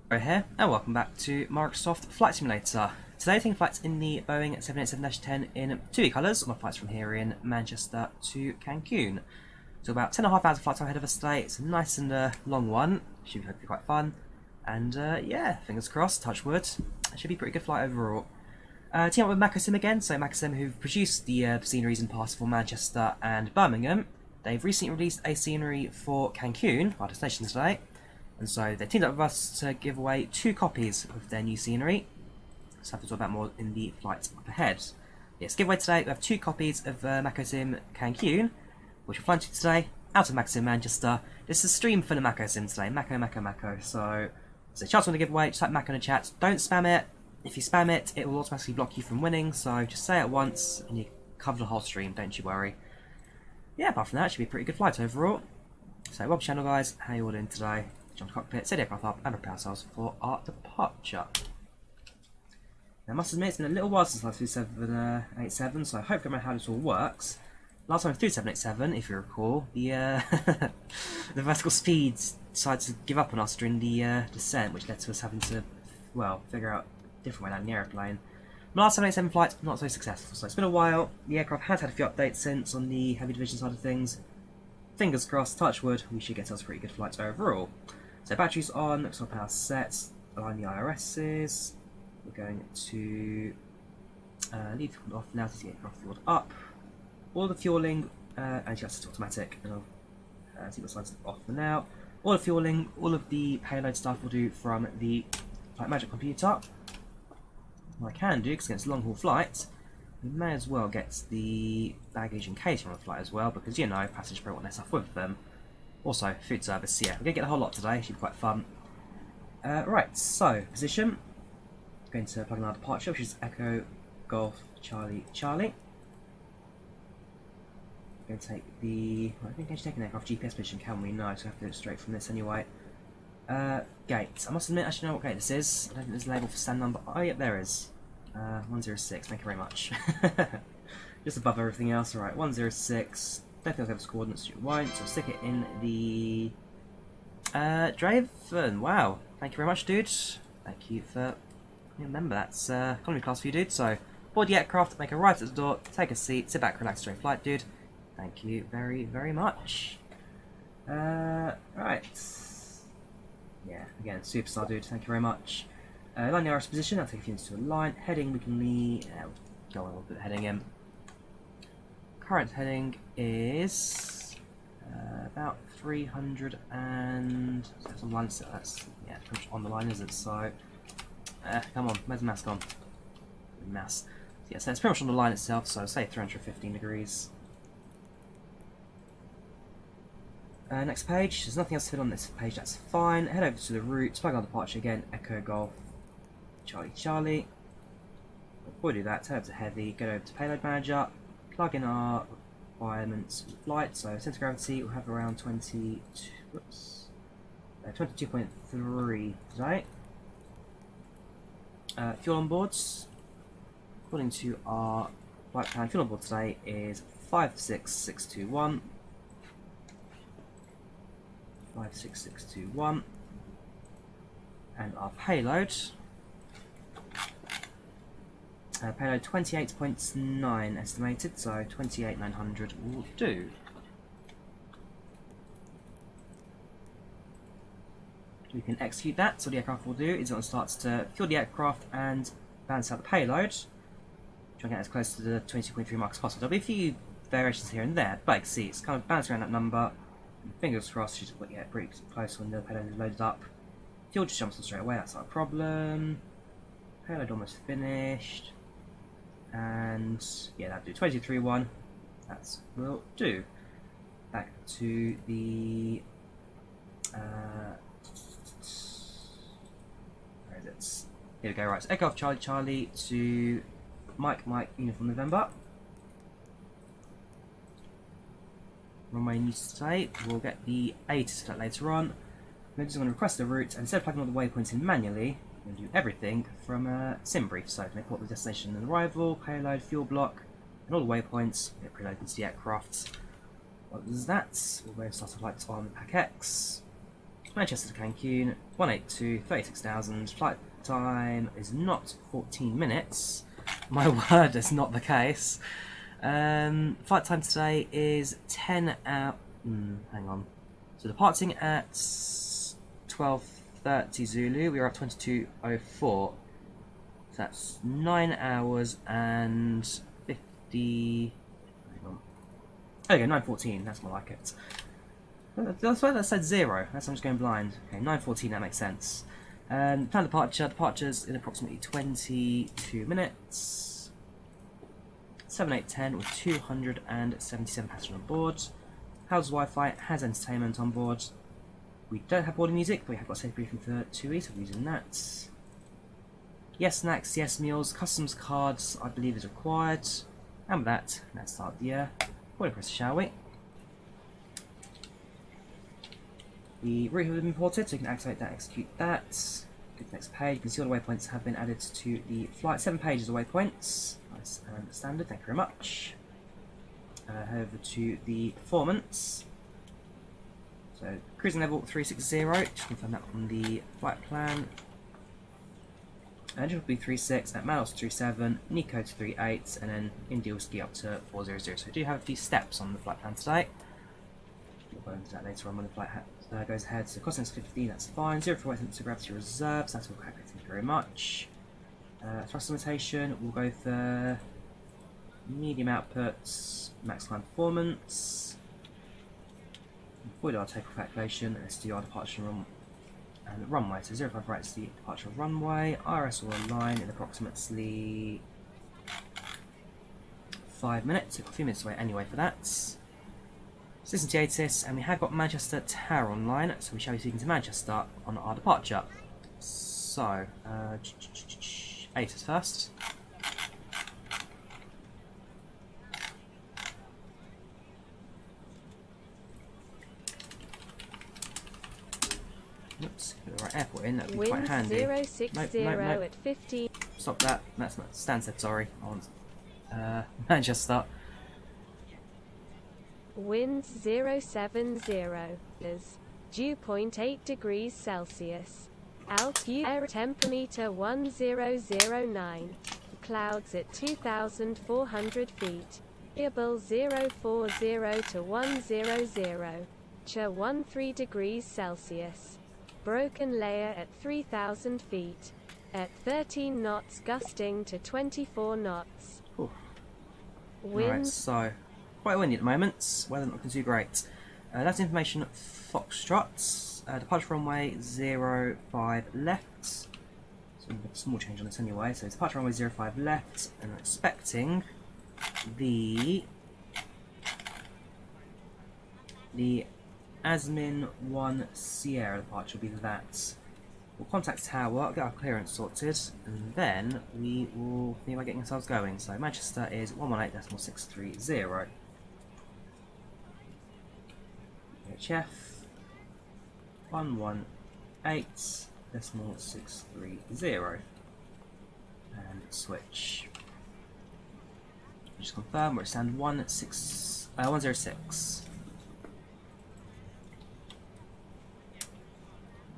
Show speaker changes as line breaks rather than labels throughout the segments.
Hello here, and welcome back to Microsoft Flight Simulator. Today taking flights in the Boeing 787-10 in TUI colours on the flights from here in Manchester to Cancun. So about 10.5 hours of flight time ahead of us today. It's a nice and long one, should be hopefully quite fun. And yeah, fingers crossed, touch wood, it should be a pretty good flight overall. Team up with Macco again, so Macco who've produced the sceneries and passes for Manchester and Birmingham. They've recently released a scenery for Cancun, our destination today. And so they teamed up with us to give away 2 copies of their new scenery. So I'll have to talk about more in the flight up ahead. Yes, giveaway today, we have 2 copies of Macco Sim Cancun, which we're flying to today, out of Macco Sim Manchester. This is a stream full of Macco Sim today, Macco. So there's a chance on the giveaway, just type Macco in the chat. Don't spam it. If you spam it, it will automatically block you from winning, so just say it once and you cover the whole stream, don't you worry. Yeah, apart from that, it should be a pretty good flight overall. So welcome channel guys, how you all doing today? Jump to cockpit, set the aircraft up, and prepare ourselves for our departure. Now, I must admit, it's been a little while since I flew 787, so I hope I remember how this all works. Last time I flew 787, if you recall, the the vertical speed decided to give up on us during the descent, which led to us having to, well, figure out a different way down the aeroplane. My last 787 flight, not so successful, so it's been a while. The aircraft has had a few updates since on the HeavyDivision side of things. Fingers crossed, touch wood, we should get us pretty good flights overall. So batteries on, external power set, align the IRSs. We're going to leave fuel off now to get aircraft fueled up. All the fueling, and yes, it's automatic, and I'll see the slides off for now. All the fueling, all of the payload stuff we'll do from the Flight Magic computer. What I can do, because it's a long haul flight, we may as well get the baggage and catering on the flight as well, because you know, passengers probably want their stuff with them. Also, food service, yeah, we're going to get a whole lot today, should be quite fun. Right, so, position. Going to plug in our departure, which is Echo Golf Charlie Charlie. Going to take the, well, I think I can take an aircraft GPS position, can we? No, so we have to do it straight from this anyway. Gate. I must admit, I actually know what gate this is. I don't think there's a label for stand number. Oh, yep, there is. 106, thank you very much. Just above everything else, alright, 106. Don't think I'll have its coordinates, you won't, so stick it in the Drawyah. Wow, thank you very much, dude. Thank you for, remember that's economy class for you, dude. So board the aircraft, make a right at the door, take a seat, sit back, relax during flight, dude. Thank you very much. Right, yeah, again, superstar, dude. Thank you very much. Line the RS position, I'll take a few minutes to align. Heading, we can leave. Go on, we'll put the heading in. Current heading is about 300 and that's on the line, so that's yeah, pretty much on the line, is it? So come on, where's the mask on? Mass. Yeah, so it's pretty much on the line itself, so say 315 degrees. Next page, there's nothing else to fit on this page, that's fine. Head over to the route, plug on departure again, Echo Golf Charlie Charlie. Before we do that, head over to Heavy, go over to Payload Manager, plug in our requirements for the flight. So centre of gravity will have around 22.3 today. Fuel on boards, according to our flight plan, fuel on board today is 56621. 56621. And our payload. Payload 28.9 estimated, so 28,900 will do. We can execute that, so what the aircraft will do is it starts to fuel the aircraft and balance out the payload. Try and get as close to the 22.3 mark as possible. There'll be a few variations here and there, but you can see it's kind of bouncing around that number. Fingers crossed, she's pretty close when the payload is loaded up. Fuel just jumps on straight away, that's not a problem. Payload almost finished. And yeah, that'll do 22.31. That will do. Back to the where is it? Here we go, right. So Echo Golf Charlie Charlie to Mike Uniform November. Runway news today. We'll get the A to select later on. We're just going to request a route, and instead of plugging all the waypoints in manually, we're going to do everything from a sim brief. So we import the destination and arrival, payload, fuel block, and all the waypoints. It preloads the aircraft. What is that? We'll start a flight on the PACX. Manchester to Cancun, 182, 36,000. Flight time is not 14 minutes. My word, it's not the case. Flight time today is 10 hours. Hang on. So departing at 12:30 Zulu, we are at 22:04. So that's 9 hours and 50. Hang on. There you go, 9:14. That's more like it. That's why that said 0. That's I'm just going blind. Okay, 9:14. That makes sense. Planned departure. Departures in approximately 22 minutes. 7810 with 277 passengers on board. How's Wi-Fi? Has entertainment on board. We don't have boarding music, but we have got a safe briefing for TUI, so we're using that. Yes snacks, yes meals, customs cards I believe is required. And with that, let's start the boarding process, shall we? The route has been imported, so you can activate that, execute that. Go to the next page. You can see all the waypoints have been added to the flight. 7 pages of waypoints. Nice and standard, thank you very much. Head over to the performance. So, cruising level 360, just confirm that on the flight plan. Engine will be 36, at Manos 37, Nico to 38, and then India ski up to 400. So we do have a few steps on the flight plan today. We'll go into that later on when the flight goes ahead. So costing us 15, that's fine. 0 for weight to gravity reserves, that's all calculated, thank you very much. Thrust limitation, we'll go for medium outputs, max climb performance. Avoid our takeoff calculation, let's do our departure and runway. So 05 right is the departure runway. RS will align in approximately 5 minutes. We've got a few minutes away anyway for that. System Theatis, and we have got Manchester Tower online, so we shall be speaking to Manchester on our departure. So, ATIS first. Oops, put the right airport in, that would be quite handy.
060
nope.
at 15.
Stop that, that's not Stansted, sorry. I want Manchester.
Winds 070. Dew point 8 degrees Celsius. Altitude temperature 1009. Clouds at 2,400 feet. Variable 040 to 100. 13 degrees Celsius. Broken layer at 3,000 feet. At 13 knots gusting to 24 knots. Winds.
Right, so quite windy at the moment. Weather not looking too great. That's information Foxtrot. Departure runway 05 left. So we've got a small change on this anyway. So departure runway 05 left, and we're expecting the Asmin 1 Sierra departure will be that. We'll contact Tower, get our clearance sorted, and then we will think about getting ourselves going. So Manchester is 118.630. HF 118.630. And switch. Just confirm we're at stand 106.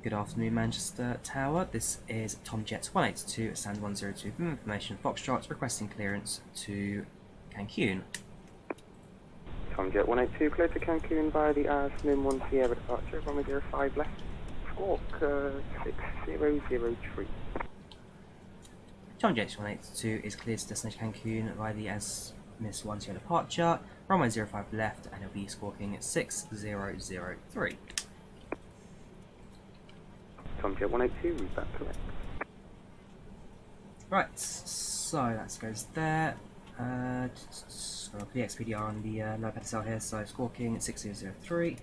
Good afternoon, Manchester Tower. This is Tom Jet 182 at stand 102 from information Foxtrot requesting clearance to Cancun.
Tom Jet 182 cleared to Cancun via the Asmin 1 Sierra departure, runway 05 left, squawk 6003.
Tom Jet 182 is cleared to destination Cancun via the Asmin 1 Sierra departure, runway 05 left, and it'll be squawking at 6003.
Tom Jet 182, read that correct.
Right, so that goes there. Got the XPDR on the low pedestal here, so squawking at 6003.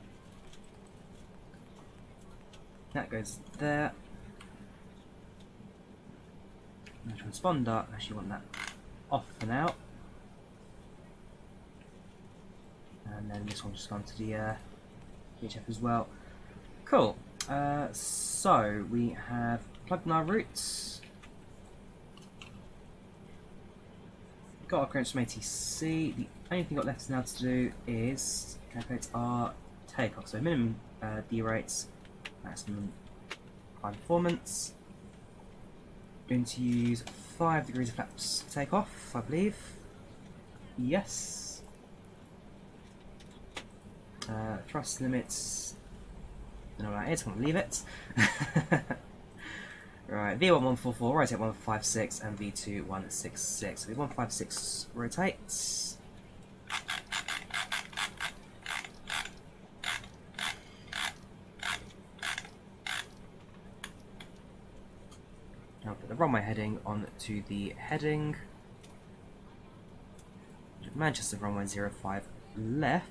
That goes there. And the transponder, I actually want that off for now. And then this one just gone to the VHF as well. Cool. So we have plugged in our routes. Got our clearance from ATC. The only thing got left now to do is calculate our takeoff. So minimum D rates maximum high performance. Going to use 5 degrees of flaps for takeoff, I believe. Yes. Thrust limits. I don't know what that is, I'm going to leave it. Right, V1144, rotate 156, and V2 166. So V156 rotates. Now put the runway heading onto the heading. Manchester runway 05 left.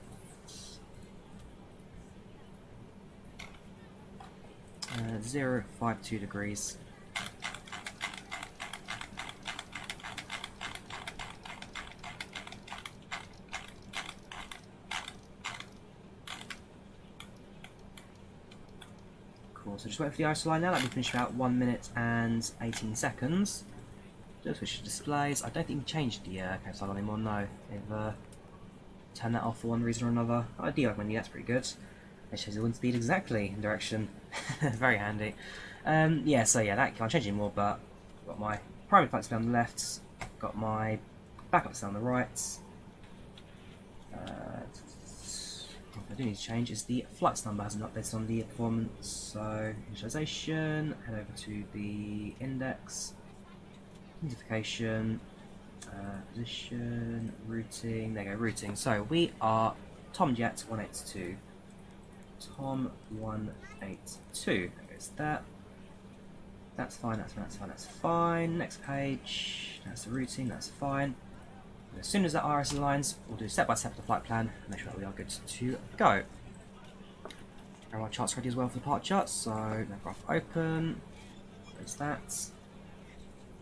052 degrees. Cool, so just wait for the ISO line now. Let me finish about 1 minute and 18 seconds. Just switch to displays. I don't think we changed the carousel anymore, no. They've turned that off for one reason or another. I do like menu, that's pretty good. It shows the wind speed exactly in direction. Very handy. Yeah, so yeah, that can't change anymore, but I've got my primary flight display on the left, got my backup display on the right. What I do need to change is the flights number hasn't updated on the performance, so initialization, head over to the index, identification, position, routing, there you go, routing. So we are TomJet 182. Tom 182. There's that. That's fine, that's fine, that's fine, that's fine. Next page. That's the routing, that's fine. And as soon as that RS aligns, we'll do step by step the flight plan and make sure that we are good to go. And our chart's ready as well for the part chart, so Navigraph open. There's that.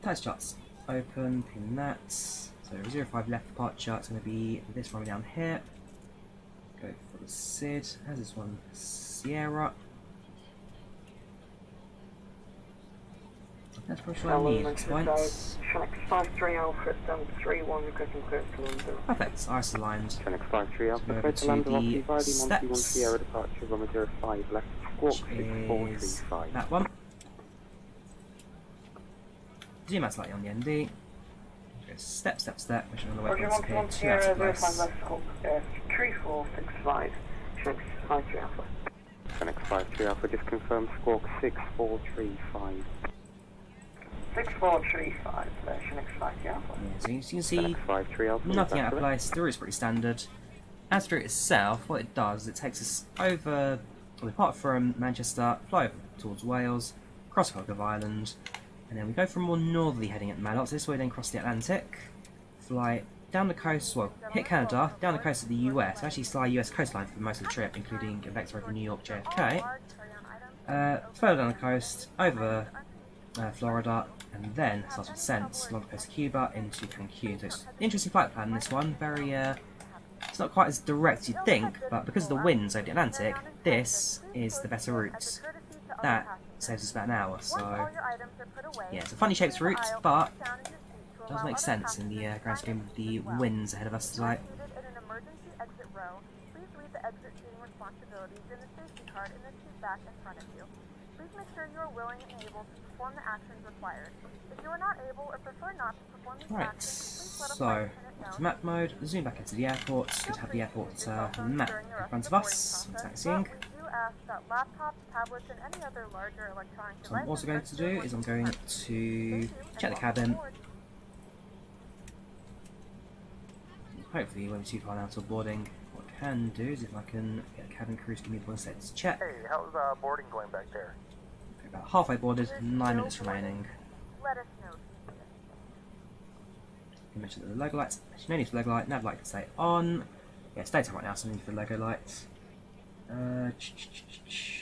Test charts open, pin that. So 05 left part chart's going to be this one down here. Go for the SID, has this one Sierra. That's pretty sure I need at this point.
X53 Alpha, Delta 31, requesting clearance to London.
Perfect, iris aligned.
X53 Alpha, clear to London, Rocky Valley, Monty 1 Sierra departure, runway 05 left, squawk 6435.
That one. Zoom out slightly on the ND. Go step, step, step, which on the way from here, 2 out of place.
3465, X53 Alpha. X53 Alpha, just confirm squawk 6435. 6435, version X53 Alpha.
Yeah, so you can see nothing out of place, the route's pretty standard. As for it itself, what it does is it takes us over, we depart from Manchester, fly over towards Wales, cross Cardiff Island, and then we go for a more northerly heading at Maddox. This way then cross the Atlantic, fly down the coast, well, hit Canada, down the coast of the US, actually fly US coastline for most of the trip, including a vector over New York JFK, further down the coast, over Florida, and then start to descent along the coast of Cuba into Cancun. So it's an interesting flight plan, this one, very, it's not quite as direct as you'd think, but because of the winds over the Atlantic, this is the better route. That saves us about an hour, so yeah, it's a funny shaped route, but it does make sense in the grand scheme of the winds ahead of us tonight.
Please make sure you are willing and able to perform the actions required. If you are not able or prefer not to perform these actions, please let a flight attendant know.
So, map mode, zoom back into the airport, good to have the airport map in front of us, taxiing. So what I'm also going to do is I'm going to check the cabin. Hopefully it won't be too far now till boarding. What I can do is if I can get a cabin crew to give me one set to check.
Hey, how's boarding going back there?
About halfway boarded, 9 minutes remaining.
Let us know.
You mentioned that the logo lights, actually no need for logo light, nav light can stay on. Yeah, it's daytime right now, so no need for logo lights.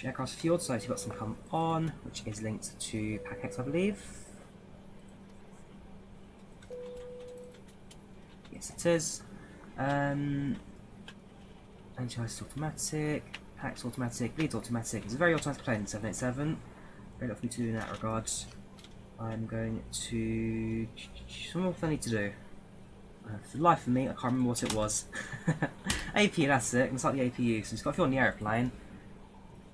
Aircraft fuel, so you've got some come on, which is linked to PACX, I believe. Yes, it is. Anti-ice automatic, PACX automatic, bleeds automatic. It's a very automatic plane, 787. Very lot for me to do in that regard. I'm going to... What else I need to do? For the life of me, I can't remember what it was. AP, that's it. It's like the APU. So it's got a few on the aeroplane.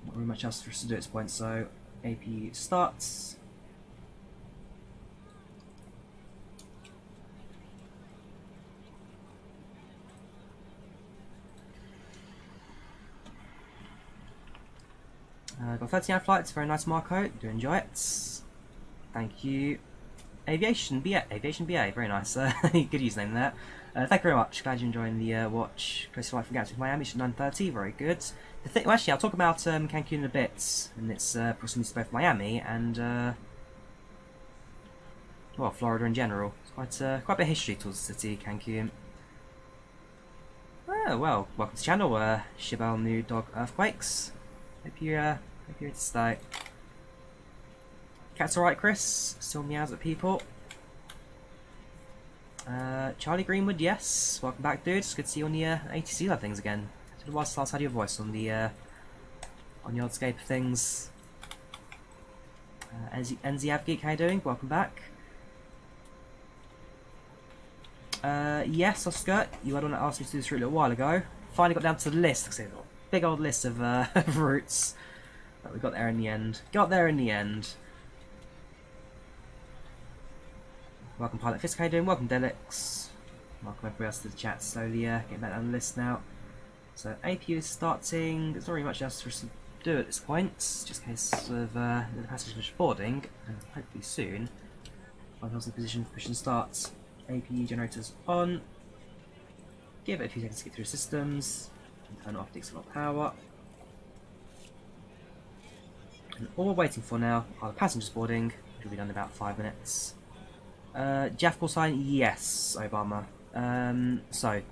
Not really much else for us to do at this point, so APU starts. Got 13 hour flights, very nice Macco, do enjoy it. Thank you. Aviation BA, very nice, good username there. Thank you very much, glad you're enjoying the watch. Close flight from Gatwick, Miami, it's 9:30, very good. Well, actually, I'll talk about Cancun in a bit, and its proximity to both Miami and, well, Florida in general. It's quite a bit of history towards the city, Cancun. Oh, well, welcome to the channel, Shibal New Dog Earthquakes. Hope you're here to stay. Cat's alright, Chris. Still meows at people. Charlie Greenwood, yes. Welcome back, dude. It's good to see you on the ATC side of things again. It's been a while since I last had your voice on the odd scape of things. NZ Avgeek, how you doing? Welcome back. Yes, Oscar, you had one that asked me to do this route a little while ago. Finally got down to the list. Like I said, big old list of routes. But we got there in the end. Welcome Pilot Fisk, how you doing? Welcome Delix. Welcome everybody else to the chat. Slowly getting back down the list now. So APU is starting. There's not really much else for us to do at this point. Just in case of the passengers boarding, and hopefully soon. Once in position for push and start. APU generators on. Give it a few seconds to get through systems. And turn off the external power. And all we're waiting for now are the passengers boarding, which will be done in about 5 minutes. Jaff call sign, yes, Obama. So,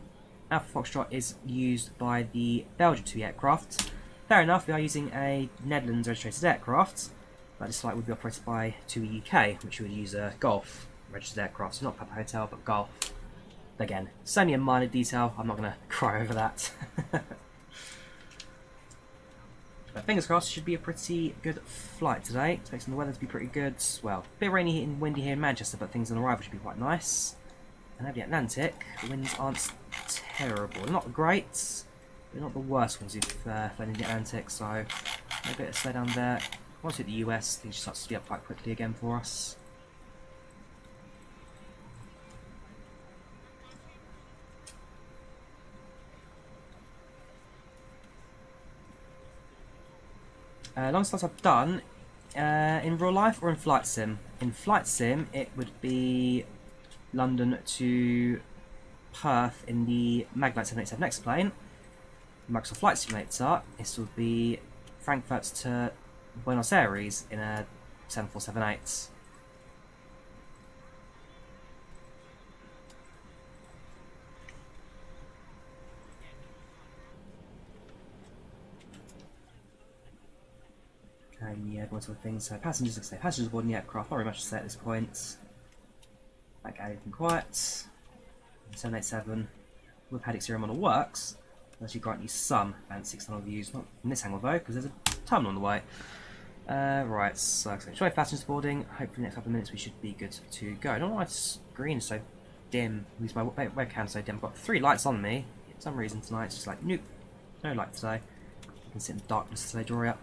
Alpha Foxtrot is used by the Belgian TUI aircraft. Fair enough, we are using a Netherlands registered aircraft, but this flight would be operated by TUI UK, which would use a Golf registered aircraft, so not Papa Hotel, but Golf. Again, it's only a minor detail, I'm not going to cry over that. But fingers crossed, it should be a pretty good flight today. Expecting the weather to be pretty good. Well, a bit rainy and windy here in Manchester, but things on arrival should be quite nice. And over the Atlantic, the winds aren't terrible. They're not great, they're not the worst ones we've flown in the Atlantic, so a bit of slow down there. Once we hit the US, things start to speed up quite quickly again for us. Longest flights I've done in real life or in flight sim. In flight sim, it would be London to Perth in the Maglite 787X plane. Microsoft Flight Simulator, this would be Frankfurt to Buenos Aires in a 7478. And yeah, one sort of things. So passengers, like I say, passengers aboard the aircraft, not very much to say at this point. Back out everything quiet. 787 with PACX model works. It'll actually grant you some band 6 tunnel views, not from this angle though, because there's a tunnel on the way. Right, so try passengers boarding. Hopefully, in the next couple of minutes we should be good to go. I don't know why the screen is so dim. At least my webcam's so dim. I've got 3 lights on me. For some reason tonight, it's just like, nope, no light today. I can sit in the darkness today, Drawyah.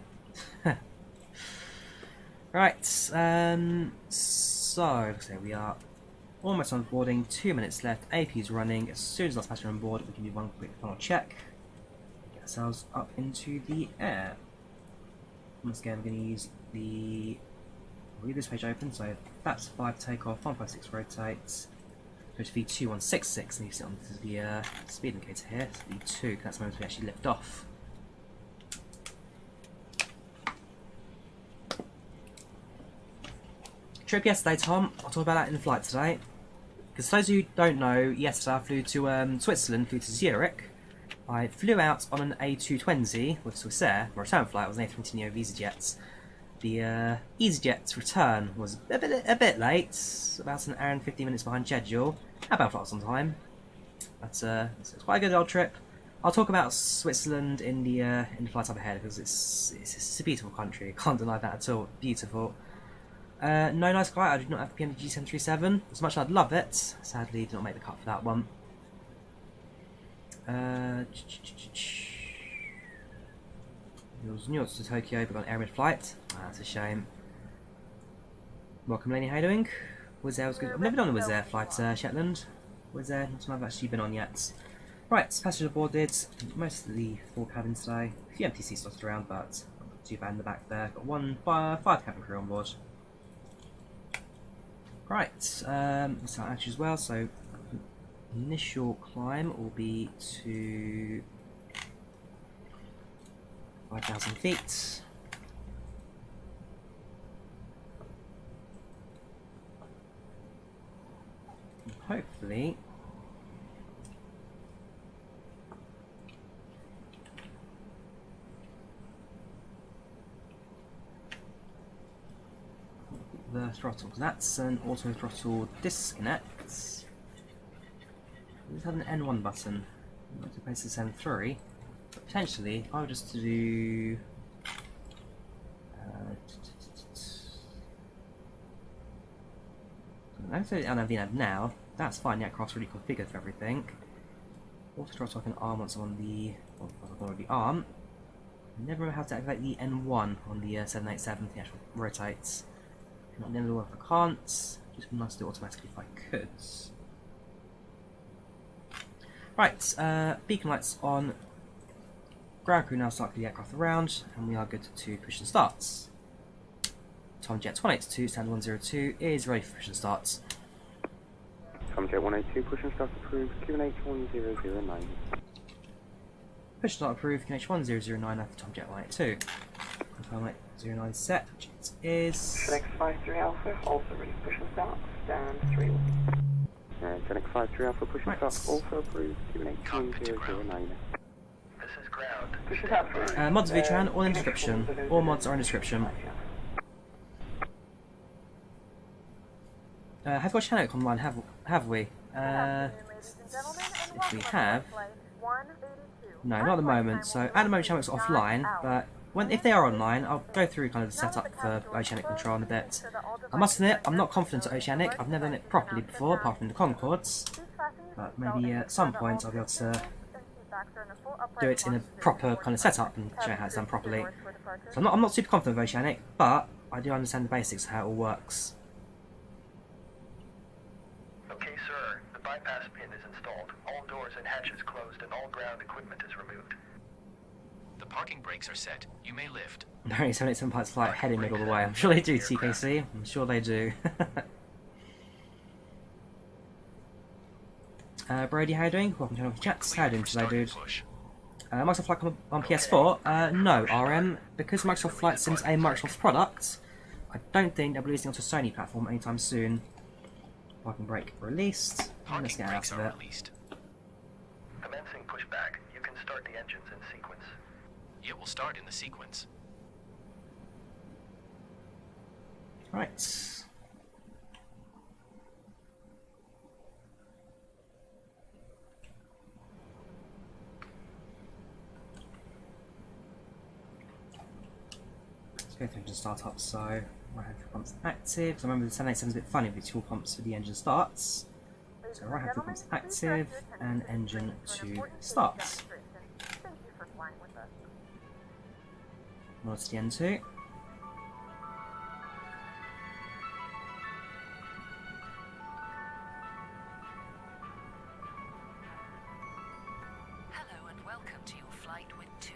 Right, so we are almost on boarding, 2 minutes left, AP is running. As soon as last passenger on board, we can do one quick final check. Get ourselves up into the air. Once again, I'm going to use the... I'll leave this page open, so that's 5 takeoff, 156 rotate. Go to V2166, and you sit on the speed indicator here, so V2, because that's the moment we actually lift off. Trip yesterday, Tom. I'll talk about that in the flight today. Because for those who don't know, yesterday I flew to Switzerland, flew to Zurich. I flew out on an A220 with Swissair. My return flight was an A320 Neo EasyJet. The EasyJet's return was a bit late, about an hour and 15 minutes behind schedule. How about flight was on time? But it's quite a good old trip. I'll talk about Switzerland in the flight up ahead because it's a beautiful country. I can't deny that at all. Beautiful. No nice flight. I did not have the PNG 737. As much as I'd love it, sadly did not make the cut for that one. It was New York to Tokyo, but got an air mid-flight. That's a shame. Welcome, Laney. How you doing? Wizz Air was good. I've never done a Wizz Air flight to Shetland. Wizz Air, not something I've actually been on yet. Right, passengers boarded. Most of the full cabins today. A few empty seats dotted around, but not too bad in the back there. Got five cabin crew on board. Right, let's start actually as well. So, initial climb will be to 5,000 feet. Hopefully the throttle, because that's an auto throttle disconnect. Does it have an N1 button? Not to place this N3, but potentially if I were just to do I'm going to AppInTheAir now. That's fine, the aircraft's really configured for everything. Auto throttle I can arm once I'm on the arm. Never have to activate the N1 on the 787, the actual rotates. Not the end of the world if I can't. Just be nice to do it automatically if I could. Right, beacon lights on. Ground crew now start the aircraft around, and we are good to push and starts. Tomjet 182, stand 102 is ready for push and starts.
Tomjet 182, push and start approved, QNH 1009.
Push and start approved, QNH 1009 after Tomjet 182. Confirm 09 set, which it is.
FedEx 53 Alpha, also ready for push and start, stand 3. FedEx 53 Alpha, push and start, also approved, QNH 1009.
This is ground.
Push and start approved.
Mods of Vitran, all in description. All mods are in description. Have we got Chinook online? Have we? If we have, no, not at the moment. So at the moment, Chinook's offline. But if they are online, I'll go through kind of the setup for Oceanic control in a bit. I must admit, I'm not confident at Oceanic. I've never done it properly before, apart from the Concords. But maybe at some point I'll be able to do it in a proper kind of setup and show you how it's done properly. So I'm not super confident with Oceanic, but I do understand the basics of how it all works.
Okay, sir. The bypass pin is installed. All doors and hatches closed and all ground equipment is removed.
The parking brakes are set. You may lift.
No, 787 pilots fly heading mid all the way. I'm sure they do, TKC. I'm sure they do. Brady, how you doing? Welcome to the chats. How you doing today, dude? Microsoft Flight on PS4? No, RM. Because Microsoft Flight Sim's a Microsoft product, I don't think they'll be releasing onto a Sony platform anytime soon. Parking brake released. Let's get out of it.
Commencing pushback. You can start the engines in sequence.
It will start in the sequence.
Right. Let's go through engine startup. So, right hand fuel pumps active. So remember the 787 is a bit funny with its fuel pumps for the engine starts. So right hand fuel pumps active and engine 2 starts. Mods to the N2.
Hello and welcome to your flight with TUI.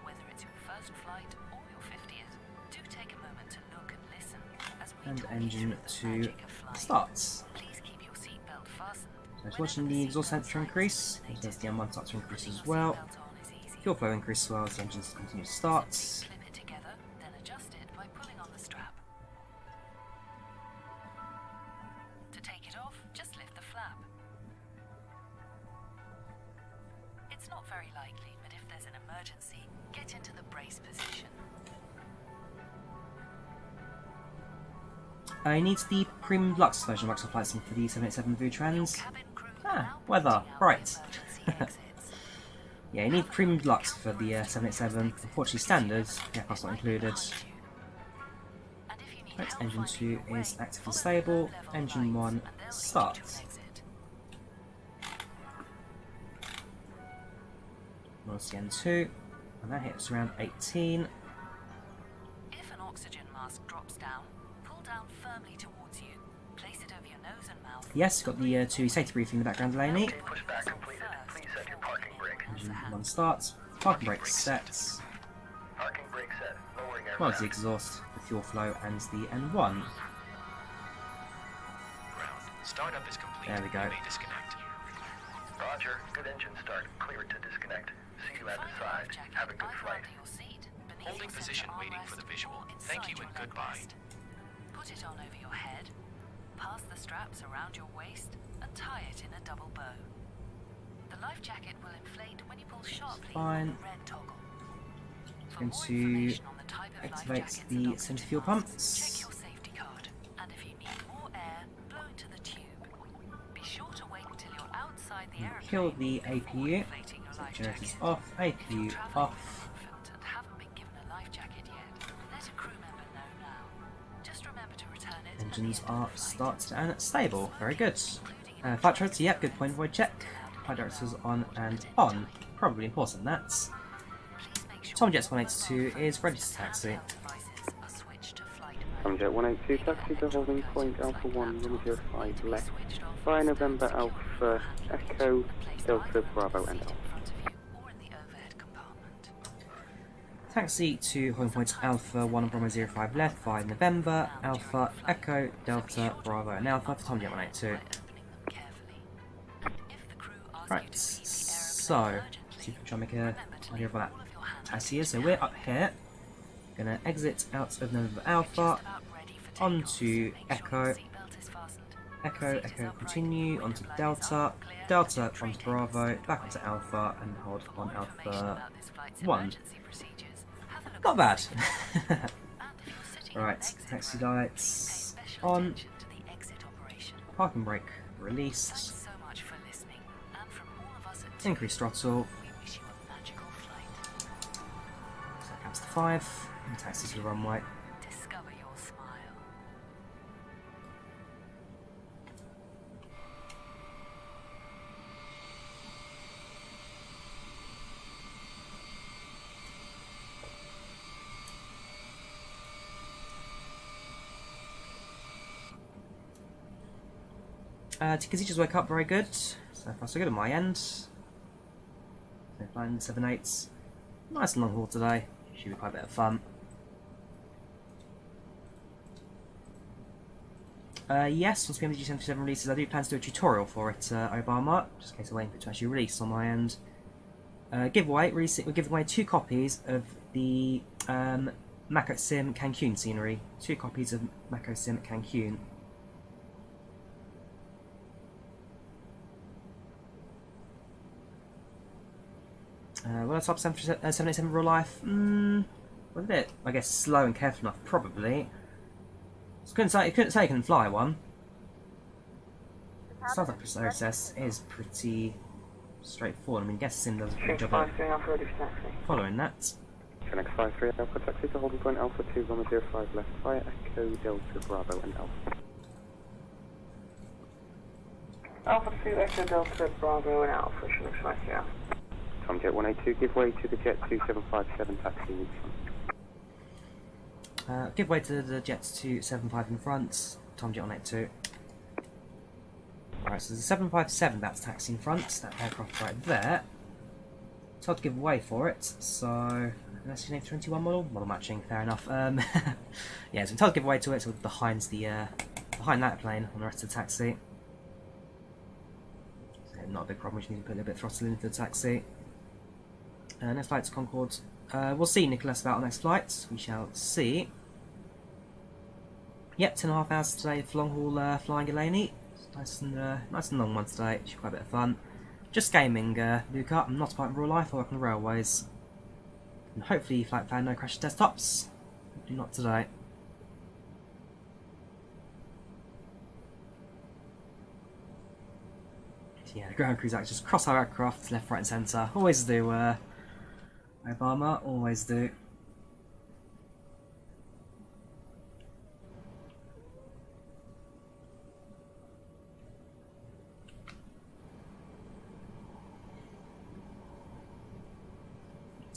Whether it's your first flight or your 50th, do take a moment to look and listen as we
And
talk
engine
you through the
2
magic of flying.
starts.
Please keep your seatbelt fastened.
So it's watching the exhaust temperature increase. There's the M1 start to increase as well. Fuel flow increase as well as the engines continue to start.
Clip it together, then adjust it by pulling on the strap. To take it off, just lift the flap. It's not very likely, but if there's an emergency, get into the brace position.
It needs the Premium Deluxe version of Microsoft Flight Sim for the 787 Vutrans.
Cabin crew
Ah,
now
weather,
pointing out
right.
the emergency exits.
Yeah, you need Premium Deluxe for the 787. Unfortunately, Standard, the aircraft's not included. Right, engine 2 is active and stable. Engine 1 starts. Mods to N2. And that hits around 18.
If an oxygen mask drops down, pull down firmly towards you. Place it over your nose and mouth.
Yes, got the TUI safety briefing in the background, Delaney.
Pushback completed. Please set your parking brake.
Engine 1 starts. Parking brake sets.
Parking brake set. Lowering
Well,
aircraft.
the exhaust, the fuel flow, and the N1.
Ground. Startup is complete.
There we go.
You may disconnect.
Roger. Good engine start. Clear to disconnect. See you at the side. Have a good flight.
Holding position waiting for the visual. Thank you and goodbye.
Put it on over your head, pass the straps around your waist, and tie it in a double bow. The life jacket will inflate when you pull sharply
Fine.
on the red toggle. For
Going
more
to
information on the type of life
activate
jackets
the
adopted
centre
in
fuel
France,
pumps.
check your safety card, and if you need more air, blow into the tube. Be sure to wait until you're outside the airplane.
Kill the
before
APU.
inflating your life
Generators
jacket.
off.
If
APU
you're traveling
off.
with an infant and haven't been given a life jacket yet, let a crew member know now. Just remember to return it. at the
Engines
end of
are
the flight.
started and stable. Very good. Flight director, yep, good point. Void check. Flight director's on and on. Probably important, that's. Tom Jets 182 is ready to taxi.
Jet 182, taxi to holding point Alpha 1, runway 05 left, by November Alpha, Echo, Delta, Bravo, and Alpha.
Taxi to holding point Alpha 1 Bravo 05 left by November, Alpha, Echo, Delta, Bravo, and Alpha for Tom Jet 182. Right, so, see if we can try and make an idea of what that taxi is. So we're up here, gonna exit out of November Alpha, onto Echo, Echo, Echo continue, onto Delta, Delta onto Bravo, back onto Alpha, and hold on Alpha 1. Not bad. Right, taxi lights on, parking brake released, increase throttle, so caps to 5, and taxi to the runway.
Discover your smile.
Because he just woke up very good, so far so good on my end. So flying 7.8s, nice and long haul today, should be quite a bit of fun. Yes, once the MSFS releases, I do plan to do a tutorial for it, Obama, just in case I'm waiting for it to actually release on my end. Giveaway, we're giving away 2 copies of the Macco Sim Cancun scenery. 2 copies of Macco Sim Cancun. Will I top 787 real life? Was it? I guess slow and careful enough, probably. Couldn't say I can fly one. Sounds like this process is pretty straightforward. I mean, I guess Sim does a good job at following that.
Connect 53 Alpha, taxi to holding point Alpha 2, runway 05 left, via Echo, Delta, Bravo, and Alpha.
Alpha 2, Echo, Delta, Bravo, and Alpha, should look like yeah.
Tom Jet 182, give way to the Jet 2757 taxi in front.
Give way to the Jets 275 in front. Tom Jet 182. Alright, so there's a 757 that's taxi in front. That aircraft right there. Told to give way for it, so that's an A21 model matching, fair enough. Yeah, so told to give way to it, so behind behind that plane on the rest of the taxi. So not a big problem, we just need to put a little bit of throttle into the taxi. Next flight to Concorde. We'll see Nicholas about our next flight. We shall see. Yep, 10.5 hours today for long haul flying, Eleni. Nice and long one today. Should be quite a bit of fun. Just gaming, Luca. I'm not about real life. I work on the railways. And hopefully, flight fan no crash desktops. Hopefully not today. So yeah, the ground crews actually just cross our aircraft left, right, and centre. Always do. Obama, always do.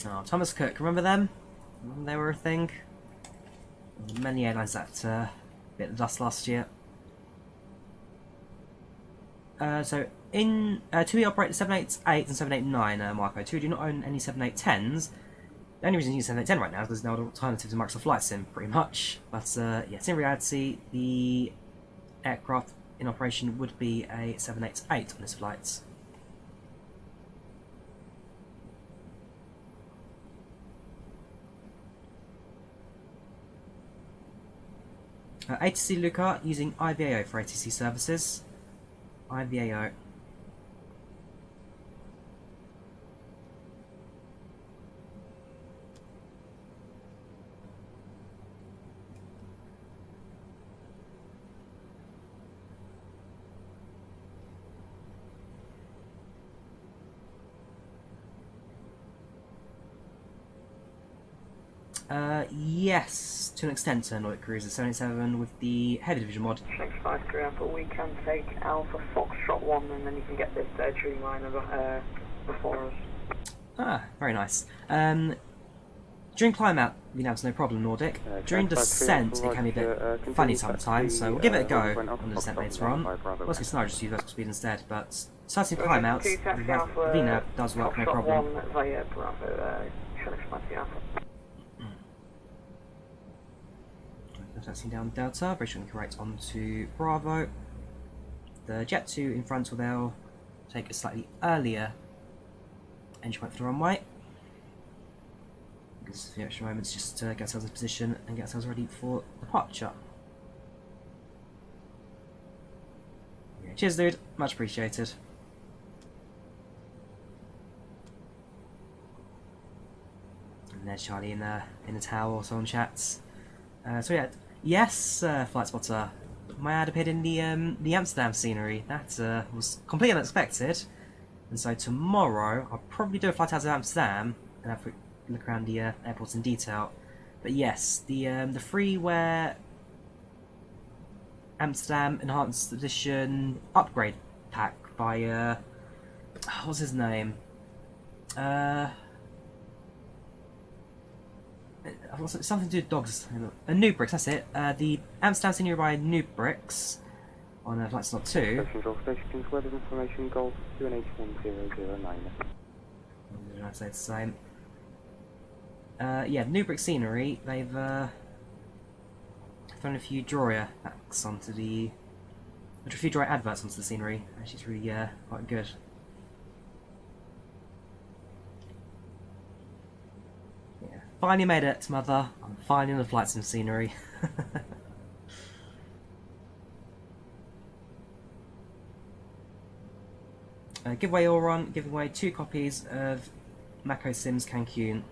Oh, Thomas Cook, remember them? Remember they were a thing? Many airlines that bit the dust last year. So in TUI operate the 788 and 789 Macco. TUI do not own any 787s. The only reason you use 787 right now is because there's no alternative to Microsoft Flight Sim, pretty much. But yes, in reality, the aircraft in operation would be a 788 on this flight. ATC Luca using IVAO for ATC services. IVAO. Yes, to an extent, Nordic Cruiser 787 with the HeavyDivision mod.
653 Alpha, we can take Alpha Foxtrot 1 and then you can get this Dreamliner before us.
Ah, very nice. During climb out, we have no problem, Nordic. During descent, it can be a bit funny sometimes, so we'll give it a go on the descent later on. Worst case scenario, just use vertical speed instead, but starting climb outs, VNAV does work, no problem.
1 via Bravo, 653 Alpha.
Taxiing down Delta, very short and correct onto Bravo. The Jet 2 in front will take a slightly earlier entry point for the runway. Gives us a few extra moments just to get ourselves in position and get ourselves ready for departure. Yeah, cheers, dude. Much appreciated. And there's Charlie in the tower, also on chats. So yeah. Yes, Flight Spotter. My ad appeared in the Amsterdam scenery. That was completely unexpected. And so tomorrow, I'll probably do a flight out of Amsterdam and have a look around the airports in detail. But yes, the freeware Amsterdam Enhanced Edition upgrade pack by what's his name? Something to do with dogs. New Bricks, that's it. The Amsterdam scenery by New Bricks on Flight Slot 2.
Control stations, weather information, Golf 2NH1009.
Did I say the same? Yeah, New Brick scenery, they've thrown a few Drawyah packs onto the... a few Drawyah adverts onto the scenery. Actually, it's really quite good. Finally made it, Mother. I'm finally on the flight sim scenery. Giveaway all on, giving away 2 copies of Macco Sims Cancun.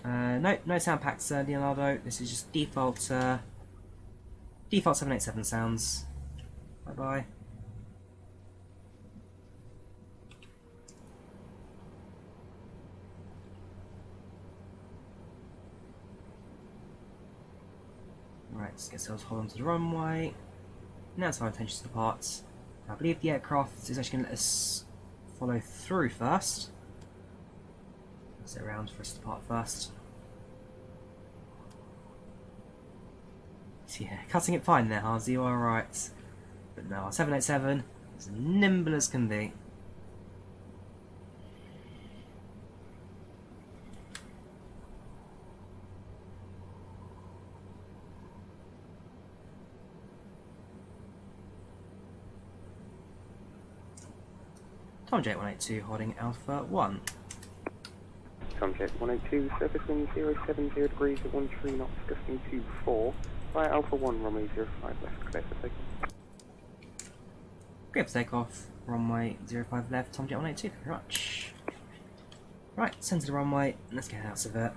No sound packs, Leonardo. This is just default 787 sounds. Bye bye. Right, let's get ourselves hold on to the runway. Now it's our intention to depart. I believe the aircraft is actually going to let us follow through first. Let's sit around for us to depart first. So yeah, cutting it fine there, Harz, you are right. But no, our 787 is as nimble as can be. Tomjet 182 holding Alpha 1.
Tomjet 182, surface wind 070 degrees at 13 knots, gusting to 4. Via Alpha 1, runway 05 left, clear for takeoff.
Clear for takeoff, runway 05 left, Tomjet 182, thank you very much. Right, centre the runway, let's get out of it.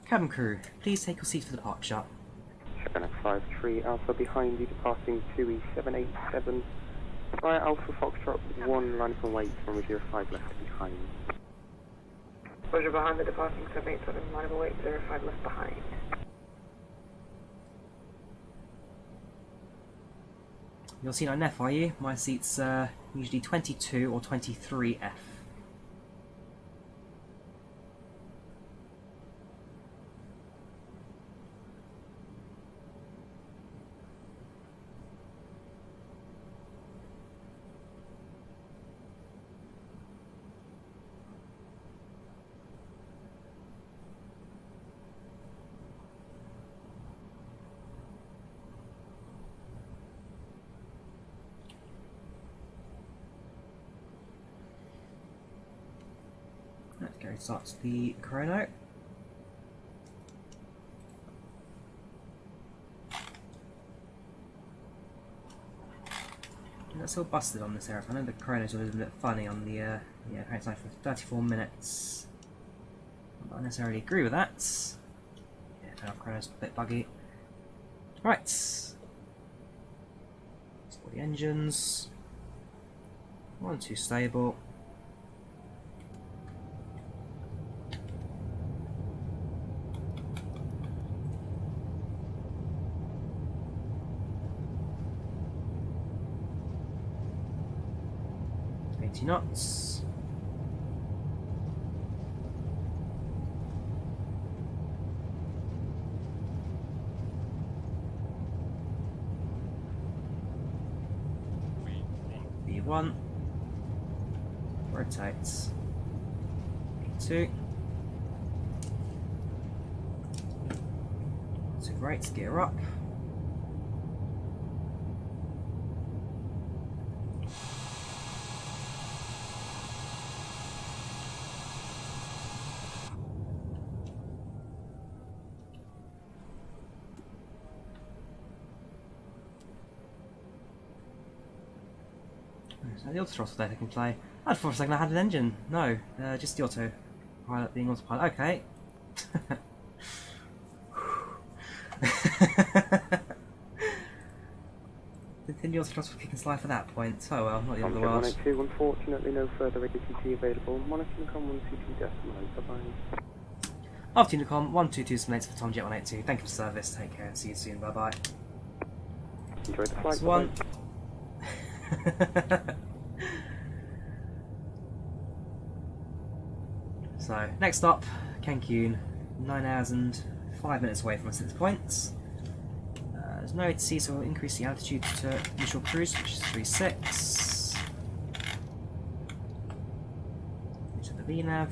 Cabin crew, please take your seat for departure.
753 Alpha behind you, departing TUI 787. Via Alpha Foxtrot 1, line from weight, runway 05 left behind.
Roger, behind the departing 787, line of weight 05 left behind.
You're C9F, are you? My seat's usually 22 or 23F. Let's go start the chrono. That's still busted on this aircraft. I know the chrono's a little bit funny on the yeah, it's like for 34 minutes. I don't necessarily agree with that. Yeah, turn off chrono's a bit buggy. Right. Let's all the engines. 1, 2 stable. Knots. B1 rotates. B2. So great, gear up. The auto throttle there they can play. I thought for a second I had an engine. No, just the autopilot being autopilot. Okay. Did the auto throttle kick and slide for that point? Oh well, not the end of the world.
182, unfortunately no further ATT available. Monitor Unicom 122.8, bye-bye.
After Unicom 122.8 for Tomjet 182. Thank you for service. Take care. See you soon. Bye bye.
Enjoy the flight.
One. So, next stop, Cancun, 9 hours and 5 minutes away from us at this point. There's no ATC, so we'll increase the altitude to initial cruise, which is 36. To the VNav.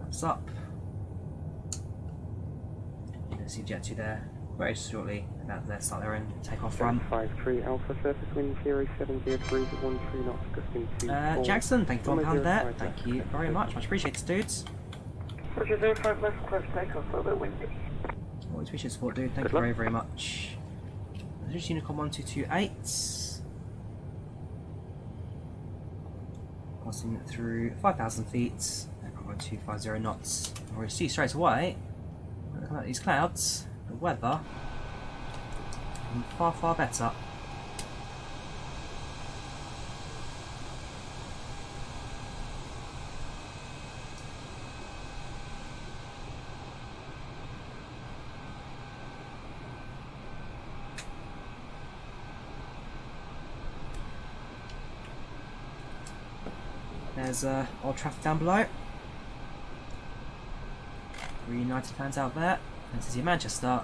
That's up. You can see Jet 2 there very shortly about to start their own takeoff run.
53 Alpha, surface wind 070 degrees at 13 knots, gusting to
Jackson, thank you for £1 there. Thank you very much appreciated, dudes.
Roger, 05 left, close takeoff, a little bit windy.
Always appreciate support, dude. Thank you very, very much. There's Unicom 1228. Passing through 5,000 feet, 250 knots. We'll see straight away, looking at these clouds, the weather, far, far better. There's old traffic down below. Reunited fans out there. And City of Manchester.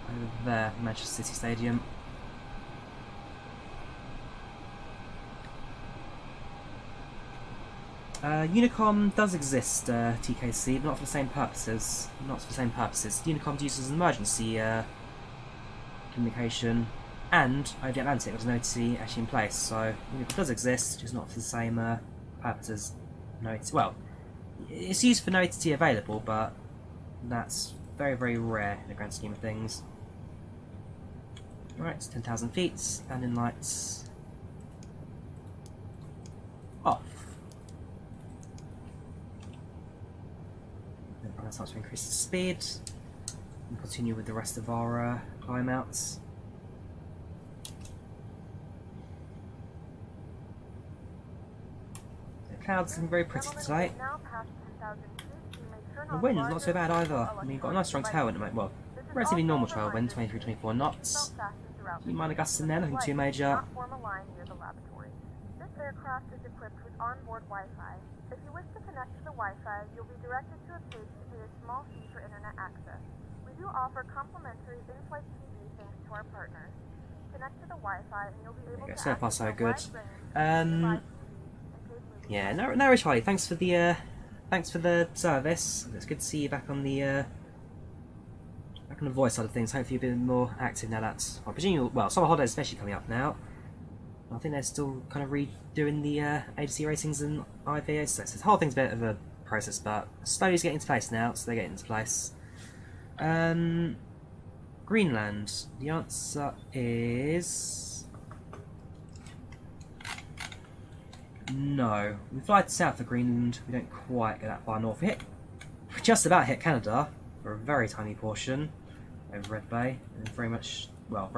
Over there, Manchester City Stadium. Unicom does exist, TKC, but not for the same purposes. Unicom uses emergency communication and over the Atlantic with no OTC actually in place. So Unicom does exist, just not for the same purposes. No OTC. Well, it's used for no OTC available, but that's very, very rare in the grand scheme of things. Alright, it's 10,000 feet, landing lights off. Then probably starts to increase the speed and continue with the rest of our climb outs. The clouds looking very pretty today. The wind is not so bad either. I mean, you've got a nice strong tailwind at the moment. Well, Relatively normal trail wind, 23-24 knots.
Belt fastened throughout
You
the
minor
flight.
gusts in there, nothing too
Flight
major.
does not form a line near the laboratory. This aircraft is equipped with onboard Wi-Fi. If you wish to connect to the Wi-Fi, you'll be directed to a page to pay a small fee for internet access. We do offer complimentary in-flight TV thanks to our partners. Connect to the Wi-Fi and you'll be able to
So far
access
so
a
good.
wide range of live TV and paid movies.
Yeah, no worries, Charlie. Thanks for the service. It's good to see you back on the voice side of things. Hopefully you've been more active now. That's I presume summer holidays especially coming up now. I think they're still kind of redoing the agency ratings and IVAO. So the whole thing's a bit of a process, but slowly it's getting into place now. So they're getting into place. Greenland. The answer is no. We fly south of Greenland. We don't quite go that far north. We just about hit Canada for a very tiny portion over Red Bay, and very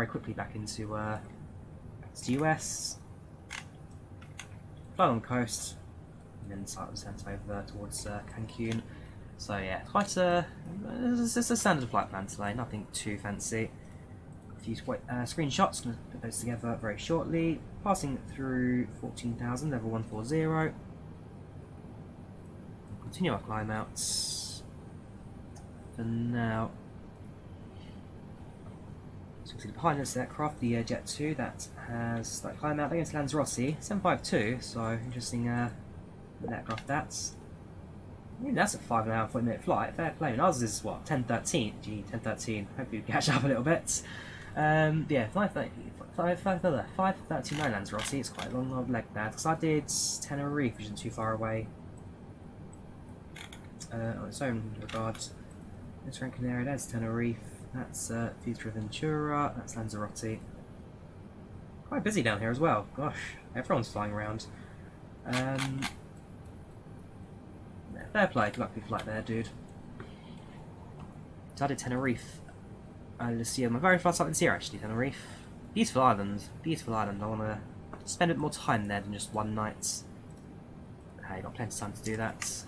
quickly back into the US. Fly on the coast, and then start the descent over towards Cancun. So yeah, it's a standard flight plan today, nothing too fancy. A few screenshots, going to put those together very shortly. Passing through 14,000, level 140. Continue our climb outs for now. So you can see behind us aircraft, the Jet 2 that has that climb out against Lanzarote, 752. So interesting aircraft that's. I mean, that's a 5 hour 40-minute flight. Fair play. And ours is what 10:13. Gee, 10:13. Hopefully we catch up a little bit. Yeah, 5:39 Lanzarote. It's quite a long old leg there. Because I did Tenerife, which isn't too far away. On its own regard, this Gran Canaria. There's Tenerife. That's Fuerteventura. That's Lanzarote. Quite busy down here as well. Gosh, everyone's flying around. Fair play, lucky flight there, dude. So I did Tenerife this year. My very first time this year, actually, Tenerife. Beautiful island. Beautiful island. I want to spend a bit more time there than just one night. Hey, got plenty of time to do that.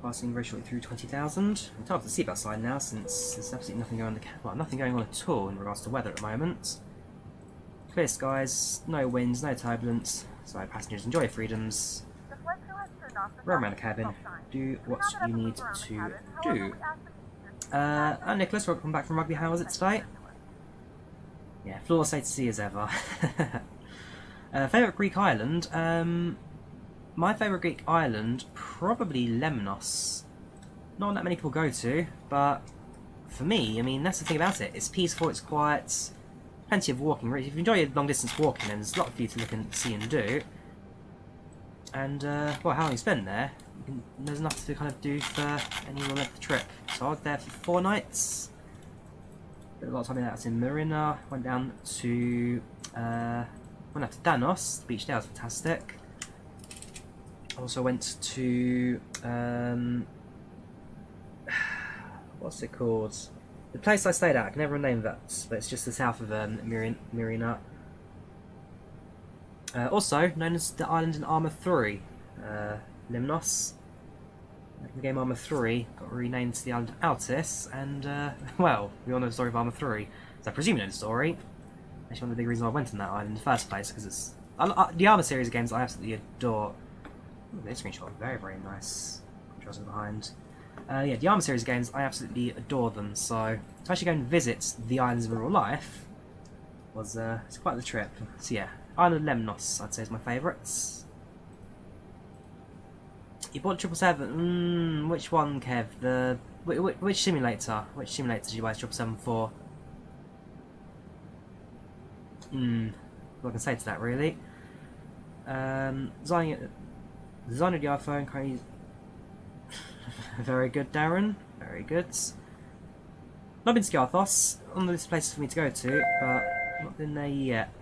Passing very shortly through 20,000. I'm tough to see outside now since there's absolutely nothing going on. Nothing going on at all in regards to weather at the moment. Clear skies, no winds, no turbulence. So passengers enjoy your freedoms.
The flight crew has turned off the
Roam around the cabin. Do what you need to do. And Nicholas, welcome back from rugby. How was it today? Yeah, floor safe to see as ever. Favourite Greek island? My favourite Greek island, probably Lemnos. Not that many people go to, but for me, I mean, that's the thing about it. It's peaceful, it's quiet, plenty of walking. If you enjoy your long distance walking, then there's a lot for you to look and see and do. And, well, how long you spend there, there's enough to kind of do for any length of the trip. So I was there for 4 nights. Spent a lot of time in that in Marina. Went down to Danos. The beach there was fantastic. Also went to what's it called? The place I stayed at. I can never name that, but it's just the south of Marina. Also known as the island in Arma 3, Limnos. The game Arma 3 got renamed to the island of Altis, and well, we all know the story of Arma 3. So I presume you know the story. Actually, one of the big reasons I went on that island in the first place, because it's the Arma series of games I absolutely adore. Ooh, this screenshot is very, very nice. Controls are behind. Yeah, the Arma series of games, I absolutely adore them. So to actually go and visit the islands in real life was it's quite the trip. So yeah, Island of Lemnos, I'd say, is my favourites. You bought 777. Which one, Kev? Which simulator? Which simulator did you buy 777 for? What I can say to that, really. Design of the iPhone, currently very good, Darren. Very good. Not been to Skarthos. On the list of places for me to go to, but not been there yet.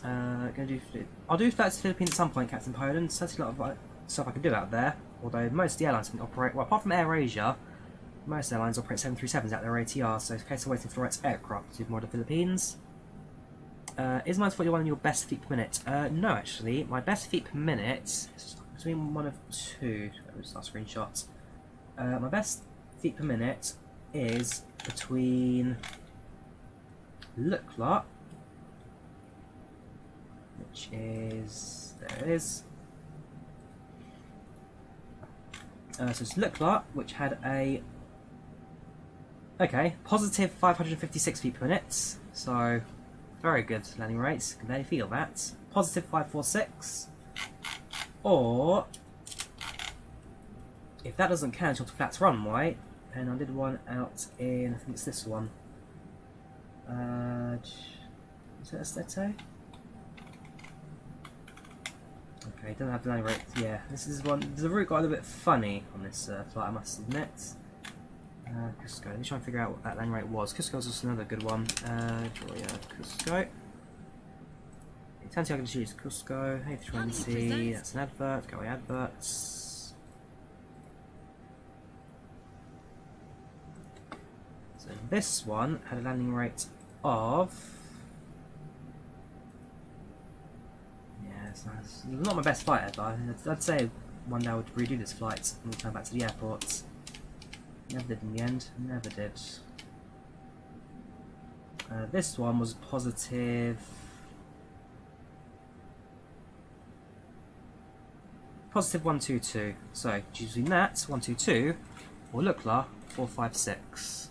I'll do Flights to the Philippines at some point, Captain Poland. Such a lot of stuff I can do out there. Although most of the airlines can operate, well, apart from AirAsia, most airlines operate 737s out their ATR, so in case of waiting for the right aircraft to more to the Philippines. Is minus 41 your best feet per minute? No, actually. My best feet per minute is between one of two. Let's start screenshots. My best feet per minute is between Lukla, which is, there it is. So it's Lukla, which had a positive 556 feet per minute. So very good landing rates. Can barely feel that. Positive 546. Or if that doesn't count onto Flats runway, and I did one out in, I think it's this one. Is it Estete? Okay, don't have the landing rate. Yeah, this is one. The route got a little bit funny on this flight, I must admit. Cusco. Let me try and figure out what that landing rate was. Cusco's just another good one. Drawyah, Cusco. Santiago de Chile, Cusco. A320. That's an advert. Go away, adverts. So this one had a landing rate of. Yeah, it's not my best flight ever. I'd say one day I would redo this flight and return back to the airport. Never did in the end. Never did. This one was positive 122. So choosing that 122 or Lukla 456.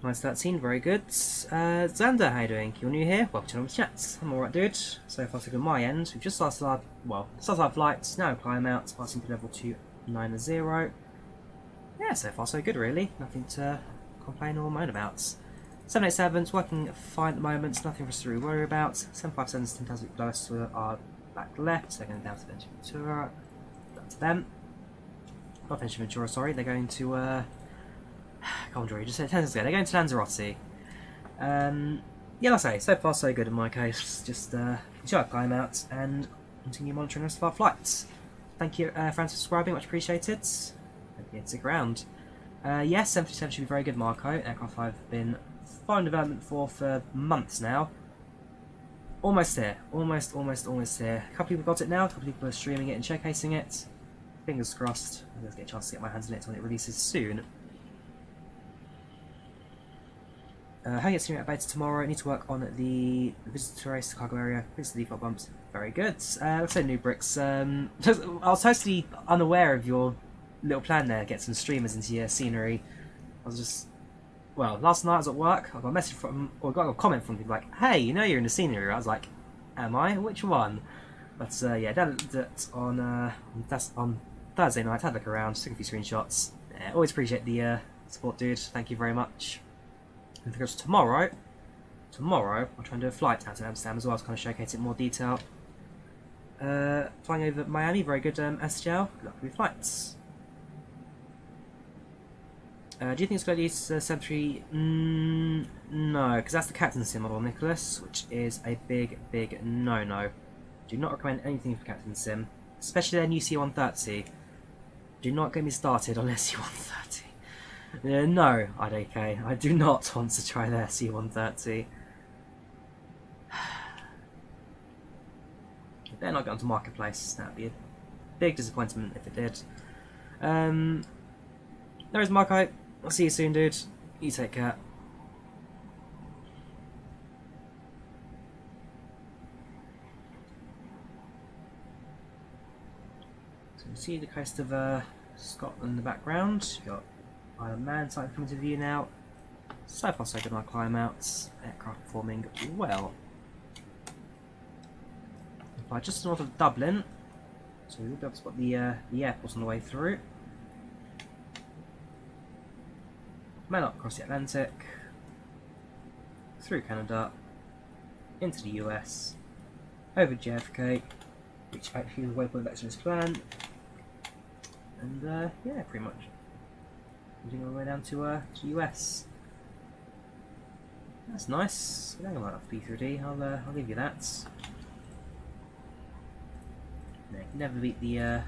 Minus 13, very good. Xander, how you doing? You're new here? Welcome to the chat. I'm alright, dude. So far so good on my end. We've just started our flights, now climb out, passing to level 290. Yeah, so far so good really. Nothing to complain or moan about. 787's working fine at the moment, nothing for us to really worry about. 757's 10,000 close to our back left, so they're going down to Ventura. Back to them. Not Ventura, sorry, they're going to come on, Drew, just say 10 seconds ago. They're going to Lanzarote. Yeah, like I say, so far so good in my case. Just enjoy our climb out and continue monitoring the rest of our flights. Thank you, friends, for subscribing, much appreciated. Hope you stick around. Yes, 737 should be very good, Macco. Aircraft I've been following development for months now. Almost here. Almost here. A couple people got it now, a couple people are streaming it and showcasing it. Fingers crossed. I'm going to get a chance to get my hands on it when it releases soon. How you get streaming at beta tomorrow? I need to work on the visitor race, the cargo area, fix the default bumps. Very good. Let's say new bricks. I was totally unaware of your little plan there. Get some streamers into your scenery. I was just, well, last night I was at work. I got a message from, or got a comment from people like, "Hey, you know you're in the scenery." I was like, "Am I? Which one?" But yeah, did that on Thursday night. Had a look around, took a few screenshots. Yeah, always appreciate the support, dude. Thank you very much. And because tomorrow I'll try and do a flight out to Amsterdam as well to kind of showcase it in more detail. Flying over Miami, very good, SGL. Good luck with your flights. Do you think it's going to use 73? No, because that's the Captain Sim model, Nicholas, which is a big no-no. Do not recommend anything for Captain Sim, especially their new C130. Do not get me started on their C130. No, IDK, I do not want to try their C130. They're not going to Marketplace, that would be a big disappointment if it did. There is Macco. I'll see you soon, dude. You take care. So you see the coast of Scotland in the background. You've got Isle of Man starting coming to view now. So far so good on our climb outs. Aircraft performing well. Fly just north of Dublin, so we'll be able to spot the airport on the way through. Man up across the Atlantic, through Canada, into the US, over JFK, which actually is the waypoint vector is planned, and yeah, pretty much. moving all the way down to US. That's nice. I don't like off B3D. I'll give you that. No, you can never beat the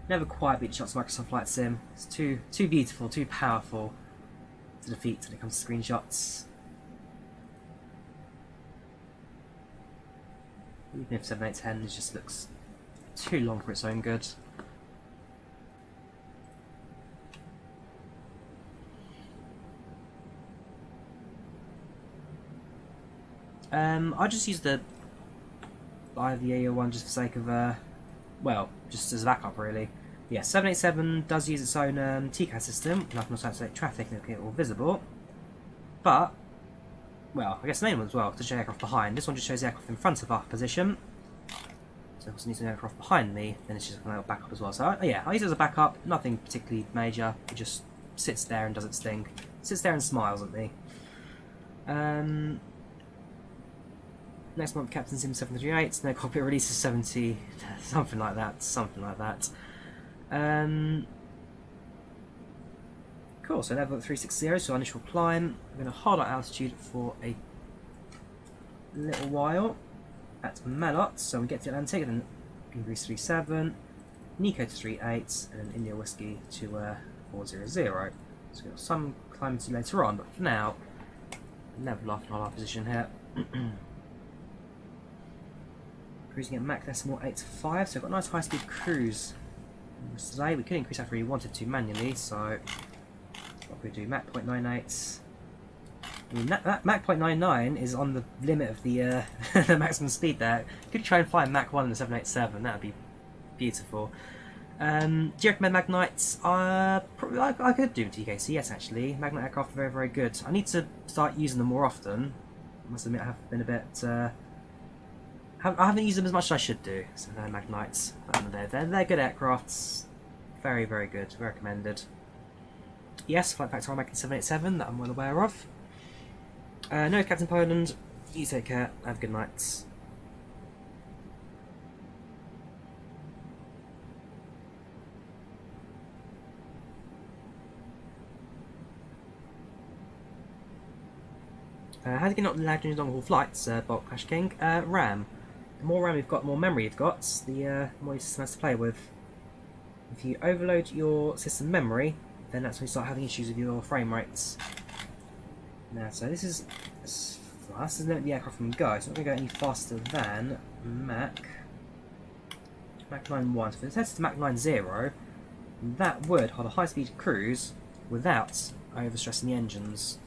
never quite beat the shots of Microsoft Flight Sim. It's too beautiful, too powerful to defeat when it comes to screenshots. Even if 7810 just looks too long for its own good. I just use the IVAO one just for sake of, well, just as a backup really. Yeah, 787 does use its own TCAS system, like non-static traffic and it all visible. But, well, I guess the main one as well, to show aircraft behind. This one just shows the aircraft in front of our position. So if I need an aircraft behind me, then it's just a little backup as well. So yeah, I use it as a backup, nothing particularly major. It just sits there and does its thing. Sits there and smiles at me. Next month, Captain Sim 738, no cockpit releases 70, something like that, Cool, so level 360, so initial climb. We're going to hold our altitude for a little while at Malot, so we get to Atlantic, then Greece 37, Nico to 38, and then India Whiskey to 400. So we've got some climbing to later on, but for now, level off in our position here. Cruising at Mach decimal 8.5, so we've got a nice high-speed cruise today. We could increase that if we wanted to manually, so what we do, Mach 0.98. I mean, that Mach 0.99 is on the limit of the the maximum speed there. Could try and find Mach 1 in the 787, that would be beautiful. Do you recommend Magnites? Probably, I could do TKC, yes actually. Magnite aircraft are very, very good. I need to start using them more often. I must admit I have been a bit... I haven't used them as much as I should do, so they're Magnites. They're good aircrafts. Very, very good. Recommended. Yes, flight factor on Mac 787 that I'm well aware of. No, Captain Poland. You take care. Have a good night. How do you not lag during long-haul flights, Bulk Crash King? RAM. The more RAM you've got, the more memory you've got, the more your system has to play with. If you overload your system memory, then that's when you start having issues with your frame rates. Now, so this is as fast as the aircraft can go. It's not going to go any faster than Mach 9.1. So if it's headed to Mach 9.0, that would hold a high-speed cruise without overstressing the engines.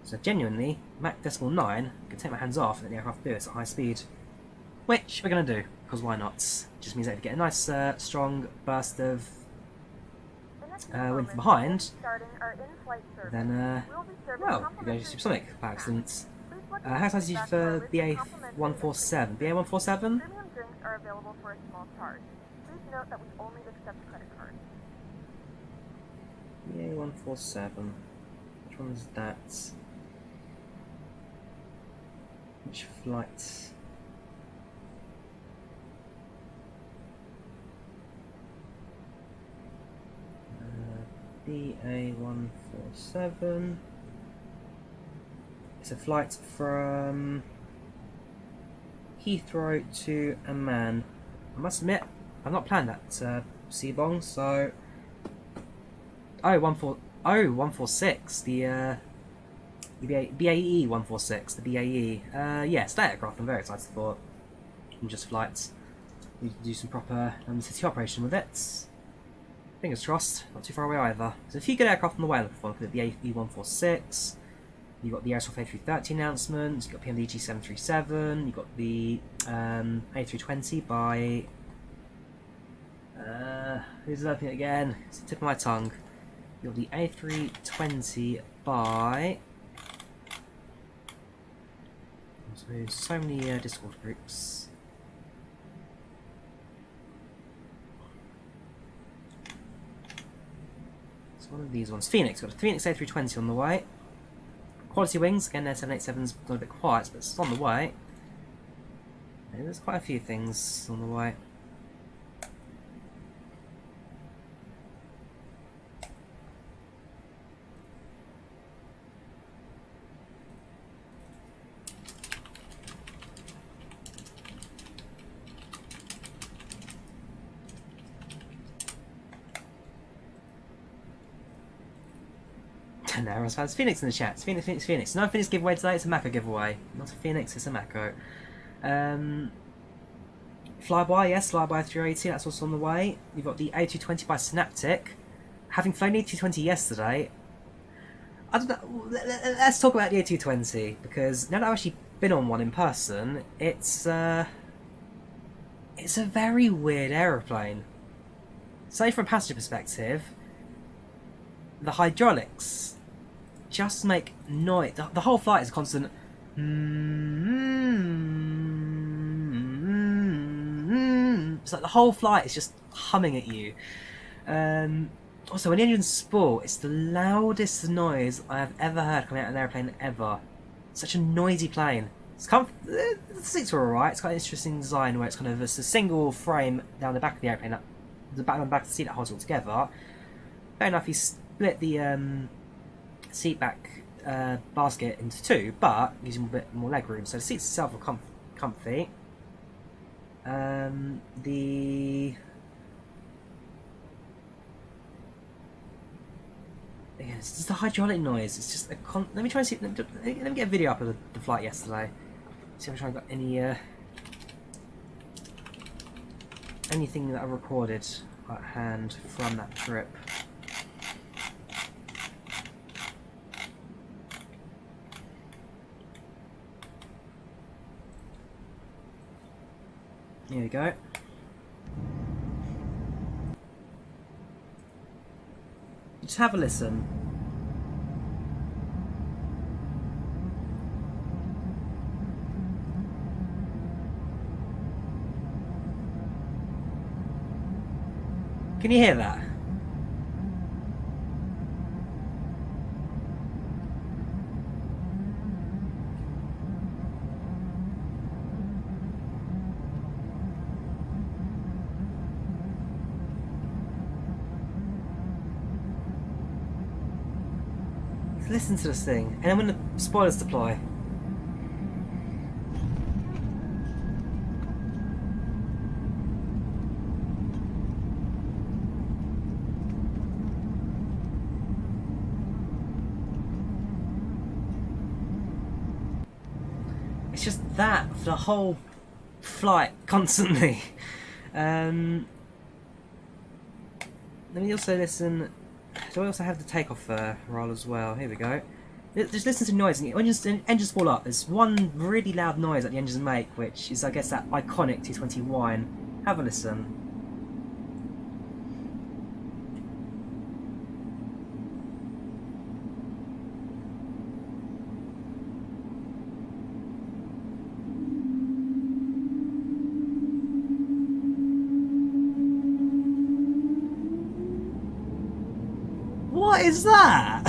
So genuinely, Mach decimal 9, I can take my hands off and let the aircraft do it at high speed. Which we're going to do, because why not? Just means that if you get a nice strong burst of wind from behind, then, well, you're going to supersonic by accident. How size is you for BA147? BA147?
Premium drinks are available for a small charge. Please note that we only accept credit cards.
BA147. Which one is that? Which flight? BA147. It's a flight from Heathrow to Amman. I must admit, I've not planned that Seabong, so... Oh, 146, the BAE 146, the BAE. Yes, that aircraft I'm very excited for. And just flights. We need to do some proper city operation with it. Fingers crossed, not too far away either. There's a few good aircraft on the way looking for the BAE 146. You've got the Aerosoft A330 announcement, you've got PMDG 737, you've got the A320 by... who's opening it again? It's the tip of my tongue. You've got the A320 by... So many Discord groups. It's one of these ones. Phoenix, got a Phoenix A320 on the way. Quality wings, again their 787's got a bit quiet, but it's on the way. And there's quite a few things on the way. Naros fans. Phoenix in the chat. Phoenix. No Phoenix giveaway today. It's a Macco giveaway. Not a Phoenix. It's a Macco. Flyby, yes, Flyby 380. That's also on the way. You've got the A220 by Synaptic. Having flown the A220 yesterday, I don't know. Let's talk about the A220 because now that I've actually been on one in person, it's a very weird aeroplane. Say from a passenger perspective, the hydraulics just make noise. The whole flight is a constant. It's like the whole flight is just humming at you. Also, when the engines spool, it's the loudest noise I have ever heard coming out of an airplane ever. Such a noisy plane. The seats are alright. It's got an interesting design where it's kind of a single frame down the back of the airplane, the back of the seat that holds it all together. Fair enough, you split the seat back basket into two, but using a bit more leg room, so the seats itself are comfy. Yeah, it's just the hydraulic noise. It's just a let me try and see. Let me get a video up of the flight yesterday. See if I got any anything that I recorded at hand from that trip. Here we go. Just have a listen. Can you hear that? Listen to this thing, and then when the spoilers deploy. It's just that for the whole flight, constantly. Let me also listen. Do I also have the takeoff roll as well? Here we go. Just listen to noise. When engines spool up, there's one really loud noise that the engines make, which is, I guess, that iconic 220 whine. Have a listen. What is that?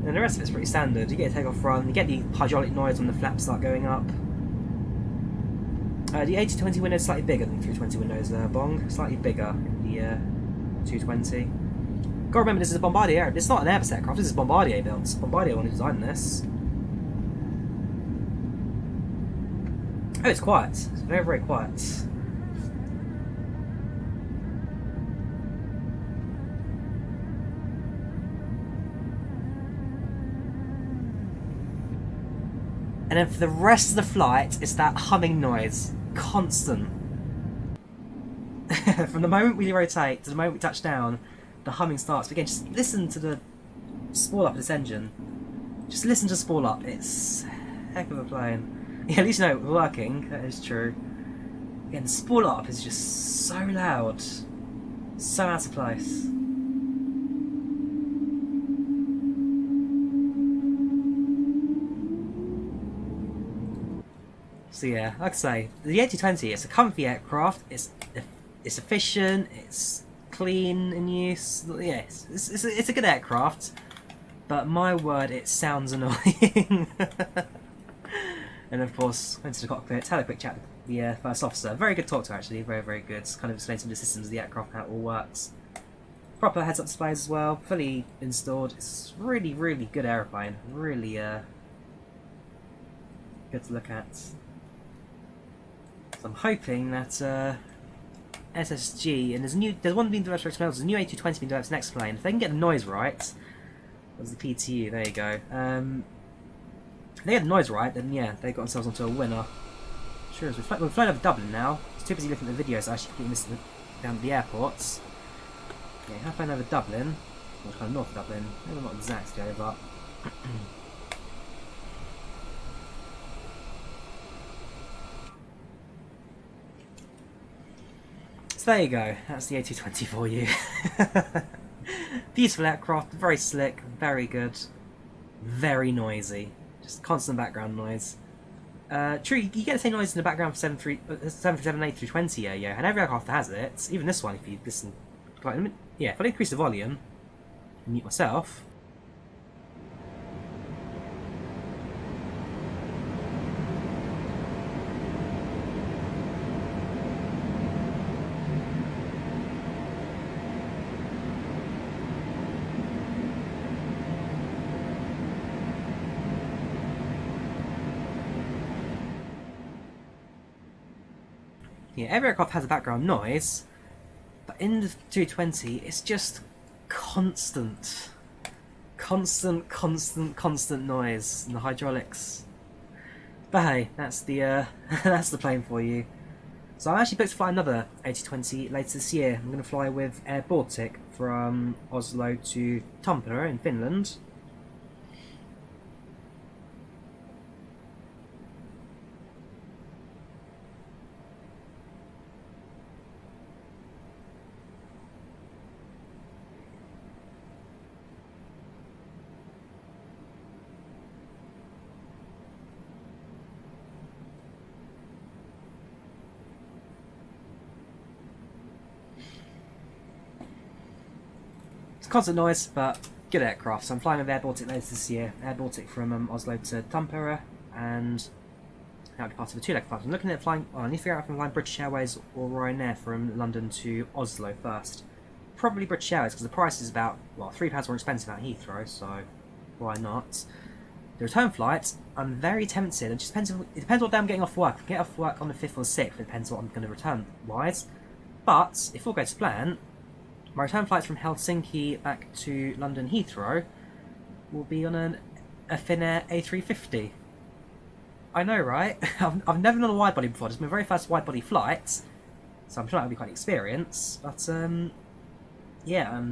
And the rest of it's pretty standard. You get a takeoff run, you get the hydraulic noise when the flaps start going up. The A220 window is slightly bigger than the 320 windows there, Bong. Slightly bigger in the 220. Gotta remember this is a Bombardier. It's not an Airbus aircraft, this is Bombardier built. Bombardier wanted to design this. Oh, it's quiet. It's very, very quiet. And then for the rest of the flight, it's that humming noise. Constant. From the moment we rotate to the moment we touch down, the humming starts. But again, just listen to the spool up of this engine. Just listen to spool up. It's a heck of a plane. Yeah, at least you know we're working. That is true. Again, the spool up is just so loud. So out of place. So yeah, like I say, the A220, it's a comfy aircraft, it's efficient, it's clean in use. Yeah, it's a good aircraft, but my word, it sounds annoying. And of course, went to the cockpit, had a quick chat with the first officer. Very good talk to her, actually, very, very good. Kind of explained some of the systems of the aircraft, how it all works. Proper heads-up displays as well, fully installed. It's really, really good aeroplane. Really good good to look at. So I'm hoping that SSG, and there's one being developed for Expelliarmus, there's a new A220 being developed next plane. If they can get the noise right, there's the PTU, there you go. If they get the noise right, then yeah, they got themselves onto a winner. Sure, as we've flown over Dublin now. I was too busy looking at the videos, I actually completely missed down at the airports. Yeah, have flown over Dublin. Well, kind of north of Dublin. Maybe not exactly, but. So there you go, that's the A220 for you. Beautiful aircraft, very slick, very good, very noisy. Just constant background noise. True, you get the same noise in the background for 737 and A320, yeah, and every aircraft has it. Even this one, if you listen. Like, yeah, if I increase the volume, mute myself. Yeah, every aircraft has a background noise, but in the 220, it's just constant noise in the hydraulics. But hey, that's the that's the plane for you. So I'm actually booked to fly another A220 later this year. I'm going to fly with Air Baltic from Oslo to Tampere in Finland. Constant noise, but good aircraft. So I'm flying with Air Baltic later this year. Air Baltic from Oslo to Tampere, and that'll be part of a two-leg flight. I'm looking at flying. Well, I need to figure out if I'm flying British Airways or Ryanair from London to Oslo first. Probably British Airways because the price is about £3 more expensive at Heathrow, so why not? The return flight, I'm very tempted. It just depends. It depends what day I'm getting off work. If I get off work on the 5th or 6th, it depends what I'm going to return wise. But if all goes to plan, my return flights from Helsinki back to London Heathrow will be on a Finnair A350. I know, right? I've never done a wide body before. It's my very first wide body flight, so I'm sure that'll be quite an experience. But yeah.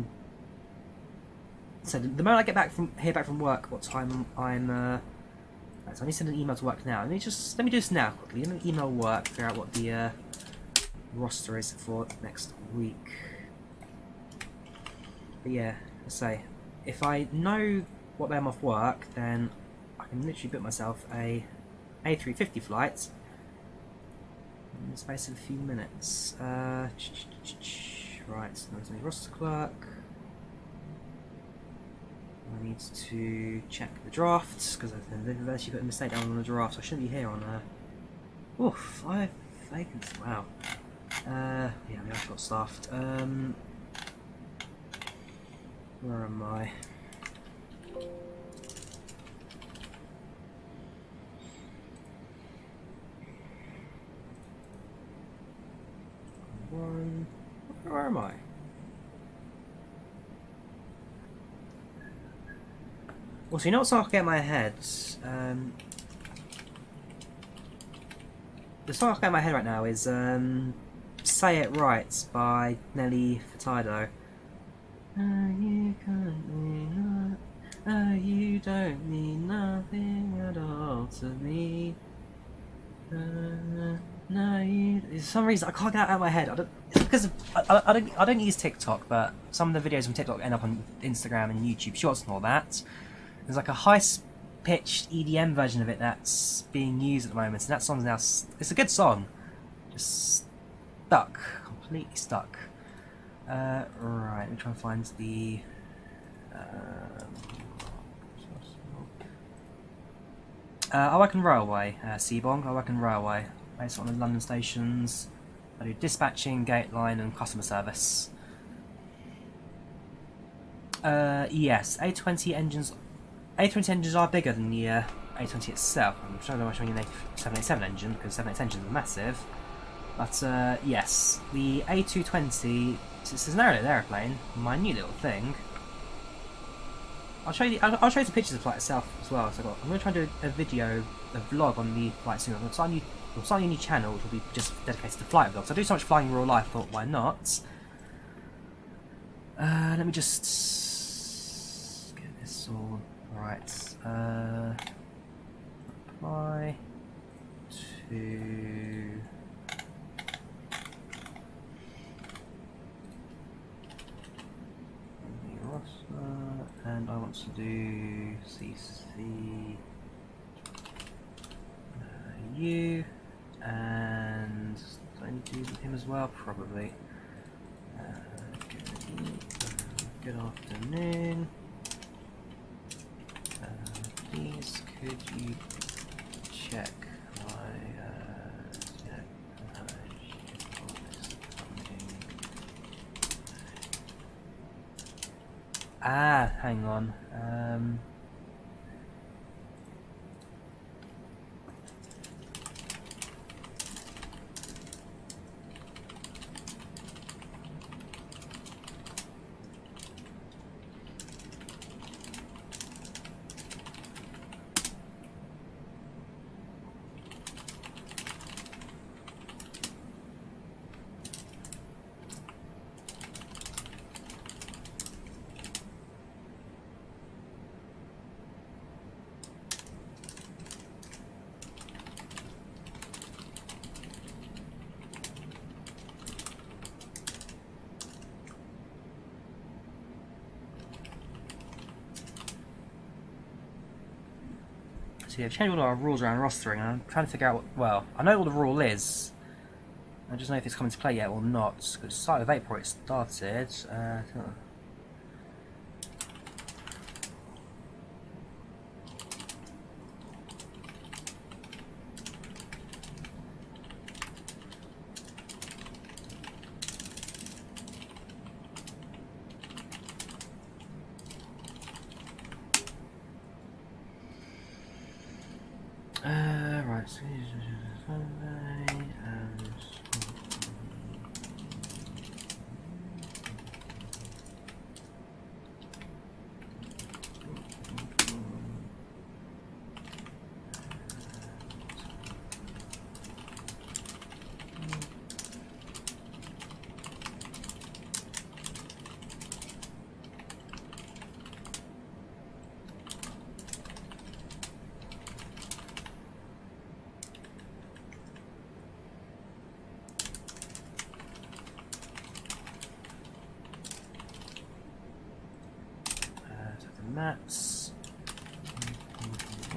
So the moment I get back from work, what time I'm right, so I need to send an email to work now. Let me do this now quickly. Let me email work, figure out what the roster is for next week. But yeah, let's say, if I know what day I'm off work, then I can literally book myself a A350 flight in the space of a few minutes. Right, so there's a roster clerk. I need to check the drafts, because they've actually put a mistake down on the draft, so I shouldn't be here on oof, 5 vacancies, wow. Yeah, we have got staffed. Where am I? Where am I? Well, so you know what's not get in my head? The song I get in my head right now is Say It Right by Nelly Furtado. You don't mean nothing at all to me. For some reason I can't get it out of my head. It's because I don't use TikTok, but some of the videos from TikTok end up on Instagram and YouTube Shorts and all that. There's like a high-pitched EDM version of it that's being used at the moment, and that song's now. It's a good song, just stuck, completely stuck. Right, let me try and find the. I work in railway, Seabong. I work in railway, based on the London stations. I do dispatching, gate line, and customer service. Yes, A320 engines are bigger than the A20 itself. I'm sure I'm showing you the 787 engine because 787 engines are massive. But yes, the A220. It's an airplane, minute little thing. I'll show you. I'll show you some pictures of the flight itself as well. So I'm going to try and do a video, a vlog on the flight soon. I'm starting a new channel which will be just dedicated to flight vlogs. I do so much flying in real life. I thought, why not? Let me just get this all right. Apply to. And I want to do CC U, and do I need to do him as well? Probably. Good afternoon. Please, could you check my hang on. So yeah, I've changed all our rules around rostering, and I'm trying to figure out well, I know what the rule is. I just know if it's come into play yet or not. Because the start of April it started. Right, so maps.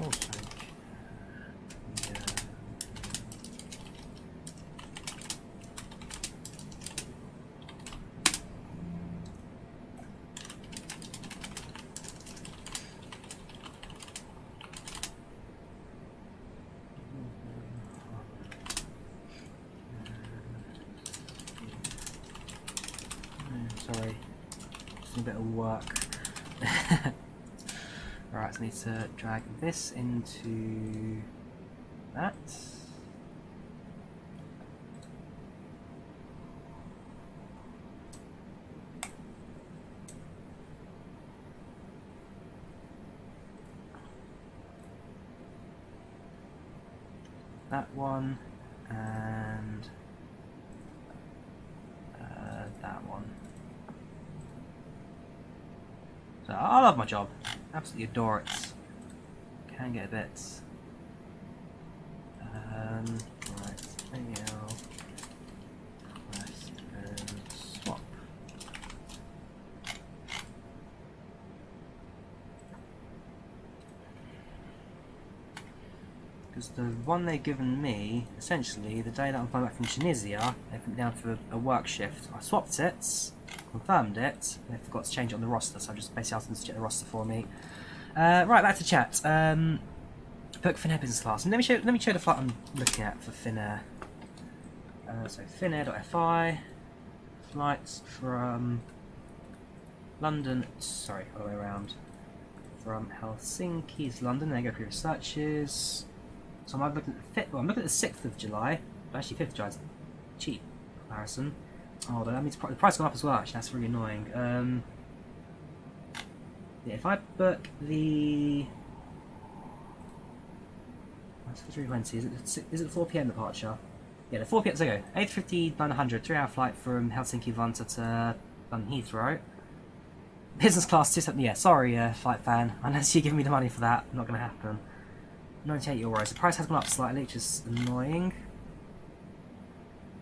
Also, sorry, just a bit of work. Alright, so I need to drag this into that. That one, and that one. So I love my job. Absolutely adore it. Can get a bit. Right, AL, request and swap. Because the one they've given me, essentially, the day that I'm flying back from Tunisia, they put me down for a work shift. I swapped it, confirmed it, and I forgot to change it on the roster, so I just basically asked them to check the roster for me. Right, back to chat. Book Finnair business class. And let me show the flight I'm looking at for Finnair. So Finnair.fi, flights from London. Sorry, all the way around. from Helsinki to London. There you go for your searches. So I'm looking at the 5th, well, I'm looking at the 6th of July, but actually 5th of July is cheap comparison. Oh, that means the price gone up as well, actually, that's really annoying. Yeah, if I book the... That's 320, is it the 4 PM departure? Yeah, the 4 PM, so go, 8:50-900, 3-hour flight from Helsinki Volanta to London Heathrow. Business class, 270, yeah, sorry, flight fan, unless you give me the money for that, not going to happen. 98 euros, the price has gone up slightly, which is annoying.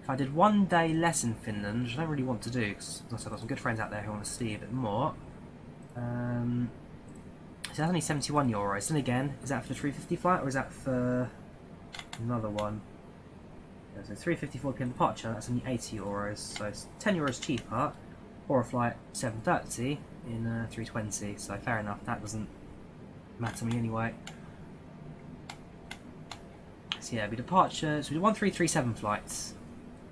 If I did 1 day less in Finland, which I don't really want to do, because I've got some good friends out there who want to see a bit more. So that's only 71 euros. Then again, is that for the 350 flight or is that for another one? Yeah, so 350 4 PM departure, that's only 80 euros. So it's 10 euros cheaper, or a flight 730 in 320. So fair enough, that doesn't matter to me anyway. So yeah, we departure, so we do 1337 flights.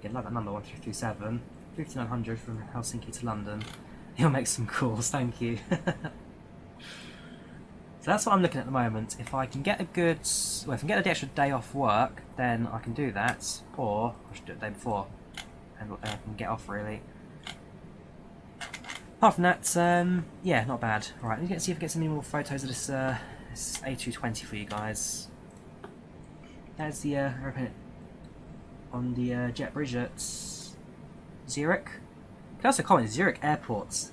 Yeah, I like that number, 1337. 5900 from Helsinki to London. He'll make some calls, thank you. So that's what I'm looking at the moment. If I can get a good... Well, if I can get the extra day off work, then I can do that. Or I should do it the day before. And what day I can get off, really. Apart from that, yeah, not bad. Right, let's see if I can get some more photos of this, this A220 for you guys. There's the aeroplane on the jet bridge at Zurich. You can also comment Zurich Airport.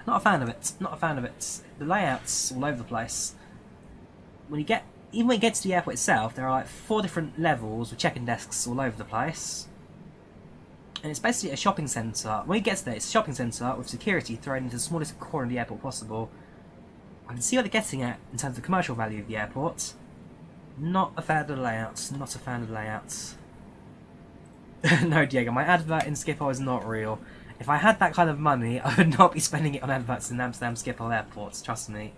Not a fan of it. Not a fan of it. The layout's all over the place. When you get, even when you get to the airport itself, there are like 4 different levels with check-in desks all over the place. And it's basically a shopping centre. When you get there, it's a shopping centre with security thrown into the smallest corner of the airport possible. I can see what they're getting at in terms of the commercial value of the airport. Not a fan of the layouts. Not a fan of the layouts. No, Diego, my advert in Schiphol is not real. If I had that kind of money, I would not be spending it on adverts in Amsterdam Schiphol airports, trust me.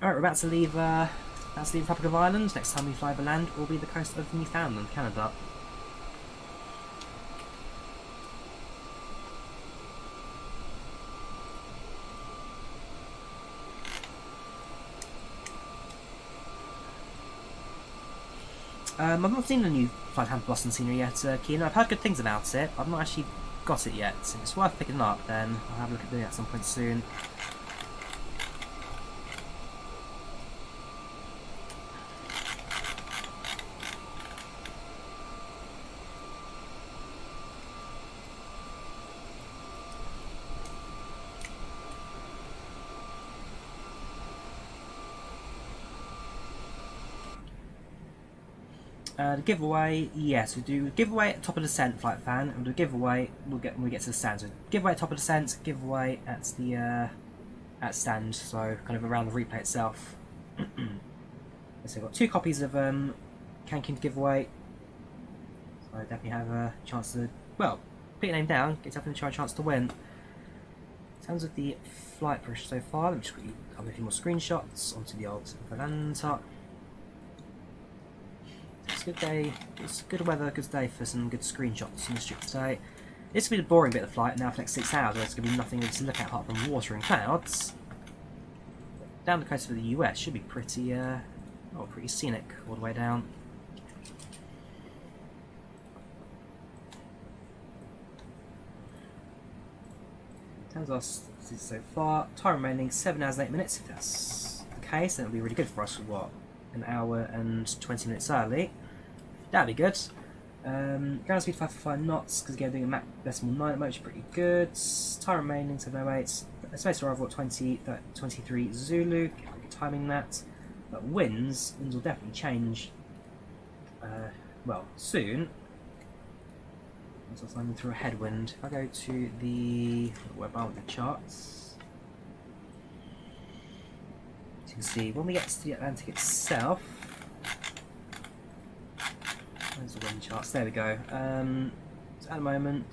Alright, we're about to leave the Republic of Ireland. Next time we fly over land will be the coast of Newfoundland, Canada. I've not seen the new Flight Hand Boston scenery yet, Keen. I've heard good things about it. I've not actually got it yet. If it's worth picking up, then I'll have a look at doing it at some point soon. The giveaway, yes, we do giveaway at top of descent, Flight Fan, and the giveaway we'll get when we get to the stand. So giveaway at top of descent, giveaway at the at stand, so kind of around the replay itself. So I've got 2 copies of Cancun to give away. So I definitely have a chance to, well, put your name down, get yourself in a chance to win. In terms of the flight pressure so far, let me just quickly cover a few more screenshots onto the old Volanta. It's a good day, it's good weather, good day for some good screenshots on the strip today. This will be the boring bit of the flight now for the next 6 hours, where there's going to be nothing to look at apart from water and clouds. Down the coast of the US should be pretty, pretty scenic all the way down. In terms of our statistics so far, time remaining 7 hours and 8 minutes. If that's the case, then it'll be really good for us with what? An hour and 20 minutes early. That'd be good. Ground speed 545 knots, because again doing a Mach decimal 9 at most, pretty good. Time remaining 708. Space arrival at 23 Zulu. Good timing that. But winds will definitely change. Well, soon. So it's landing through a headwind. If I go to the web bar with the charts, as you can see, when we get to the Atlantic itself, where's the wind charts? There we go. So at the moment,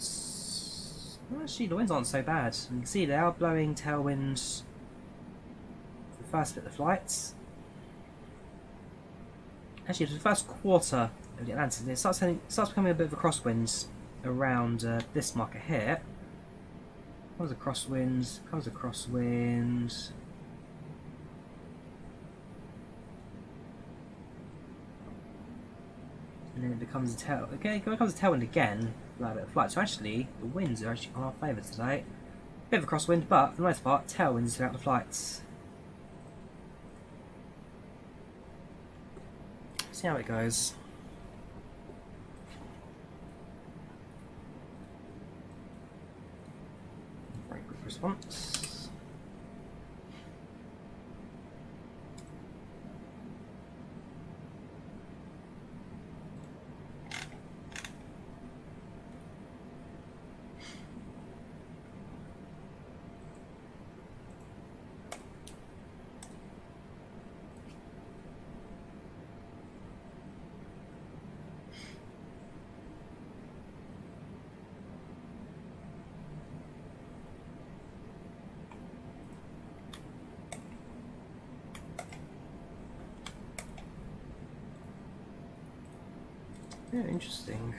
actually the winds aren't so bad. You can see they are blowing tailwinds for the first bit of the flights. Actually, for the first quarter of the Atlantic, it starts becoming a bit of a crosswind around this marker here. Comes a crosswind, comes a crosswind. And then it becomes a tail. Okay, it becomes a tailwind again. Like a bit of flight. So actually, the winds are actually on our favour today. Bit of a crosswind, but for the most part, tailwinds throughout the flights. See how it goes. Very quick response. Yeah, interesting.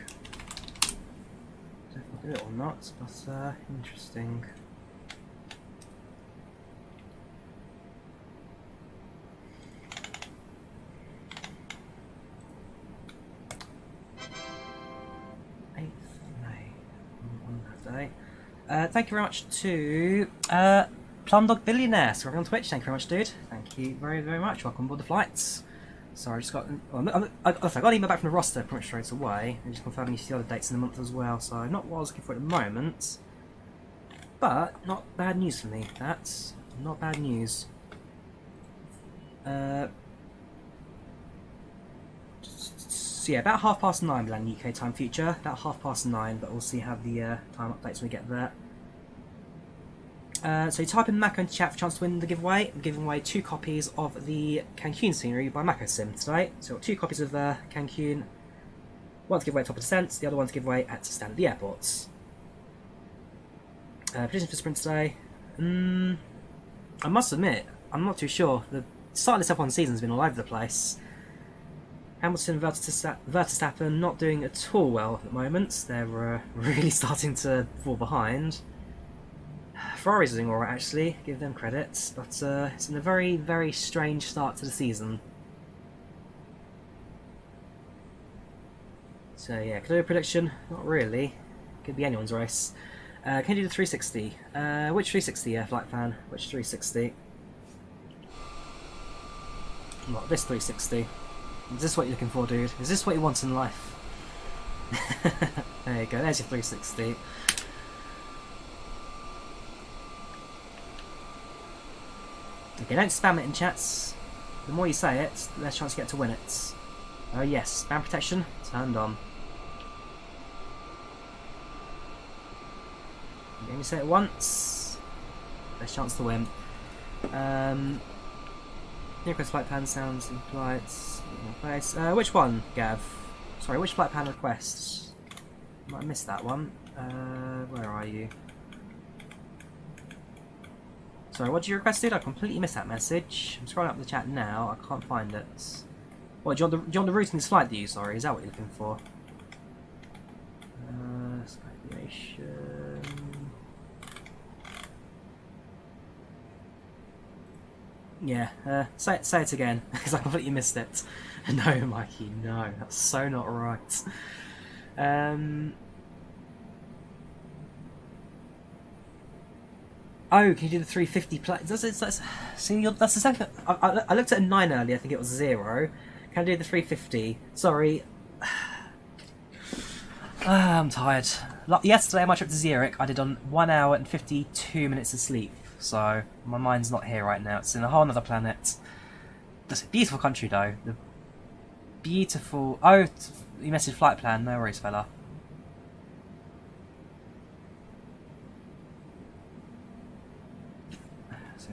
Don't know if I'll do it or not, but interesting. On that day. Thank you very much to Plumdog Billionaire. So we're on Twitch. Thank you very much, dude. Thank you very, very much. Welcome aboard the flights. Sorry, I just got. Well, I got an email back from the roster pretty much straight away, and just confirming a few other dates in the month as well. So not what I was looking for at the moment, but not bad news for me. That's not bad news. So yeah, about 9:30 Milan UK time future. About 9:30, but we'll see how the time updates when we get there. So you type in Macco into chat for a chance to win the giveaway. I'm giving away 2 copies of the Cancun scenery by Macco Sim today. So we've got 2 copies of Cancun. One to give away at top of descents, the other one to give away at standard airports. Predictions for sprint today. I must admit, I'm not too sure. The start of this F1 season has been all over the place. Hamilton, Verstappen not doing at all well at the moment. They're really starting to fall behind. Ferrari's doing alright actually, give them credit, but it's been a very, very strange start to the season. So yeah, can I do a prediction? Not really. Could be anyone's race. Can you do the 360? Which 360, Flight Fan? Which 360? What, this 360? Is this what you're looking for, dude? Is this what you want in life? There you go, there's your 360. Okay, don't spam it in chats. The more you say it, the less chance you get to win it. Oh yes, spam protection turned on. You only say it once, less chance to win. Request flight plan sounds in flights. Which one, Gav? Sorry, which flight plan requests? I might have missed that one. Where are you? Sorry, what did you request, dude? I completely missed that message. I'm scrolling up the chat now. I can't find it. What, do you want the routing slide view? Sorry, is that what you're looking for? Speculation. Yeah, say it again, because I completely missed it. No, Mikey, no. That's so not right. Oh, can you do the 350 play? That's the second. I looked at a 9 earlier. I think it was 0. Can I do the 350? Sorry. I'm tired. Yesterday on my trip to Zurich, I did on 1 hour and 52 minutes of sleep. So my mind's not here right now. It's in a whole other planet. It's a beautiful country though. The beautiful. Oh, you messaged flight plan. No worries, fella.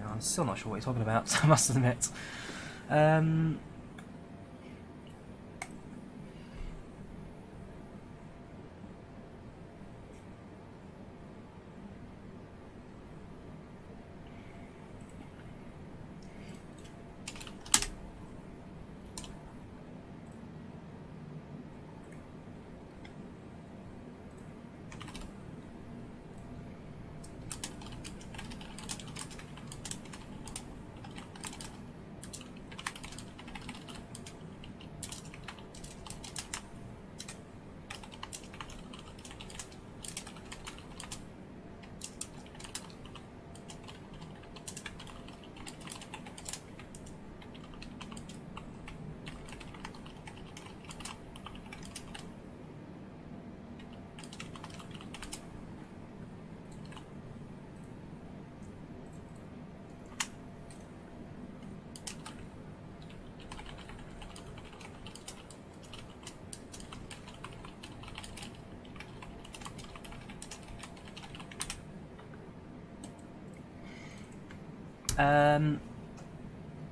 I'm still not sure what you're talking about, I must admit. Oh,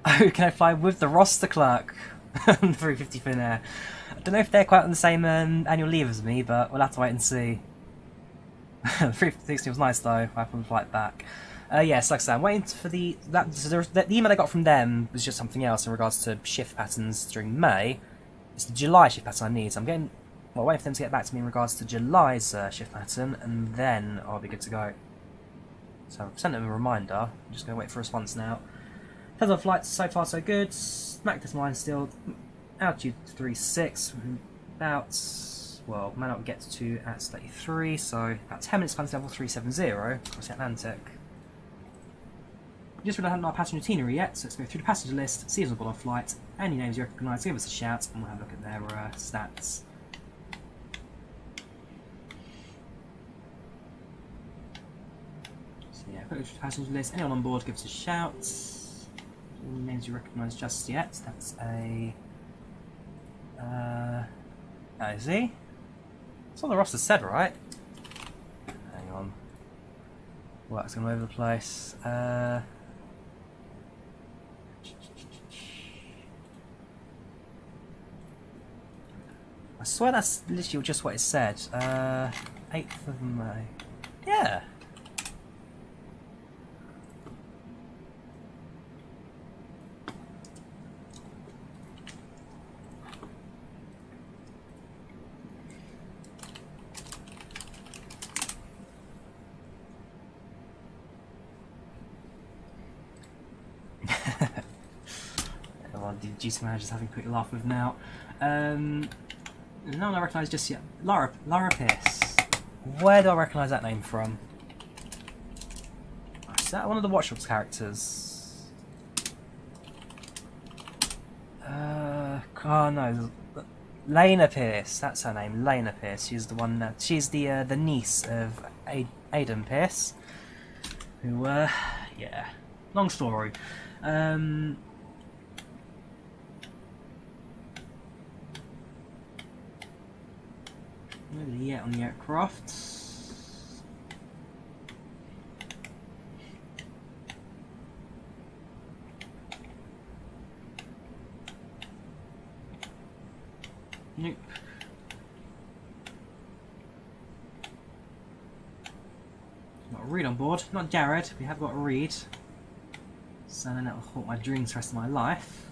can I fly with the roster clerk? 350 Finnair. I don't know if they're quite on the same annual leave as me, but we'll have to wait and see. 360 was nice though. I have one flight back. Yes, like I said, I'm waiting for the email I got from them was just something else in regards to shift patterns during May. It's the July shift pattern I need, so I'm waiting for them to get back to me in regards to July's shift pattern, and then I'll be good to go. So I've sent them a reminder. I'm just going to wait for a response now. In terms of flights, so far so good. Mac this line still altitude 36, about, well, may not get to at 33, so about 10 minutes climb to level 370 across the Atlantic. Just really haven't our passenger itinerary yet, so let's go through the passenger list, see who's on board our flight. Any names you recognise, give us a shout, and we'll have a look at their stats. So yeah, quick look at the passenger list. Anyone on board, give us a shout. Any names you recognise just yet? That's a. Is he? It's on the roster said, right? Hang on. Work's going all over the place. I swear that's literally just what it said. 8th of May. Yeah. Well, the GC manager's having a quick laugh with now. No one I recognise just yet. Lara Pierce. Where do I recognise that name from? Is that one of the Watch Dogs characters? Oh no, Lena Pierce. That's her name, Lena Pierce. She's the one. She's the niece of Aidan Pierce. Who, yeah, long story. Nobody yet on the aircraft. Nope. Got a Reed on board. Not Jared, we have got a Reed. So then that will haunt my dreams the rest of my life.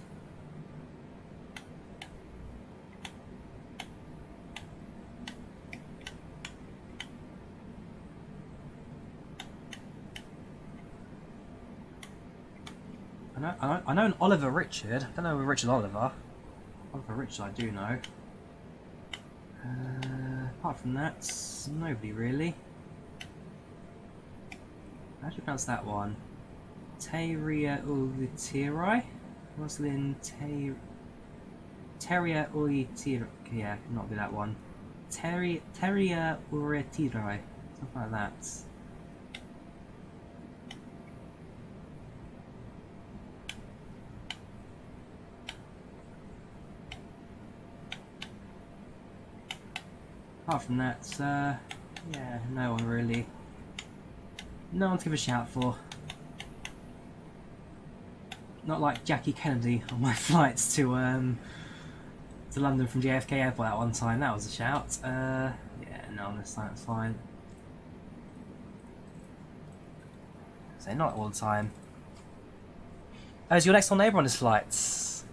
I know an Oliver Richard. I don't know a Richard Oliver. Oliver Richard I do know. Apart from that, nobody really. How do you pronounce that one? Teria Ulitirai? Roslyn Teria Ulitirai. Yeah, not be that one. Teria Ulitirai. Something like that. Apart from that, yeah, no one really. No one to give a shout for. Not like Jackie Kennedy on my flights to London from JFK Airport at one time. That was a shout. Yeah, no, on this time it's fine. So not all the time. As your next door neighbour on his flights.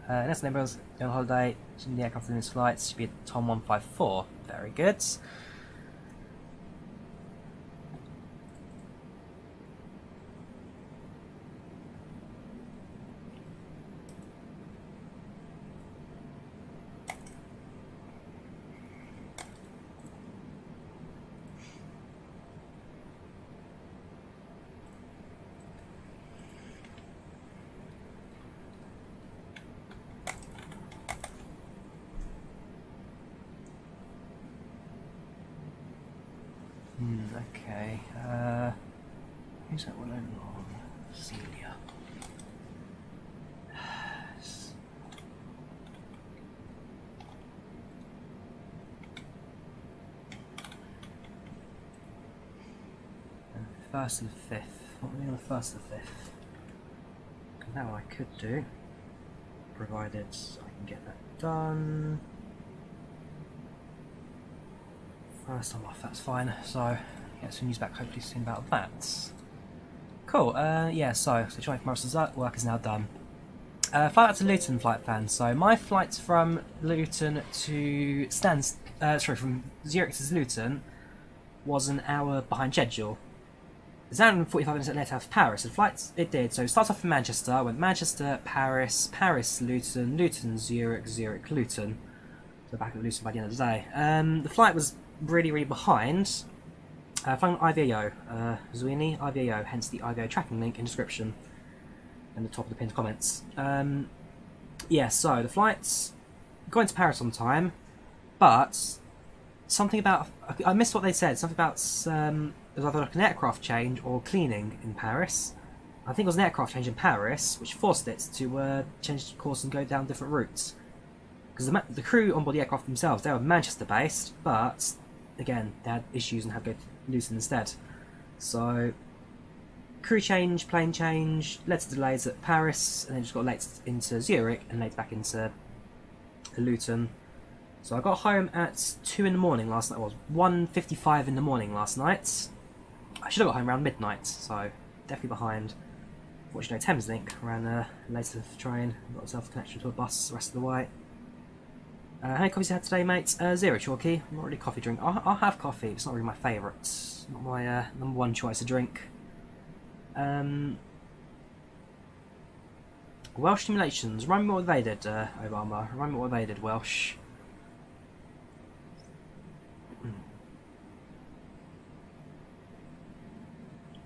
Next door neighbour was on holiday. In the aircraft in his flights should be at Tom 154. Very good. Okay, who's that one over on? Celia. And 1st and 5th. What are we on the 1st and 5th? Now I could do, provided I can get that done. First I'm off, that's fine. So get some news back hopefully soon about that. Cool, yeah, so trying for most of the work is now done. Flight back to Luton, flight fans. So my flight from Luton to from Zurich to Luton was an hour behind schedule. It's an hour and 45 minutes later out of Paris. The flight it did. So it starts off in Manchester, went Manchester, Paris, Paris, Luton, Luton, Zurich, Zurich, Luton. So back at Luton by the end of the day. The flight was really behind. Flying IVAO, Zwini, IVAO, hence the IVAO tracking link in description and the top of the pinned comments. Yeah, so the flight's going to Paris on time, but something about, I missed what they said, something about it was either like an aircraft change or cleaning in Paris. I think it was an aircraft change in Paris, which forced it to change course and go down different routes. Because the crew on board the aircraft themselves, they were Manchester based, but again, they had issues and had to go to Luton instead. So, crew change, plane change, led to delays at Paris, and then just got late into Zurich and late back into Luton. So I got home at 2 in the morning last night. It was 1:55 in the morning last night. I should have got home around midnight, so definitely behind. Fortunately, no Thameslink ran later for the train. Got myself a connection to a bus the rest of the way. How many coffees you had today, mate? Zero, Chalky. I'm not really a coffee drink. I'll have coffee. It's not really my favourite. Not my number one choice to drink. Welsh simulations. Remind me what they did, Obama. Remind me what they did, Welsh.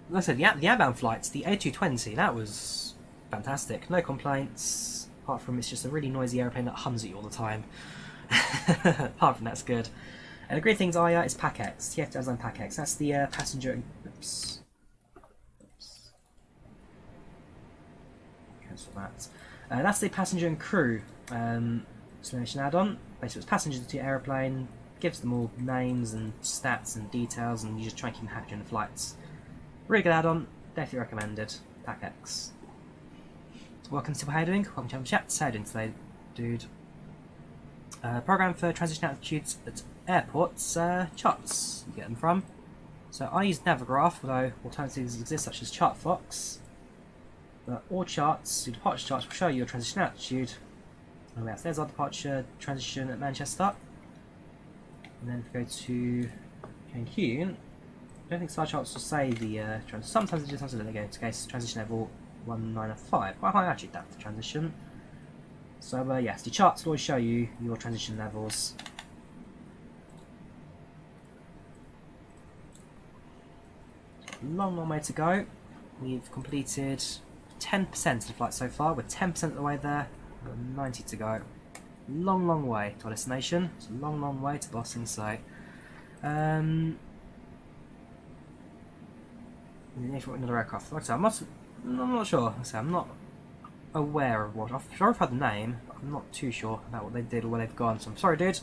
Like I said, the outbound flights, the A220, that was fantastic. No complaints, apart from it's just a really noisy airplane that hums at you all the time. Apart from that's good. And the great things are, is PACX, TFDi PACX. That's the passenger. Oops. Cancel that. That's the passenger and crew simulation add-on. Basically, it's passengers to your aeroplane, gives them all names and stats and details, and you just try and keep them happy during the flights. Really good add-on, definitely recommended. PACX. Welcome to how you doing? Welcome to chat. How you doing today, dude? Program for transition altitudes at airports, charts you get them from. So I use Navigraph, although alternatives exist such as ChartFox. But all charts, your departure charts will show you your transition altitude. Oh yes, there's our departure transition at Manchester. And then if we go to Cancun, I don't think star charts will say the transition. Sometimes it just has to let it go into case transition level 195. Quite high altitude that for transition. So yes, the charts will always show you your transition levels. Long way to go. We've completed 10% of the flight so far. We're 10% of the way there. We've got 90 to go. Long way to our destination. It's a long way to Boston. So, another aircraft. Like I said, I'm not sure. Like I said, I'm not aware of what. I'm sure I've had the name, but I'm not too sure about what they did or where they've gone. So I'm sorry, dude.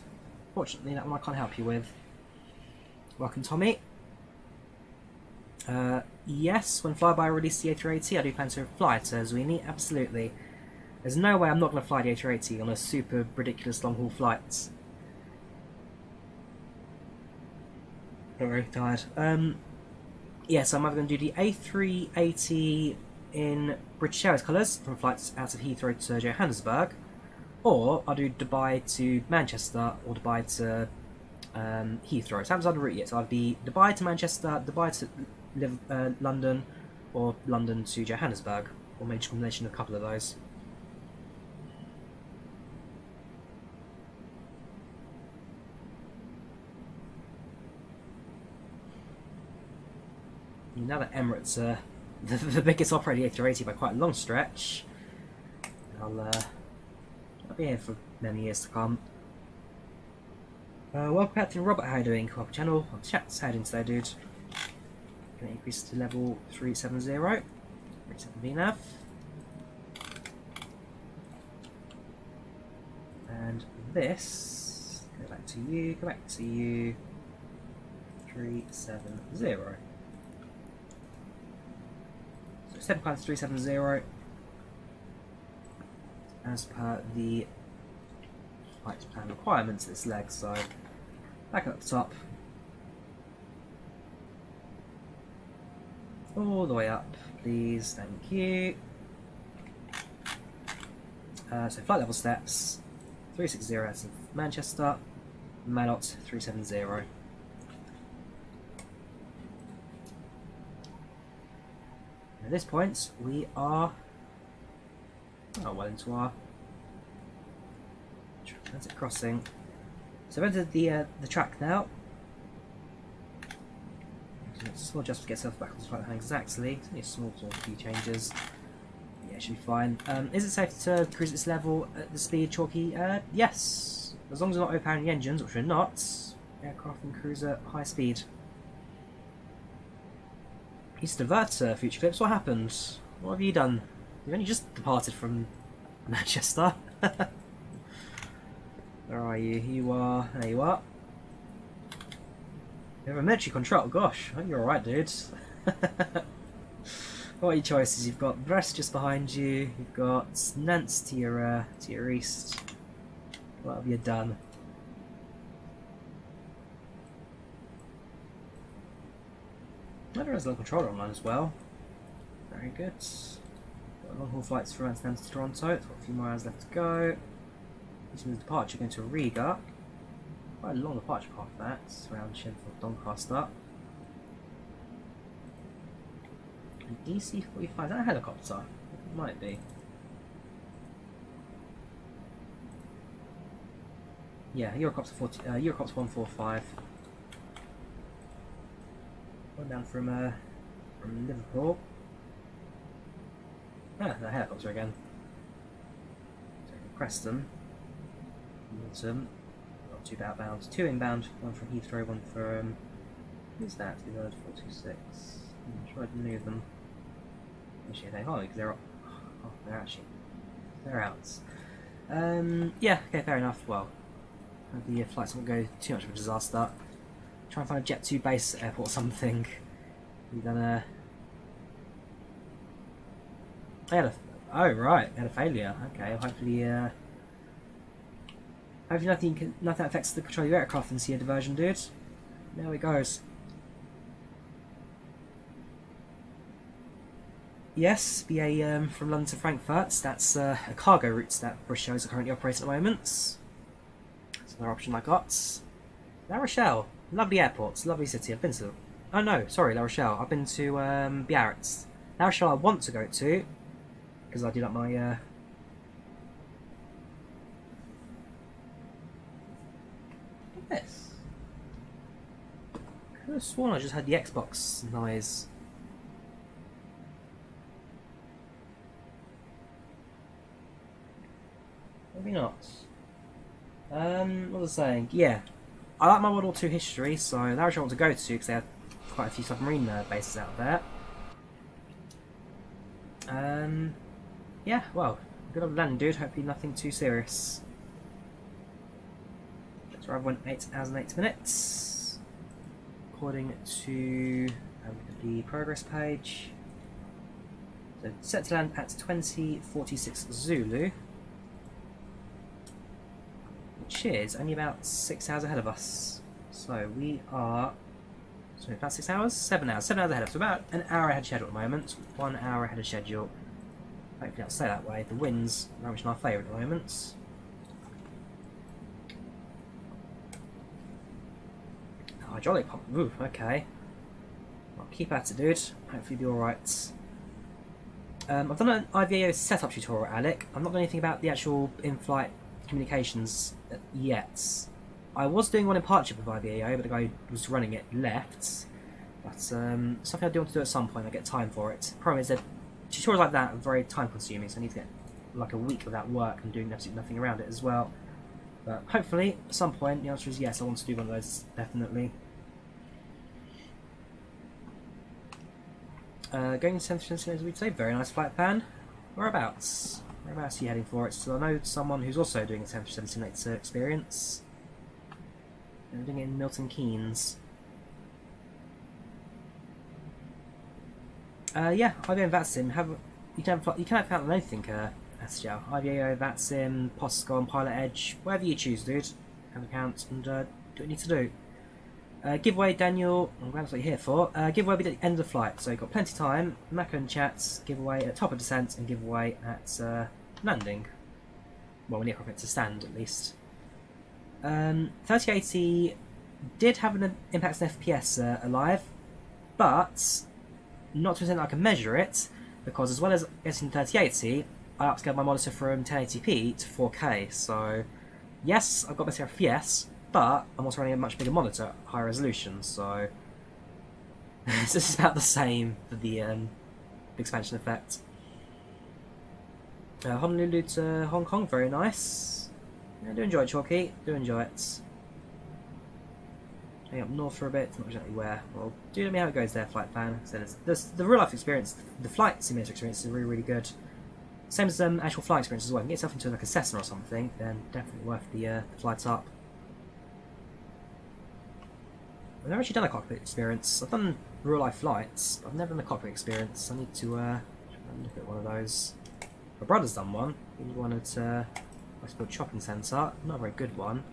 Fortunately, that one I can't help you with. Welcome, Tommy. Yes, when Flyby released the A380, I do plan to fly it, Zwini. Absolutely. There's no way I'm not going to fly the A380 on a super ridiculous long-haul flight. Very tired. Yes, I'm either going to do the A380 in British Airways colours from flights out of Heathrow to Johannesburg, or I'll do Dubai to Manchester or Dubai to Heathrow. So I haven't done the route yet, so I'll be Dubai to Manchester, Dubai to London, or London to Johannesburg, or maybe a combination of a couple of those. Now that Emirates are the biggest operating A380 by quite a long stretch, I'll be here for many years to come. Welcome Captain Robert, how you doing? Welcome channel, welcome to chat, how you doing today, dude? Going to increase to level 370, 37 VNAV. And this, go back to you, 370. So step climb 370. as per the flight plan requirements of this leg. So back up the top, all the way up, please. Thank you. So flight level steps 360 out of Manchester, Malot 370. At this point, we are well into our transit crossing. So I've entered the track now. Small adjustment to get yourself back on the flight plan exactly. It's only a small few changes. Yeah, it should be fine. Is it safe to cruise at this level at the speed, Chalky? Yes. As long as we're not overpowering the engines, which we're not, aircraft can cruise at high speed. East divert, Future Clips. What happened? What have you done? You've only just departed from Manchester. Where are you? You are. There you are. You have a military control. Gosh, I think you're alright, dude. What are your choices? You've got Brest just behind you. You've got Nantes to your east. What have you done? There is a long controller online as well. Very good. Got long haul flights from Amsterdam to Toronto. It's got a few more hours left to go. This is the departure going to Riga. Quite a long departure path that. It's around Sheffield Doncaster. DC-45, is that a helicopter? It might be. Yeah, Eurocopter 145. One down from Liverpool. Ah, the helicopter again. So Preston. Milton. Got 2 outbound, 2 inbound, one from Heathrow, one from who's that? The bird 426. I'm sure I didn't move them. Actually they are because they're they're out. Yeah, okay, fair enough. Well, the flights won't go too much of a disaster. Try and find a Jet 2 base airport or something. We've done a... Oh right, they had a failure. Okay, hopefully nothing affects the control of your aircraft and see a diversion, dude. There it goes. Yes, BA from London to Frankfurt. That's a cargo route that British Airways are currently operating at the moment. That's another option I got. La Rochelle, lovely airport, lovely city. I've been to. Oh no, sorry, La Rochelle. I've been to Biarritz. La Rochelle, I want to go to because I do like my. Look at this. I could have sworn I just had the Xbox noise. Maybe not. What was I saying? Yeah, I like my World War II history, so that's what I want to go to because they have quite a few submarine bases out there. Yeah, well, good old landing, dude. Hopefully nothing too serious. Let's arrive on 8 hours and 8 minutes, according to the progress page. So set to land at 20:46 Zulu. Which is only about 6 hours ahead of us. So we are about 6 hours? 7 hours. 7 hours ahead of us. So about an hour ahead of schedule at the moment. 1 hour ahead of schedule. Hopefully I'll stay that way. The winds are very much in our favour at the moment. Hydraulic pump. Ooh, okay. I'll keep at it, dude. Hopefully be alright. I've done an IVAO setup tutorial, Alec. I've not done anything about the actual in-flight communications yet. I was doing one in partnership with IVAO, but the guy who was running it left. But something I do want to do at some point. I get time for it. The problem is that tutorials like that are very time consuming, so I need to get like a week of that work and doing absolutely nothing around it as well. But hopefully at some point the answer is yes, I want to do one of those, definitely. Going to San Francisco, as we'd say, very nice flight plan. Whereabouts? Whereabouts are you heading for it? So I know someone who's also doing a 737 simulator experience. And doing it in Milton Keynes. Yeah, IBM VATSIM. You can have found anything, That's yeah, IVAO, that's in Posco and Pilot Edge, whatever you choose, dude. Have an account and do what you need to do. Giveaway, Daniel, I'm glad that's what you're here for. Giveaway will be at the end of the flight, so you've got plenty of time. Macco and chats, giveaway at the top of descent and giveaway at landing. Well, when you have it to stand at least. 3080 did have an impact on FPS alive, but not to the extent that I can measure it, because as well as getting 3080, I upscaled my monitor from 1080p to 4K, so yes, I've got better FPS, but I'm also running a much bigger monitor, higher resolution, so this is about the same for the expansion effect. Honolulu to Hong Kong, very nice. Yeah, do enjoy it, Chalky, do enjoy it. Hang up north for a bit, not exactly where. Well, do let me know how it goes there, flight plan. So the real life experience, the flight simulator experience is really, really good. Same as actual flight experience as well. You can get yourself into like a Cessna or something, then definitely worth the flights up. I've never actually done a cockpit experience. I've done real life flights, but I've never done a cockpit experience. I need to look at one of those. My brother's done one. He did one at Westport Shopping Centre. Not a very good one.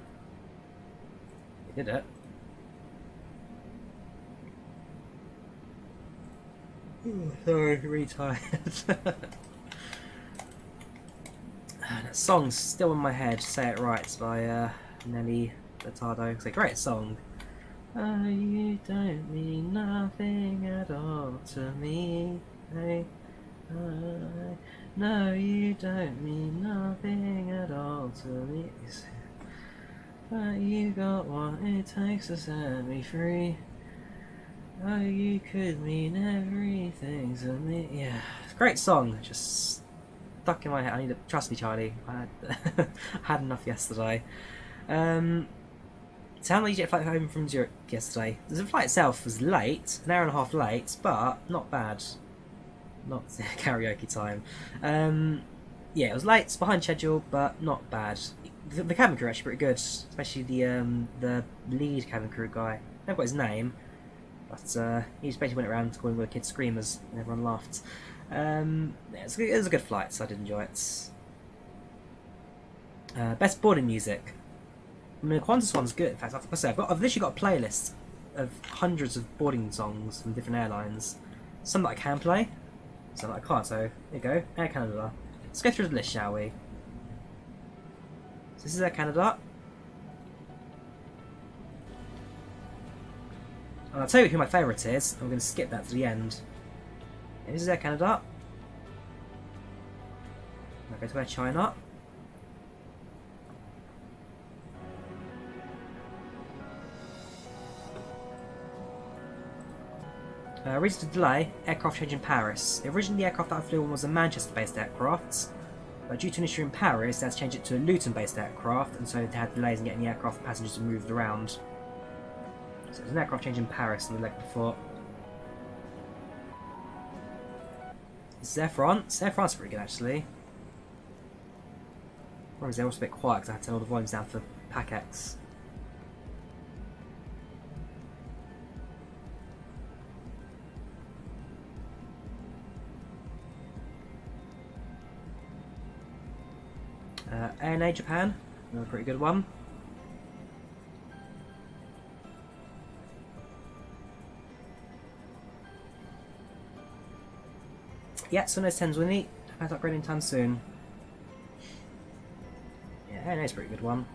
He did it. Ooh, sorry, really tired. That song's still in my head. Say It Right by Nelly Furtado. It's a great song. Oh, you don't mean nothing at all to me. Hey, no, you don't mean nothing at all to me. But you got what it takes to set me free. Oh, you could mean everything to me. Yeah, great song. Just stuck in my head. I need to trust me, Charlie. I had enough yesterday. So how long did you get a flight home from Zurich yesterday? The flight itself was late, an hour and a half late, but not bad. Not karaoke time. Yeah, it was late, it's behind schedule, but not bad. The cabin crew are actually pretty good, especially the lead cabin crew guy. I never got his name, but he just basically went around calling the kids screamers, and everyone laughed. Yeah, it was a good flight, so I did enjoy it. Best boarding music. I mean, the Qantas one's good. In fact, I've literally got a playlist of hundreds of boarding songs from different airlines. Some that I can play, some that I can't. So there you go, Air Canada. Let's go through the list, shall we? So this is Air Canada. And I'll tell you who my favourite is. I'm going to skip that to the end. Yeah, this is Air Canada. I'll go to Air China. Reason to delay, aircraft change in Paris. Originally the aircraft that I flew on was a Manchester-based aircraft, but due to an issue in Paris, they had to change it to a Luton-based aircraft, and so they had delays in getting the aircraft and passengers moved around. So there's an aircraft change in Paris on the leg before. This is Air France. Air France is pretty good actually. Probably they're also a bit quiet because I had to turn all the volumes down for PACX. ANA Japan, another pretty good one. Yeah, Sunrise 10's winning. Japan's upgrading time soon. Yeah, ANA's a pretty good one.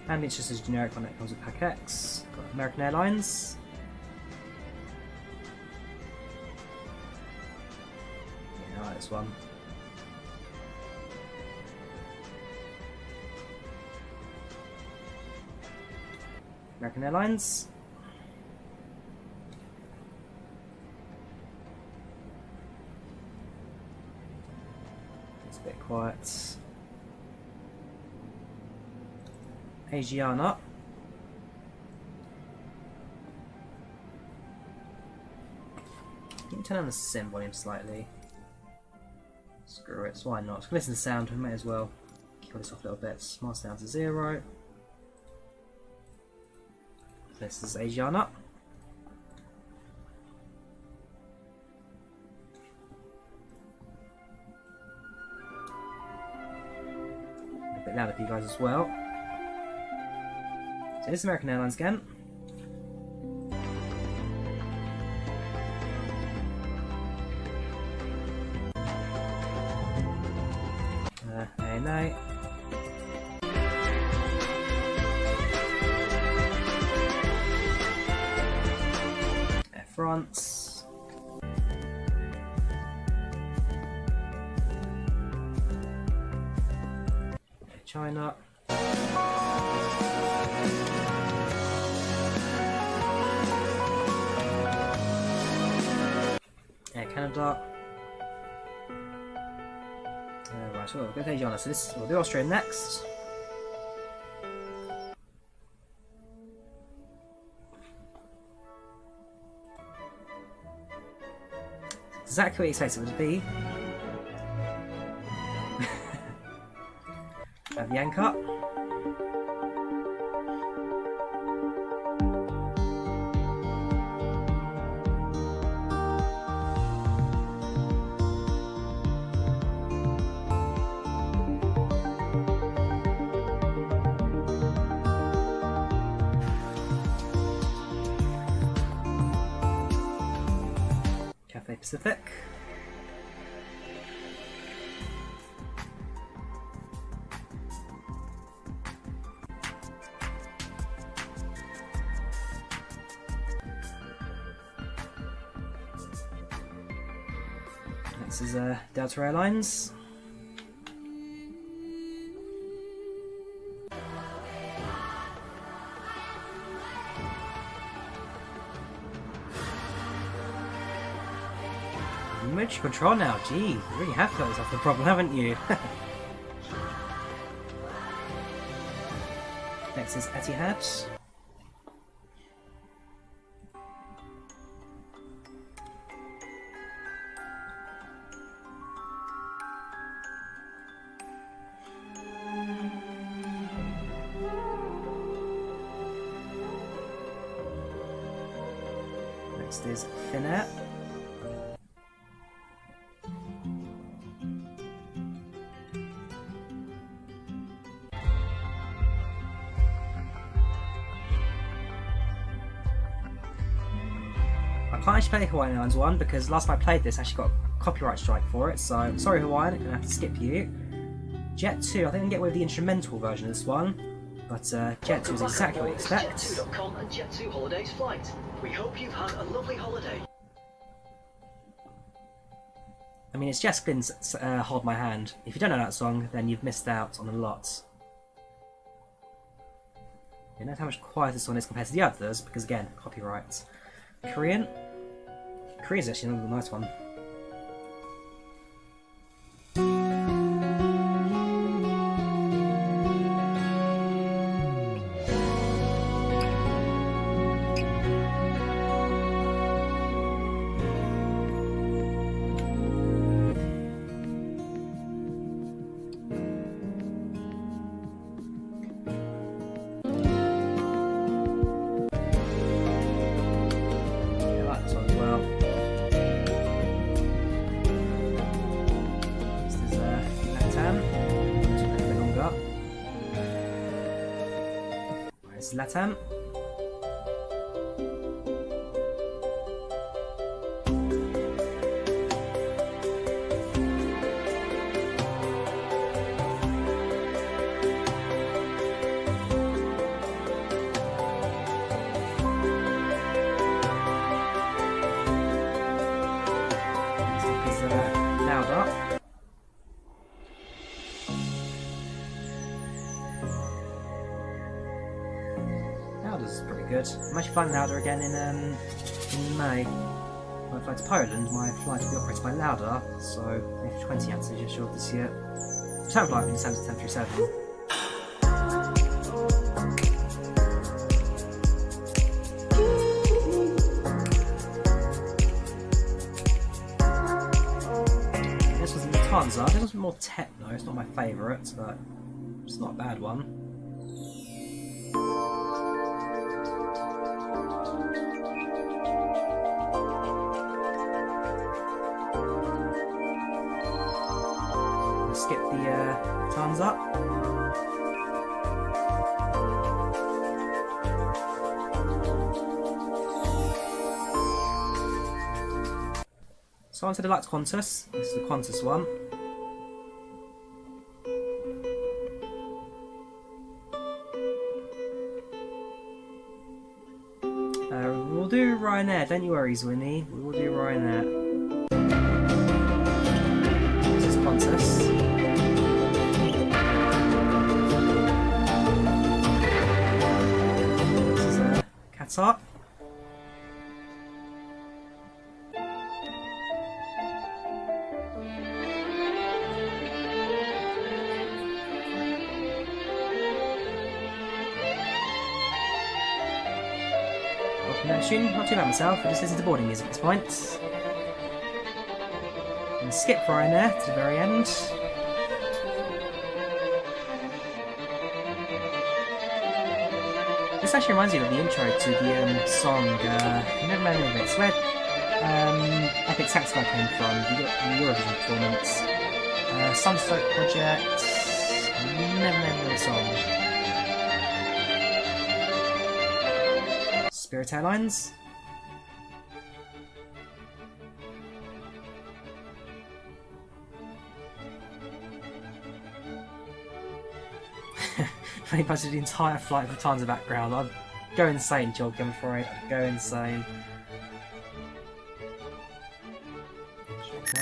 And it's just as generic one that comes with PACX. Got American Airlines. This one. American Airlines. It's a bit quiet. Asiana. Can you turn on the sim volume slightly? Screw it, so why not? Let's listen to sound, we may as well kill this off a little bit. Smart down to 0. This is Asiana. louder for you guys as well. So this is American Airlines again. ANA. Air France. Air China. Air Canada. Right, so we'll go to Asia. So this, we'll do Australia next. Exactly what you expected it to be. Have the anchor. Pacific. This is Delta Airlines. Remote control now, gee, you really have got yourself the problem, haven't you? Next is Etihad. Next is Finnair. I can't actually play the Hawaiian Airlines one because last time I played this I actually got a copyright strike for it, so sorry Hawaiian, I'm going to have to skip you. Jet 2, I think I can get away with the instrumental version of this one, but Jet 2 is exactly what you expect.
Jet2.com and Jet2 Holidays flight. We hope you've had a lovely holiday.
I mean, it's Jess Glynn's Hold My Hand. If you don't know that song, then you've missed out on a lot. You know how much quieter this one is compared to the others, because again, copyright. Korean? Korean's actually another nice one. Latam. I'm actually flying Lauda again in May. When I fly to Poland, my flight will be operated by Lauda, so A320 answers just short this year. Return flight will be December 1037. This was Lufthansa. This was more techno, it's not my favourite, but it's not a bad one. get the times up. So on to the Lux Qantas. This is the Qantas one. We'll do Ryanair, don't you worry, Zwinny. We will do Ryanair. This is Qantas. This is Qatar. Not too bad myself, I just listen to boarding music at this point. And skip Ryanair to the very end. This actually reminds me of the intro to the song, I never remember of it. It's where AppInTheAir guy came from, the Eurovision performance. Sunstroke Project, I never remember the song. Spirit Airlines. Funny posted the entire flight with tons of background. I'd go insane, Jog, I'm afraid. I'd go insane.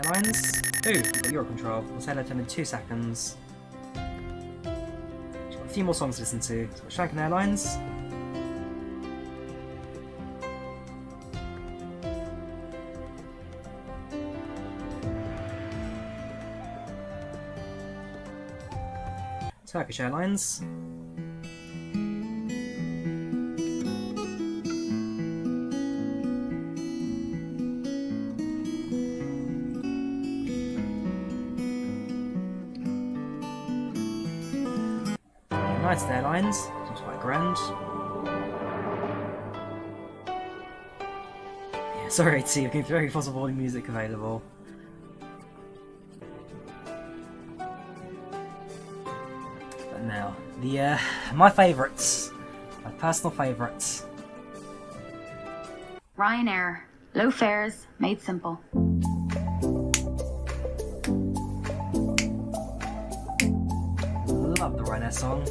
Airlines. Ooh, we've got Eurocontrol. We'll say hello to them in 2 seconds. Got a few more songs to listen to. So Shanghai Airlines. Turkish Airlines. United Airlines, seems quite grand. Yeah, sorry to see, I've got very possible boarding music available. Now, the my favourites, my personal favourites.
Ryanair, low fares, made simple.
Love the Ryanair song.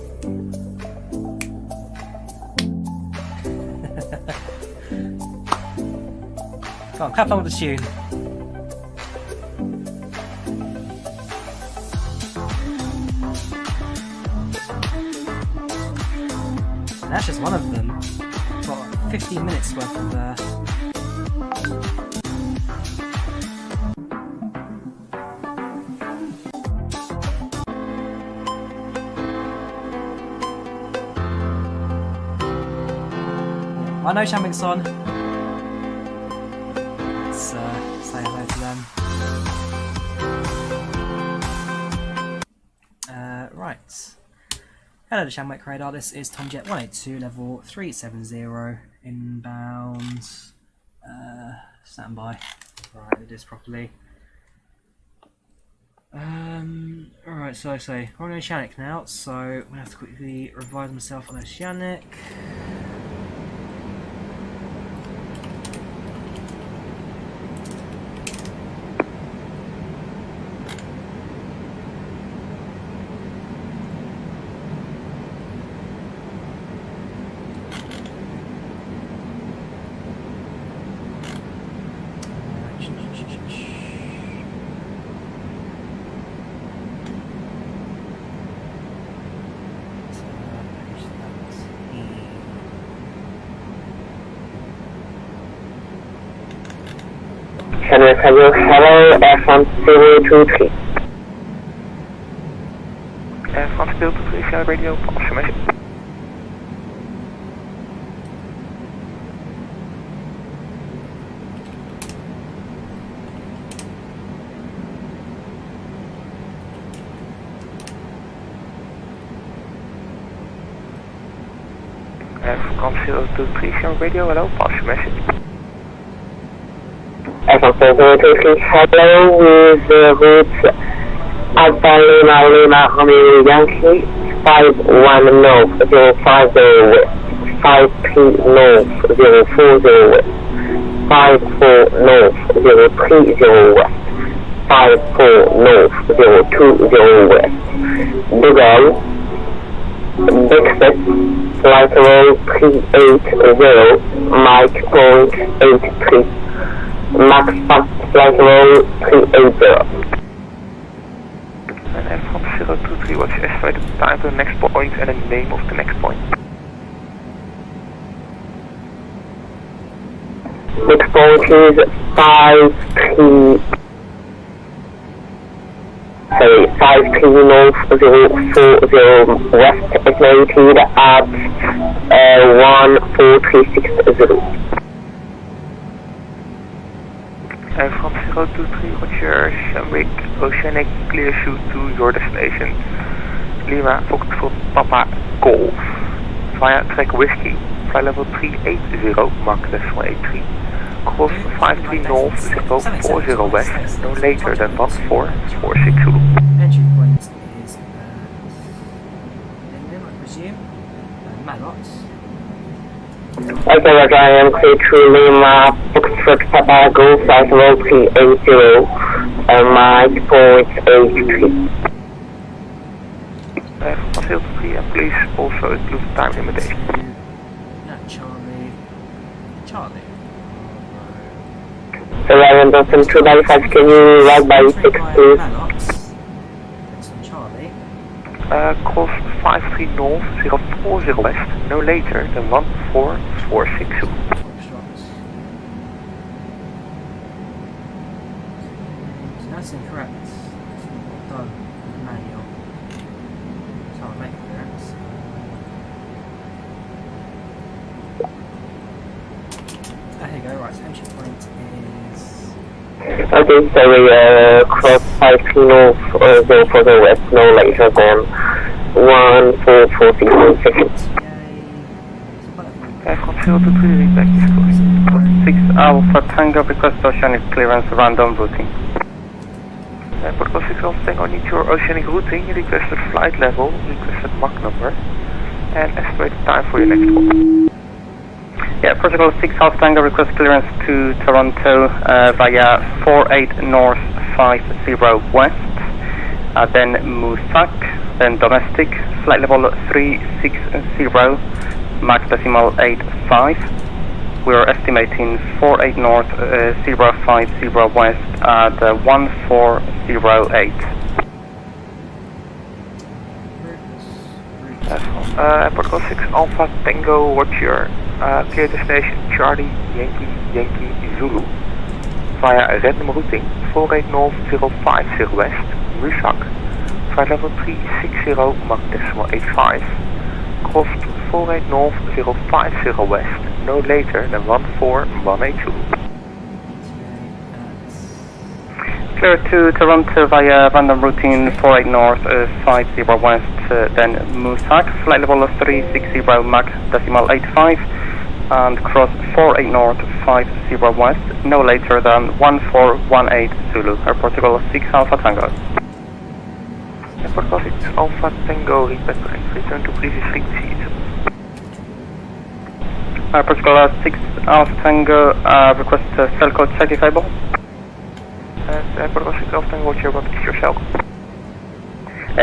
Come on, clap along with the tune. That's just one of them. Got 15 minutes worth of I know Champing's on. Let's say hello to them. Right. Hello to Shamwick Radar, this is Tomjet 182, level 370, inbound, standby. Right, do this properly. Alright, so we're on Oceanic now, so I'm going to have to quickly revise myself on Oceanic.
Hello, Air France 023.
Air France 023, radio, confirmation. Air France 023, radio, hello, pass your message.
Air France 023, hello, with route
Alpha Lima Lima Romeo Yankee 51 North 050 West 53 North 040 West 54 North 030 West 54 North 020 West Dugal Dixit Flight Roll 380 Mike point 83 Max Fast Flight Roll 380.
And from 023, what's your estimated time to the next point and the name of the next point?
Next point is 53 North 040 West, estimated at 14360.
And from 023, what's your oceanic clear shoot to your destination? Lima, Foxtrot, Papa, Golf. Via Trek Whiskey, fly level 380, Mach 83. Cross 53 North, 040 West, no later than 1446 Zulu.
Entry point is London, I presume. Malot.
Okay, Roger, I am clear to Lima, Foxtrot, Papa, Golf, flight level 380, Mike point 83.
From 023, and please also include the time limitation.
No, Charlie.
So Ryan Dawson 295, can you ride by 6 please?
Charlie.
Cross 53 North, 040 West, no later than 1446 Zulu.
That's incorrect. It's not done in the manual. So I'll make clearance. There you go, right, so entry point is...
Okay, so we cross 53 North, 040 West, no later than 1446 seconds.
From 023, back is closed.
6 Alpha Tango, request oceanic clearance, random routing.
Protocol 6 Alpha Tango, need your oceanic routing, requested flight level, requested Mach number, and estimated time for your next call.
Yeah, Protocol 6 Alpha Tango, request clearance to Toronto via 48 North 50 West, then Moosak, then domestic, flight level 360, Mach decimal 85. We are estimating 48 North 050 West at 1408.
Protocol 6 Alpha Tango, what's your clear destination? Charlie, Yankee, Zulu. Via random routing, 48 North 050 West, Moosak. Flight level 360, Mach decimal 85. Crossed 48 North 050 West, no later than 14182.
Clear to Toronto via random routing 48 North 50 West, then Moosak, flight level 360 Mach decimal 85, and cross 48 North 50 West, no later than 1418 Zulu, Air Protocol 6 Alpha Tango.
Protocol 6 Alpha Tango, return to previous frequency.
Protocol 6 Alpha Tango, request cell code 35.
And Protocol 6 Alpha Tango, what is your cell code?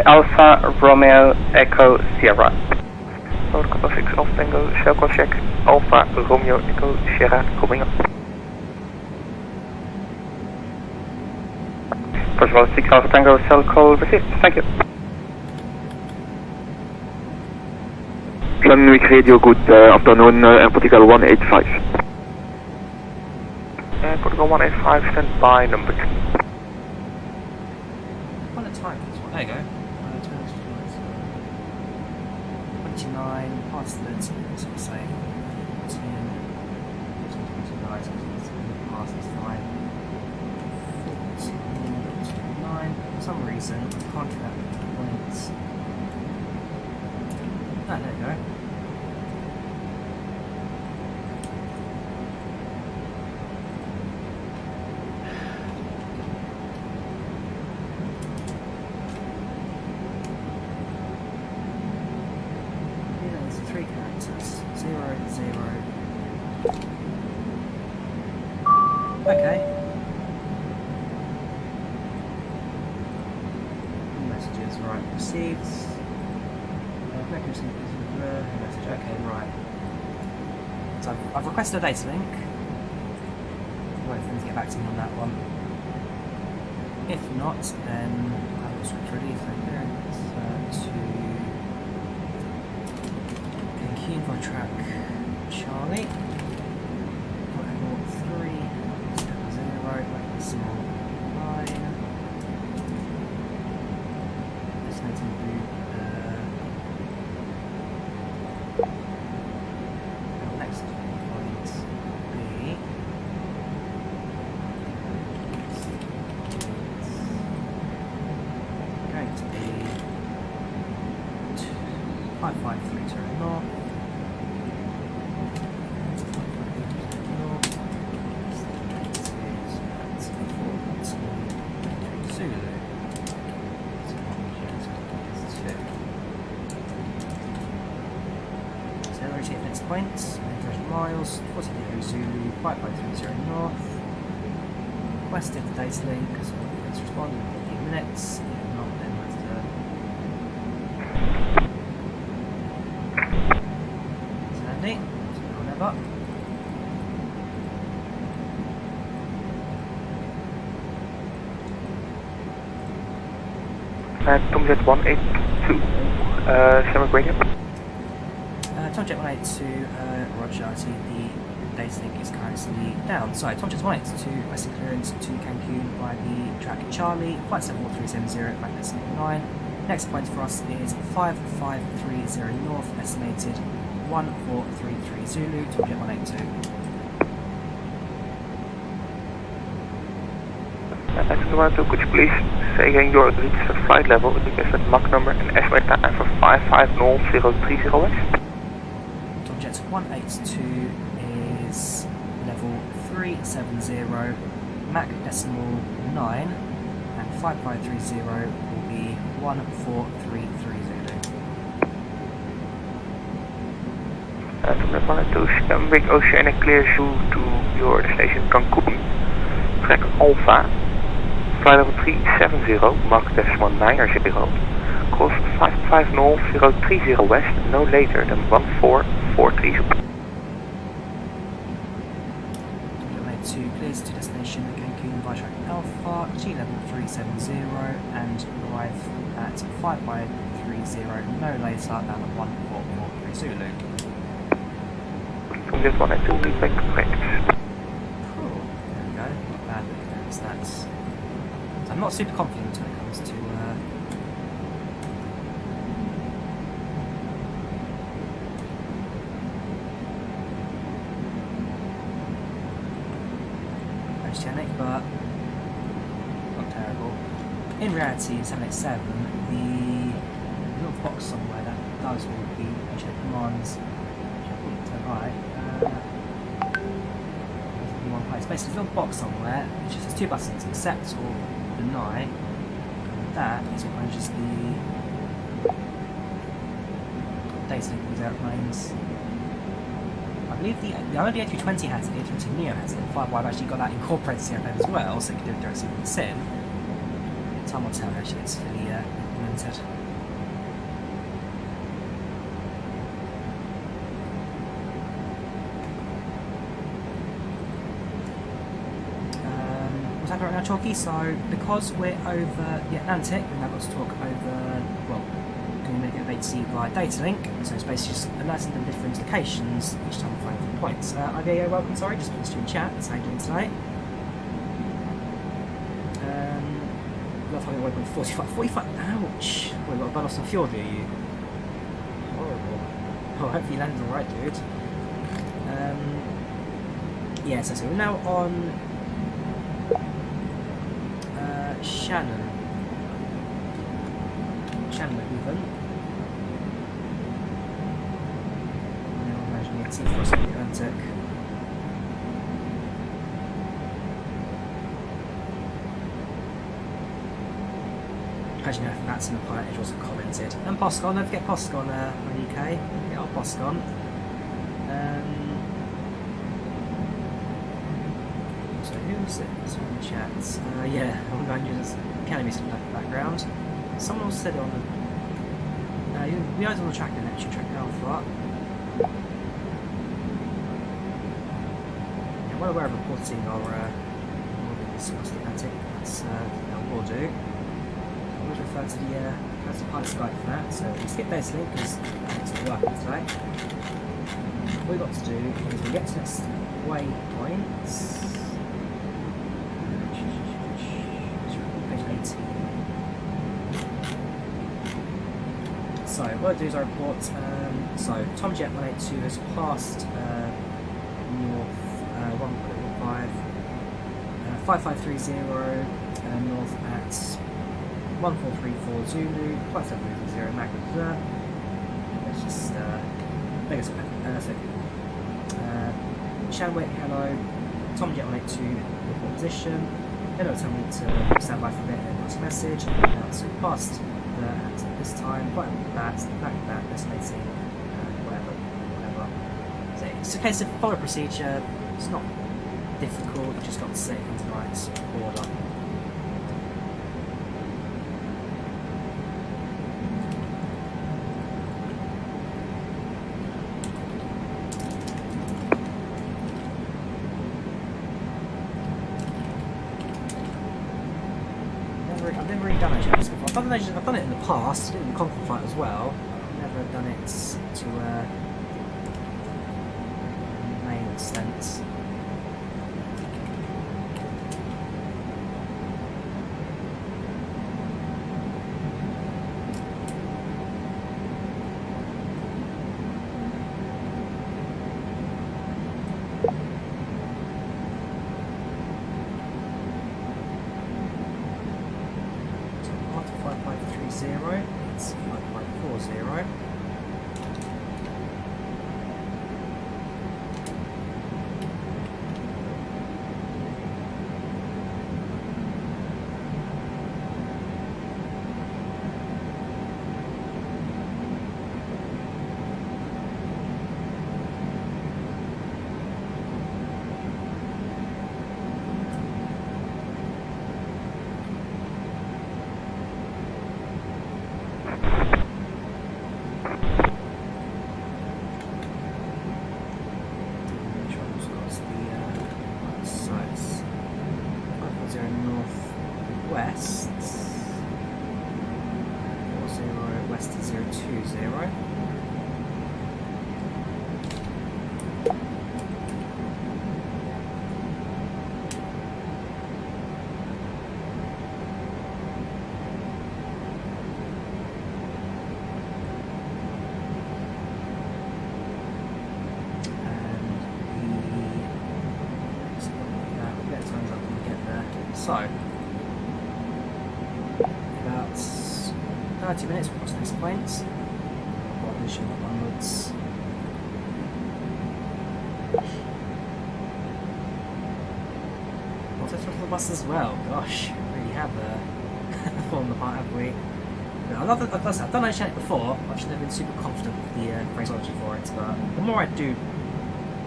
Alpha Romeo Echo Sierra.
Protocol 6 Alpha Tango, cell code check, Alpha Romeo Echo Sierra, coming up.
Protocol 6 Alpha Tango, cell call received. Thank you.
Sunwich Radio, good afternoon, Protocol 185.
Protocol 185, stand by number 2.
What a time this one. There you go. 29, past 30, so we'll say 10, 29, past this time. 14, 9, for some reason, I can't track points. Ah, there you go. Okay. Messages, right, received. Message, okay, right. So I've requested a data link. Wait for them to get back to me on that one. If not, then I'll just ready for clearance to Cancún for track Charlie. 370, decimal 9. Estimating route. Next point B. Going to be 5530 north. Points, 100 miles, 40 Zulu, 5530 north. Requested the data link, so let's respond in 15 minutes. If not, then let's it's handy, whatever.
Tomjet 182, Summer Radio.
Tomjet 182, Roger, I see the data link is currently down. So, Tomjet 182, requesting clearance to Cancun by the track Charlie, flight 74370, back decimal 9. Next point for us is 5530 north, estimated 1433 Zulu, Tomjet 182.
Could you please say again your registered flight level, requested Mach number and estimate time for 550030 west?
Tomjet 182 is level 370, Mach decimal 9, and 5530 will be 1433 Zulu.
Tomjet 182, Scambig Oceanic clears you to your destination Cancun. Track Alpha. Flight level 370, Mach decimal 9 course 550030 west, no later than 1443.
To clears to destination Cancun by track Alpha, G level 370, and arrive at 5530, no later than 1443 Zulu.
From this one, I do feedback correct.
Cool, there we go, not bad, that's. I'm not super confident when it comes to oceanic, but not terrible. In reality, in 787, the little box somewhere that does all the oceanic commands, which I think to right. One place. Basically, there's a little box somewhere which just has two buttons: accept or deny. And that is what manages the data link with these airplanes. I believe the only A320 has it, the A320neo has it. I've actually got that incorporated to the airplane as well, so you can do it directly with the SIM. Time will tell actually it's fully implemented. Right now, Chalky, so because we're over the Atlantic, we've now got to talk over, well, going to make it VHC via data link, so it's basically just alerting them different locations each time we find different points. IVAO, welcome, sorry, just put you in chat, that's how you doing tonight. Love having waypoint 45, ouch! Well, you've got a bad off some fuel, do you? Horrible. Oh, hopefully you landed alright, dude. Yeah, so we're now on Shannon even. Now imagining it's across the Atlantic. Imagine if that's in the pilot, it also commented. And Poscon, don't forget Poscon, UK. Don't forget our Poscon. So who Who's it? It's in the chat. Yeah, I'm going to just can be some background. Someone else said it on the. We eyes on the track and actually track Alpha. Yeah, well aware of reporting our schematic. That's will do. I would refer to the Pilot's guide for that. So we skip this link because it's not working today. What we've got to do is we get to next waypoints. Page 18. So what I'll do is I report. So Tom Jet 182 has passed north 1.5, 5530 north at 1434 Zulu, flight 730 Macco. Let's just make us Shanwick, hello. Tom Jet 182 report position. Then it'll tell me to stand by for a bit and pass a message. Now so past at this time, back that, estimating, whatever. So it's a case of follow procedure. It's not difficult. You just got to set it into the right order. I've never really done HMS before. I've done it in the past, I did it in the Conquer flight as well. I've never done it to main extent. It's 5540. West 40 west 020. So, about 30 minutes across this point. Position onwards. What's this for the bus as well? Gosh, really have fallen apart, have we? I've done it before, I've just never been super confident with the phraseology for it, but the more I do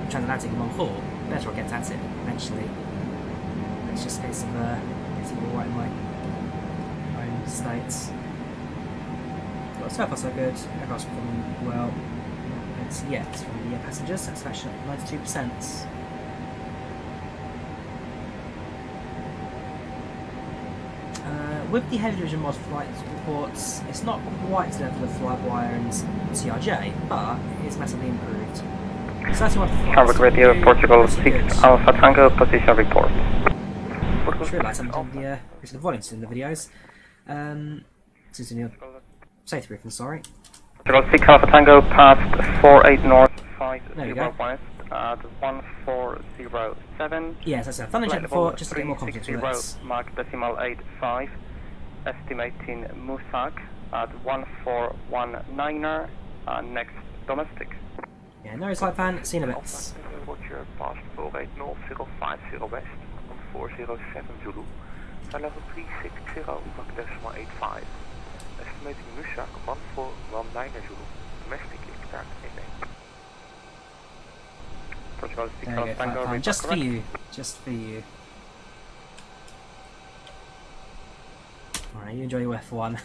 transatlantic in one haul, the better I get at it eventually. It's just a case of getting all right in my own states. But so far so good, aircraft's performing well. It's yet from the passengers, satisfaction at 92%. With the HeavyDivision mod flight reports, it's not quite to the level of Drawyah and TRJ, but it's massively improved.
Harvard Radio, Portugal 6 Alpha Tango, position report.
I just realised I'm doing the volumes in the videos. Since in your safety briefing, sorry.
Portugal 6 Alpha Tango, past 48 north, 50 west, at 1407.
Yes, I've done it before, just to get more confidence with it.
Mach decimal 85, estimating Musak at 1419er, next domestic.
Yeah, no slide pan, seen a bit.
Roger, past 48 north, 050 west, 1407 Zulu, flight level 360, Mach decimal 85, estimating Musak 1419er Zulu, domestic start in
Portugal 6
Tango,
Tango,
just for you, just for you. you enjoy your F1.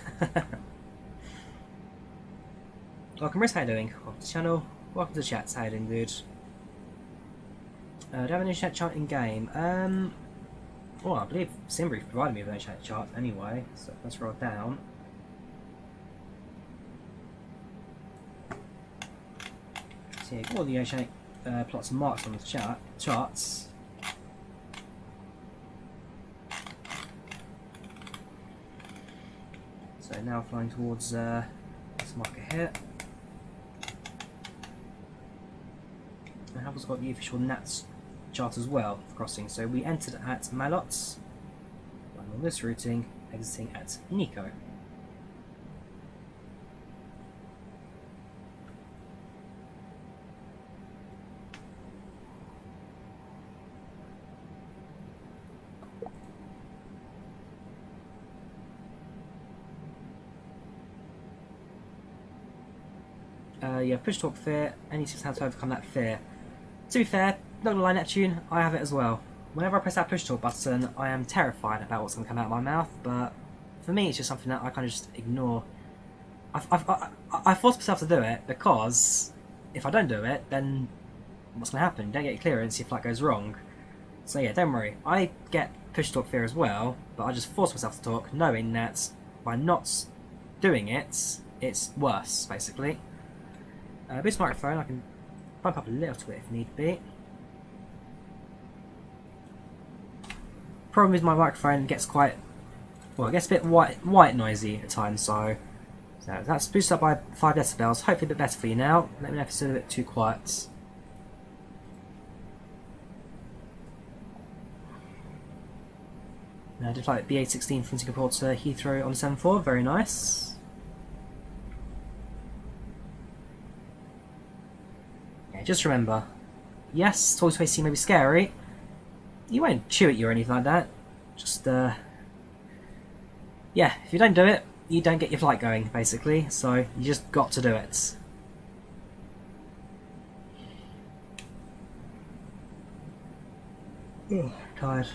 Welcome, Riz, how you doing? Welcome to the channel. Welcome to the chat, how you doing, dude? Do I have an internet chart in game? Well, I believe Simbrief provided me with an internet chart anyway, so let's roll down. So yeah, all the internet plots and marks on the charts. So now flying towards this marker here. And I've also got the official NATS chart as well for crossing. So we entered at Malot, on this routing, exiting at Nico. Yeah, push talk fear, any tips how to overcome that fear. To be fair, not gonna lie, Neptune, I have it as well. Whenever I press that push talk button, I am terrified about what's gonna come out of my mouth, but for me it's just something that I kind of just ignore. I force myself to do it because if I don't do it, then what's gonna happen? You don't get your clearance, your flight goes wrong. So yeah, don't worry. I get push talk fear as well, but I just force myself to talk, knowing that by not doing it, it's worse, basically. Boost microphone, I can bump up a little to it if need be. Problem is my microphone gets quite, well, it gets a bit white noisy at times, so that's boosted up by 5 decibels. Hopefully a bit better for you now. Let me know if it's a bit too quiet. I did like BA16 from Singapore to Heathrow on 7.4, very nice. Just remember, yes, toy spacing may be scary. You won't chew at you or anything like that. Just, yeah, if you don't do it, you don't get your flight going, basically. So, you just got to do it. Ugh, tired.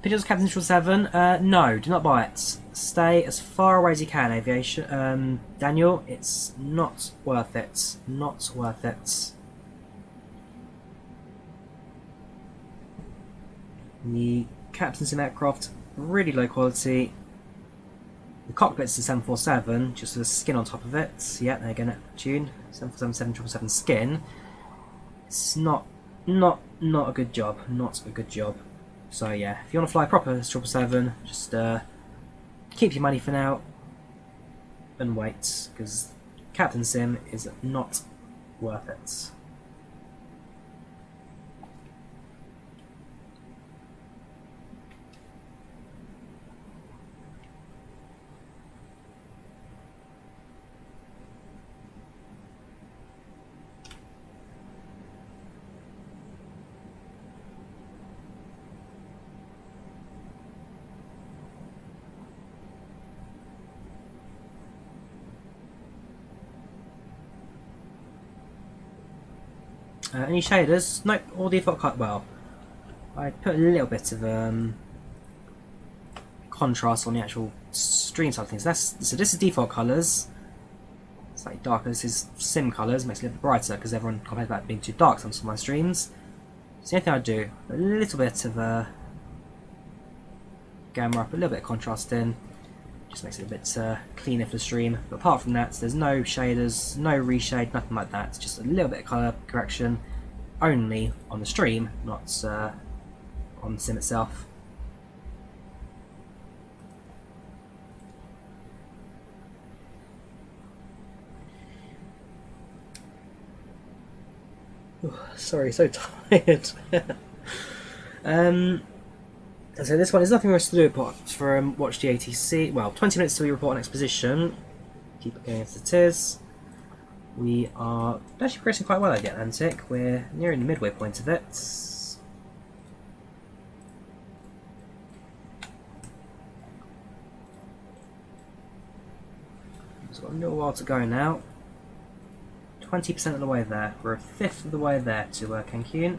Pictures Captain 7, no, do not buy it. Stay as far away as you can, aviation. Daniel, it's not worth it. Not worth it. The Captain Sim aircraft, really low quality. The cockpit's the 747, just with a skin on top of it. Yeah, there you go, Neptune. 747, 777 skin. It's not a good job. Not a good job. So yeah, if you want to fly proper 777, just keep your money for now and wait, because Captain Sim is not worth it. Any shaders? Nope, all default cut. Well, I put a little bit of contrast on the actual stream side of things. So this is default colours. Slightly darker. This is sim colours. Makes it a little bit brighter because everyone complains about it being too dark on some of my streams. So the only thing I do, a little bit of gamma up, a little bit of contrast in. Just makes it a bit cleaner for the stream. But apart from that, there's no shaders, no reshade, nothing like that. It's just a little bit of colour correction only on the stream, not on the sim itself. Sorry, so tired. So this one is nothing else to do apart from watch the ATC. Well, 20 minutes till we report next position. Keep it going as it is. We are actually progressing quite well at the Atlantic. We're nearing the midway point of it. We've got a little while to go now. 20% of the way there. We're a fifth of the way there to Cancun.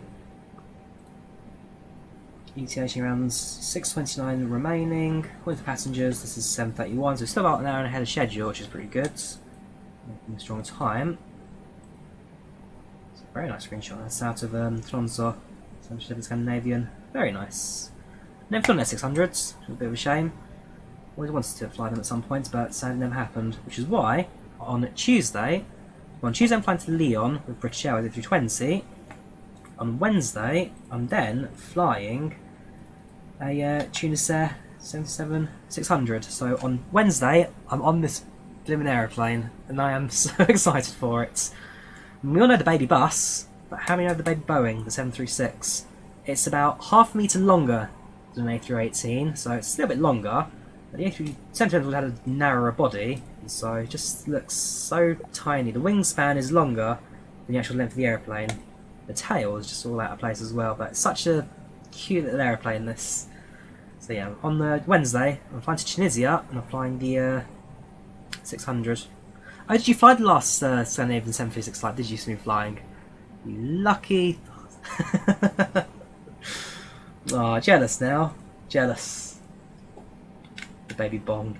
ETA around 6:29 remaining. According to passengers, this is 7:31, so still about an hour ahead of schedule, which is pretty good. Making a strong time. It's a very nice screenshot. That's out of Tromsø, Scandinavian. Very nice. Never flown their 600s, which is a bit of a shame. Always wanted to fly them at some point, but sadly never happened. Which is why on Tuesday I'm flying to Lyon with British Airways A320. On Wednesday, I'm then flying a Tunisair 77-600. So on Wednesday, I'm on this blooming aeroplane, and I am so excited for it. We all know the baby bus, but how many know the baby Boeing, the 737? It's about half a metre longer than an A318, so it's still a bit longer. But the A320 had a narrower body, so it just looks so tiny. The wingspan is longer than the actual length of the aeroplane. The tail is just all out of place as well, but it's such a cute little aeroplane, this. So yeah, on the Wednesday, I'm flying to Tunisia, and I'm flying the 600. Oh, did you fly the last Scandinavian 736 flight? Did you see me flying? You lucky... Oh, jealous now. Jealous. The baby bong.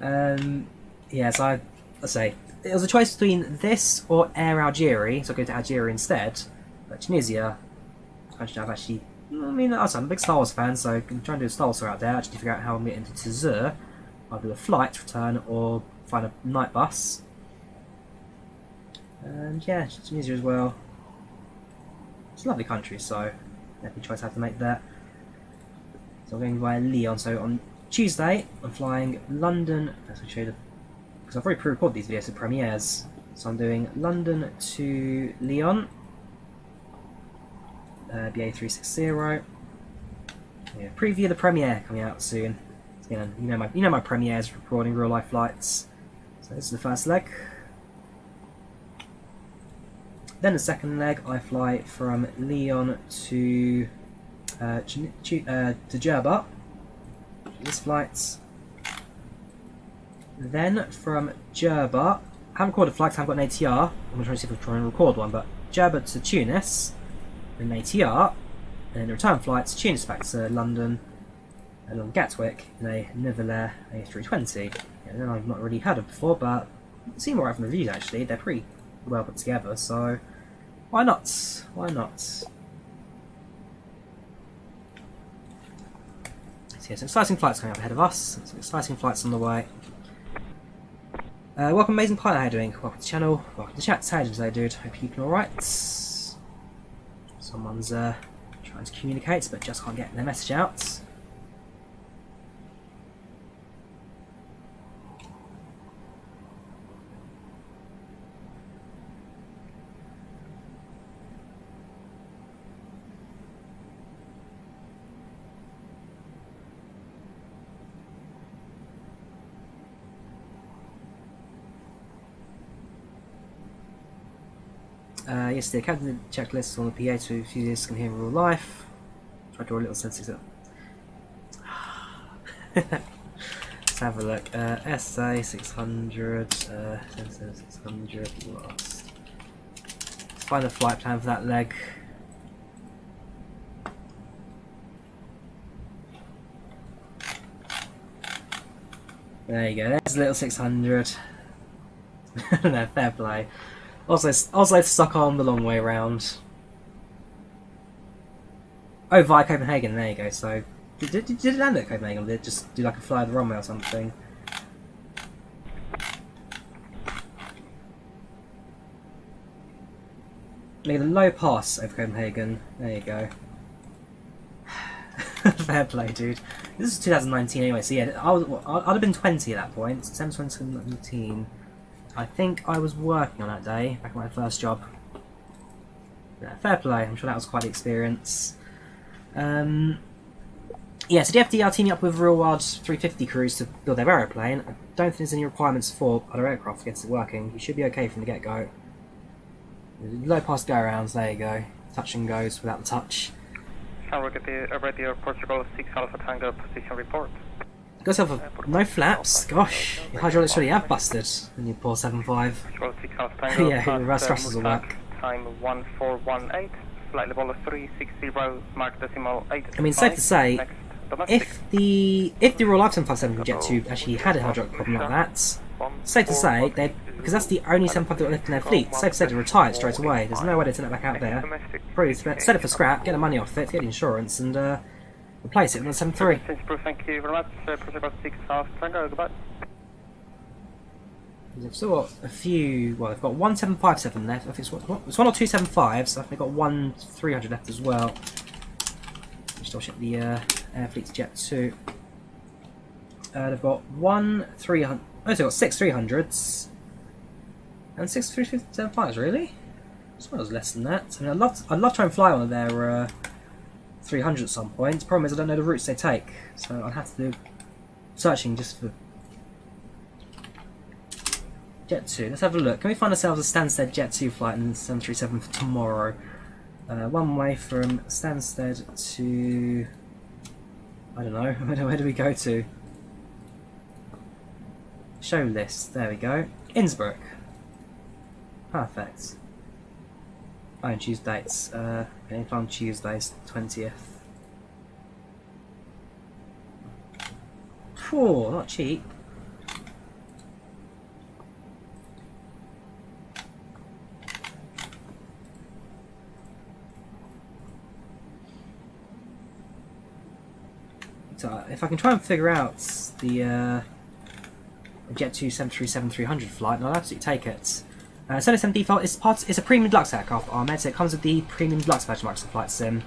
Yeah, so I say, it was a choice between this or Air Algeria, so I go to Algeria instead. But Tunisia, I've actually, I mean, I'm a big Star Wars fan, so I can try and do a Star Wars tour out there, actually figure out how I'm getting to Tazur. I'll do a flight return or find a night bus. And yeah, Tunisia as well. It's a lovely country, so definitely choice I have to make that. So I'm going via Lyon. So on Tuesday, I'm flying London. Let's show you because I've already pre-recorded these videos for premieres. So I'm doing London to Lyon. BA360. Yeah, preview of the premiere coming out soon. So, you know my premieres recording real life flights. So this is the first leg. Then the second leg, I fly from Lyon to Djerba. This flight. Then from Djerba, I haven't recorded a flight, I haven't got an ATR. I'm going to see if I can try and record one, but Djerba to Tunis, an ATR, and then the return flights Tunis back to London, and on Gatwick in a Navigraph A320. Yeah, then I've not really heard of before, but I've seen more of the reviews actually. They're pretty well put together, so why not? Why not? So yeah, some exciting flights coming up ahead of us. Some exciting flights on the way. Welcome, amazing pilot. How you doing? Welcome to the channel. Welcome to the chat. How you doing today, dude? Hope you're keeping all right. Someone's trying to communicate, but just can't get their message out. Yes, the academy checklist on the PA to view this can hear in real life. Try to draw a little sense of it. Let's have a look. SA 600, 600 lost. Let's find a flight plan for that leg. There you go, there's a little 600. No, fair play. Also stuck on the long way round. Oh, via Copenhagen, there you go. So, did it land at Copenhagen, or did it just do like a fly of the runway or something? Make the low pass over Copenhagen. There you go. Fair play, dude. This is 2019 anyway, so yeah, I'd have been 20 at that point. December 2019. I think I was working on that day, back at my first job. Yeah, fair play. I'm sure that was quite the experience. Yeah, so TFDi are teaming up with Real World 350 crews to build their aeroplane. I don't think there's any requirements for other aircraft to get it working. You should be okay from the get-go. Low pass go-arounds, there you go. Touch and goes without the touch.
Radio Portugal 6 Alpha Tango position report.
Got yourself no flaps. Gosh, your hydraulics really have busted when you pour 7.5. Yeah, the reverse thrusters will work.
Time 1418. Flight level 360 Mach decimal 8.
I mean, safe to say, if the Royal Life 757 Jet 2 actually had a hydraulic problem like that, safe to say, because that's the only 757 that left in their fleet, safe to say to retire it straight away. There's no way to turn it back out there. Probably set it for scrap, get the money off it, get the insurance, and replace it with a 73.
Thank you very much. Protocol 6 Alpha Tango, goodbye.
They've still got a few. Well, they've got one 757 left. I think it's one or two 75s. So they've got one 300 left as well. Just double check the Air Fleet's Jet 2. They've got one 300. Oh, they've got six 300s and six 375s. Really? I thought it was less than that. I mean, I'd love to try and fly one of their 300 at some point. The problem is I don't know the routes they take, so I'd have to do searching just for Jet 2. Let's have a look. Can we find ourselves a Stansted Jet 2 flight in 737 for tomorrow? One way from Stansted to... I don't know. Where do we go to? Show list. There we go. Innsbruck. Perfect. Oh, and choose dates. Any on Tuesdays, 20th. Phew, not cheap. So if I can try and figure out the Jet 2 737-300 flight, I'll absolutely take it. 77 default is a premium deluxe aircraft, Ahmed, so it comes with the premium deluxe version of Microsoft Flight Sim.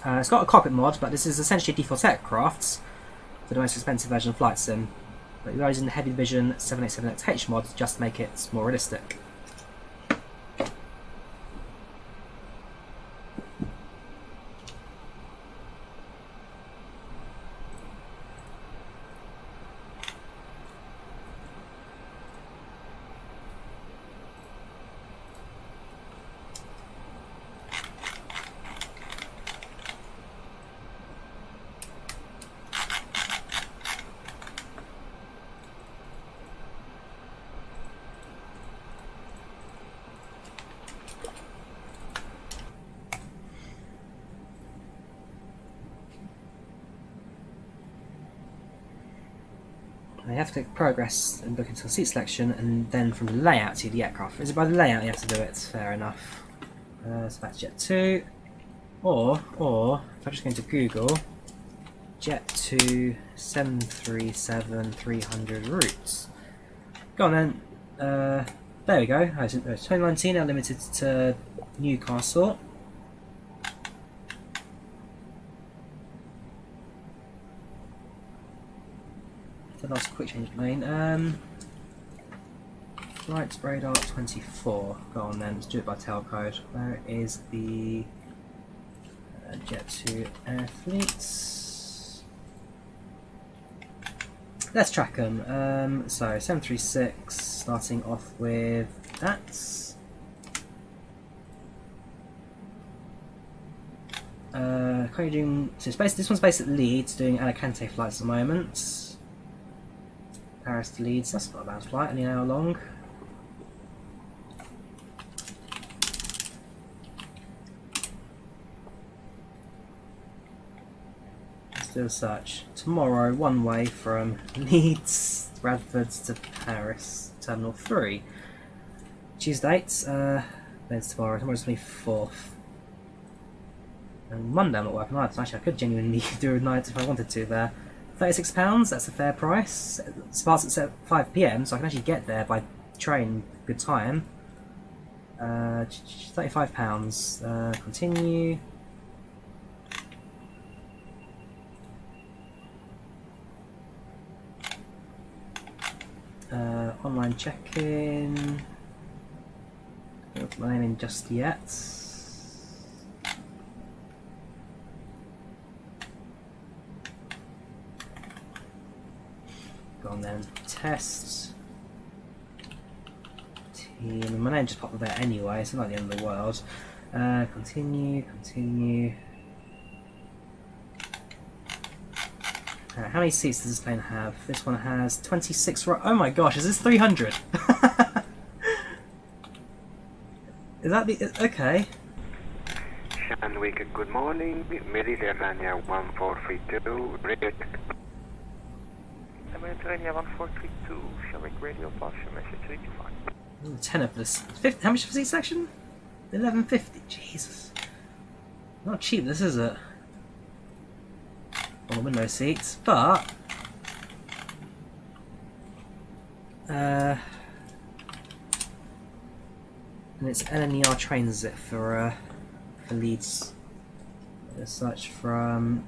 It's got a cockpit mod, but this is essentially a default aircraft for the most expensive version of Flight Sim. But you're using the HeavyDivision 787XH mod just to make it more realistic. You have to click progress and book into seat selection, and then from the layout to the aircraft. Is it by the layout you have to do it? Fair enough. So that's Jet 2, or if I'm just going to Google Jet 2 737-300 routes. Go on then. There we go. It's 2019, now limited to Newcastle. The last quick change of lane. Flight radar 24. Go on then, let's do it by tailcode. Where is the Jet 2 Air Fleets? Let's track them. So 736, starting off with that. So this one's based at Leeds, doing Alicante flights at the moment. Paris to Leeds, that's not a bad flight, only an hour long. Let's do a search. Tomorrow, one way from Leeds, Bradford to Paris, Terminal 3. Choose dates, there's tomorrow's 24th. And Monday I'm not working either, so actually I could genuinely do a night if I wanted to there. £36, that's a fair price. It starts at 5 PM, so I can actually get there by train, good time. £35, continue. Online check-in. Don't put my name in just yet. Go on then. Test. Team. My name just popped up there anyway, it's not the end of the world. Continue. How many seats does this plane have? This one has 26. Oh my gosh, is this 300? Is that the... okay.
Shanwick, good morning. Mediterranean 1432, radio. Mediterranean 1432, Shanwick radio pass, message 325.
10 of this. 50, how much for seat section? 1150. Jesus. Not cheap, this is it. On the window seats, but and it's LNER trains, is it, for Leeds? As such, from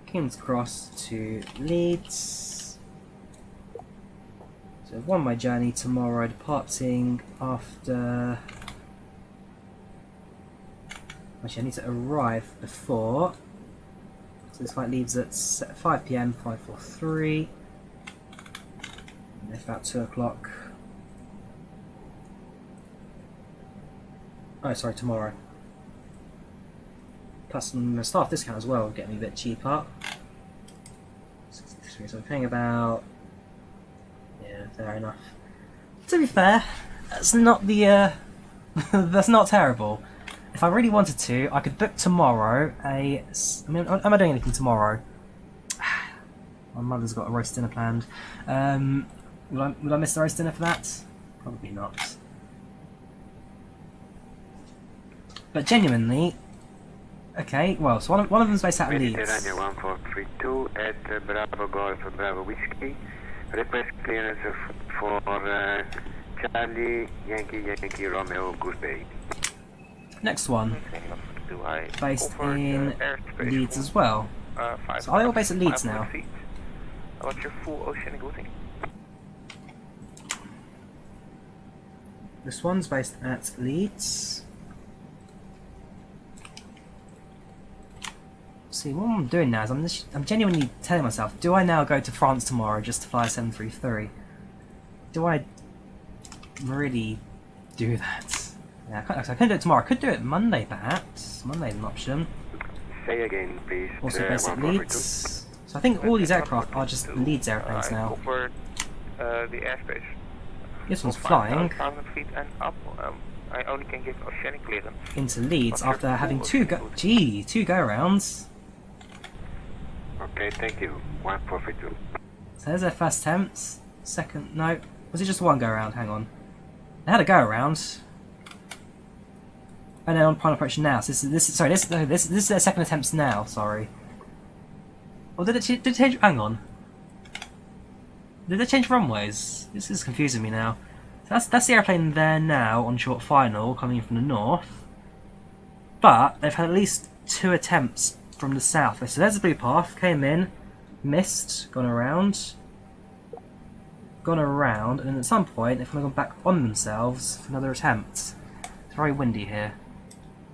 King's Cross to Leeds. So one-way journey tomorrow, departing after. Actually, I need to arrive before. So this flight leaves at 5 PM, 543. And it's about 2 o'clock. Oh, sorry, tomorrow. Plus some staff discount as well, getting me a bit cheaper. 63, so we're paying about. Yeah, fair enough. To be fair, that's not the. That's not terrible. If I really wanted to, I could book tomorrow I mean, am I doing anything tomorrow? My mother's got a roast dinner planned. Would I miss the roast dinner for that? Probably not. But genuinely, okay, well, so one of them's based out of Leeds.
Mediterranean 1432 at Bravo Golf Bravo Whiskey. Request clearance for Charlie Yankee Romeo Goose Bay.
Next one, based in Leeds as well. So are they all based at Leeds now?
What's your full oceanic routing?
This one's based at Leeds. See, what I'm doing now is I'm genuinely telling myself, do I now go to France tomorrow just to fly a 733? Do I really do that? Yeah, I couldn't do it tomorrow. I could do it Monday, perhaps. Monday's an option.
Say again, please.
Also based at Leeds. So I think all these aircraft are just Leeds airplanes now.
Over the airspace.
This one's flying
5,000 feet and up. I only can give oceanic clearance
into Leeds after having two go-rounds.
Okay, thank you. 1442.
So there's their first attempt. Second, no. Was it just one go-around? Hang on. They had a go-around. And then on final approach now. So this is their second attempts now. Sorry. Or did it change? Hang on. Did they change runways? This is confusing me now. So that's the airplane there now on short final coming in from the north. But they've had at least 2 attempts from the south. So there's the blue path. Came in, missed, gone around, and then at some point they've kind of gone back on themselves for another attempt. It's very windy here.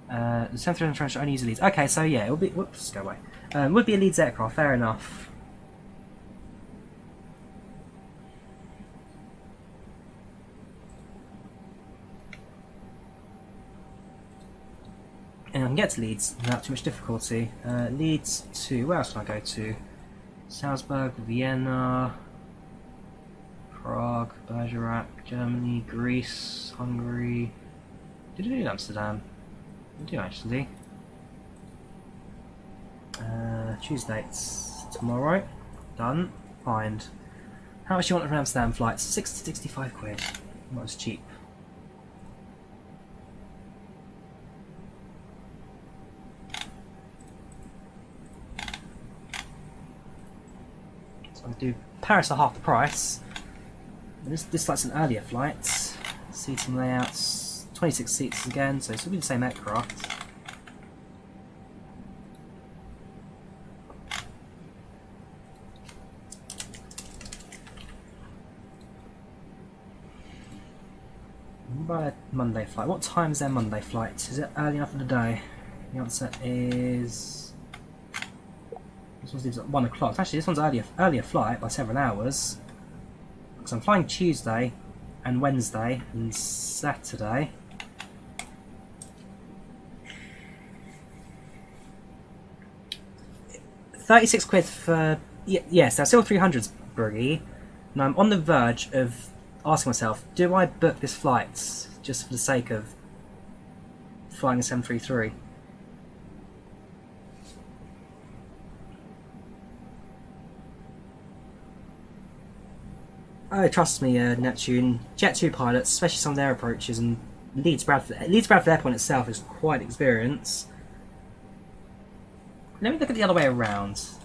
The 737 French only use Leeds. Okay, so yeah, it would be. Whoops, go away. Would be a Leeds aircraft. Fair enough. And I can get to Leeds without too much difficulty. Leeds to where else can I go to? Salzburg, Vienna, Prague, Bergerac, Germany, Greece, Hungary. Did we do Amsterdam? We do actually. Choose dates. Tomorrow. Done. Find. How much do you want for Amsterdam flights? 60 to 65 quid. Not as cheap. So I do Paris at half the price. This flight's an earlier flight. Seating layouts. 26 seats again, so this will be the same aircraft. What about a Monday flight? What time is their Monday flight? Is it early enough in the day? The answer is... This one leaves at 1 o'clock. Actually, this one's earlier flight by several hours. because I'm flying Tuesday and Wednesday and Saturday. £36 for yes, they're still 300s, Bruggy, and I'm on the verge of asking myself, do I book this flight just for the sake of flying a 733? Oh, trust me, Neptune. Jet 2 pilots, especially some of their approaches, and Leeds Bradford Airport itself is quite experienced. Let me look at the other way around. So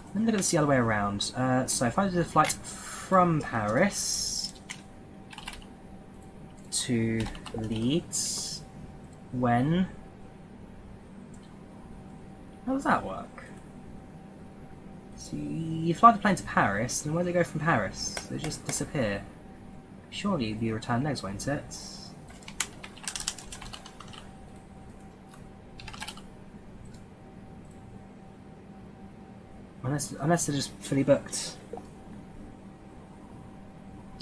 if I did a flight from Paris to Leeds, how does that work? So you fly the plane to Paris, and where do they go from Paris? They just disappear. Surely it'd be return legs, won't it? Unless they're just fully booked.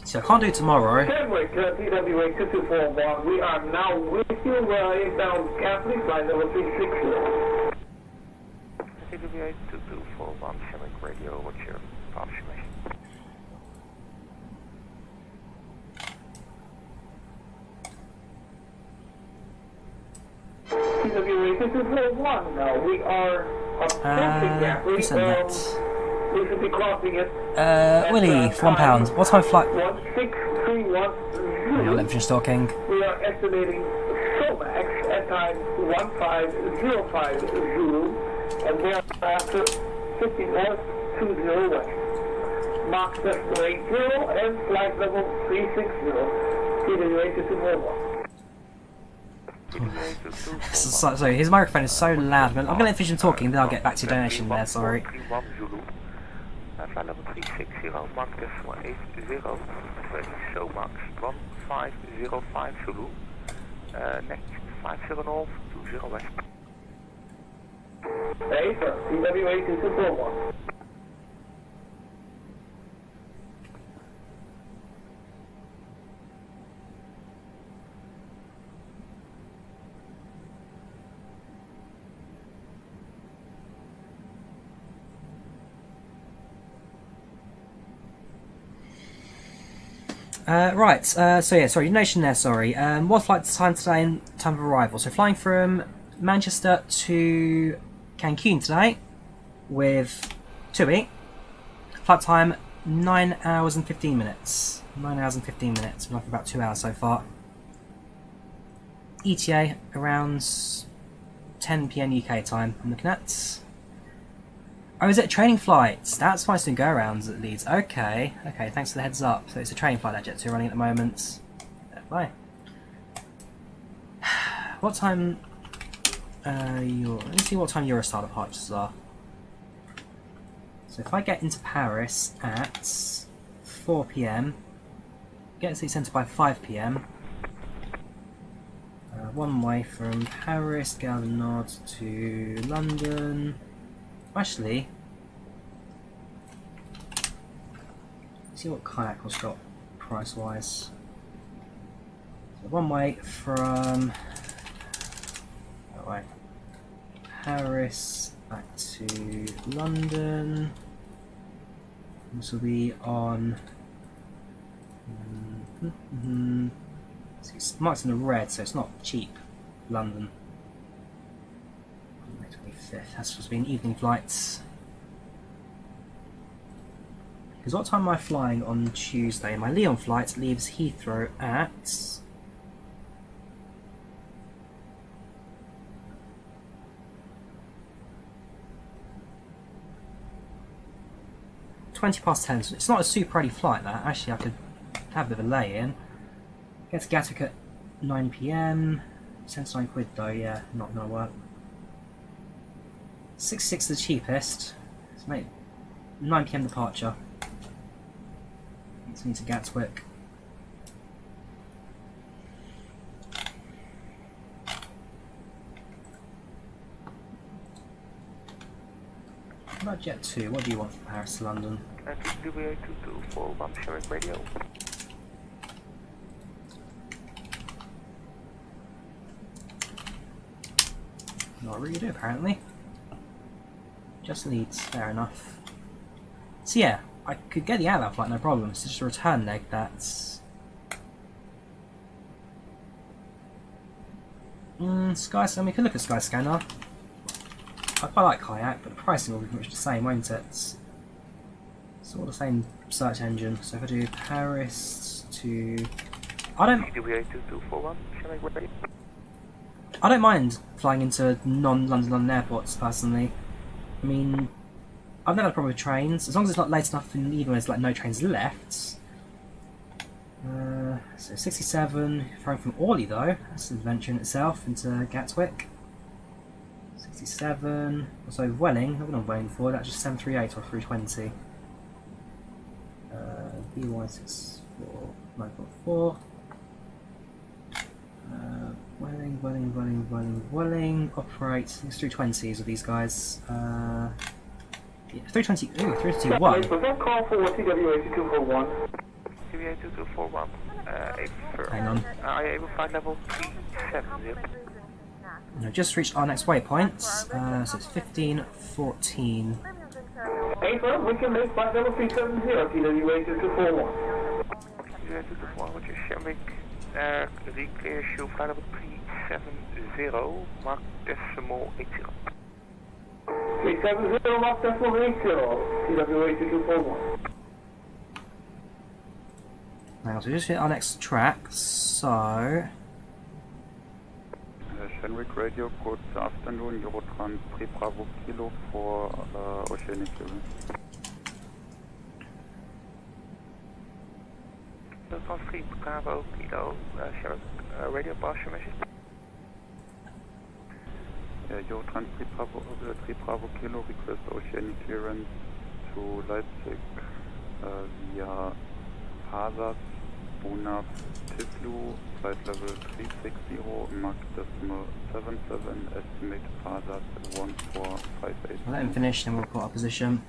So I can't do tomorrow.
TWA 2241, we are now with you, inbound Catholic, flight number 360.
TWA 2241, Shamrock Radio, what's your confirmation?
TWA 2241, now we are approaching Catholic. We should be crossing it.
Willie, for £1. What time flight?
16310.
I'll let finish talking.
We are estimating SOMAX at time 1505 Zulu, and thereafter 50 north, 20 west. Mach decimal 80 and flight level 360. TWA 2241.
So his microphone is so loud. I'm going to let finish talking, then I'll get back to your donation there, sorry.
Flight level 360, Mach decimal 80, SOMAX 1505 Zulu, next 50 north, 20 west.
Hey sir, TWA 2241.
Right, sorry, donation there, sorry. What flight time today and time of arrival? So flying from Manchester to Cancun today with TUI. Flight time 9 hours and 15 minutes. 9 hours and 15 minutes, been off about 2 hours so far. ETA around 10 PM UK time, I'm looking at. Oh, is it a training flight? That's why it's doing go-arounds at Leeds. Okay, thanks for the heads up. So it's a training flight that Jet 2 running at the moment. Bye. What time... let me see what time Eurostar departures are. So if I get into Paris at 4 PM, get to the centre by 5 PM, one way from Paris, get out the nod to London. Actually, let's see what kayak was got price wise. So one way from Paris back to London. This will be on. It's marked in the red, so it's not cheap. London. 25th. That's supposed to be an evening flight. Because what time am I flying on Tuesday? My Lyon flight leaves Heathrow at... (10:20). So it's not a super early flight, that. Actually, I could have a bit of a lay-in. Get to Gatwick at 9 PM. £79 though, yeah, not gonna work. 6.6 the cheapest. So mate, 9 PM departure. Let's need to Gatwick. What about Jet 2? What do you want from Paris to London?
TWA 2241, Shamrock Radio.
Not really do apparently. Just leads, fair enough. So yeah, I could get the out of that flight, no problem. It's just a return leg that's... Skyscanner, we could look at Skyscanner. I quite like Kayak, but the pricing will be pretty much the same, won't it? It's all the same search engine. So if I do Paris to... I don't mind flying into non-London airports, personally. I mean, I've never had a problem with trains, as long as it's not late enough and even when there's like no trains left. So 67, thrown from Orly though, that's an adventure in itself, into Gatwick. 67, also Welling, I've been on Welling before, that's just 738 or 320. BY64, 9.4. Welling, operate, these 320s with these guys. Yeah, 320, ooh, 321.
Was that call for TWA2241?
TWA2241,
hang on.
Are you able to find level 370?
I've just reached our next waypoint, so it's 1514.
Hey, sir, we can make flight level 370, TWA2241.
TWA2241, which is Shamik, reclear show flight level 370, mark decimal 80.
370, mark decimal 80, TWA2241.
Now, so we just hit our next track, so...
Shenwick Radio, good afternoon, Eurotrans 3 Bravo Kilo for Oceanic Level.
Eurotrans 3 Bravo Kilo, radio pass your message.
Eurotrans 3 Bravo Kilo, request Oceanic clearance to Leipzig via Hazard, Bunaf, Tiflu, flight level 360, Mach decimal 77, estimate Hazard 1458.
I'll let him finish, then we'll put our position.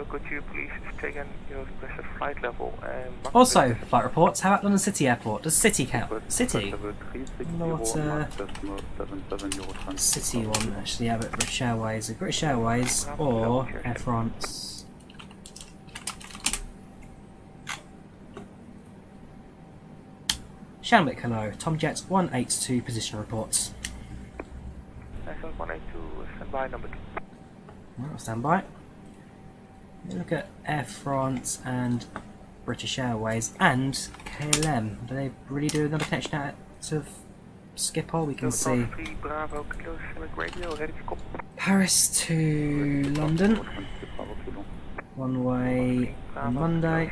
Could you please take in your requested flight level and...
Also, flight reports, how about London City Airport? Does City count? City? I wonder what City one actually have at British Airways. British Airways or Air France? Shanwick, hello. Tom Jets 182 position reports.
182, standby number 2.
Right, standby. Look at Air France and British Airways and KLM. Do they really do another connection out of Schiphol? We can see Paris to London. One way on Monday.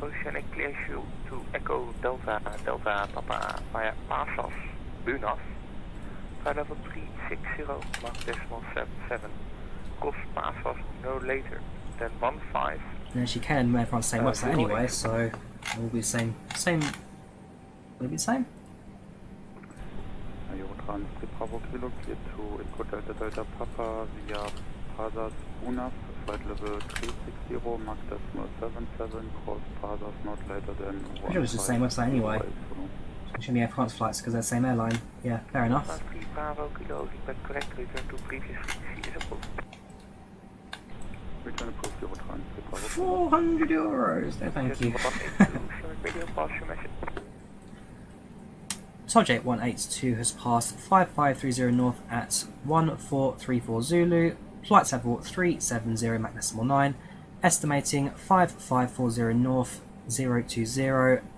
Oceanic clear shoot to Echo Delta Papa via Pasos, Bunaf. Flight level 360, Mach decimal 77. Cross Pasos no later than 15.
And she can Air France same website anyway, so it will be the same. Will it be the same?
Eurotrans 3 Bravo Kilo, clear to Echo Delta Papa via Pasos, Bunaf. Flight level 360, Mach decimal 77, cross Pasos not later than 1.
I'm sure it's the same website anyway. It should be Air France flights because they're the same airline. Yeah, fair enough. 400 euros. No, thank you. Subject 182 has passed 5530 north at 1434 Zulu. Flight level 370 Mach decimal 9. Estimating 5540 north 020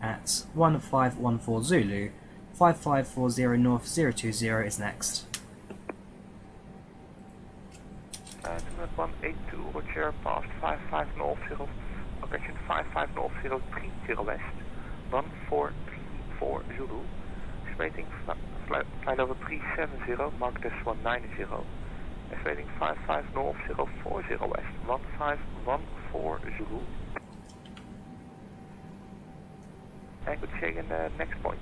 at 1514 Zulu. 5540 north 020 is next.
182, Roger, past 55 north 0, location 55 north 030 west, 1434 Zulu, estimating flight level 370, Mach decimal 90, estimating 55 north 040 west, 1514 Zulu. And could check in the next point.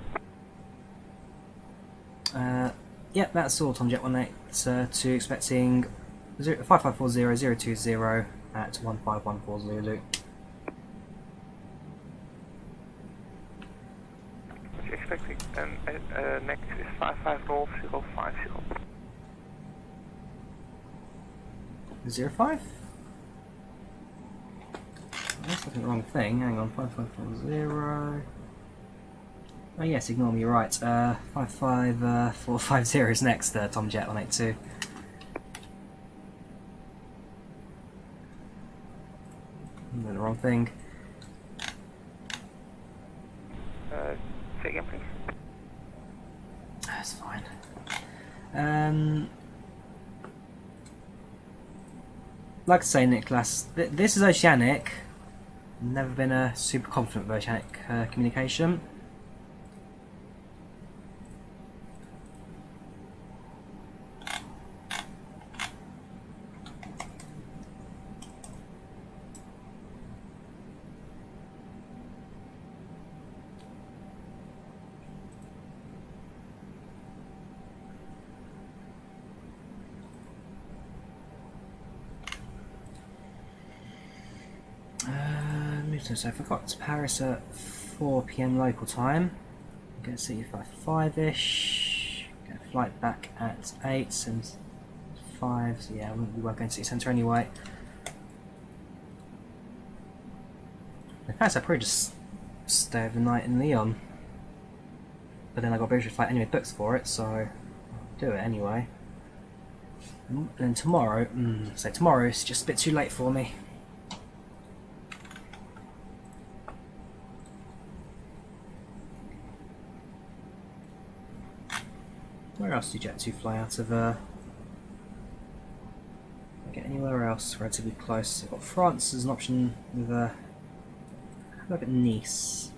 Yeah, that's all, Tom Jet 182, expecting 5540 020 at 1514 Zulu.
What you expecting? And next is 55050.
05? That's looking at the wrong thing. Hang on, 5540. Oh yes, ignore me, you're right. 55450 is next, Tom Jet 182. I'm doing the wrong thing.
Say again, please.
That's fine. Like I say, Nicholas, this is Oceanic. Never been super confident with Oceanic communication. So if I got to Paris at 4 PM local time, I'm going to see if I 5ish, get a flight back at 8, and 5, so yeah, we won't go to city centre anyway. In fact, I'd probably just stay overnight in Lyon. But then I got a British flight anyway booked for it, so I'll do it anyway. And then tomorrow, so tomorrow is just a bit too late for me. Where else do Jet2 fly out of? Get anywhere else relatively close? I've got France as an option with have a look at Nice.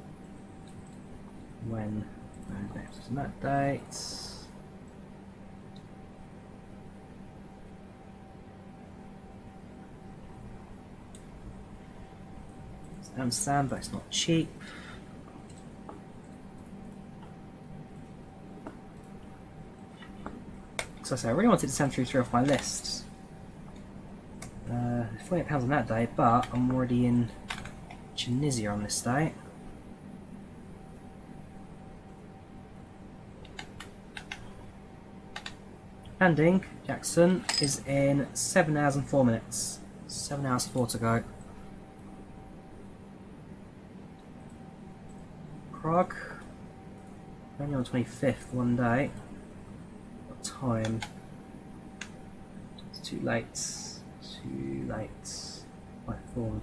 When next is that date? It's Amsterdam, but it's not cheap. So I say I really wanted to send through 3 off my list. £48 on that day, but I'm already in Tunisia on this day. Landing, Jackson, is in 7 hours and 4 minutes. 7 hours 4 to go. Prague, only on 25th, one day. Time. It's too late. Too late. By 4 on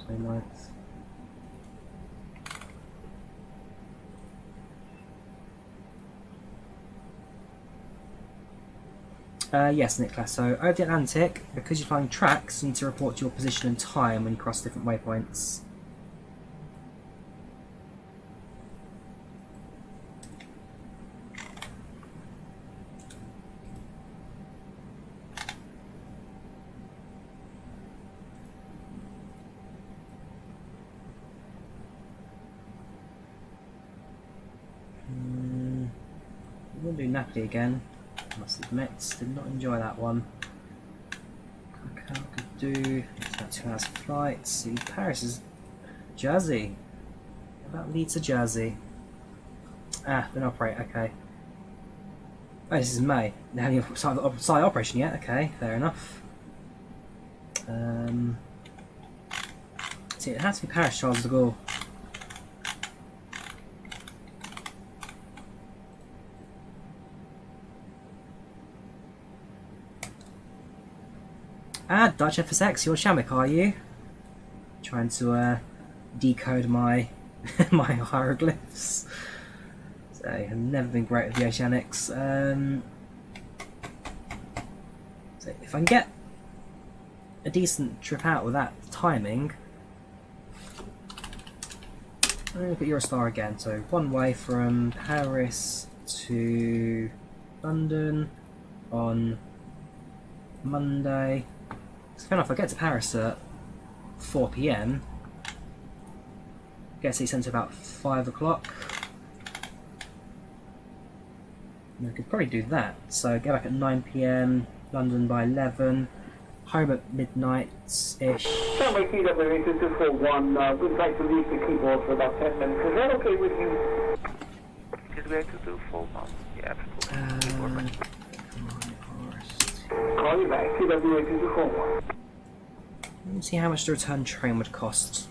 29th. Yes, Nicholas. So over the Atlantic, because you're flying tracks, you need to report your position and time when you cross different waypoints. We'll do Napoli again, I must admit. Did not enjoy that one. Okay, I could do about 2 hours flight. See, Paris is Jersey. What about Leeds to Jersey? Ah, don't operate, okay. Oh, this is May. They haven't started operation yet, okay, fair enough. See, it has to be Paris Charles de Gaulle. Ah, Dutch FSX, you're Shamik, are you? Trying to decode my my hieroglyphs. So I've never been great with the Oceanics. So if I can get a decent trip out with that timing, I'm going to look at Eurostar again. So one way from Paris to London on Monday. It's fair enough, I get to Paris at 4 PM. Get to city centre about 5 o'clock. I could probably do that. So get back at 9 PM, London by 11, home at midnight-ish.
Sunway TWA 2241, we'd like to leave the keyboard for about 10 minutes. Is that okay with you?
3822, full month. Yeah, absolutely.
Call you back, TWA22 full month.
Let me see how much the return train would cost.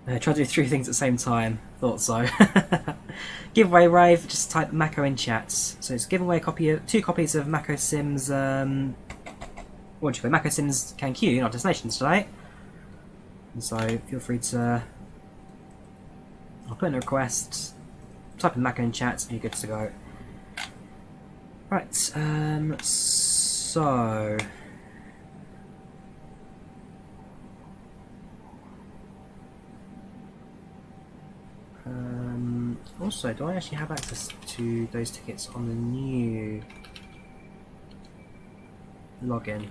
Try to do 3 things at the same time. Thought so. Giveaway rave. Just type Macco in chats. So it's give away 2 copies of Macco Sims. What do you call it? Macco Sims Cancun, our destinations today. And so feel free to. I'll put in a request. Type in Macco in chats, and you're good to go. Right. So. Also, do I actually have access to those tickets on the new login?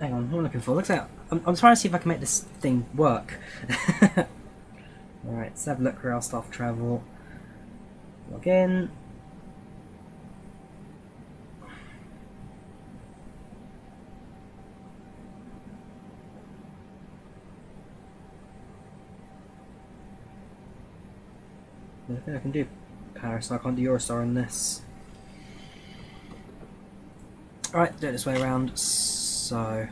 Hang on, what am I looking for? Looks like I'm trying to see if I can make this thing work. Alright, let's have a look for our staff travel. Log in. I think I can do Paris, I can't do Eurostar on this. Alright, do it this way around. So,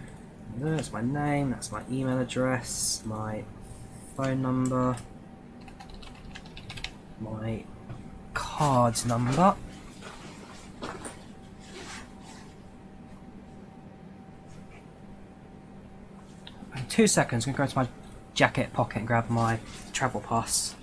that's my name, that's my email address, my phone number, my card number. In 2 seconds, I'm going to go to my jacket pocket and grab my travel pass.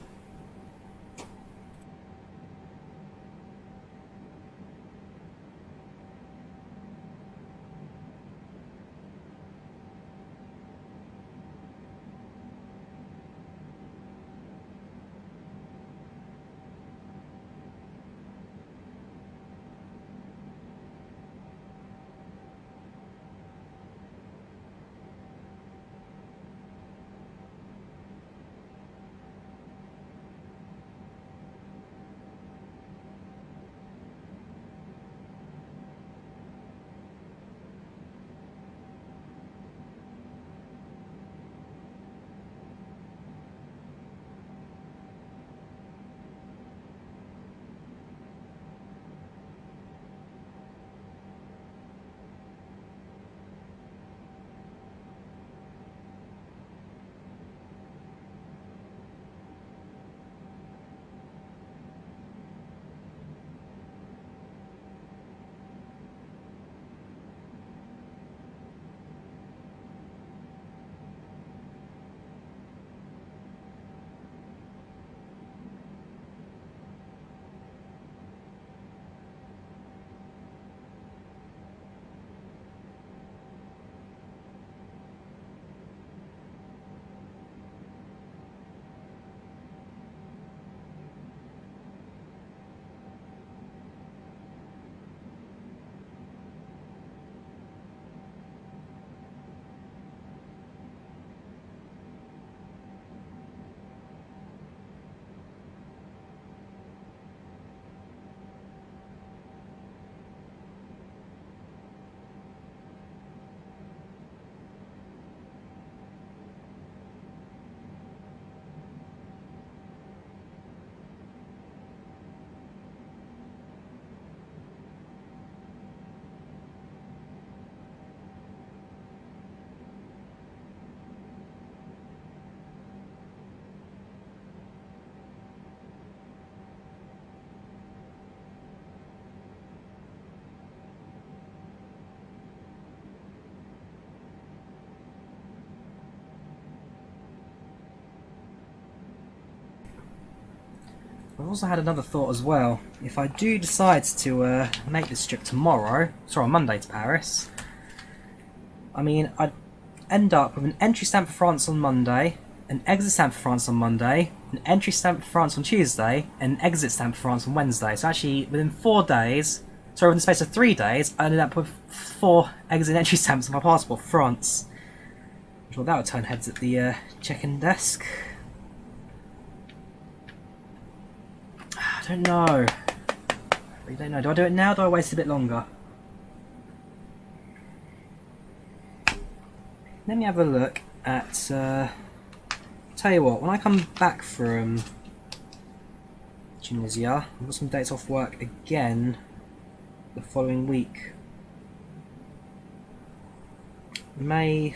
I've also had another thought as well. If I do decide to make this trip tomorrow, sorry, on Monday to Paris, I mean, I'd end up with an entry stamp for France on Monday, an exit stamp for France on Monday, an entry stamp for France on Tuesday, and an exit stamp for France on Wednesday. So actually, within 4 days, sorry, within the space of 3 days, I ended up with 4 exit and entry stamps on my passport for France. I'm sure that would turn heads at the check-in desk. I don't know. I really don't know. Do I do it now or do I wait a bit longer? Let me have a look at... tell you what, when I come back from Tunisia, I've got some dates off work again the following week. May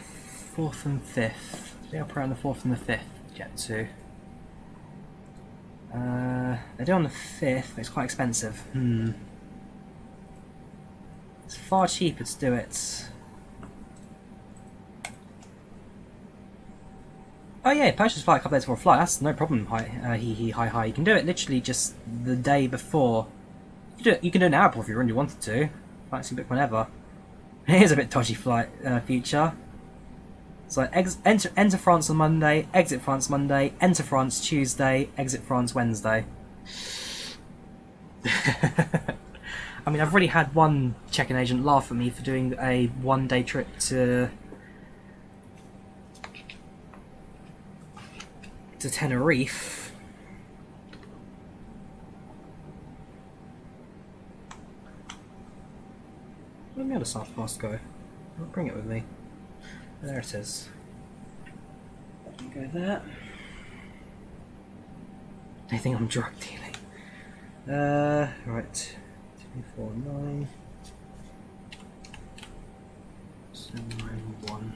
4th and 5th. I think I'll put around the 4th and the 5th to get to. They do on the 5th, but it's quite expensive. It's far cheaper to do it. Oh yeah, purchase flight a couple days before a flight, that's no problem, hi. You can do it literally just the day before. You can do it an hour before if you really wanted to. Flights you book whenever. Here's a bit dodgy flight feature. So enter France on Monday, exit France Monday, enter France Tuesday, exit France Wednesday. I mean, I've already had one check-in agent laugh at me for doing a one-day trip to Tenerife. Where'd my other soft pass go? I'll bring it with me. There it is. Go there. They think I'm drug dealing. Right. 249 791.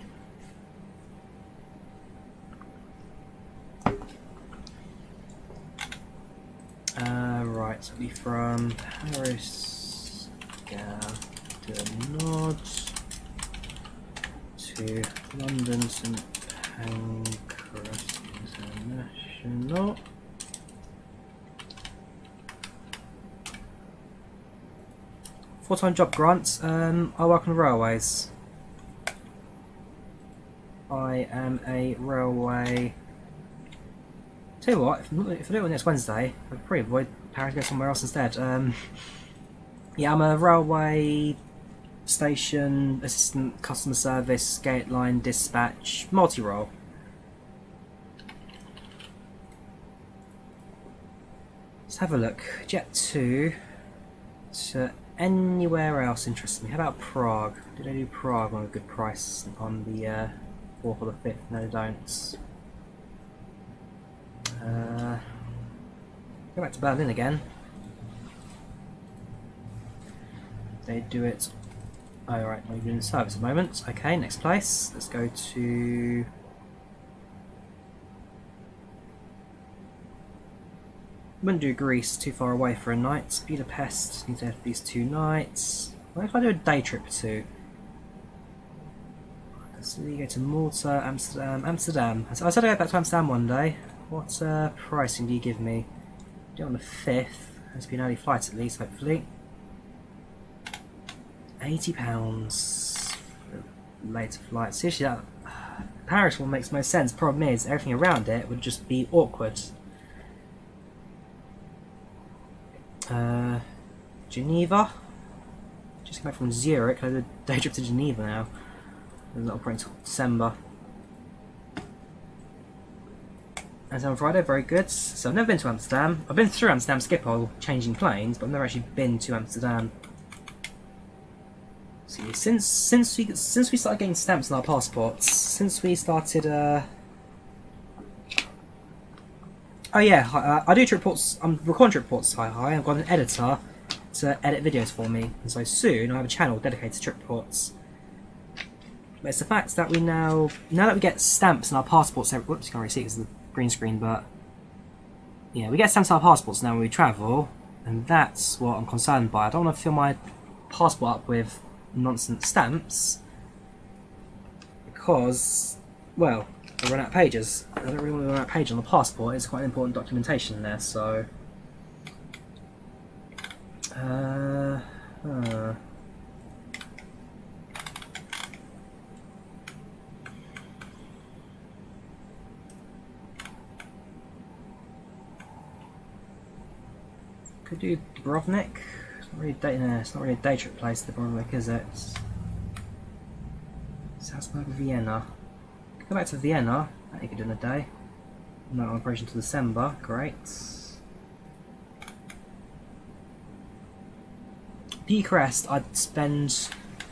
Right, so it'll be from Paris to Nod to London St Pancras International. Full-time job grants. I work on the railways. I am a railway. Tell you what, if I do it next Wednesday, I'd probably avoid Paris and go somewhere else instead. Yeah, I'm a railway station assistant, customer service, gate line, dispatch, multi-role. Let's have a look. Jet 2 to anywhere else interests me. How about Prague? Did I do Prague on a good price on the 4th or the 5th? No, I don't. Go back to Berlin again. They do it. Oh, right, we're doing service at the moment. Okay, next place. Let's go to. Wouldn't do Greece, too far away for a night. Budapest, need to have these 2 nights. What if I do a day trip to? So you go to Malta, Amsterdam. I said I'd go back to Amsterdam one day. What pricing do you give me? Do it on the 5th. Has to be an early flight at least, hopefully. £80 for later flight. Seriously, that Paris one makes most sense. Problem is, everything around it would just be awkward. Geneva. Just came back from Zurich. I did a day trip to Geneva now. It's not operating until December. And on Friday, very good. So I've never been to Amsterdam. I've been through Amsterdam Schiphol, changing planes, but I've never actually been to Amsterdam. See, since we started getting stamps on our passports, since we started, oh yeah, I do trip reports. I'm recording trip reports. Hi. I've got an editor to edit videos for me, and so soon I have a channel dedicated to trip reports. But it's the fact that we now that we get stamps on our passports. Whoops, you can't really see it because of the green screen, but yeah, we get stamps on our passports now when we travel, and that's what I'm concerned by. I don't want to fill my passport up with nonsense stamps because, well, I run out of pages. I don't really want to run out of pages on the passport. It's quite an important documentation there, so Could do Dubrovnik. It's not really a day trip place, Dubrovnik, is it? Salzburg, Vienna. Go back to Vienna. That you could do in a day. No operation till December. Great. Bucharest, I'd spend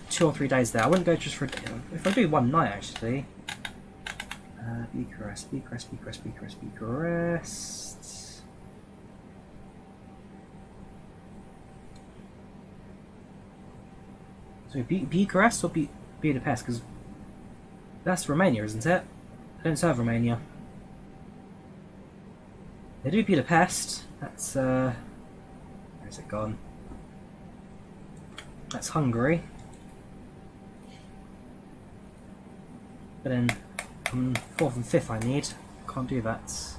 2 or 3 days there. I wouldn't go just for if I do one night actually. Bucharest. So Bucharest or Budapest? Because that's Romania, isn't it? They don't serve Romania. They do Budapest. That's where's it gone? That's Hungary. But then on 4th and 5th I need. Can't do that.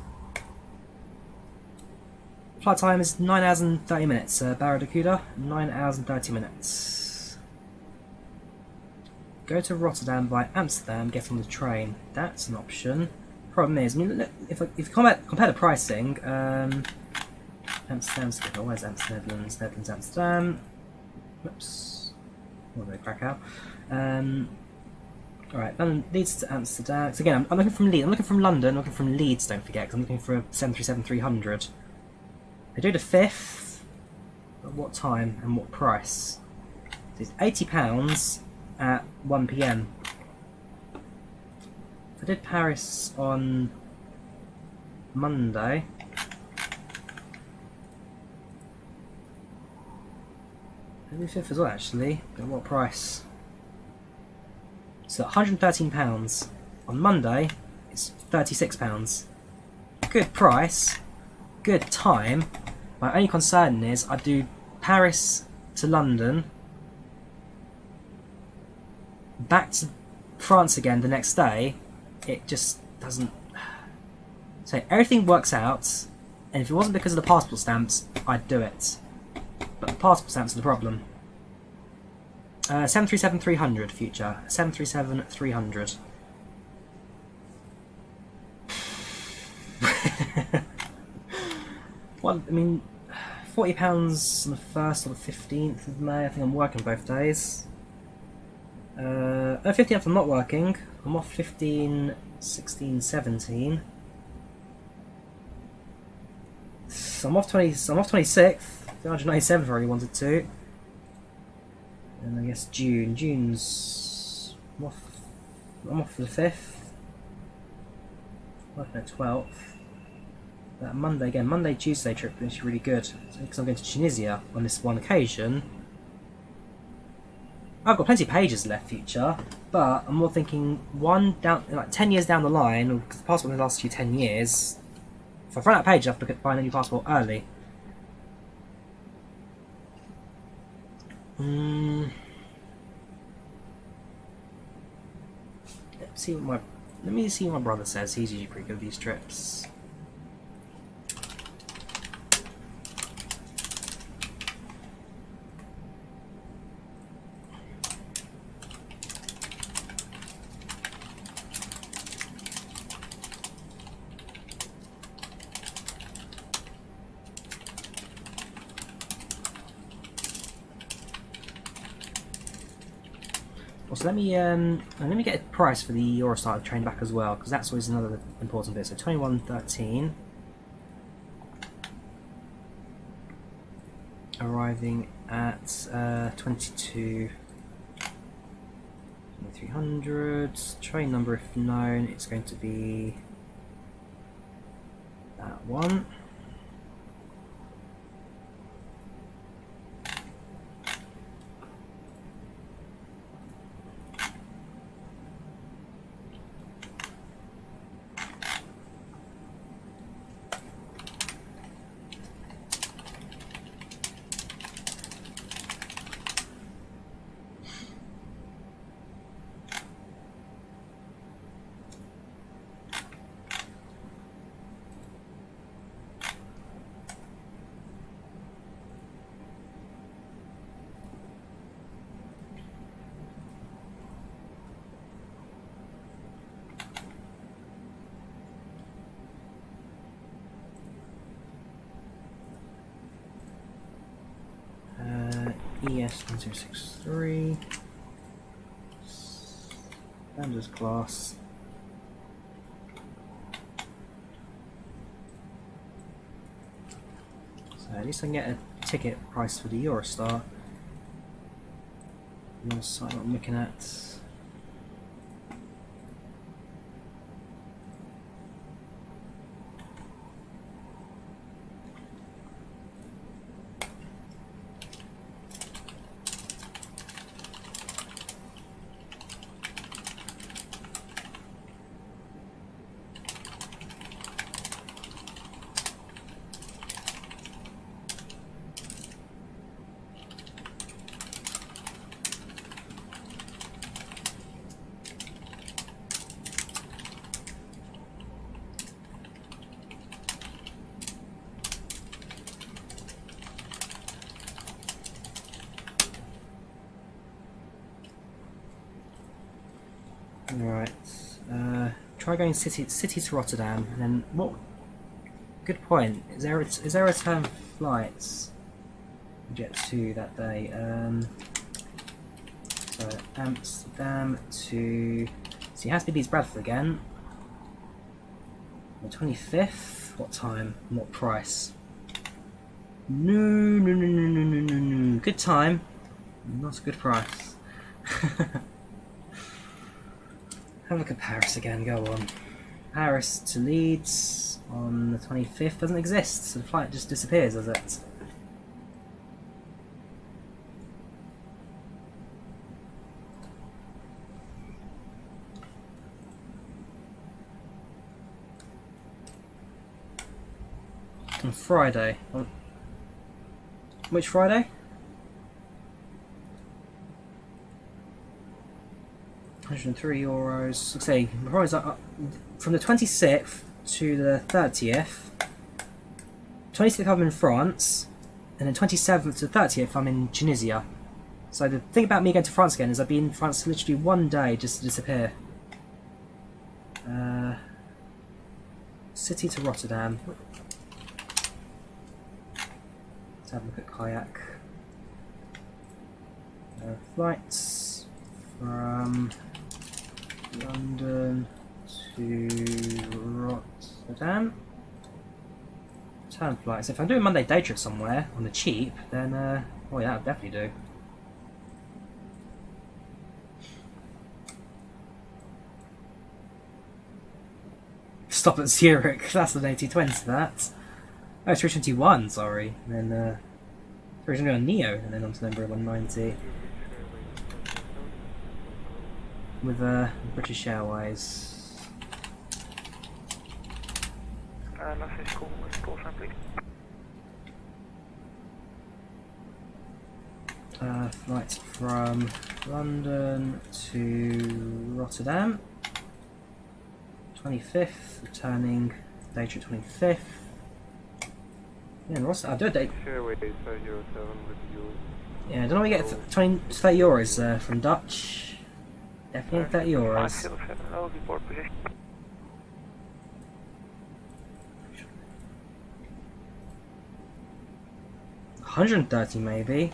Flight time is 9 hours and 30 minutes. Barracuda, 9 hours and 30 minutes. Go to Rotterdam by Amsterdam, get on the train. That's an option. Problem is, I mean, if you compare the pricing, Amsterdam's good. Where's Amsterdam? Netherlands, Amsterdam. Whoops. What did I crack out? Alright, London Leeds to Amsterdam. So again, I'm looking from Leeds. I'm looking from London. I'm looking from Leeds. Don't forget, because I'm looking for a 737-300. They do the 5th. At what time and what price? So it's £80 at 1 PM. I did Paris on Monday. Maybe 5th as well, actually. At what price? So £113. On Monday, it's £36. Good price, good time. My only concern is I do Paris to London, back to France again the next day. It just doesn't. So everything works out, and if it wasn't because of the passport stamps, I'd do it. But the passport stamps are the problem. 737-300 future. 737-300. Well, I mean, £40 on the 1st or the 15th of May. I think I'm working both days. 15th I'm not working. I'm off 15, 16, 17. So I'm off 26th. 197 if I really wanted to. And I guess June's I'm off for the 5th. I'm off the 12th. That Monday again, Monday Tuesday trip is really good because I'm going to Tunisia on this one occasion. I've got plenty of pages left future, but I'm more thinking like 10 years down the line, because the passport only lasts you 10 years. If I run out of pages, I have to buy a new passport early. Let me see what my brother says. He's usually pretty good with these trips. So let me get a price for the Eurostar train back as well, because that's always another important bit. So 21.13, arriving at 22,300. Train number, if known, it's going to be that one. ES1063. Standard class. So at least I can get a ticket price for the Eurostar. Your site what I'm looking at. Right, try going city to Rotterdam, and then what? Good point. Is there return flights? Jet 2 that day. So Amsterdam to. So it has to be Bradford again. The 25th. What time? What price? No. Good time. Not a good price. Have a look at Paris again, go on. Paris to Leeds on the 25th doesn't exist, so the flight just disappears, does it? On Friday. Which Friday? 103 euros. Let's see, from the 26th to the 30th. 26th I'm in France, and then 27th to 30th I'm in Tunisia. So the thing about me going to France again is I've been in France literally one day just to disappear. City to Rotterdam. Let's have a look at kayak. Flights from London to Rotterdam. Return flights. If I'm doing Monday day trip somewhere on the cheap, then oh yeah, that would definitely do. Stop at Zurich. That's an 8020. That. Oh, it's 321. Sorry. And then originally on Neo, and then onto number 190. With British Airways.
Last call with call sign, please.
Flights from London to Rotterdam. 25th, returning day trip 25th. Yeah, I'll do a day. Yeah, I don't know we get 30 euros from Dutch. Definitely 30 euros. 130 maybe,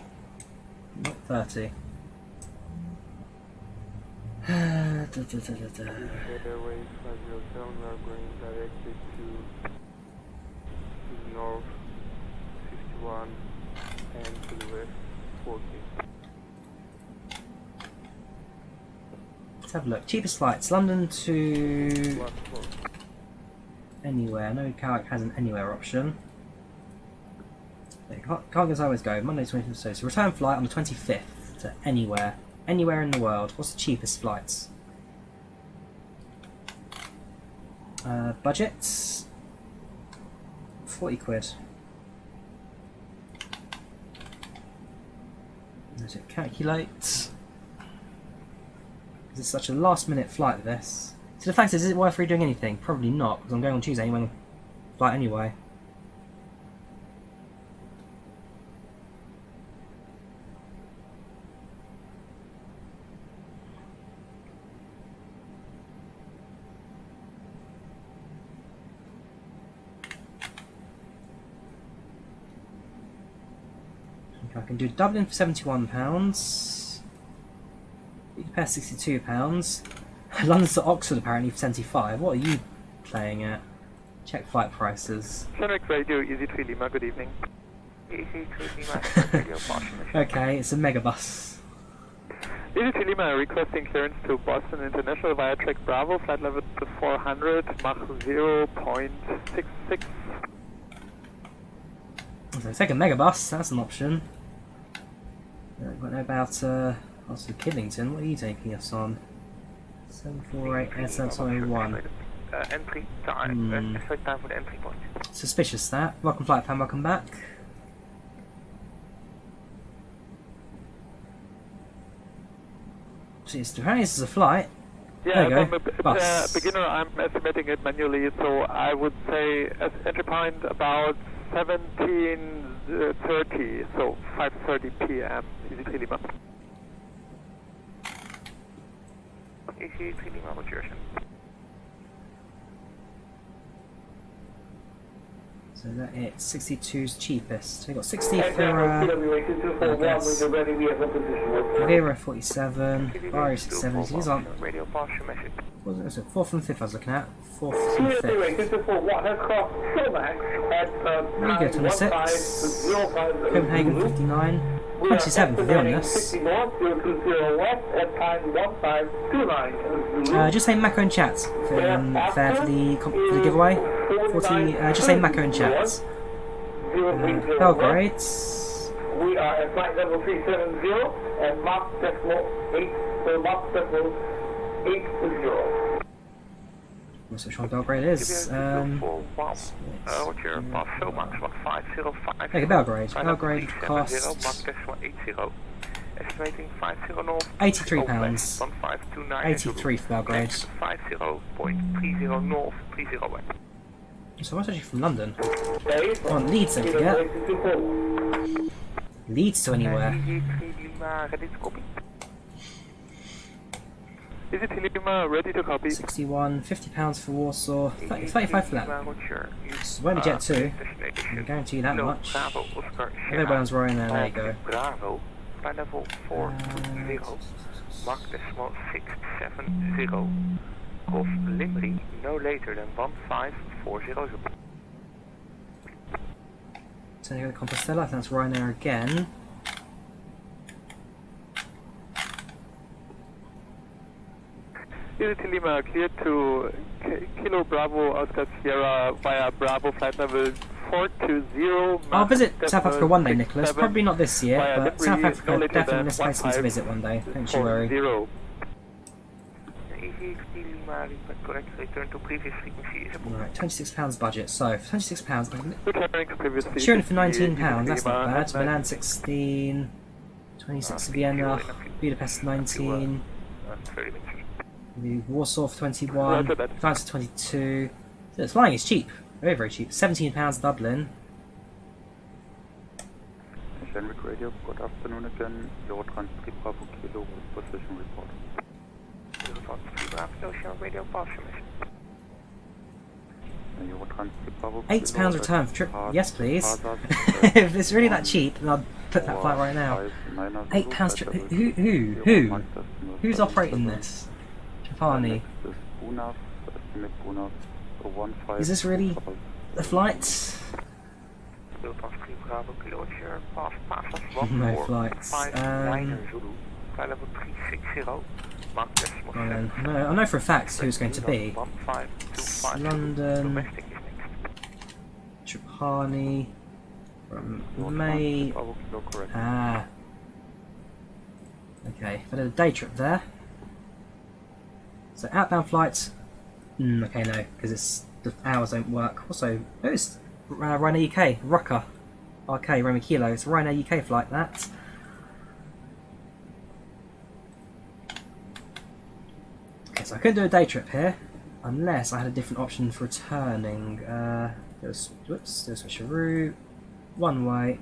not 30.
Airways 507, we are going directly to the north 51 and to the west 40.
Let's have a look. Cheapest flights, London to anywhere. No, Kayak has an anywhere option. Cargo's always go. Monday 25th. So return flight on the 25th to anywhere. Anywhere in the world. What's the cheapest flights? Budgets? 40 quid. Does it calculate? Is it such a last minute flight this? So the fact is it worth redoing anything? Probably not, because I'm going on Tuesday anyway. Flight anyway. I can do Dublin for £71. Budapest £62. London to Oxford apparently for 75. What are you playing at? Check flight prices.
Generic Radio, Easy3 Lima, good evening. Easy3 Lima, radio Boston.
Okay, it's a megabus.
Easy3 Lima requesting clearance to Boston International via track Bravo, flight level 400, Mach 0.66.
So take a megabus, that's an option. What about also Kidlington? What are you taking us on? 748 SM101.
Entry time, time for the entry point.
Suspicious that. Welcome flight fan, welcome back. Apparently this is a flight.
Yeah,
there you
I'm
go.
a beginner, I'm estimating it manually, so I would say entry point about 17:30, so 5:30 p.m. Easy3 Lima. Easy3 Lima, what's yours?
So that it's 62's cheapest. So we got 60 for Vera 47, Barry 67. These aren't. What was it? 4th and 5th I was looking at. 4th and 5th. Riga 26, Copenhagen 59, 27 to be honest. Just say Macco in chat for the giveaway. 40. Just say Macco in chat. Belgrade.
We are at flight level 370 and Mach decimal 8, so Mach decimal 80.
What's which one Belgrade is?
What's your pass? So Max 1505.
Okay, Belgrade. Belgrade cost
estimating 50 north.
£83. 83 for Belgrade.
50.30 north, 30 west.
So what's actually from London? Oh, and Leeds, don't forget. Leeds to anywhere.
Is it Lima ready to copy?
61, £50 for Warsaw, 35 for that. It's won't be Jet 2, I can guarantee you that much. Everyone's Ryanair, there you go.
Bravo, flight level 420, Mach decimal 670, cost Limri no later than 1540.
Santiago de Compostela, I think that's Ryanair again.
Easy Lima, clear to Kilo Bravo Oscar Sierra via Bravo flight level 420.
I'll visit South Africa one day, Nicholas. Probably not this year, but South Africa definitely this place needs to visit one day. Don't you worry.
Easy Lima, correct, return to previous frequency.
Right, £26 budget. So, for £26,
Returning to previous frequency.
Turin for £19, that's not bad. Milan 16, 26 to Vienna, Budapest 19. Warsaw for 21, France for 22. So it's flying is cheap, very very cheap. £17 Dublin.
Generic Radio, good afternoon again. Eurotran 3 Bravo Kilo position report.
Radio
£8 return for trip. Yes, please. If it's really that cheap, then I'll put that flight right now. £8 trip. Who's operating this? Trapani. Is this really the flight? No flights. No, I know for a fact who it's going to be. It's London, Trapani, from May. Ah. Okay, if I did a day trip there. So outbound flights. Okay, no, because the hours don't work. Also, it's Ryanair UK, Rucker, RK, Roma Kilo. It's a Ryanair UK flight. That. Okay, so I couldn't do a day trip here, unless I had a different option for returning. Do a switcheroo, one way,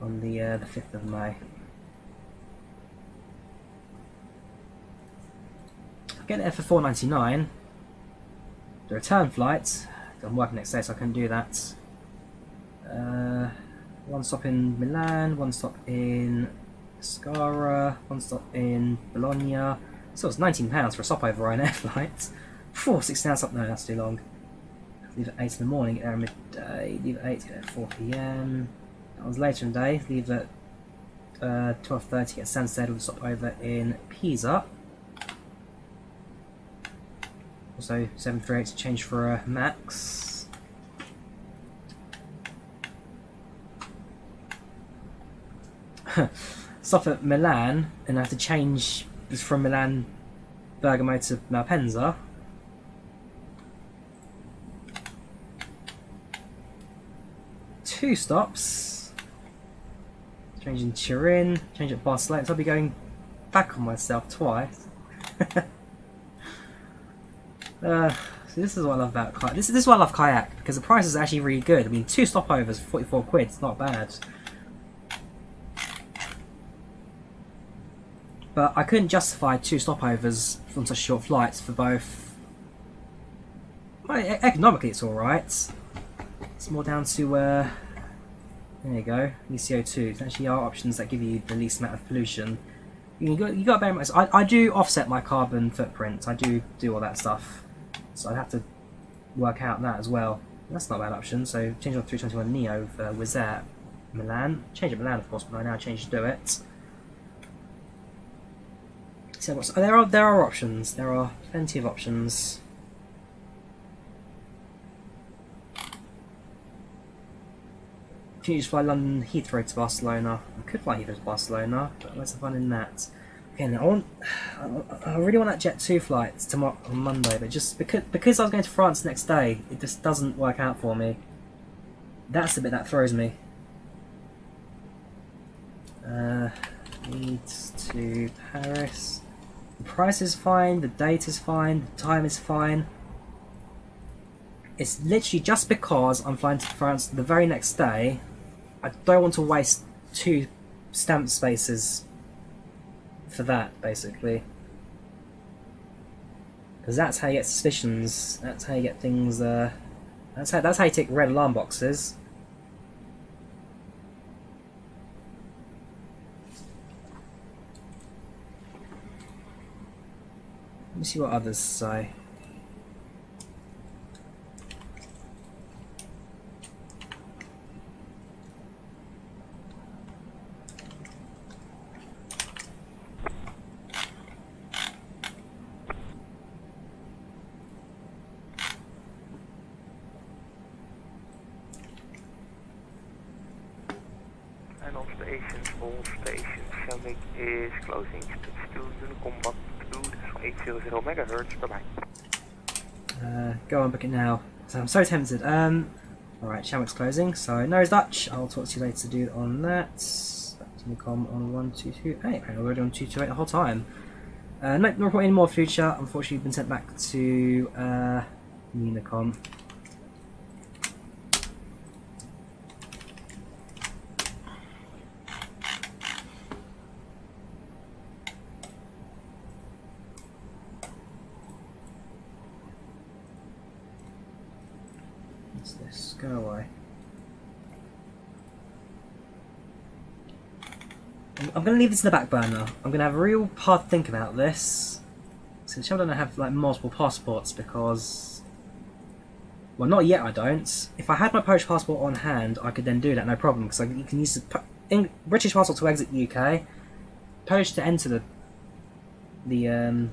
on the 5th of May. I'll get there for $4.99. The return flight, I'm working next day, so I couldn't do that. 1 stop in Milan, 1 stop in Pescara, 1 stop in Bologna. So it's £19 for a stopover Ryanair flight. 6 hours up, no, that's too long. Leave at 8 in the morning, get there at midday, leave at 8, get there at 4 PM. That was later in the day, leave at 12:30, get Stansted with a stopover in Pisa. Also 738 to change for a Max. Stop at Milan, and I have to change from Milan Bergamo to Malpensa. Two stops. Change in Turin, change at Barcelona, so I'll be going back on myself twice. So this is what I love about kayak. This is why I love kayak, because the price is actually really good. I mean, 2 stopovers for 44 quid, it's not bad. But I couldn't justify 2 stopovers on such short flights for both. Well, economically it's alright. It's more down to, there you go, CO2. It's actually our options that give you the least amount of pollution. You got to bear in mind, I do offset my carbon footprint. I do all that stuff. So I'd have to work out that as well. That's not a bad option. So change on 321 Neo for Wizz Air Milan. Change at Milan, of course, but I now change to do it. So there are options. There are plenty of options. Can you just fly London Heathrow to Barcelona? I could fly Heathrow to Barcelona, but where's the fun in that? Again, I really want that Jet 2 flight tomorrow on Monday, but just because I was going to France the next day, it just doesn't work out for me. That's the bit that throws me. Leeds to Paris. The price is fine, the date is fine, the time is fine. It's literally just because I'm flying to France the very next day, I don't want to waste 2 stamp spaces for that, basically. Because that's how you get suspicions, that's how you get things, that's how you take red alarm boxes. Let me see what others say.
And all stations, Shamik is closing. Switch to Unicom Buck 2, that's 800 MHz, bye-bye.
Go on, book it now. So I'm so tempted. Alright, Shamrock's closing, so no Dutch. I'll talk to you later, dude, on that. Back to Unicom on 1228. Apparently we're already on 228 the whole time. No report any more future. Unfortunately, been sent back to Unicom. What's this? Go away. I'm going to leave this in the back burner. I'm going to have a real hard think about this. Since I don't have like multiple passports because, well, not yet. I don't. If I had my Polish passport on hand, I could then do that, no problem. Because you can use the British passport to exit UK, Polish to enter the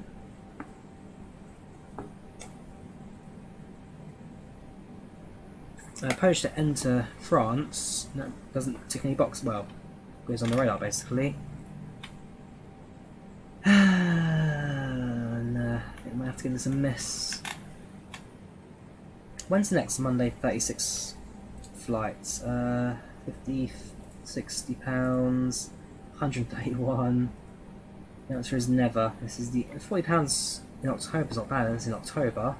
Polish to enter France. No, doesn't tick any box. Well, goes on the radar basically. And I think I might have to give this a miss. When's the next Monday 36 flights? 50, 60 pounds, 131. The answer is never. This is the £40 in October is not bad. It's in October.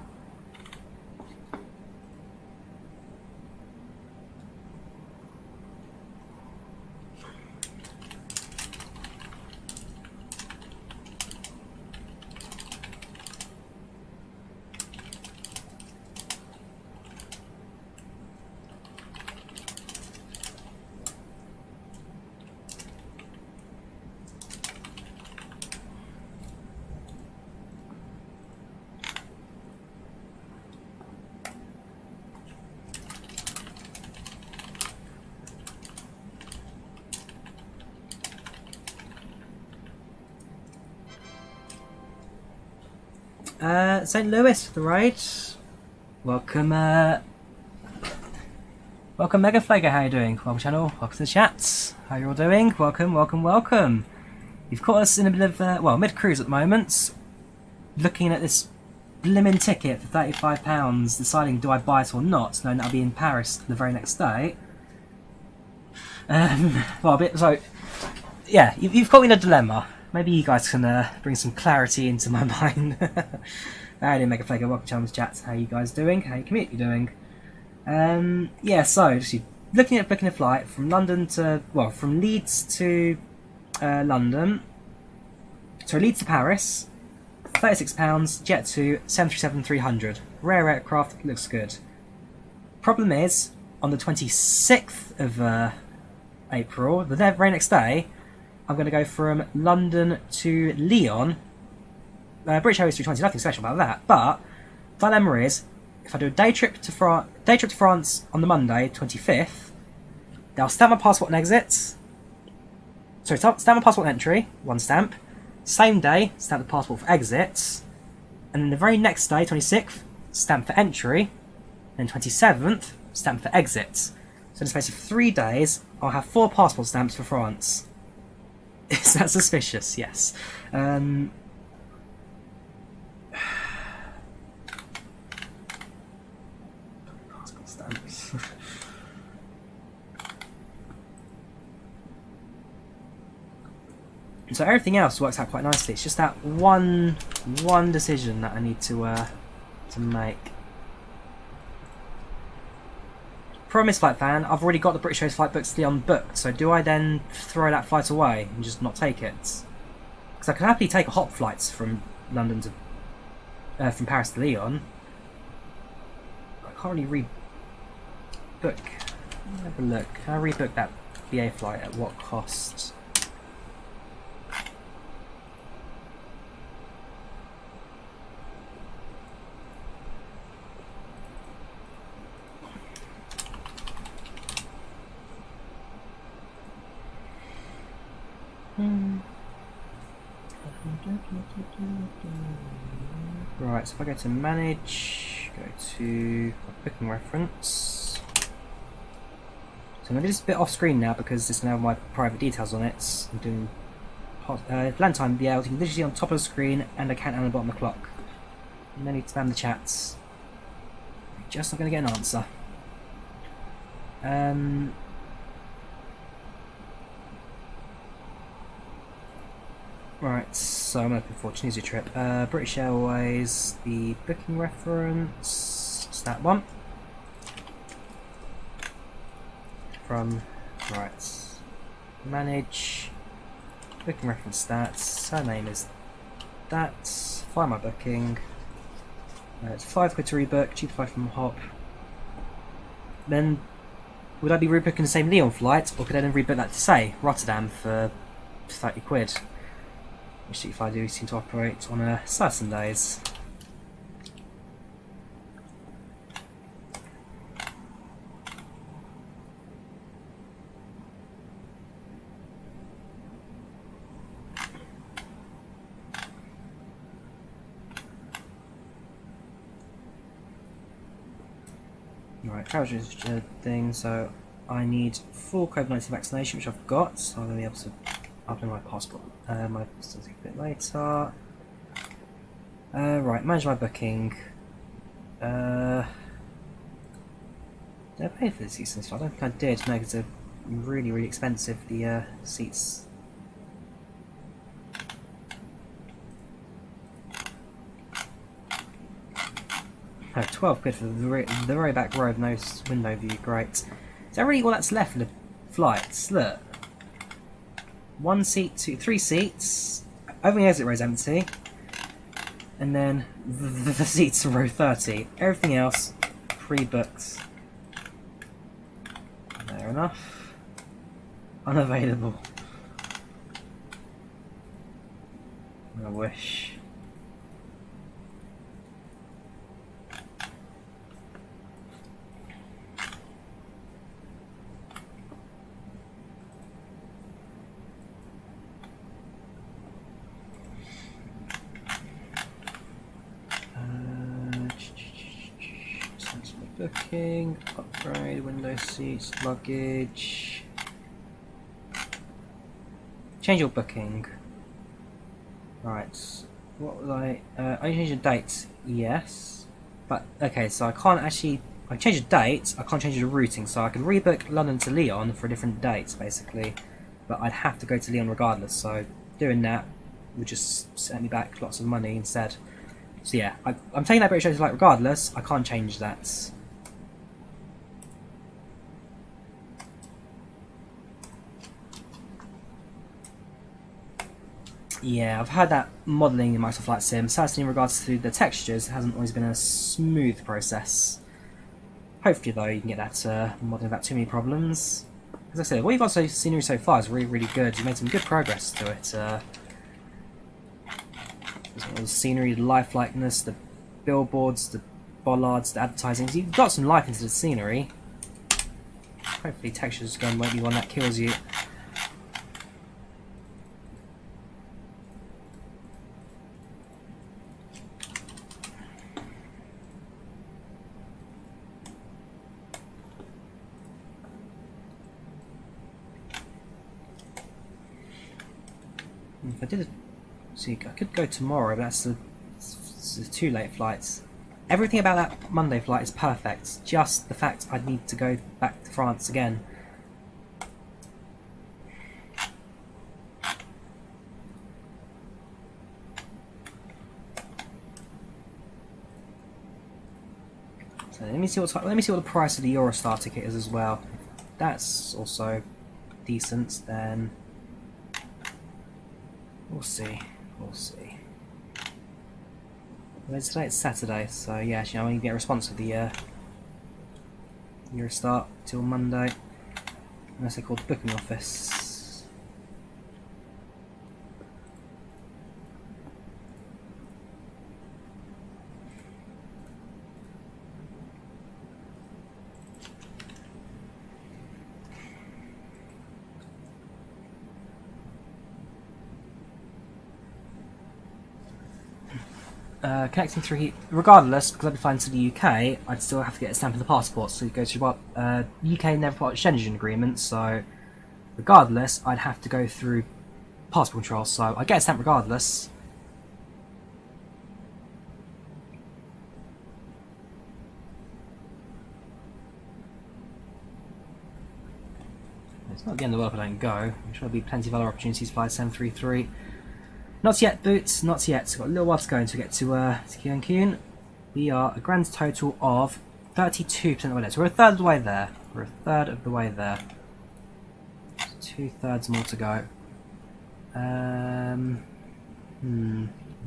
St. Louis for the ride. Welcome, welcome Mega Flager, how you doing? Welcome channel, welcome to the chat. How you all doing? Welcome, welcome, welcome. You've caught us in a bit of, well, mid-cruise at the moment. Looking at this blimmin' ticket for £35, deciding do I buy it or not, knowing that I'll be in Paris the very next day. Well, a bit, so, yeah, you've caught me in a dilemma. Maybe you guys can bring some clarity into my mind. Howdy, Mega Flager, welcome to Channel's chat. How you guys doing? How you community doing? Yeah, so just looking at booking a flight from London to, well, from Leeds to London. So Leeds to Paris, £36, Jet 2, 737-300. Rare aircraft, looks good. Problem is, on the 26th of April, the very next day, I'm going to go from London to Lyon. British Airways 320, nothing special about that. But dilemma is, if I do a day trip to France on the Monday, 25th, they'll stamp my passport and exit. Sorry, stamp my passport and entry, one stamp. Same day, stamp the passport for exit. And then the very next day, 26th, stamp for entry. And then 27th, stamp for exit. So in the space of 3 days, I'll have 4 passport stamps for France. Is that suspicious? Yes. Passport stamps. So everything else works out quite nicely. It's just that one decision that I need to make. Promise flight fan, I've already got the British Airways flight booked to Lyon booked, so do I then throw that flight away and just not take it? Because I can happily take a hop flights from London to from Paris to Lyon. I can't really rebook. Let me have a look. Can I rebook that BA flight at what cost? Right, so if I go to manage, go to booking reference. So I'm going to do this a bit off screen now because it's going to have my private details on it. I'm doing land time BL, you can literally see on top of the screen and account and the bottom of the clock. No need to spam the chats. Just not going to get an answer. Right, so I'm looking forward to Tunisia trip. British Airways, the booking reference, it's that one. From, right, manage, booking reference stats, surname is that, find my booking, it's £5 to rebook, cheap flight from Hop. Then, would I be rebooking the same Lyon flight, or could I then rebook that to, say, Rotterdam for £30? Which if I do seem to operate on certain days. Right, travel registered thing, so I need full COVID-19 vaccination, which I've got, so I'm going to be able to upload my passport. My still take a bit later. Right, manage my booking. Did I pay for the seats in this flight? I don't think I did. No, because they're really, really expensive, the seats. Oh, £12 for the very back row of no window view, great. Is that really all that's left for the flights? Look. 1 seat, 3 seats, only exit row is empty, and then the seats are row 30. Everything else, pre-booked. Fair enough. Unavailable. I wish. booking, upgrade, window seats, luggage. Change your booking. Right. What was I change the date? Yes. But, okay, so I can't actually... I can change the date, I can't change the routing, so I can rebook London to Lyon for a different date, basically. But I'd have to go to Lyon regardless, so doing that would just send me back lots of money instead. So yeah, I'm taking that British Airways flight regardless, I can't change that. Yeah, I've had that modelling in Microsoft Flight Sim. Sadly, in regards to the textures, it hasn't always been a smooth process. Hopefully, though, you can get that modelling without too many problems. As I said, what you've got scenery so far is really, really good. You've made some good progress to it. The scenery, the lifelikeliness, the billboards, the bollards, the advertising. You've got some life into the scenery. Hopefully, textures won't be one that kills you. If I did see, I could go tomorrow, but that's the too late flights. Everything about that Monday flight is perfect. Just the fact I'd need to go back to France again. So let me see what the price of the Eurostar ticket is as well. If that's also decent, then. We'll see. We'll see. Well, today it's Saturday, so yeah, actually I won't get a response with the Eurostart till Monday, unless they call the booking office. Connecting through regardless, because I'd be flying to the UK, I'd still have to get a stamp of the passport, so it goes through UK never part of Schengen agreement, so regardless, I'd have to go through passport control, so I'd get a stamp regardless. It's not the end of the world if I don't go. I'm sure there'll be plenty of other opportunities to fly 733. Not yet, Boots, not yet. Got a little while to go until we get to Cancun. We are a grand total of 32% of the way there. So we're a third of the way there. We're a third of the way there. 2/3 more to go. No,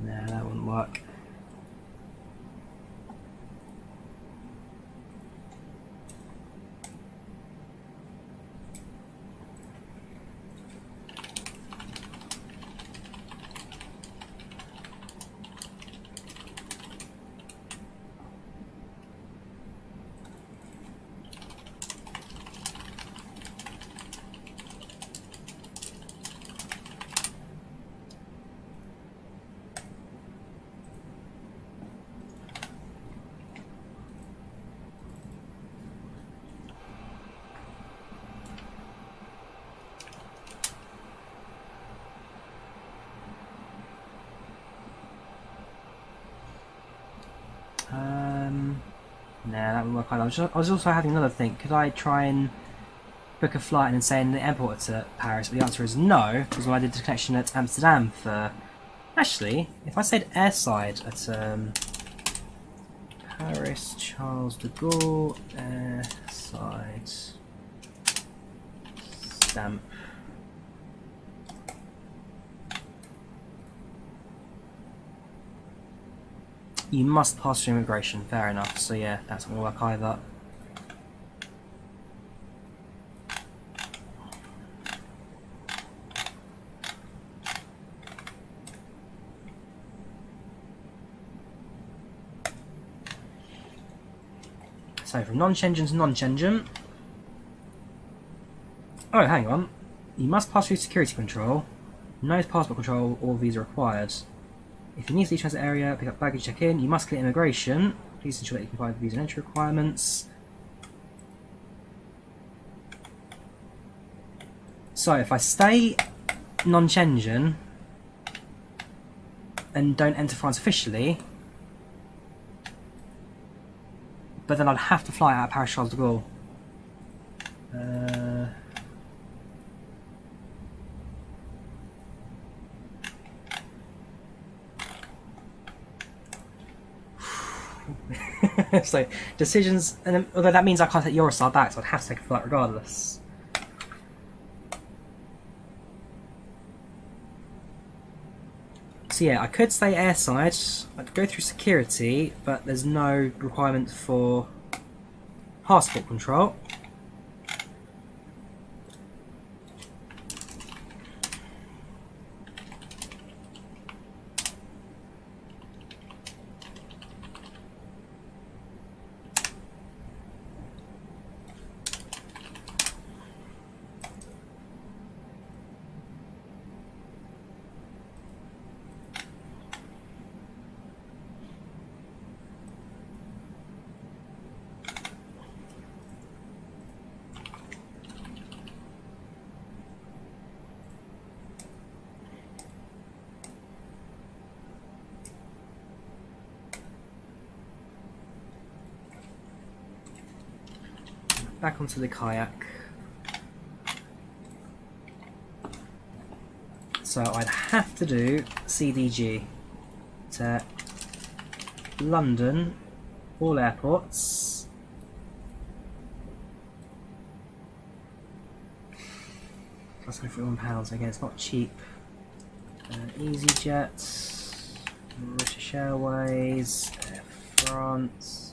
that wouldn't work. Nah, that wouldn't work either. I was also having another think. Could I try and book a flight and then say in the airport to Paris? But the answer is no, because when I did the connection at Amsterdam for... Actually, if I said airside at Paris, Charles de Gaulle, airside, stamp. You must pass through immigration, fair enough, so yeah, that's not going to work either. So from non-Schengen to non-Schengen. Oh, hang on. You must pass through security control. No passport control or visa required. If you need to leave transit area, pick up baggage, check in, you must clear immigration. Please ensure that you comply with visa and entry requirements. So if I stay non-Shenzhen and don't enter France officially, but then I'd have to fly out of Paris Charles de Gaulle. So decisions, and then, although that means I can't take Eurostar back, so I'd have to take a flight regardless. So yeah, I could stay airside, I'd go through security, but there's no requirement for passport control. Back onto the kayak. So I'd have to do CDG to London, all airports. Plus £51, again it's not cheap. EasyJet, British Airways, Air France.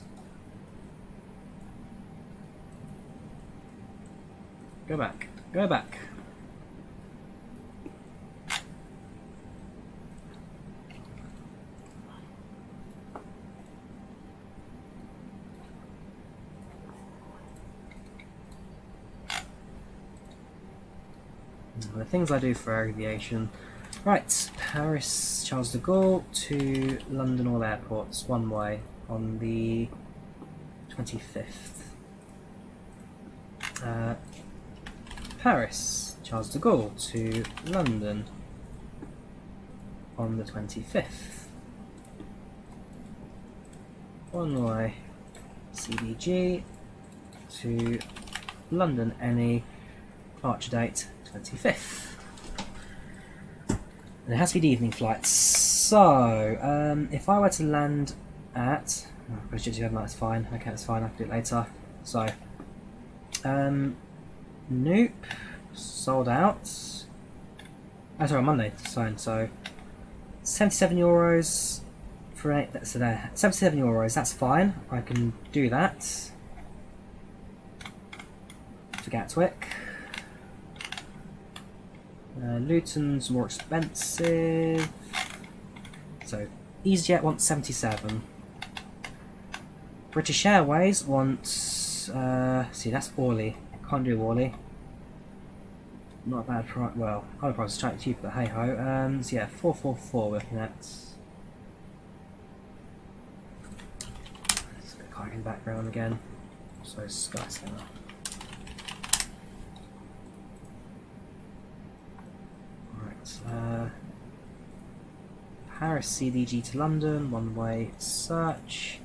Go back. Go back. The things I do for aviation. Right, Paris Charles de Gaulle to London all airports, one way on the 25th. Paris Charles de Gaulle to London on the 25th. One way CDG to London any departure date 25th. And it has to be the evening flights. So if I were to land at that's fine. Okay, that's fine, I can do it later. So nope, sold out. Oh, sorry, on Monday, it's fine. So €77 for so there. €77, that's fine. I can do that. For Gatwick. Luton's more expensive. So EasyJet wants 77. British Airways wants see, that's Orly. Can't do Orly. Not a bad price. Well, other price is slightly cheaper, but hey ho. So yeah, 444 we're looking at. Let's get a kayak in the background again. So Skyscanner. Alright, Paris CDG to London, one way search.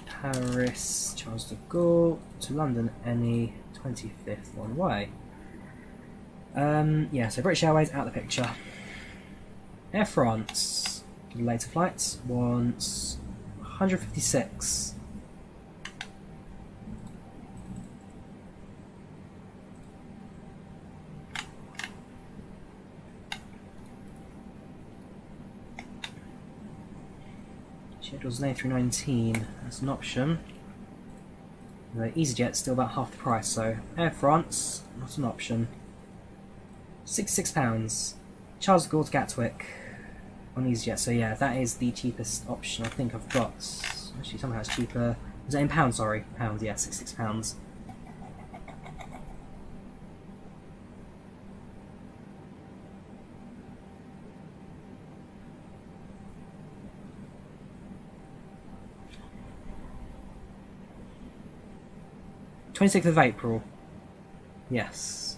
Paris Charles de Gaulle to London any 25th, one way. Yeah, so British Airways out of the picture. Air France, later flights, wants 156. Schedule's an A319, that's an option. The EasyJet's still about half the price, so Air France, not an option. £66. Charles de Gaulle to Gatwick on EasyJet, so yeah, that is the cheapest option I think I've got. Actually, somehow it's cheaper. Is it in pounds? Sorry, pounds, yeah, £66. 26th of April. Yes.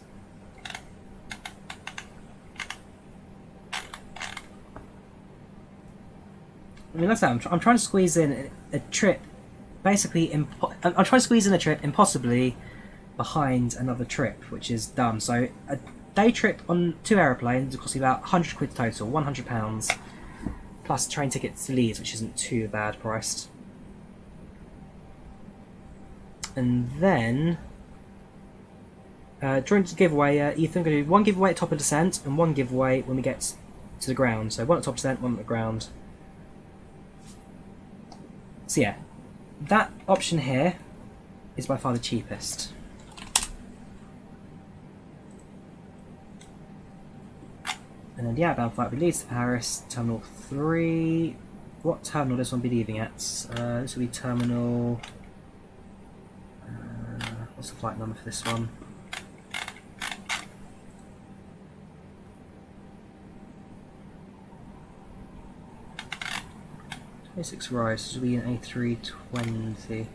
I mean, that's that. I'm trying to squeeze in a trip, basically. I'm trying to squeeze in a trip impossibly behind another trip, which is dumb. So a day trip on 2 aeroplanes will cost you about £100 total, £100, plus train tickets to Leeds, which isn't too bad priced. And then during the giveaway, Ethan going to do 1 giveaway at top of descent and 1 giveaway when we get to the ground. So 1 at top of descent, 1 at the ground. So yeah, that option here is by far the cheapest. And then the outbound flight leads to Paris, Terminal 3. What terminal this one be leaving at? This will be Terminal... what's the flight number for this one? A6 Rise, this will be an A320.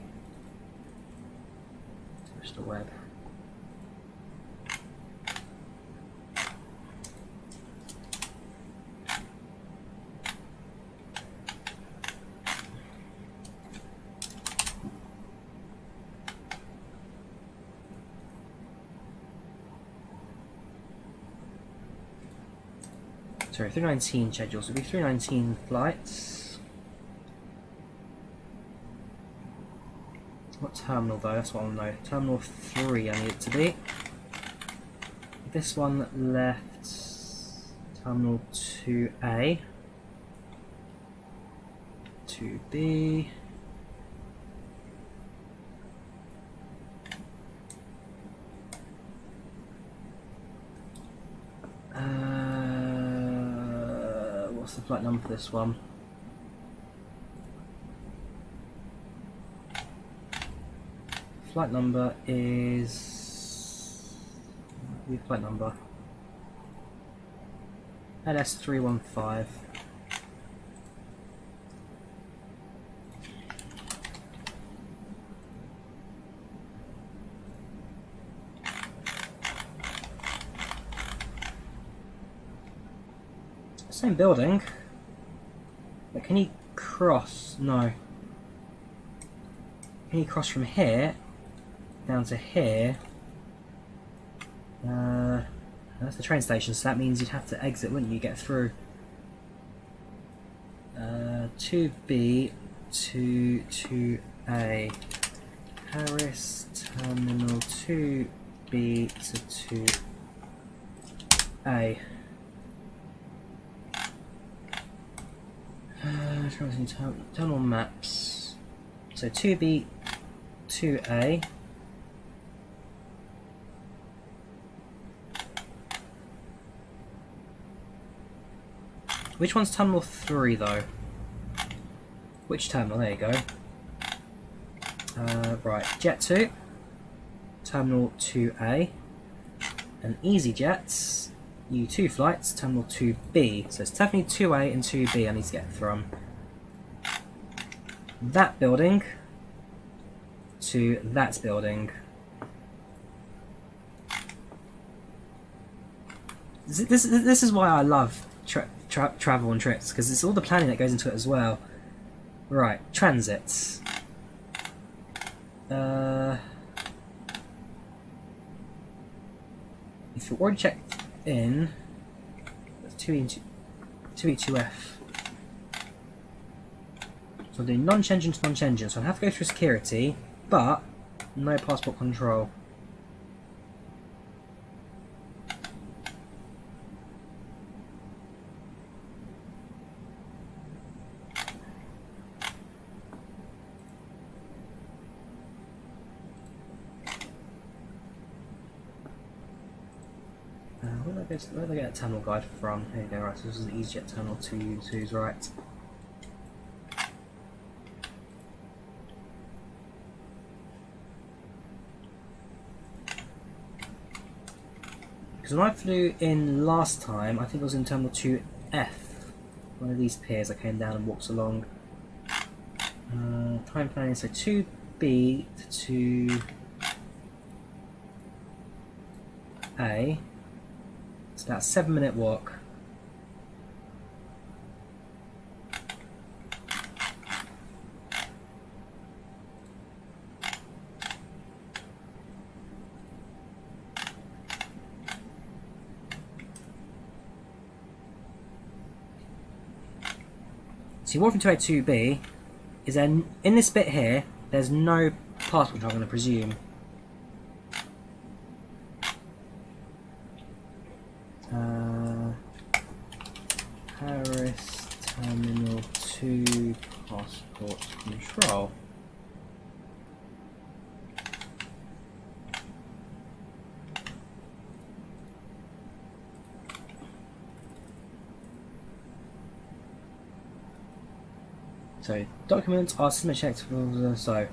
Push the web. Sorry, 319 schedules, so it'll be 319 flights. What terminal though? That's what I want to know. Terminal 3 I need it to be. This one left Terminal 2A, 2B, what's the flight number for this one? Flight number is... the flight number? LS315. Same building. But can he cross? No. Can he cross from here down to here? That's the train station, so that means you'd have to exit, wouldn't you, get through? 2B to 2A. Paris Terminal 2B to 2A. Terminal maps. So 2B, 2A. Which one's Terminal 3 though? Which terminal? There you go. Right, Jet 2, Terminal 2A, and EasyJets, U2 flights, Terminal 2B. So it's definitely 2A and 2B I need to get from that building to that building. This is why I love travel and trips, because it's all the planning that goes into it as well. Right, transits. If you're already checked in, that's 2E2F. So I'm doing non-Shenzhen to non-Shenzhen, so I have to go through security, but no passport control. Where did I get a terminal guide from? Here you go, right, so this is the EasyJet Terminal 2U2's right. Because when I flew in last time, I think it was in Terminal 2F. One of these piers I came down and walked along. Time planning, so 2B to A. It's about a 7-minute walk. So walking to A2B is then in this bit here. There's no passport control, I'm going to presume. Paris Terminal 2 passport control. So, documents are submitted checked for, so,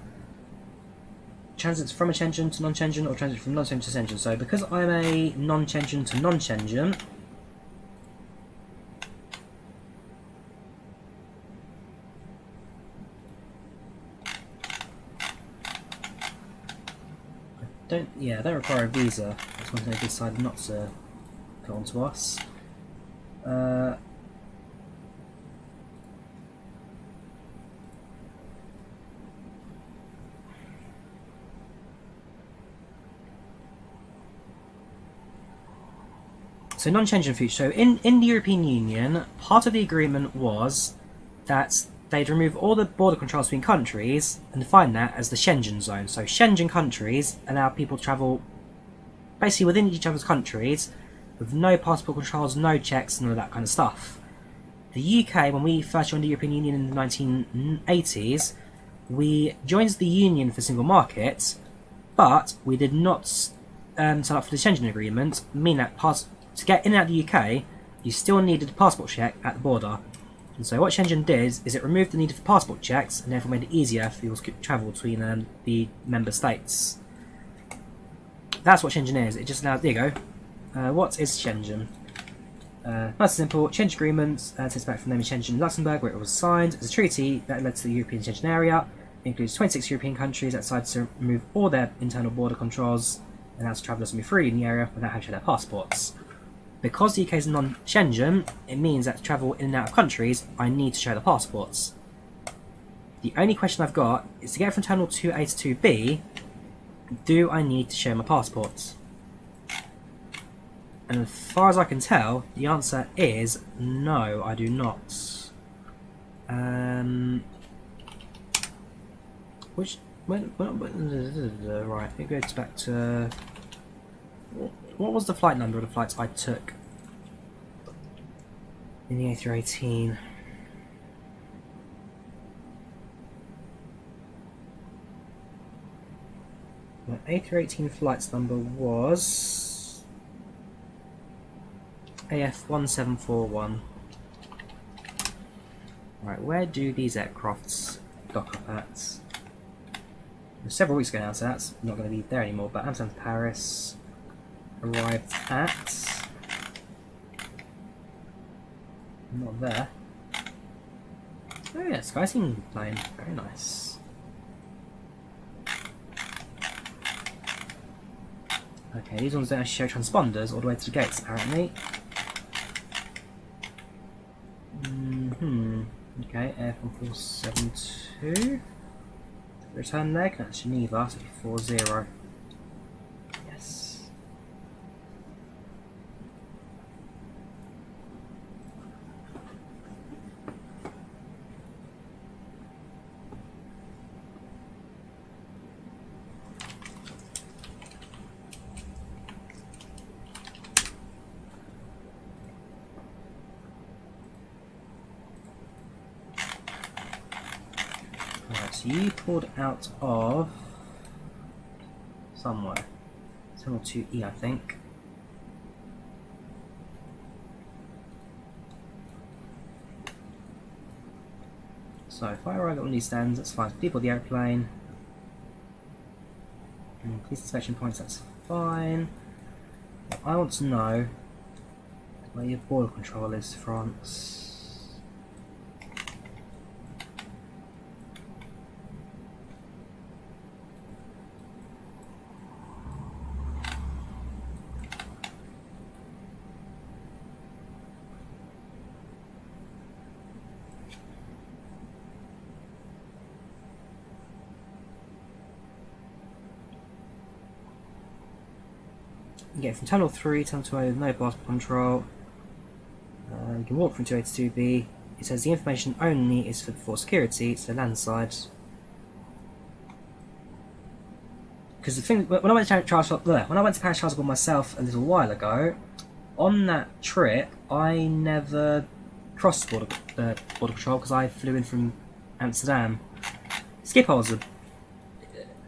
transits from a Schengen to non-Schengen or transit from non-Schengen to Schengen. So, because I'm a non-Schengen to non-Schengen, I don't require a visa. That's one thing they decided not to put onto us. So non-Schengen feature. So in the European Union, part of the agreement was that they'd remove all the border controls between countries and define that as the Schengen zone. So Schengen countries allow people to travel basically within each other's countries with no passport controls, no checks, and all that kind of stuff. The UK, when we first joined the European Union in the 1980s, we joined the Union for single market, but we did not sign up for the Schengen agreement, meaning that to get in and out of the UK, you still needed a passport check at the border. And so what Schengen did is it removed the need for passport checks and therefore made it easier for people to travel between the member states. That's what Schengen is. It just allows... There you go. What is Schengen? Nice and simple. Schengen agreement takes back from the name of Schengen, Luxembourg, where it was signed as a treaty that led to the European Schengen area. It includes 26 European countries that decided to remove all their internal border controls and allows travellers to move freely in the area without having to show their passports. Because the UK is non-Schengen, it means that to travel in and out of countries, I need to show the passports. The only question I've got is to get from Terminal 2A to 2B, do I need to show my passports? And as far as I can tell, the answer is no, I do not. Right, it goes back to... What was the flight number of the flights I took in the A318? My A318 flight's number was AF1741. Right, where do these aircrafts dock up at? It was several weeks ago now, so that's not going to be there anymore, but Amsterdam to Paris arrived at... Not there. Oh yeah, SkyTeam plane, very nice. Okay, these ones don't actually show transponders all the way to the gates, apparently. Okay, Air1472. Return leg, that's Geneva, so 40. Yes. So you pulled out of somewhere. Terminal 2E, I think. So if I arrive at one of these stands, that's fine. People the airplane. Police inspection points, that's fine. But I want to know where your border control is, France. You get from Terminal 3, Terminal 2, no passport control. You can walk from 2A to 2B. It says the information only is for security, so landside. Because the thing, when I went to Paris Charles myself a little while ago, on that trip I never crossed border control because I flew in from Amsterdam. Schiphol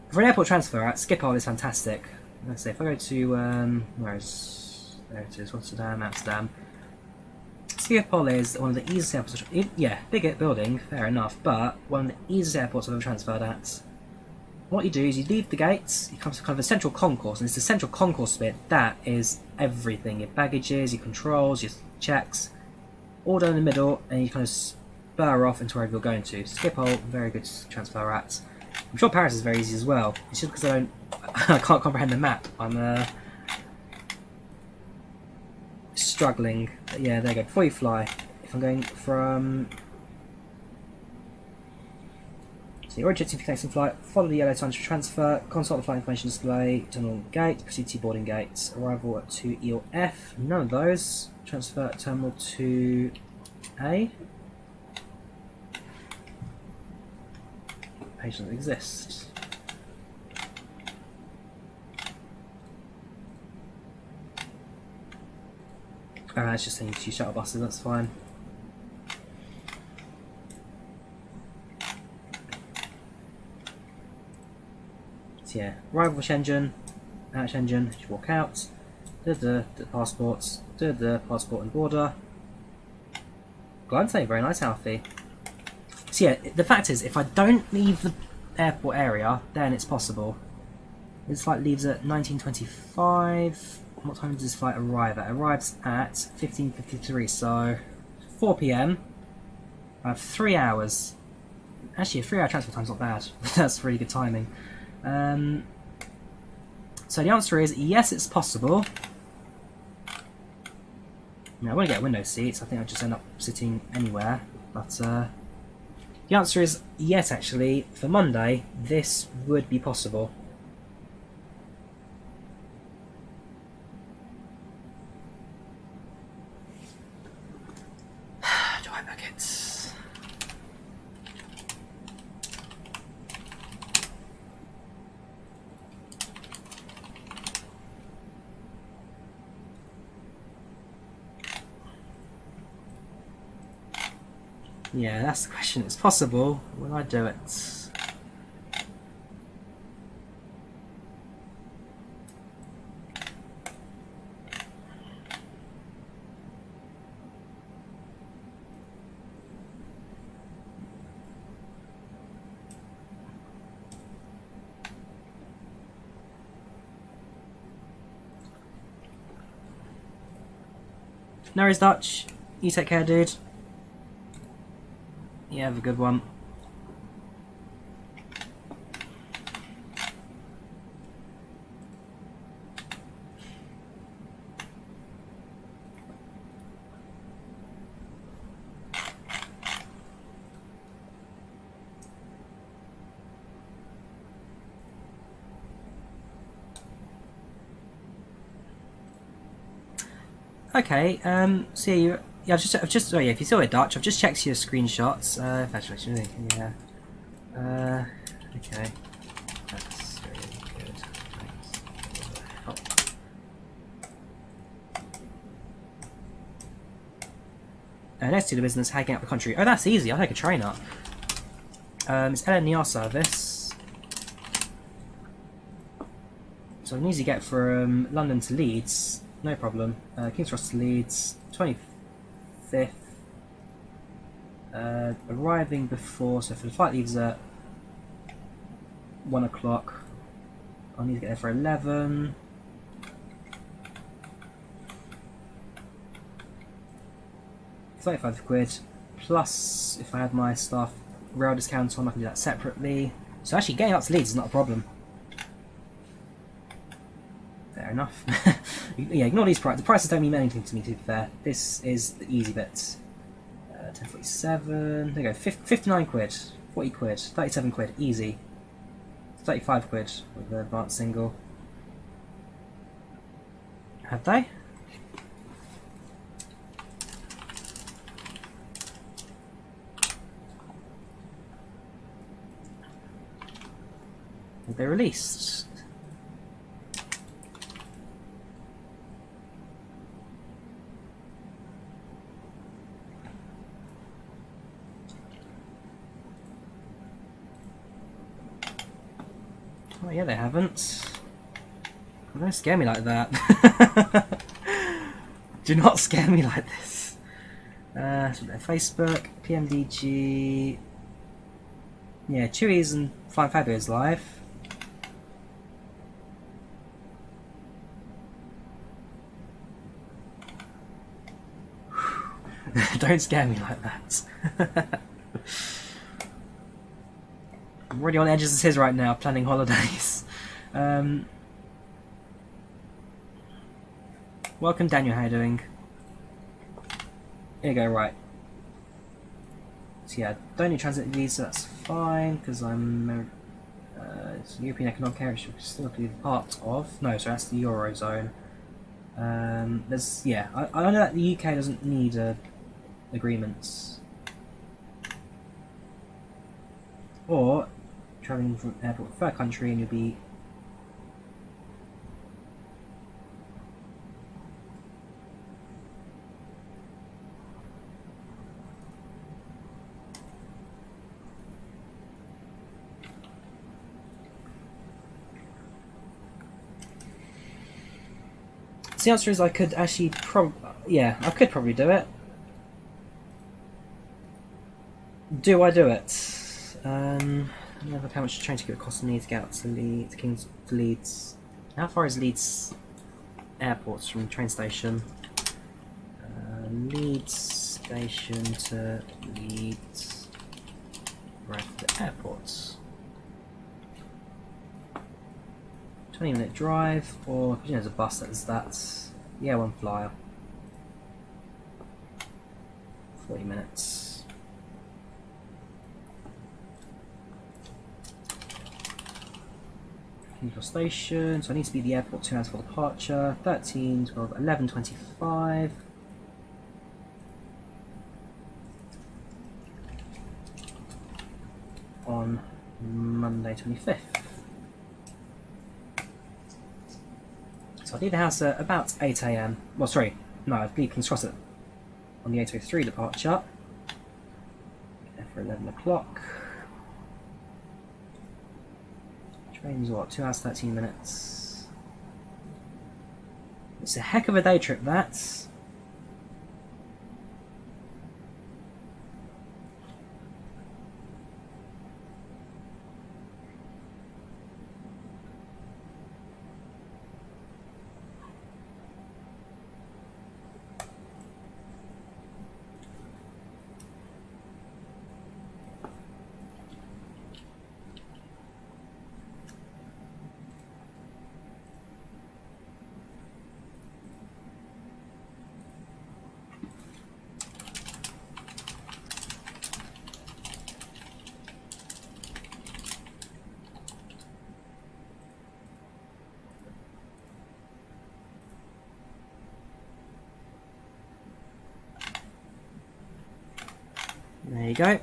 for an airport transfer at Schiphol is fantastic. Let's see if I go to there it is, Rotterdam, Amsterdam. Schiphol is one of the easiest airports. Yeah, big building, fair enough, but one of the easiest airports I've ever transferred at. What you do is you leave the gates, you come to kind of a central concourse, and it's the central concourse bit that is everything. Your baggages, your controls, your checks, all down in the middle, and you kind of spur off into wherever you're going to. Schiphol, very good to transfer at. I'm sure Paris is very easy as well. It's just because I can't comprehend the map. I'm struggling. But yeah, there you go. Before you fly, if I'm going from... So you're already connecting flight, follow the yellow signs for transfer, consult the flight information display, terminal gate, proceed to boarding gates, arrival at 2E or F, none of those, transfer at terminal 2A. Page doesn't exist. Alright, it's just saying 2 shuttle buses, that's fine. Yeah, arrival Shenzhen, out Shenzhen, you walk out, passports, passport and border. Volanta, very nice, Alfie. So yeah, the fact is, if I don't leave the airport area, then it's possible. This flight leaves at 19:25. What time does this flight arrive at? It arrives at 15:53, so 4 PM. I have 3 hours. Actually, a 3-hour transfer time's not bad. That's really good timing. So the answer is yes, it's possible. Now, I want to get window seats. I think I'll just end up sitting anywhere. But the answer is yes, actually. For Monday, this would be possible. Do I book it? Yeah, that's the question. It's possible. Will I do it? No worries, Dutch. You take care, dude. Yeah, have a good one. Okay, so yeah, I've just, oh yeah, if you saw it, Dutch, I've just checked your screenshots. Actually, yeah. Okay. That's very good. Thanks. Next to the business, hacking out the country. Oh, that's easy. I'll take a train up. It's LNER service. So I can easily get from London to Leeds. No problem. King's Cross to Leeds, 25th. Arriving before, so if the flight leaves at 1 o'clock, I'll need to get there for 11. £35 plus if I had my staff rail discount on, I can do that separately. So actually getting up to Leeds is not a problem. Fair enough. Yeah, ignore these prices. The prices don't mean anything to me, to be fair. This is the easy bit. 1047. There you go. 59 quid. 40 quid. 37 quid. Easy. 35 quid with the advanced single. Have they? Have they released? Oh yeah, they haven't. Don't scare me like that. Do not scare me like this. So their Facebook, PMDG. Yeah, TUI's and Flying Fabio's live. Don't scare me like that. I'm already on edges as his right now, planning holidays. Welcome, Daniel. How you doing? Here you go. Right. So yeah, don't need transit visa. That's fine because I'm it's European Economic Area, which should still be part of. No, so that's the Eurozone. There's I know that the UK doesn't need agreements, or traveling from airport to third country and you'll be the answer is I could actually I could probably do it. Do I do it? Look how much train ticket costs me to get out to Leeds. How far is Leeds airports from the train station? Leeds station to Leeds Bradford airports. 20-minute drive, or there's a bus that's one flyer. 40 minutes. Central station, so I need to be at the airport 2 hours for departure. 13, 12, 11:25. On Monday 25th. So I leave the house at about 8 AM. Well, sorry, no, I leave King's Cross on the 8:03 departure. Get there for 11 o'clock. Train's what? 2 hours 13 minutes. It's a heck of a day trip, that. There you go.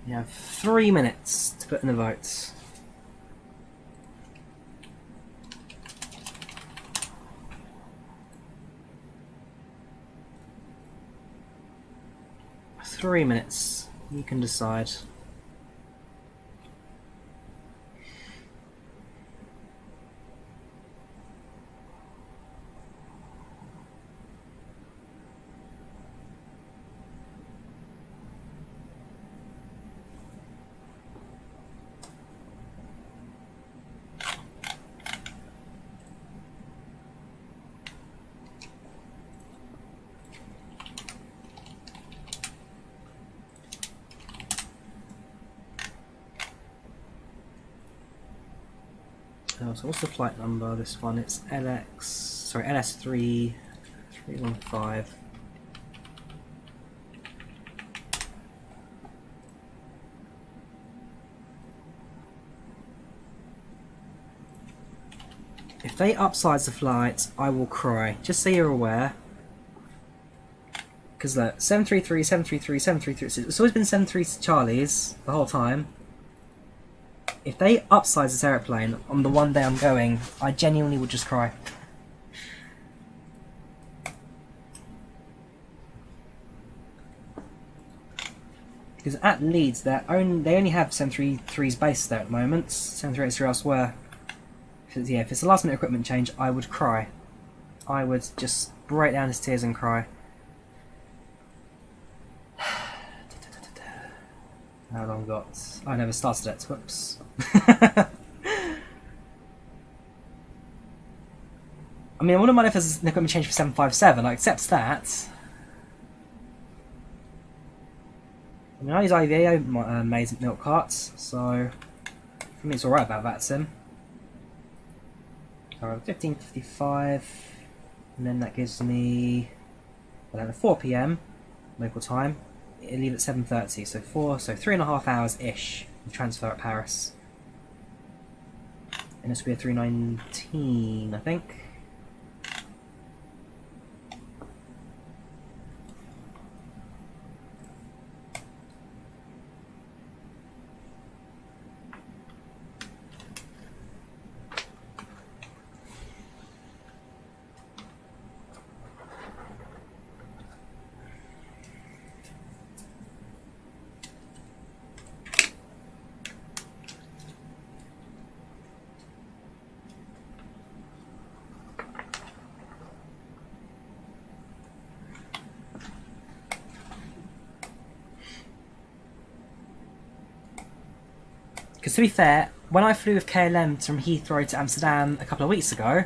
You have 3 minutes to put in the votes. Three minutes. You can decide. So what's the flight number? This one, it's LS3 315. If they upsize the flight, I will cry. Just so you're aware. Because look, 733, 733, 733. It's always been 737 Charlies the whole time. If they upsize this aeroplane on the one day I'm going, I genuinely would just cry. Because at Leeds, they only have 733s based there at the moment. 738s are elsewhere. Yeah, if it's a last minute equipment change, I would cry. I would just break down into tears and cry. How long got? I never started it. Whoops. I mean, I wouldn't mind if there's an equipment change for 757. I accept that. I mean, I use IVAO made milk carts, so for me it's alright about that sim. Alright, 15:55, and then that gives me 4 PM local time. It'll leave at 7:30, so 3.5 hours ish of transfer at Paris. And this will be a 319, I think. Because to be fair, when I flew with KLM from Heathrow to Amsterdam a couple of weeks ago,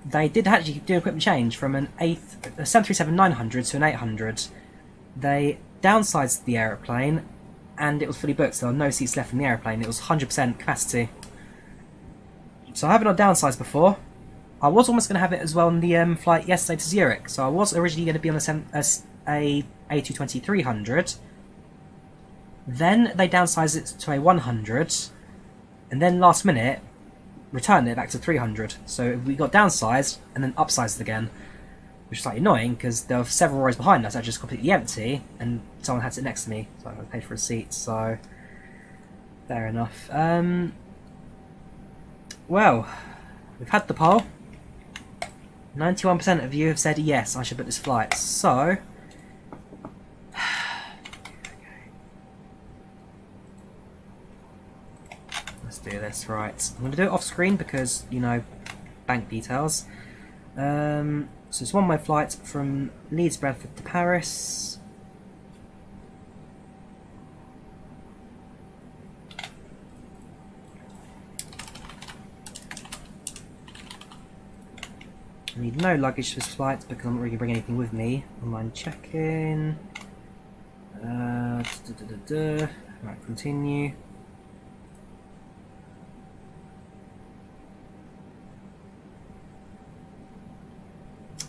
they did actually do an equipment change from a 737-900 to an 800. They downsized the aeroplane, and it was fully booked. There were no seats left in the aeroplane. It was 100% capacity. So I haven't downsized before. I was almost going to have it as well on the flight yesterday to Zurich. So I was originally going to be on a A220-300. Then they downsized it to a 100, and then last minute returned it back to 300. So we got downsized and then upsized again, which is slightly annoying because there were several rows behind us that were just completely empty, and someone had to sit next to me, so I had to pay for a seat. So fair enough. Well, we've had the poll. 91% of you have said yes, I should book this flight. So do this right. I'm going to do it off screen because, you know, bank details. So it's one-way flight from Leeds Bradford to Paris. I need no luggage for this flight because I'm not really bringing anything with me. Online check-in. Right, continue.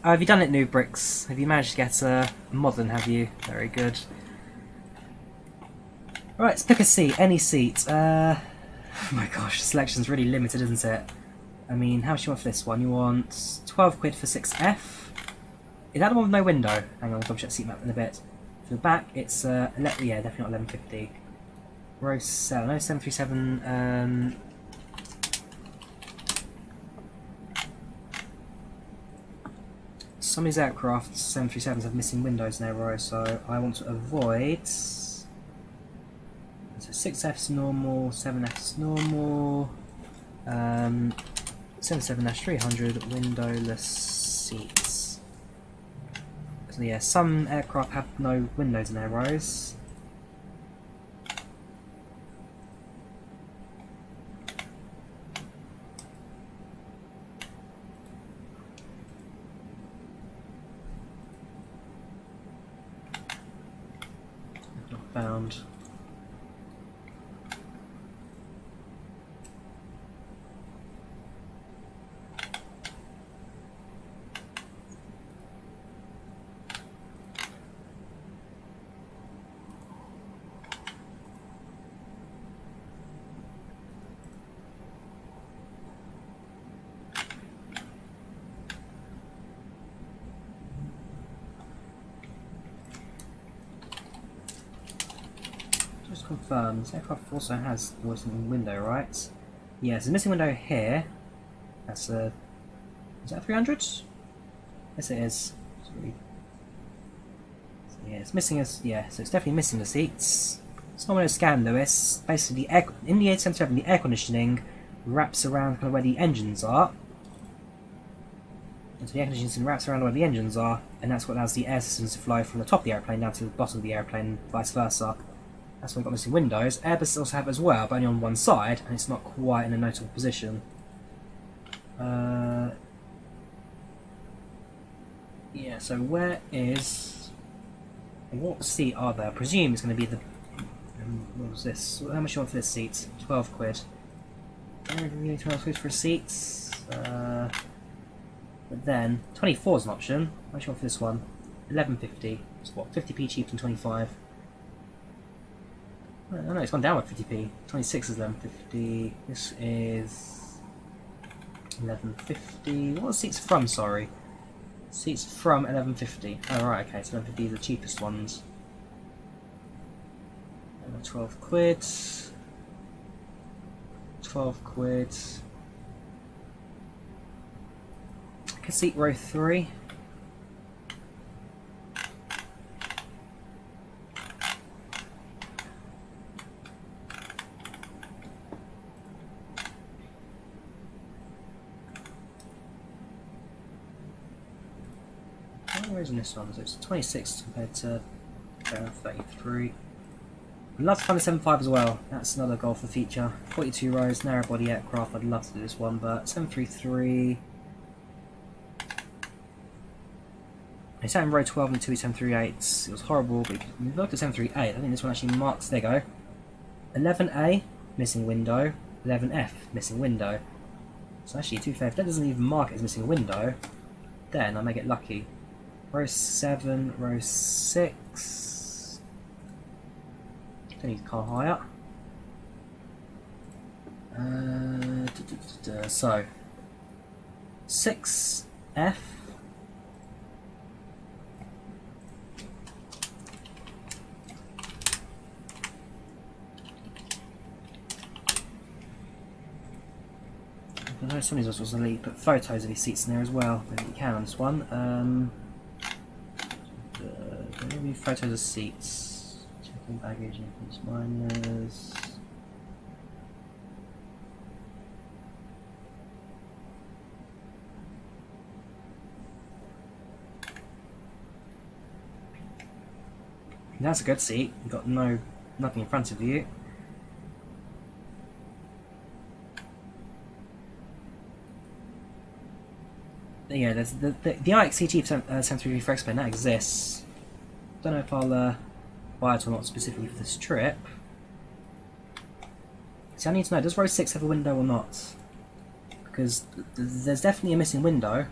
Oh, have you done it, New Bricks? Have you managed to get a modern, have you? Very good. Right, let's pick a seat, any seat. Oh my gosh, the selection's really limited, isn't it? I mean, how much do you want for this one? You want 12 quid for 6F. Is that the one with no window? Hang on, I'll double check the seat map in a bit. For the back, it's, yeah, definitely not 11.50. Row 7, no, 737, some of these aircraft, 737s, have missing windows in their row, so I want to avoid. So 6F's normal, 7F's normal, 77-300 windowless seats. So yeah, some aircraft have no windows in their rows. Found. confirm. This aircraft also has a missing window, right? Yeah, there's a missing window here. That's a... Is that 300? Yes, it is. Sorry. So, yeah, it's missing us. Yeah, so it's definitely missing the seats. It's not going to scan, Lewis. Basically, in the 877, the air conditioning wraps around kind of where the engines are. And so the air conditioning wraps around where the engines are, and that's what allows the air systems to fly from the top of the airplane down to the bottom of the airplane, and vice versa. That's why we've got missing windows. Airbus also have it as well, but only on one side, and it's not quite in a notable position. Yeah, so where is... What seat are there? I presume it's going to be the... what was this? How much do you want for this seat? 12 quid. Really 12 quid for a seat. But then, 24 is an option. How much do you want for this one? 11.50. It's what, 50p cheaper than 25? Oh no, it's gone down with 50p. 26 is 11.50. This is 11.50. What are the seats from, sorry? Seats from 11.50. Oh right, okay, so 11.50 is the cheapest ones. 12 quid. 12 quid. I can seat row 3. Where is this one? So it's 26 compared to 33. I'd love to find a 7.5 as well. That's another goal for feature. 42 rows, narrow body aircraft. I'd love to do this one, but 733. It's out in row 12 and 2 738s. It was horrible, but if you look at 738, I think this one actually marks. There you go. 11A, missing window. 11F, missing window. So actually, to be fair, if that doesn't even mark it as missing a window, then I may get lucky. Row 7, row 6. Don't need car hire. So 6F. I know some of these also put photos of these seats in there as well. Maybe you can on this one. Maybe photos of seats. Checking baggage, increase minors. That's a good seat. You've got nothing in front of you. Yeah, there's the IXCT 733 for X-Plane, that exists. Don't know if I'll buy it or not specifically for this trip. See, I need to know, does row 6 have a window or not? Because there's definitely a missing window.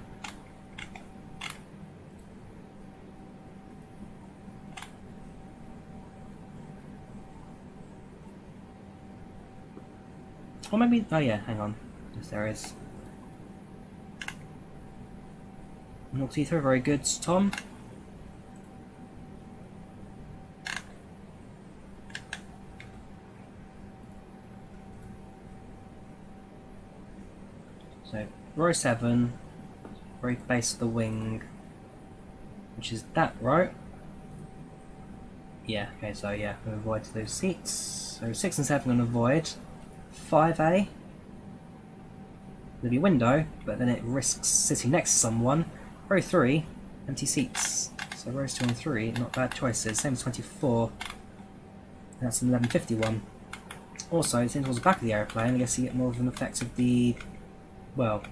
Or maybe, oh yeah, hang on. Yes, there is. Naughty throw, very good, Tom. So, row 7, very base of the wing, which is that row. Yeah, okay, so yeah, we'll avoid those seats. So 6 and 7 going to avoid. 5A. There'll be a window, but then it risks sitting next to someone. Row 3, empty seats. So rows 2 and 3, not bad choices. Same as 24. And that's an 1151. Also, it's in towards the back of the aeroplane. I guess you get more of an effect of the, well,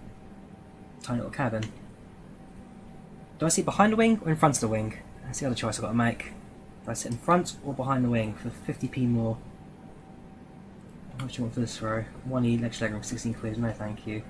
tiny little cabin. Do I sit behind the wing or in front of the wing? That's the other choice I've got to make. Do I sit in front or behind the wing for 50p more? How much do you want for this row? 1E, extra legroom, 16 quid. No, thank you.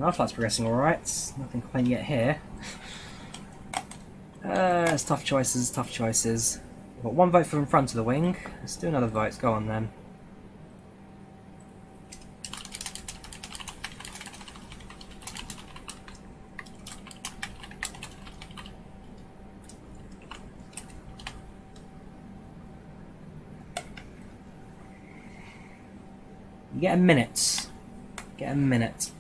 Our flight's progressing alright. Nothing complaining yet here. It's tough choices, tough choices. We've got one vote for in front of the wing. Let's do another vote. Go on then. You get a minute. Get a minute.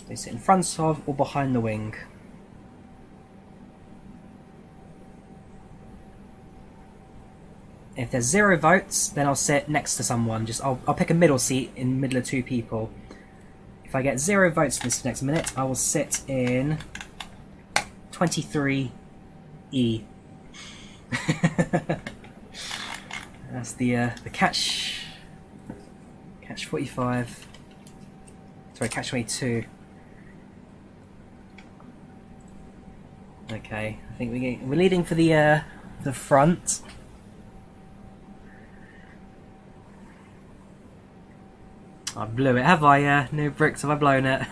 They sit in front of or behind the wing. If there's 0 votes, then I'll sit next to someone. I'll pick a middle seat in the middle of 2 people. If I get 0 votes in this next minute, I will sit in 23E. That's the catch 45. Sorry, catch 22. Okay, I think we're leading for the front. I blew it, have I? No bricks, have I blown it?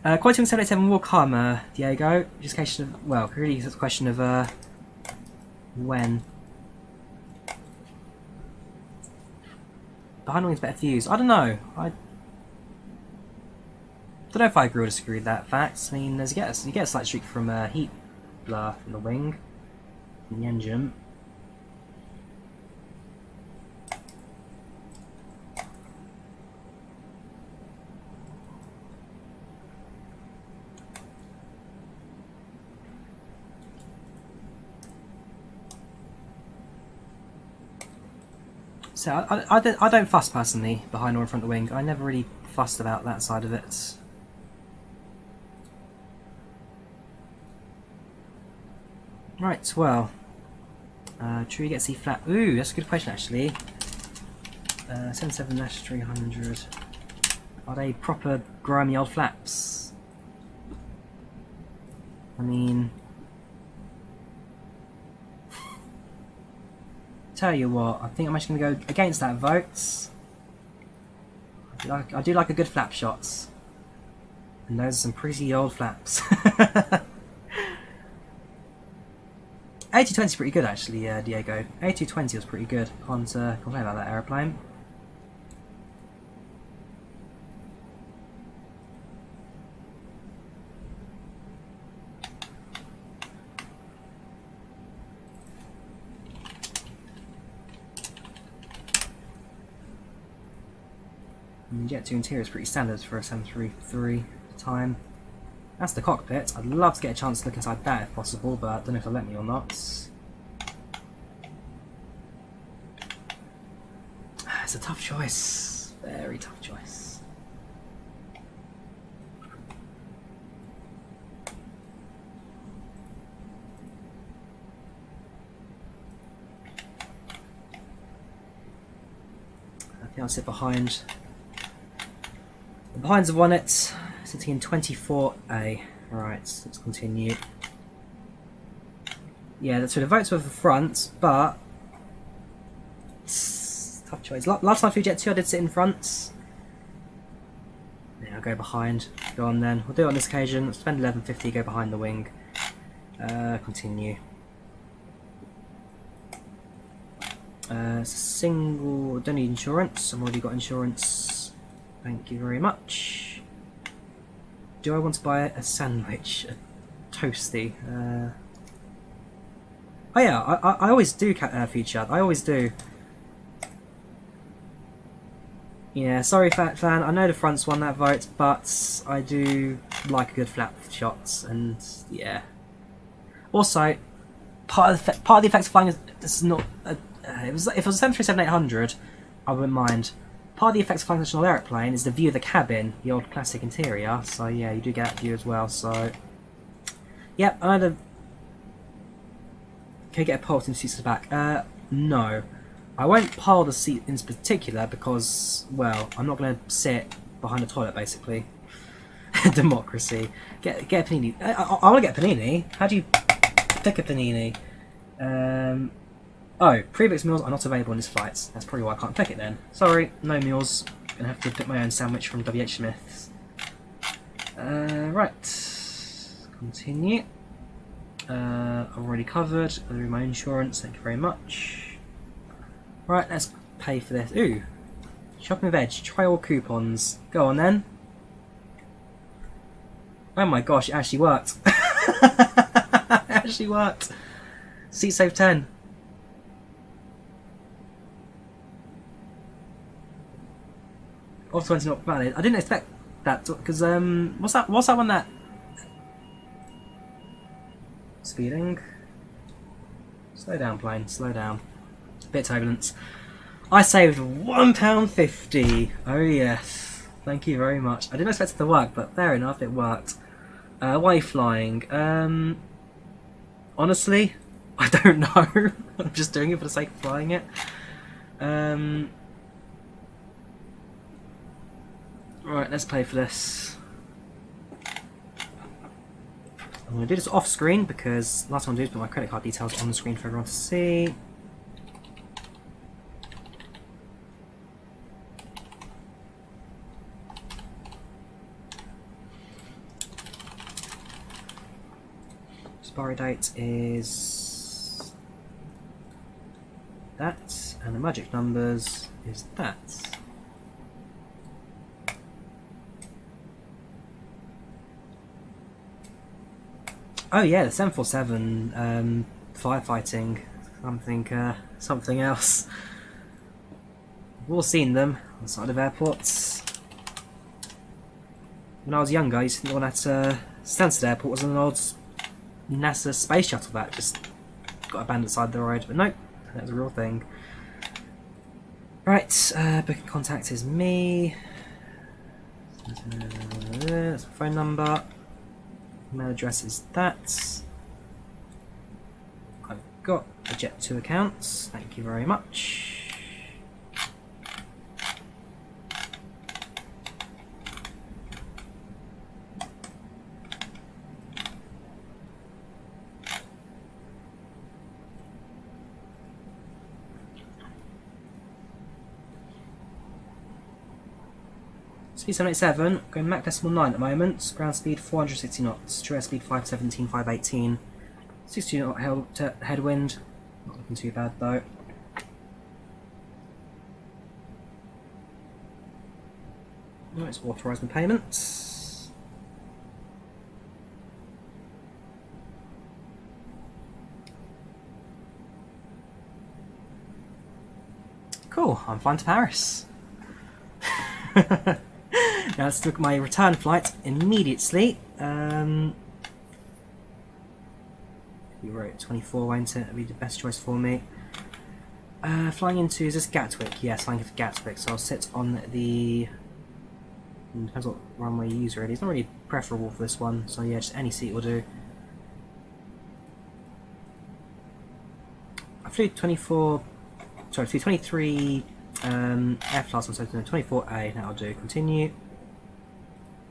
Quoting 787 Warhammer, Diego. Just a question of, well, really it's a question of when. Behind the wing's better views. I don't know. I don't know if I agree or disagree with that fact. I mean, you get a slight streak from heat blur from the wing, from the engine. So I don't fuss personally behind or in front of the wing. I never really fussed about that side of it. Right, well, True gets C flat. Ooh, that's a good question actually. 77-300. Are they proper grimy old flaps? I mean, tell you what, I think I'm actually going to go against that vote. I do like a good flap shots. And those are some pretty old flaps. A220 is pretty good actually, Diego. A220 was pretty good. Can't complain about that aeroplane. Jet 2 interior is pretty standard for a 733 at the time. That's the cockpit. I'd love to get a chance to look inside that if possible, but I don't know if they'll let me or not. It's a tough choice. Very tough choice. I think I'll sit behind. The behinds have won it, sitting in 24A. Right, let's continue. Yeah, so the votes were for the front, but tough choice. Last time for Jet 2 I did sit in front. Yeah, I'll go behind. Go on then. We'll do it on this occasion. Spend 1150, go behind the wing. Continue. It's a single, don't need insurance. I've already got insurance. Thank you very much. Do I want to buy a sandwich? A toasty? Oh yeah, I always do feature. I always do. Yeah, sorry Fat Fan, I know the front's won that vote, but I do like a good flap shots, and yeah. Also, part of the effect of flying is not... if it was a 737-800, I wouldn't mind. Part of the effects of flying such an old aeroplane is the view of the cabin, the old classic interior, so yeah, you do get that view as well, so... Yep, I know the... Can you get a poll to the seats at the back? No. I won't pile the seat in particular because, well, I'm not going to sit behind a toilet, basically. Democracy. Get a panini. I want to get a panini. How do you pick a panini? Oh, premix meals are not available in this flight. That's probably why I can't pick it then. Sorry, no meals. Gonna have to pick my own sandwich from WH Smith's. Right. Continue. I've already covered through my insurance, thank you very much. Right, let's pay for this. Ooh, shopping veg, try all coupons. Go on then. Oh my gosh, it actually worked. It actually worked. Seat save 10. Off 20 not valid. I didn't expect that because what's that one that speeding? Slow down plane, slow down. Bit of turbulence. I saved £1.50. Oh yes. Thank you very much. I didn't expect it to work, but fair enough, it worked. Why are you flying? Honestly, I don't know. I'm just doing it for the sake of flying it. Right, let's pay for this. I'm going to do this off screen because last time I did is put my credit card details on the screen for everyone to see. Expiry date is that, and the magic numbers is that. Oh yeah, the 747 firefighting, something else. We've all seen them on the side of airports. When I was younger, I used to think the one at Stansted Airport was an old NASA space shuttle that just got abandoned side of the road, but nope, that was a real thing. Right, booking contact is me. That's my phone number. Email address is that. I've got a Jet2 account, thank you very much. Speed 787, going Mach decimal 9 at the moment, ground speed 460 knots, true air speed 517, 518, 62 knot headwind, not looking too bad though. Let's authorise the payments. Cool, I'm flying to Paris. Now let's look at my return flight immediately. You wrote 24, won't it? That'd be the best choice for me. Flying into, is this Gatwick? Yes, flying into Gatwick, so I'll sit on the... Depends what runway you use really. It's not really preferable for this one, so yeah, just any seat will do. I flew 23 F class, so 24A, that'll do. Continue.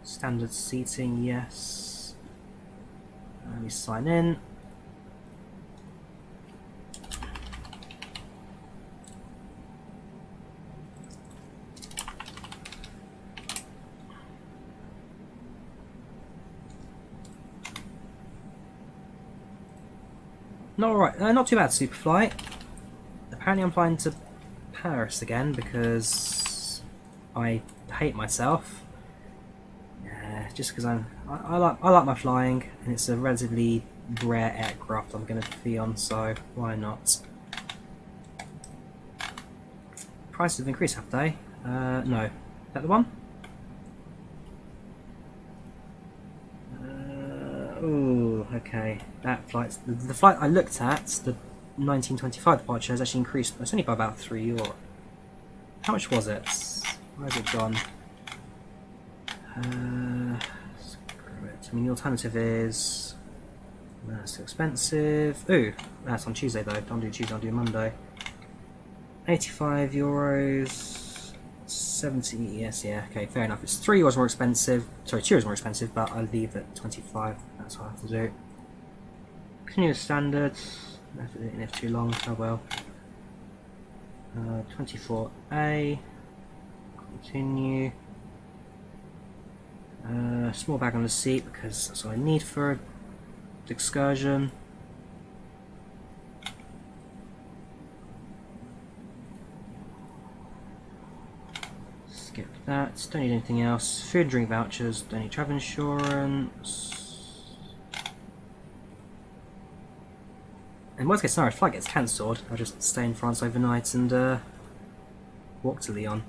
Standard seating, yes. Let me sign in. Not too bad, Superflight. Apparently I'm flying to Paris again because I hate myself. Just because I like my flying, and it's a relatively rare aircraft I'm going to be on, so why not? Prices have increased, have they? No. Is that the one? Oh, okay. That flight's the flight I looked at, the 1925 departure, has actually increased. It's only by about €3. How much was it? Where's it gone? Screw it. I mean, the alternative is... That's too expensive. Ooh, that's on Tuesday though. Don't do Tuesday, I'll do Monday. €85. 70, yes, yeah, okay, fair enough. It's €3 more expensive. Sorry, €2 more expensive, but I'll leave it 25. That's what I have to do. Continue as standard. If too long, oh well. 24A. Continue. Small bag on the seat because that's what I need for excursion. Skip that. Don't need anything else. Food and drink vouchers. Don't need travel insurance. In worst case scenario, if flight gets cancelled, I'll just stay in France overnight and walk to Lyon.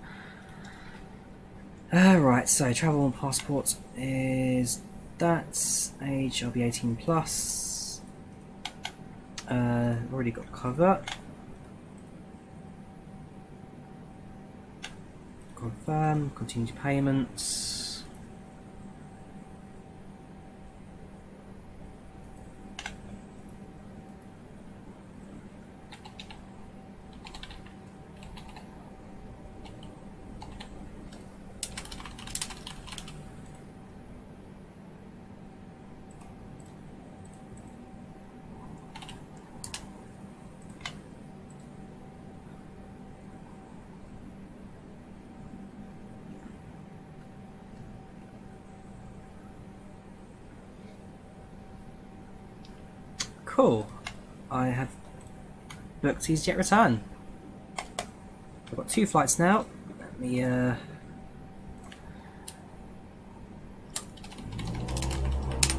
Right, so travel and passport is that. Age, I'll be 18 plus. Already got cover. Confirm, continue payments. Cool. I have booked EasyJet return. I've got 2 flights now. Let me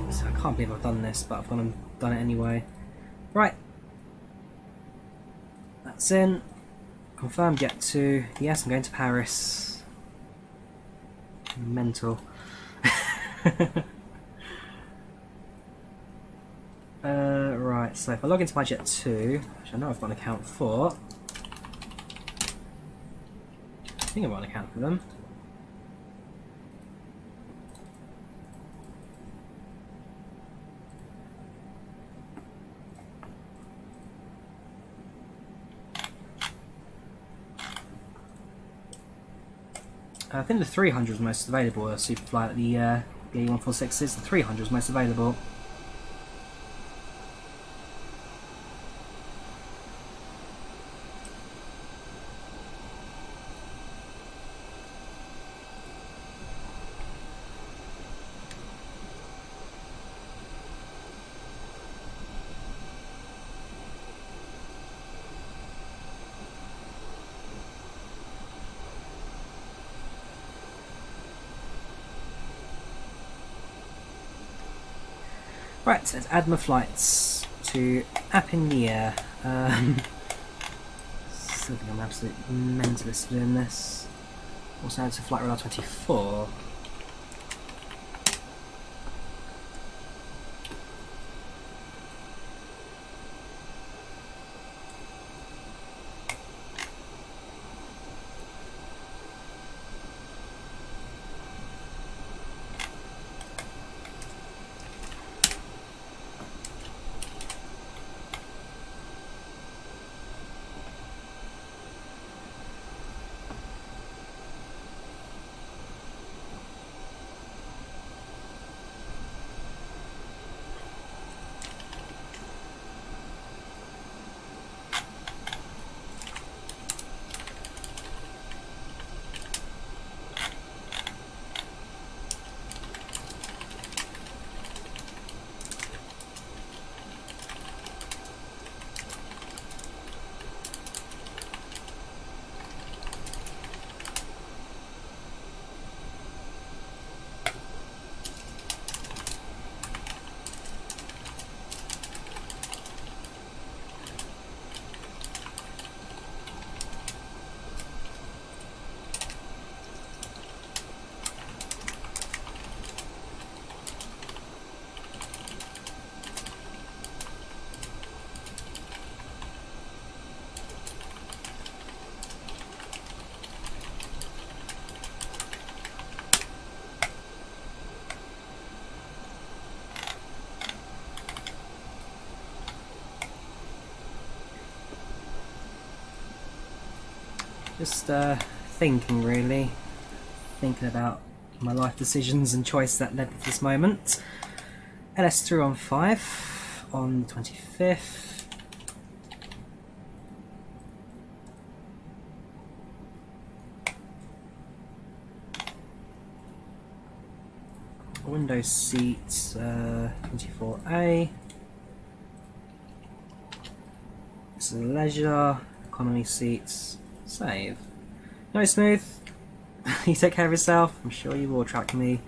so I can't believe I've done this, but I've gone and done it anyway. Right. That's in. Confirm jet to. Yes, I'm going to Paris. Mental. Right, so if I log into my Jet 2, which I know I've got an account for, I think I've got an account for them. I think the 300 is most available, Superfly, the A146s, the 300 is most available. Right, so let's add my flights to AppInTheAir. Still think I'm absolute mentalist doing this. Also add to Flight Radar 24. Just thinking, really. Thinking about my life decisions and choices that led to this moment. LS315 on the 25th. Window seats 24A. This is leisure, economy seats, save. No, Smooth, you take care of yourself. I'm sure you will track me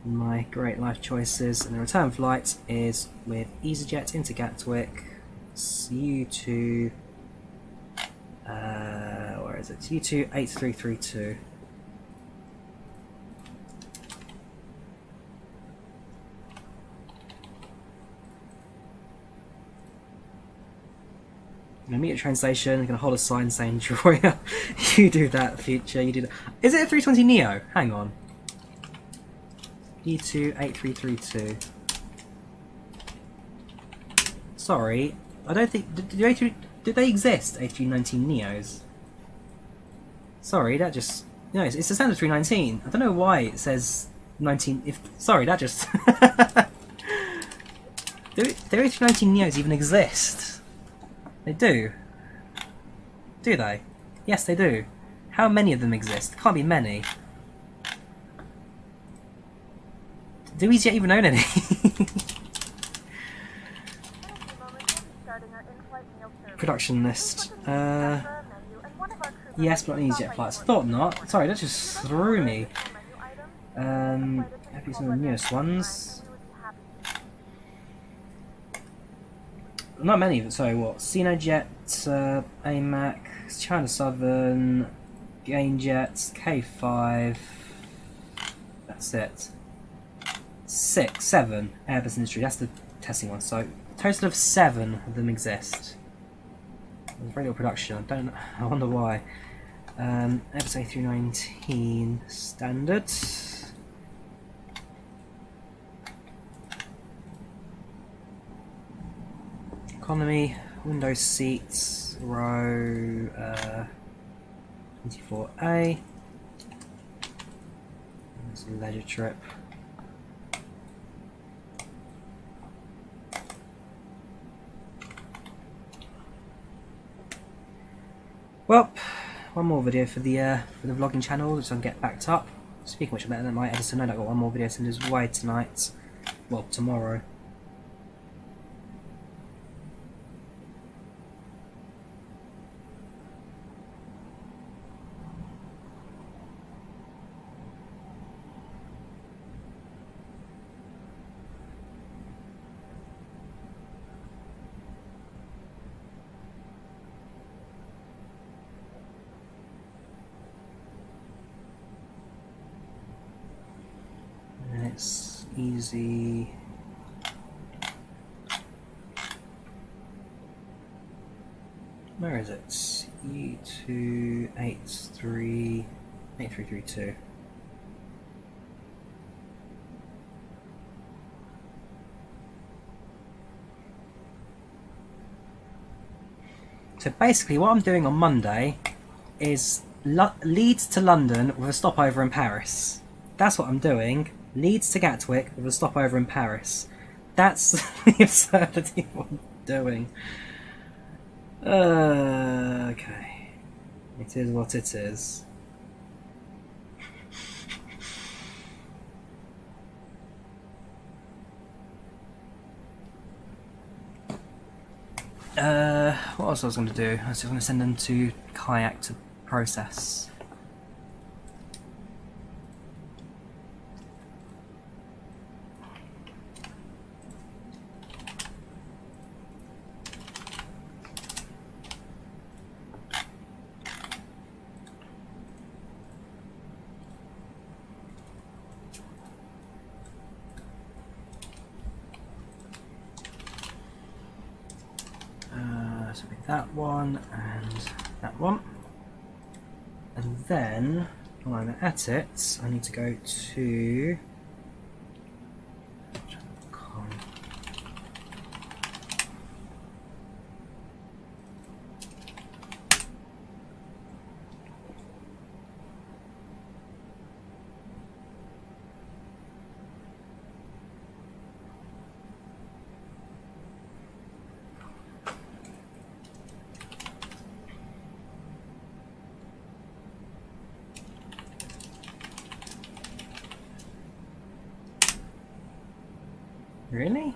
in my great life choices. And the return flight is with EasyJet into Gatwick. U2. Where is it? U2 8332. I'm gonna meet at a train station, I'm gonna hold a sign saying Drawyah. You do that, future, you do that. Is it a 320 Neo? Hang on. U2 8332. Sorry, I don't think. Did they exist, A319 Neos? Sorry, that just. No, it's the standard 319. I don't know why it says 19. Sorry, that just. Do A319 Neos even exist? They do. Do they? Yes, they do. How many of them exist? Can't be many. Do EasyJet even own any? Production list. Yes, but not EasyJet flights. I thought not. Sorry, that just threw me. Maybe some of the newest ones. Not many of them. Sorry, what? CinoJet, AMAC, China Southern, GainJet, K5. That's it. 7 Airbus Industry. That's the testing one. So, a total of 7 of them exist. There's very little production. I don't know. I wonder why. Airbus A319 standard. Economy, window seats, row 24A. There's a leisure trip. Well, one more video for the vlogging channel, which I can get backed up. Speaking of which, I'm letting my editor know that I've got one more video sent his way tonight. Well, tomorrow. It's easy. Where is it? U28332. So basically what I'm doing on Monday is Leeds to London with a stopover in Paris. That's what I'm doing. Leeds to Gatwick with a stopover in Paris. That's the absurdity of what I'm doing. Okay. It is what it is. What else I was going to do? I was going to send them to Kayak to process. So that one and that one, and then while I'm at it, I need to go to Really?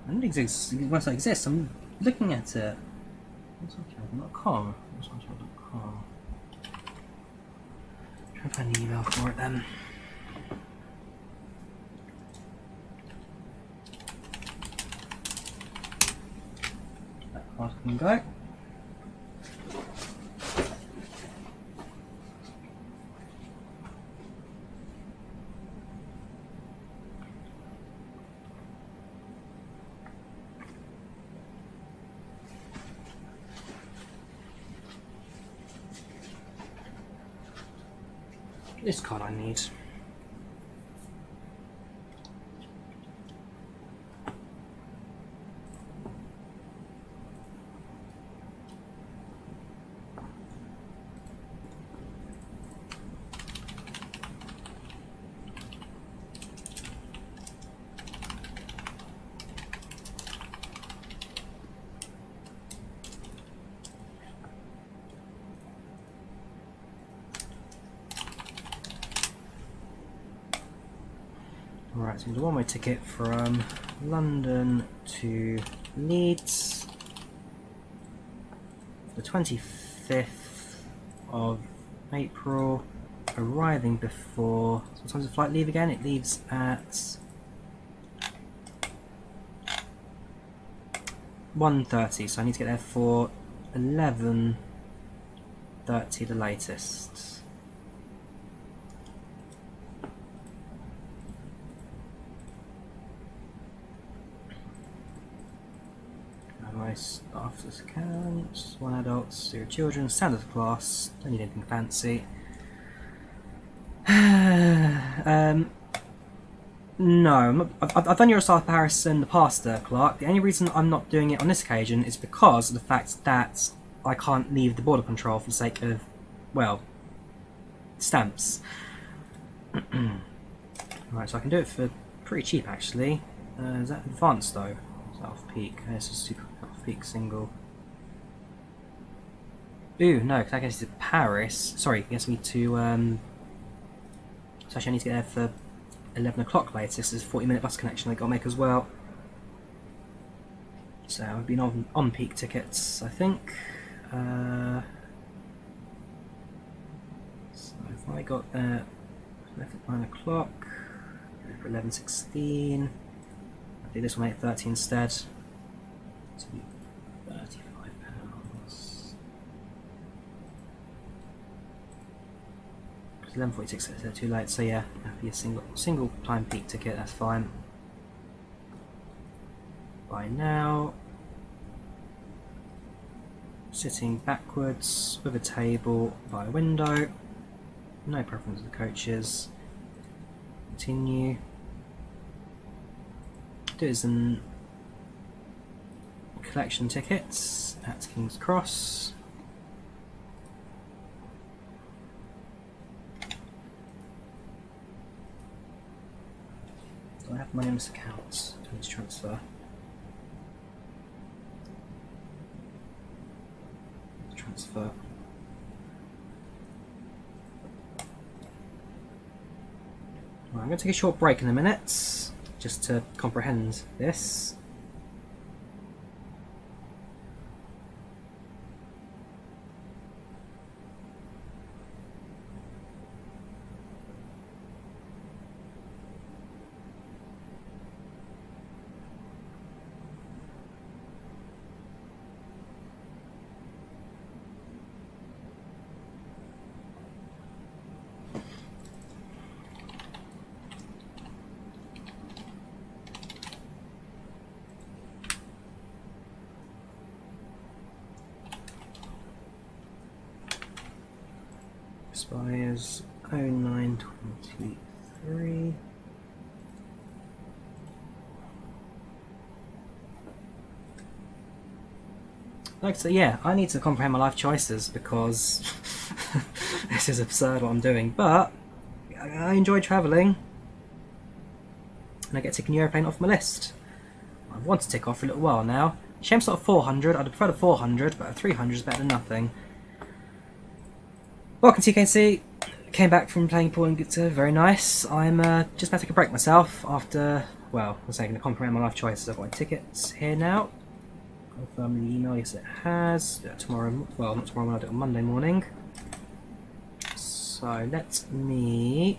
I don't exist. It must exist. I'm looking at it. Untitled.com. Untitled.com. Try and find the email for it then. That card can go. This card I need. Right, so it's a one-way ticket from London to Leeds for the 25th of April, arriving before, so what time does the flight leave again? It leaves at 1:30, so I need to get there for 11:30 the latest. Staff accounts, 1 adult, 0 children, standard class, don't need anything fancy. No, I've done Eurostar Paris in the past, Clark. The only reason I'm not doing it on this occasion is because of the fact that I can't leave the border control for the sake of, well, stamps. Right, so I can do it for pretty cheap actually. Is that advanced though? Is that off-peak? This is super off-peak single. Ooh, no, because that gets me to Paris. Sorry, it gets me to, so actually I need to get there for 11 o'clock latest. This is a 40-minute bus connection I've got to make as well. So I've been on-peak tickets, I think. So if I got there, left at 9 o'clock, for 11:16. I'll do this one at 8:30 instead. So £35. Because 11:46 is too late, so yeah, that'll be a single time peak ticket, that's fine. By now, sitting backwards with a table by a window, no preference of the coaches. Continue. Do it as an collection tickets at King's Cross. Do I have money on this account? I need to transfer. Transfer. Right, I'm going to take a short break in a minute, just to comprehend this. Expires 09/23. Like so, yeah, I need to comprehend my life choices because this is absurd what I'm doing. But I enjoy travelling, and I get to take a new airplane off my list. I want to tick off for a little while now. Shame's not a 400. I'd prefer a 400, but a 300 is better than nothing. Welcome to TKC. Came back from playing pool and it's very nice. I'm just about to take a break myself after, well, I was saying to comprehend my life choices. I've got my tickets here now. Confirm the email, yes it has. Tomorrow, well not tomorrow, I'll do it on Monday morning. So let me...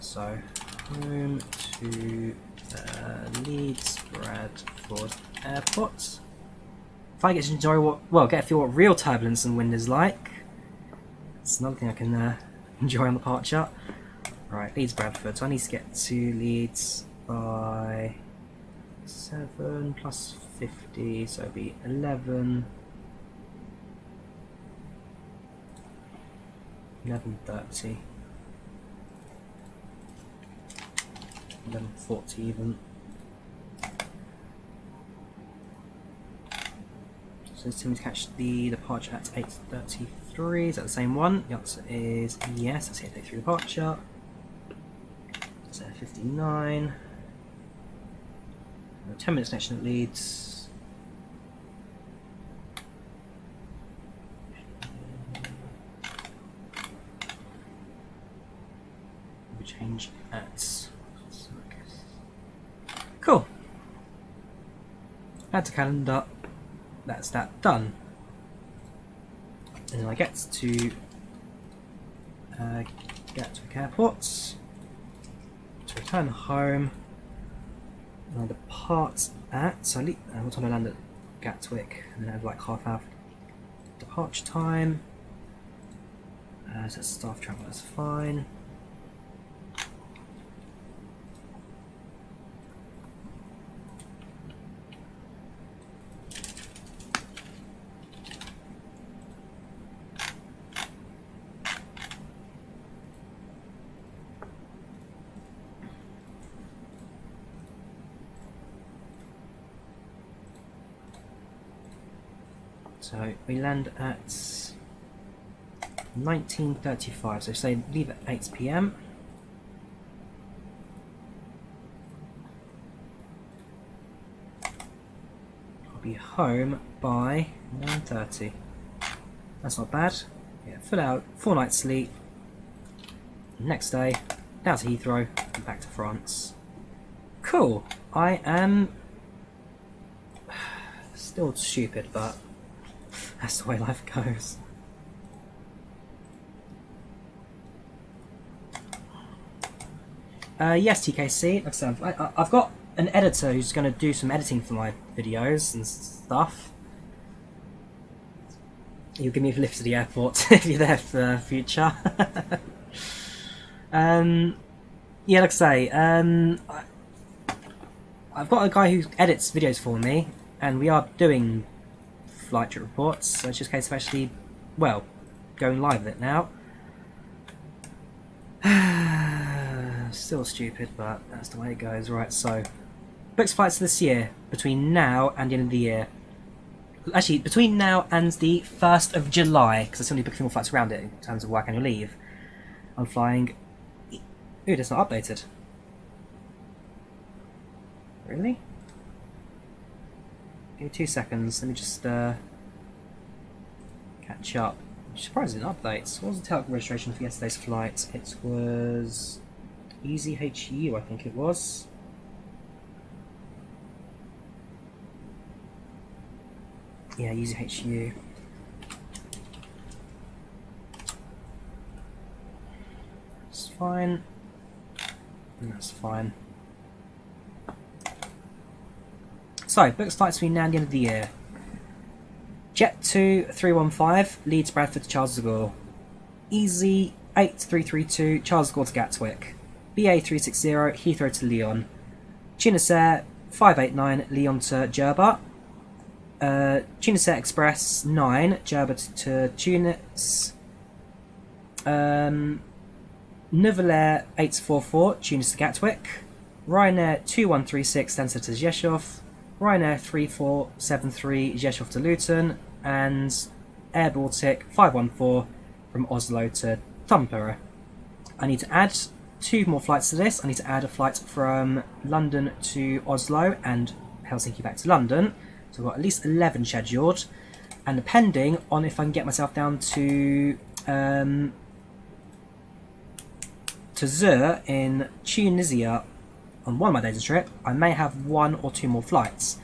so home to Leeds Bradford Airport. If I get to enjoy get a feel what real turbulence and wind is like. It's another thing I can enjoy on the departure. Right, Leeds Bradford. So I need to get to Leeds by 7 plus 50, so it'll be 11. 11:30. 11:40 even. So it's going to catch the departure at 8:33. Is that the same one? The answer is yes. That's 8:33 departure. So 59. 10 minutes connection at Leeds. We change at. Cool. Add to calendar. That's that done. And then I get to Gatwick Airport to return home. And I depart at, so what time I land at Gatwick, and then I have like half hour departure time. So it's staff travel, that's fine. So we land at 19:35, so say leave at 8 PM. I'll be home by 9:30. That's not bad. Yeah, full night's sleep. Next day, down to Heathrow and back to France. Cool. I am still stupid, but that's the way life goes. Yes, TKC. Like I said, I've got an editor who's going to do some editing for my videos and stuff. You'll give me a lift to the airport if you're there for the future. Yeah, like I say, I've got a guy who edits videos for me, and we are doing flight trip reports, so it's just a case of actually, well, going live with it now. Still stupid, but that's the way it goes. Right, so books flights this year between now and the end of the year. Actually, between now and the 1st of July, because I still need to book a few more flights around it in terms of work annual leave. I'm flying. Ooh, that's not updated. Really? Give me 2 seconds, let me just catch up. I'm surprised it didn't update. What was the tail registration for yesterday's flight? It was EasyHU, I think it was. Yeah, EasyHU. That's fine. And that's fine. So, books flights between now and the end of the year. Jet 2315, Leeds Bradford to Charles de Gaulle. Easy 8332, Charles de Gaulle to Gatwick. BA 360, Heathrow to Lyon. Tunis Air 589, Lyon to Djerba. Tunis Air Express 9, Djerba to Tunis. Nouvel Air 844, Tunis to Gatwick. Ryanair 2136, Stansted to Rzeszów. Ryanair 3473, Rzeszów to Luton. And Air Baltic 514 from Oslo to Tampere. I need to add 2 more flights to this. I need to add a flight from London to Oslo and Helsinki back to London. So I've got at least 11 scheduled. And depending on if I can get myself down to Zur in Tunisia on one of my days of trip, I may have 1 or 2 more flights.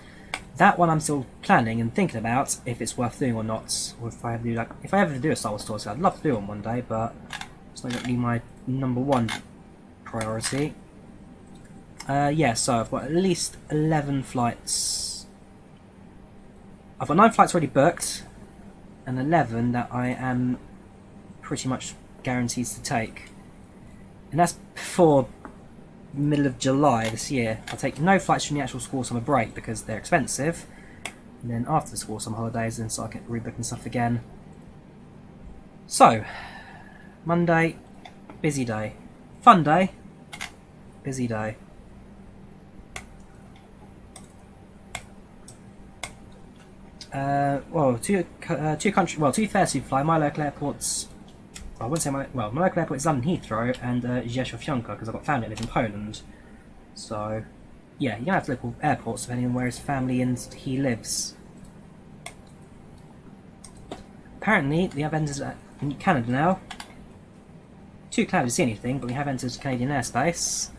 That one I'm still planning and thinking about if it's worth doing or not, or if I ever do a Star Wars tour. So I'd love to do one day, but it's not going to be my #1 priority. Yeah, so I've got at least 11 flights. I've got 9 flights already booked, and 11 that I am pretty much guaranteed to take. And that's before middle of July this year. I'll take no flights from the actual school summer break because they're expensive. And then after the school summer holidays, then so I can rebooking stuff again. So, Monday, busy day. Fun day, busy day. Well, two fares to fly. My local airports. Well, I wouldn't say my local airport is London Heathrow and Rzeszów because I've got family that lives in Poland. So, yeah, you don't have local airports depending on where his family and he lives. Apparently, we have entered in Canada now. Too cloudy to see anything, but we have entered Canadian airspace.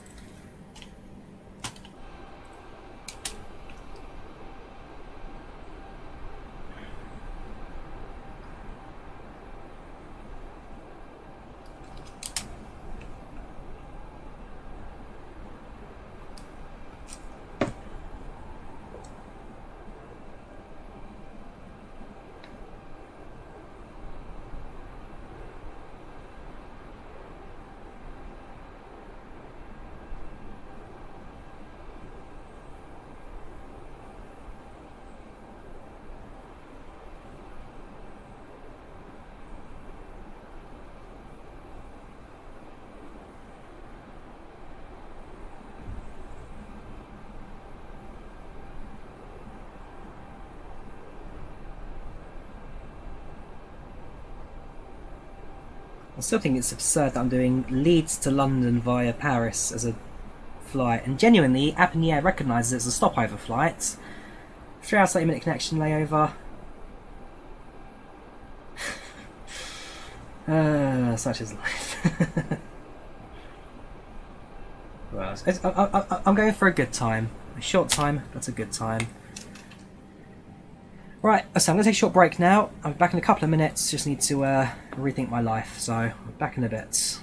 I still think it's absurd that I'm doing Leeds to London via Paris as a flight, and genuinely, AppInTheAir recognises it as a stopover flight. 3 hours 30-minute connection layover. Such is life. Well, I'm going for a good time. A short time, but a good time. Right, so I'm going to take a short break now. I'll be back in a couple of minutes. Just need to rethink my life, so I'll be back in a bit.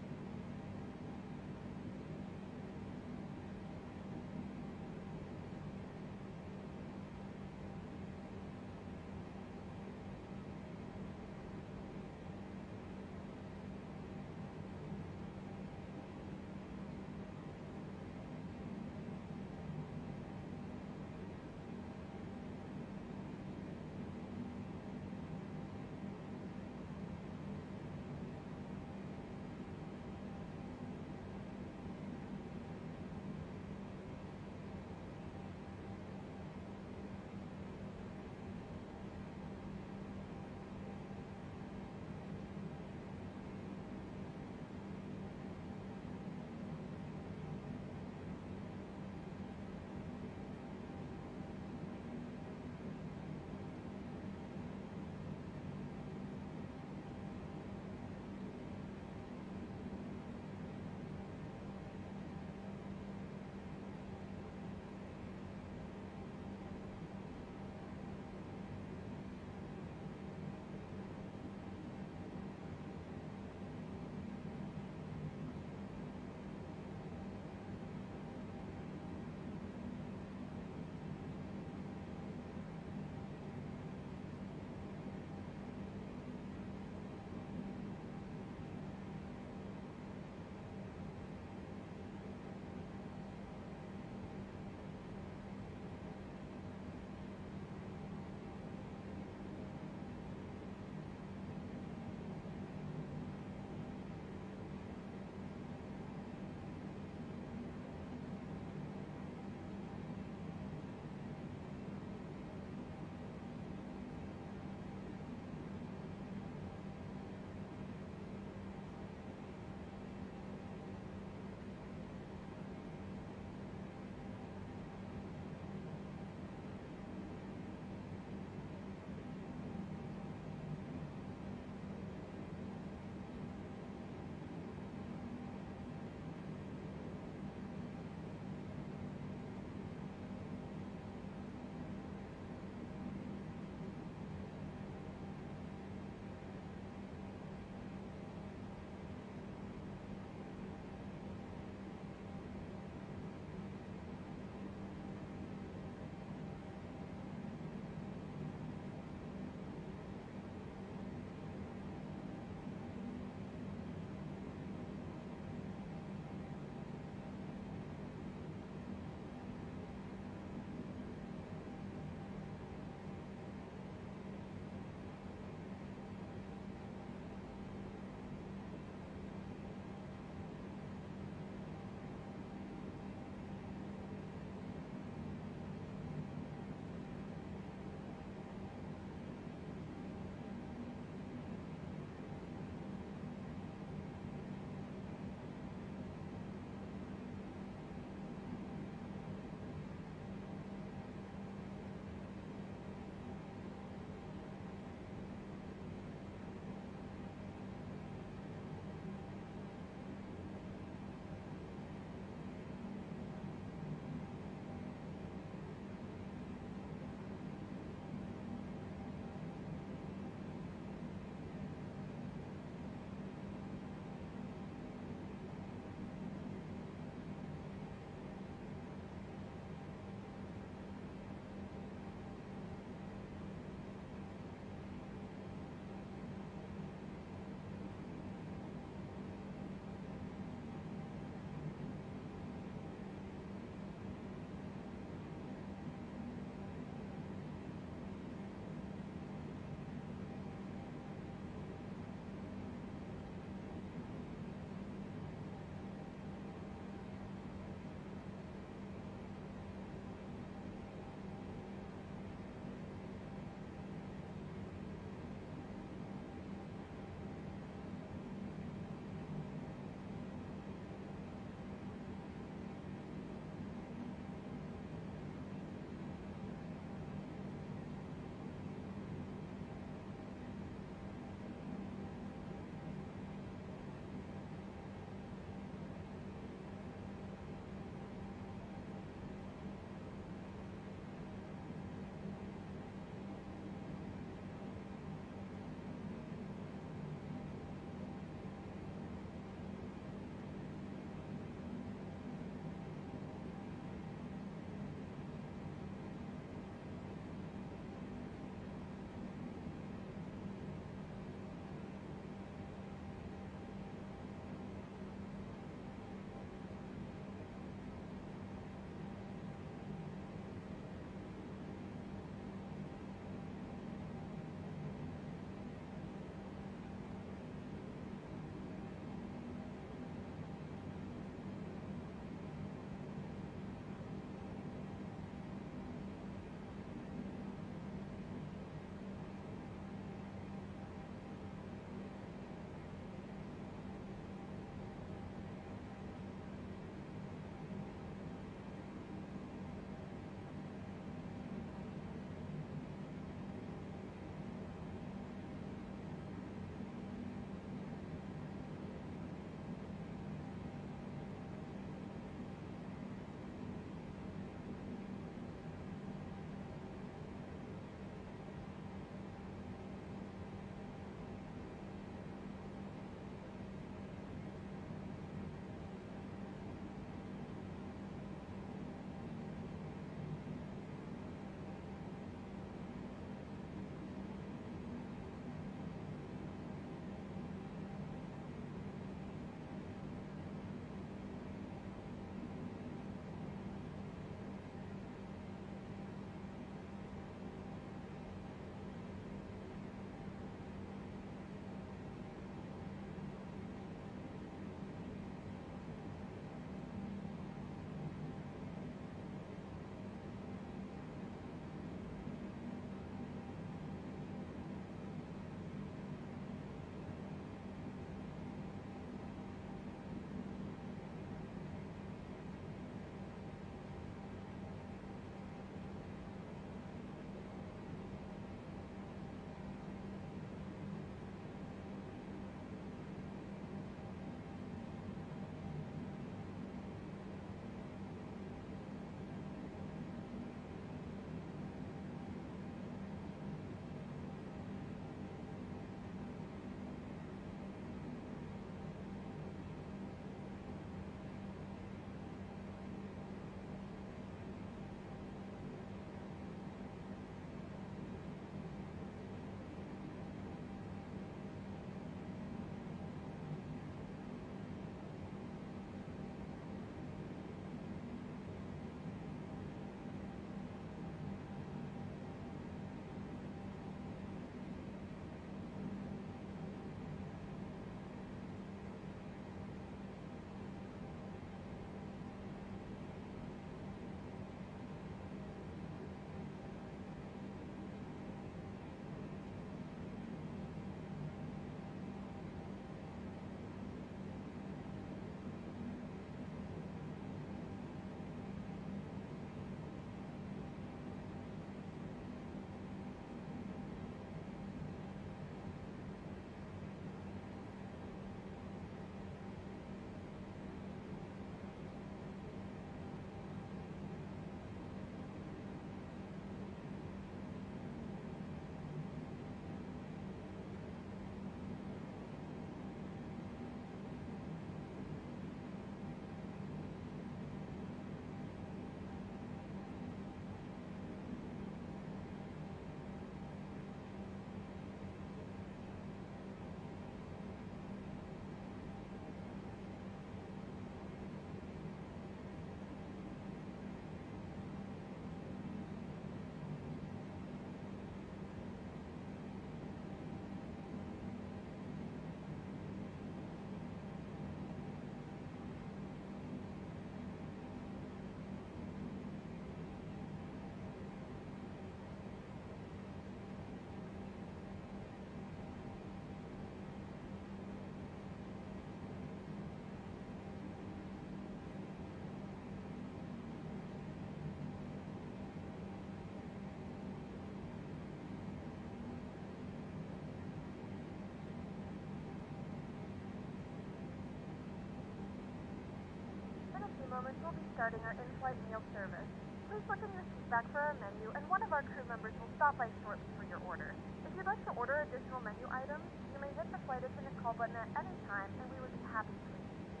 moments we'll be starting our in-flight meal service. Please look in your seat back for our menu, and one of our crew members will stop by shortly for your order. If you'd like to order additional menu items, you may hit the flight attendant call button at any time, and we would be happy to assist you.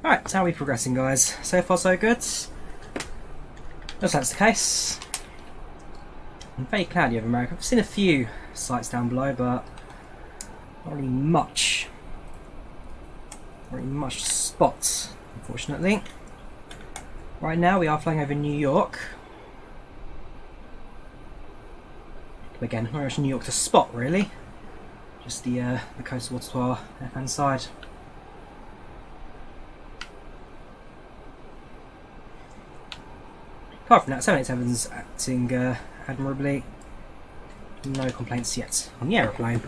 Alright, so how are we progressing, guys? So far so good? Looks like that's the case. I'm very cloudy over America. I've seen a few sites down below, but not really much. Not really much spots, unfortunately. Right now we are flying over New York. Again, not much New York to spot, really. Just the coast towards to our left-hand side. Apart from that, 787's acting admirably. No complaints yet on the aeroplane.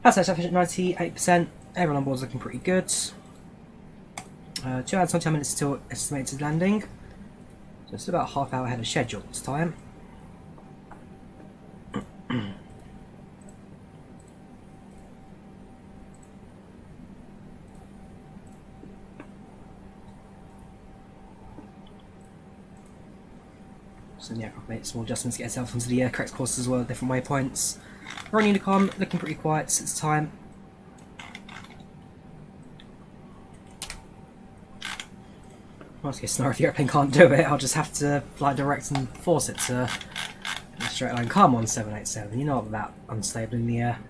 That's at 98%. Everyone on board is looking pretty good. 2 hours 20 minutes till estimated landing. So it's about a half hour ahead of schedule this time. So yeah, I've made small adjustments to get yourself onto the correct course as well, different waypoints. Running intercom, looking pretty quiet this time. Worst case scenario, if the airplane can't do it, I'll just have to fly direct and force it to a straight line. Come on, 787, you're not that unstable in the air.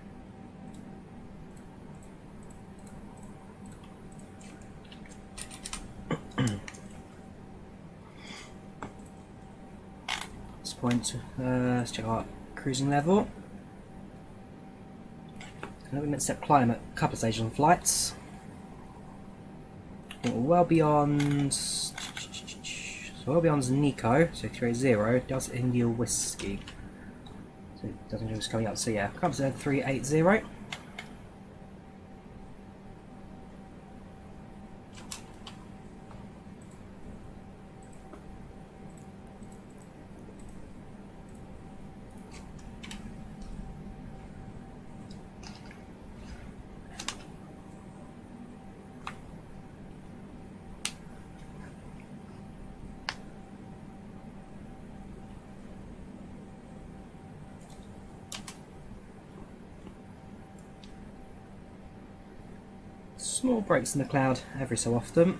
Point. Let's check our cruising level. We meant to set climb at a couple of stages on flights. We're well beyond. So well beyond Nico, so 380. Delta India Whiskey. So it doesn't just coming up. So yeah, comes to 380. Small breaks in the cloud every so often.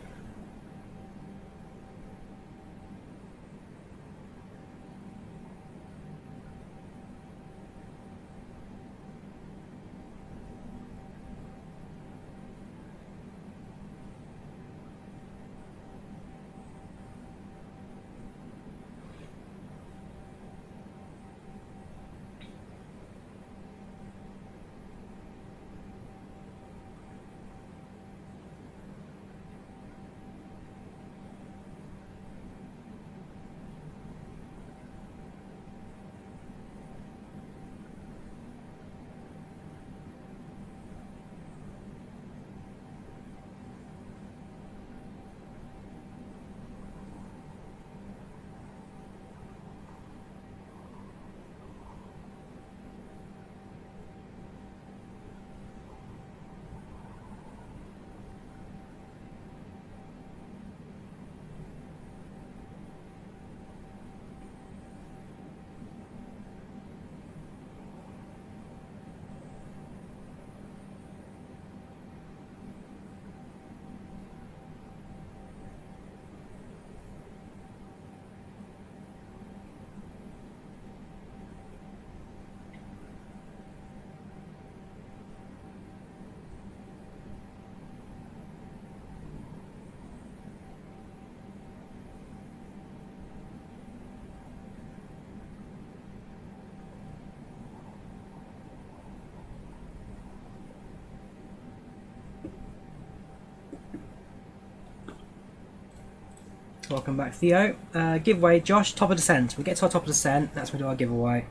Welcome back, Theo. Giveaway, Josh, top of descent. We get to our top of descent, that's when we do our giveaway.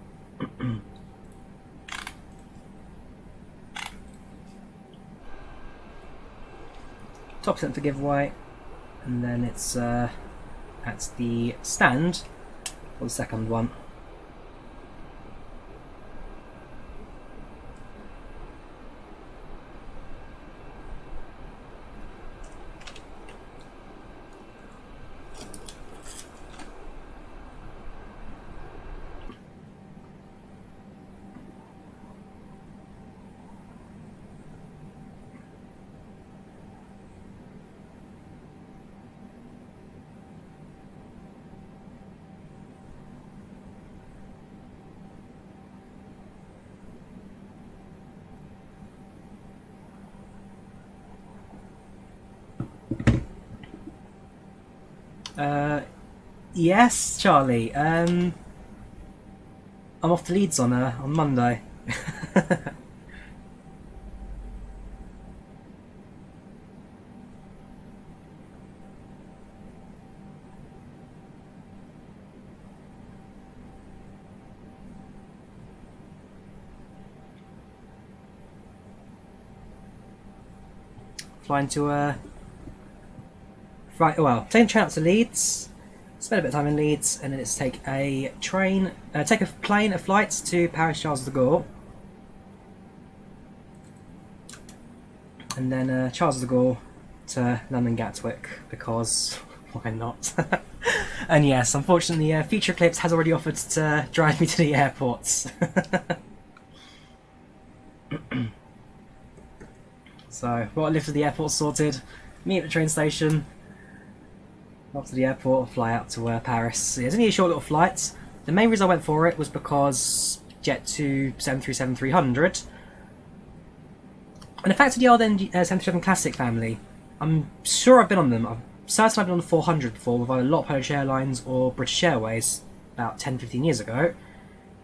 Top descent for giveaway, and then it's at the stand for the second one. Yes, Charlie. I'm off to Leeds on Monday. Flying to taking a train out to Leeds, spend a bit of time in Leeds, and then it's take a flight to Paris Charles de Gaulle, and then Charles de Gaulle to London Gatwick, because why not? And yes, unfortunately, Future Eclipse has already offered to drive me to the airports. So, got a lift to the airport sorted, meet at the train station, off to the airport, fly out to Paris. So, yeah, it's only a short little flight. The main reason I went for it was because Jet2 737-300, and the fact of the old 737 Classic family, I'm sure I've been on them. I'm certain I've been on the 400 before with either Lot Polish Airlines or British Airways about 10-15 years ago,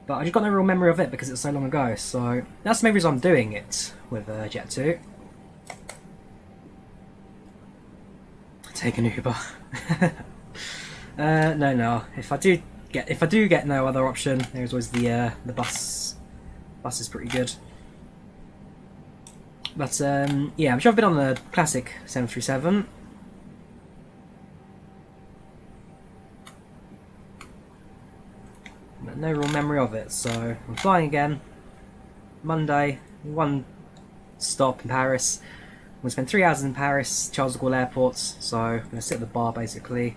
but I just got no real memory of it because it was so long ago, so that's the main reason I'm doing it with Jet2. Take an Uber. No. If I do get no other option, there's always the bus. Bus is pretty good. But yeah, I'm sure I've been on the classic 737. But no real memory of it, so I'm flying again. Monday, one stop in Paris. I'm going to spend 3 hours in Paris, Charles de Gaulle Airport, so I'm going to sit at the bar basically,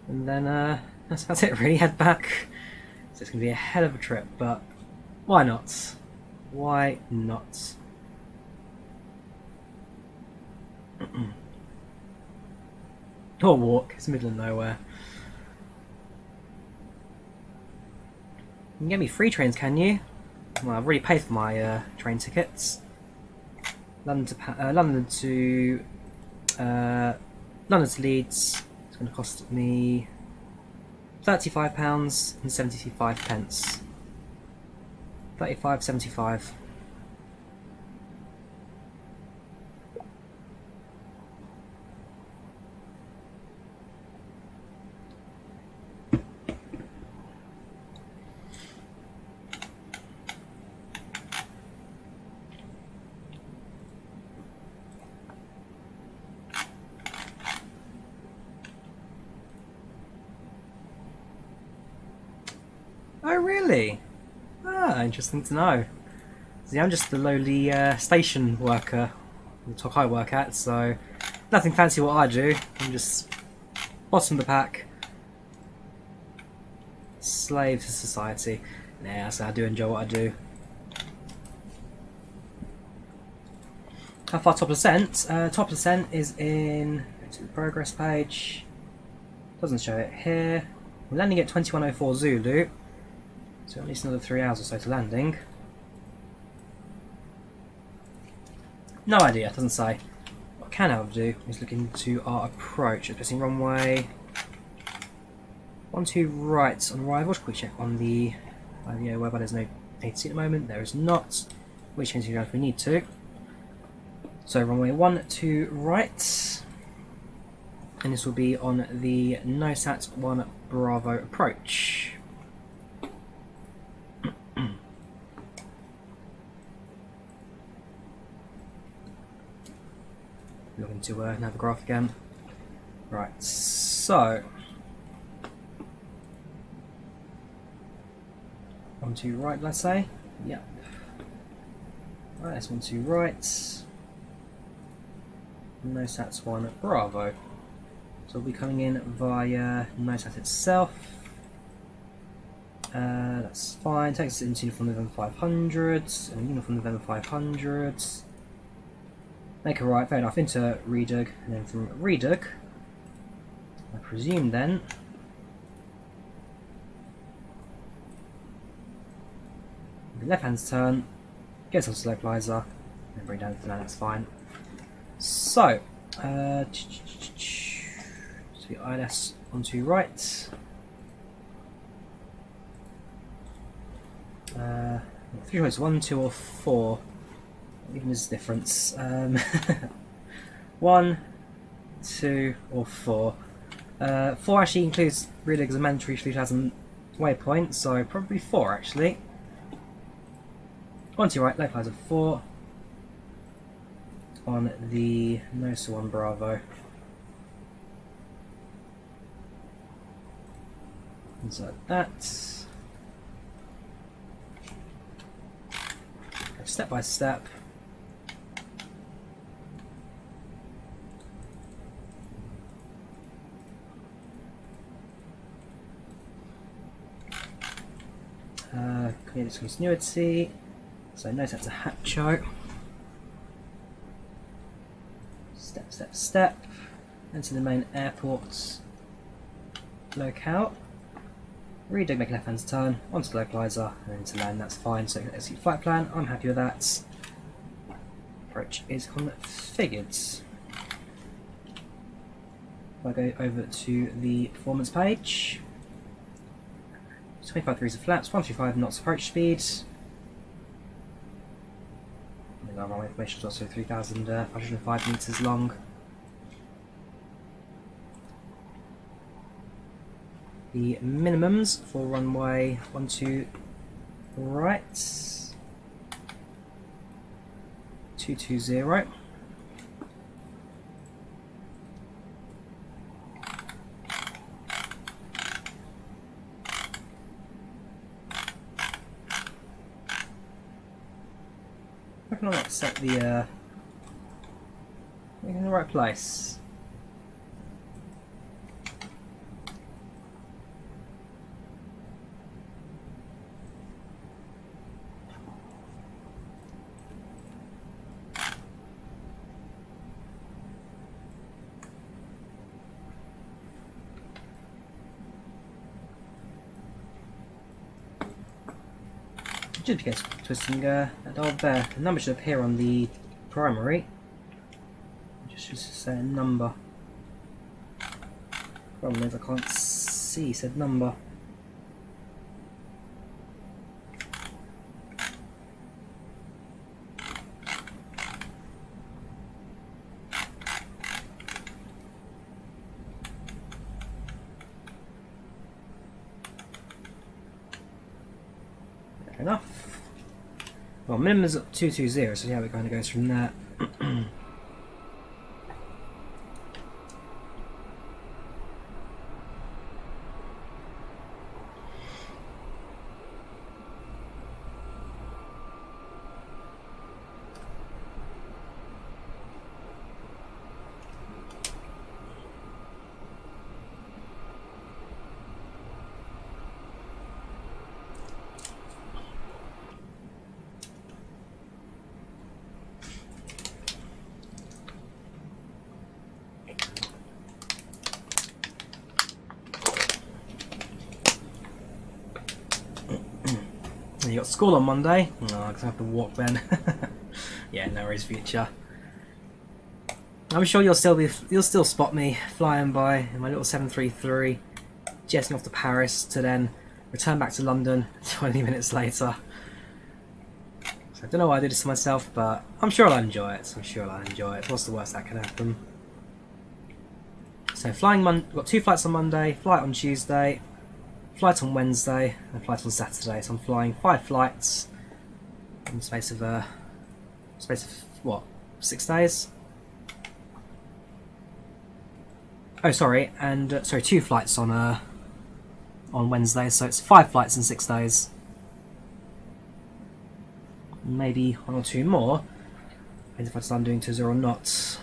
and then that's it really, head back. So it's going to be a hell of a trip, but why not? Why not? Or walk, it's the middle of nowhere. You can get me free trains, can you? Well, I've already paid for my train tickets. London to Leeds. It's going to cost me £35.75. 35.75. Oh really? Ah, interesting to know. See, I'm just the lowly station worker, the top I work at, so nothing fancy what I do. I'm just bottom of the pack, slave to society. Nah, so I do enjoy what I do. How far top percent? Top percent is in. Go to the progress page. Doesn't show it here. We're landing at 2104 Zulu. So at least another 3 hours or so to landing. No idea, doesn't say. What I can however do is look into our approach. It's pressing runway 12 right on arrival. Quick check on the IVAO whereby there's no ATC at the moment. There is not. We change it if we need to. So runway 12 right. And this will be on the NOSAT 1 Bravo approach. Log into Navigraph again. Right, so 12 right, let's say. Yep. Right, that's 12 right. NOSAT 1 Bravo. So we'll be coming in via NOSAT itself. That's fine. Takes us into Uniform November 500 and Uniform November 500. Make a right, fair enough, into Redug, and then from Redug, I presume then, the left hand turn, get onto the localizer, and then bring down to land, that's fine. So, to the ILS onto right. Three choices, 1, 2 or 4. Even there's a difference. 1, 2 or 4. 4 actually includes really as a mandatory 3,000 waypoint, so probably 4 actually. 1 to your right, localizer 4 on the Nosa 1 Bravo. Insert that. Go step by step. Create its continuity. So no set to Hatcho. Step, step, step. Into the main airport locale. Redog, make a left hand turn, onto the localizer, and into land, that's fine. So execute flight plan, I'm happy with that. Approach is configured. If I go over to the performance page, 25 degrees of flaps, 135 knots approach speed. And our runway information is also 3,505 meters long. The minimums for runway 12 right, 220. I can not set the in the right place. Just because twisting that dial there. The number should appear on the primary. Just say a number. Problem is I can't see said number. Enough. Well, minimum is 220, so yeah, it kind of goes from there. You got school on Monday? No, because I have to walk then. Yeah, no worries, future. I'm sure you'll still spot me flying by in my little 733, jetting off to Paris to then return back to London 20 minutes later. So I don't know why I did this to myself, but I'm sure I'll enjoy it. What's the worst that can happen? So flying got 2 flights on Monday, flight on Tuesday, flight on Wednesday, and flight on Saturday. So I'm flying 5 flights in the space of what, 6 days? Oh, sorry, and 2 flights on Wednesday. So it's 5 flights in 6 days. Maybe 1 or 2 more. Depends if I start doing 20 or not.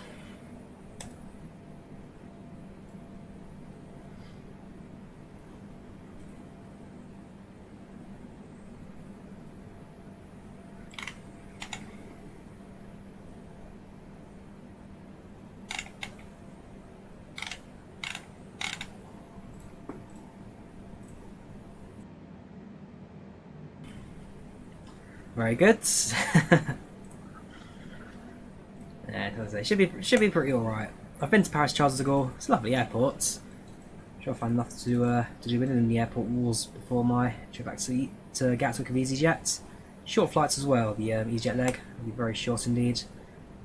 Very good. Yeah, it should be pretty alright. I've been to Paris Charles de Gaulle. It's a lovely airport. Sure, I'll find enough to do within the airport walls before my trip back to Gatwick with EasyJet. Short flights as well. The EasyJet leg will be very short indeed.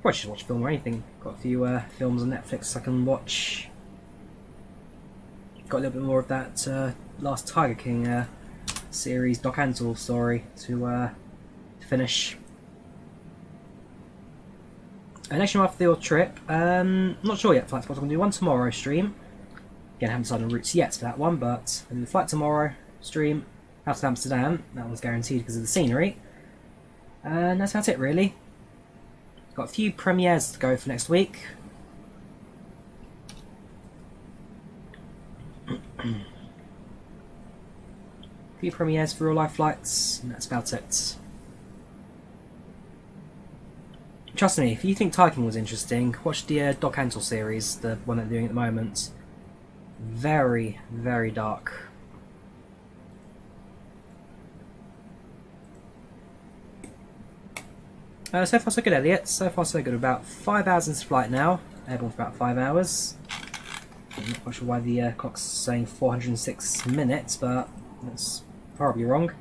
Probably just watch a film or anything. Got a few films on Netflix I can watch. Got a little bit more of that last Tiger King series Doc Antle story to finish. Next time after your trip, not sure yet. Flights, but I'm going to do one tomorrow stream. Again, I haven't decided on routes yet for that one, but I'm going to do the flight tomorrow stream out to Amsterdam. That one's guaranteed because of the scenery. And that's about it, really. Got a few premieres to go for next week. A few premieres for real-life flights, and that's about it. Trust me, if you think Tiger King was interesting, watch the Doc Antle series, the one they're doing at the moment. Very, very dark. So far so good, Elliot. So far so good. About 5 hours into flight now. Airborne for about 5 hours. I'm not quite sure why the clock's saying 406 minutes, but that's probably wrong.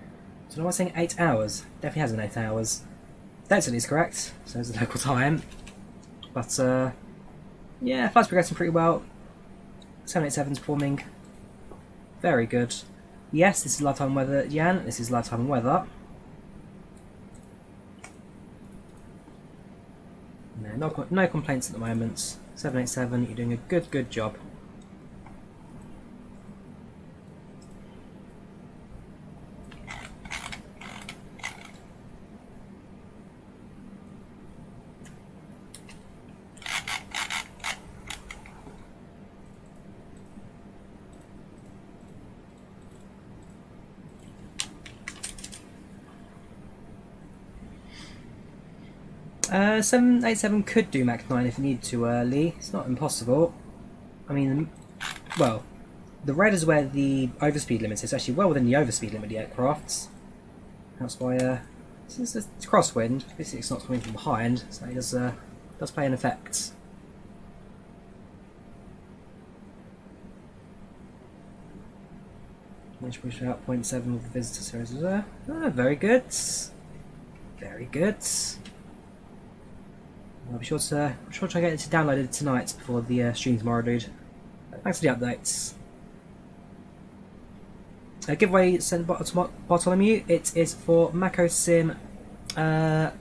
So now I'm saying 8 hours. Definitely has been 8 hours. That's at least correct. So it's the local time. But yeah, flight's progressing pretty well. 787's performing very good. Yes, this is lifetime weather, Jan. This is lifetime weather. No complaints at the moment. 787, you're doing a good job. Uh, 787 could do Mach 9 if you need to, Lee. It's not impossible. I mean, well, the red is where the overspeed limit is. It's actually well within the overspeed limit of the aircrafts. That's why, it's crosswind. Basically, it's not coming from behind, so it does play an effect. Managed to push out 0.7 with the visitor series as well. Ah, very good. Very good. I'll be sure to try to get it downloaded tonight before the stream tomorrow, dude. Thanks for the updates. A giveaway sent by Bartholomew. It is for Macco Sim Cancun.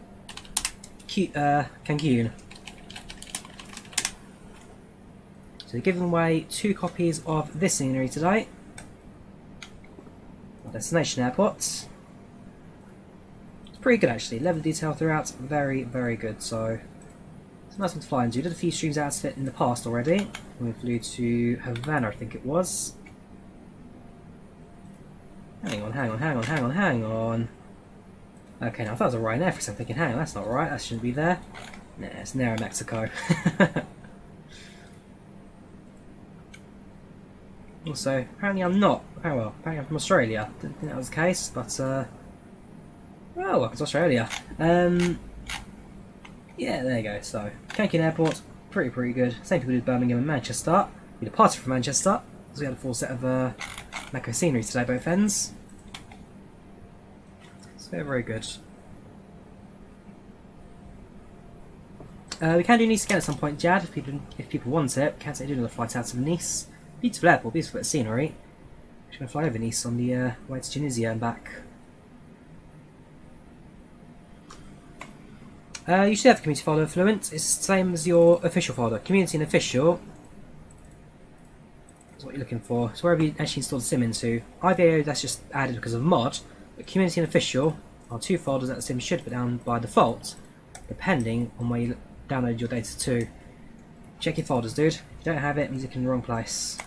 So they're giving away 2 copies of this scenery today. Our destination airport. It's pretty good actually. Level detail throughout, very good. So it's a nice one to fly into. Did a few streams out of it in the past already. We flew to Havana, I think it was. Hang on. Okay, now I thought it was a Ryanair for a second, I'm thinking, hang on, that's not right, that shouldn't be there. Nah, it's near Mexico. Also, apparently I'm not. Oh well, apparently I'm from Australia. Didn't think that was the case, but well, welcome to Australia. Yeah, there you go. So, Cancun Airport, pretty good. Same people did Birmingham and Manchester. We departed from Manchester, so we had a full set of Macco scenery today, both ends. So very good. We can do Nice again at some point, Jad, if people want it. Can't say do another flight out of Nice. Beautiful airport, beautiful scenery. I'm just going to fly over Nice on the way to Tunisia and back. You should have the community folder, Fluent. It's the same as your official folder. Community and official is what you're looking for. It's wherever you actually install the sim into. IVAO, that's just added because of mod. But community and official are 2 folders that the sim should put down by default, depending on where you download your data to. Check your folders, dude. If you don't have it, it means it's in the wrong place.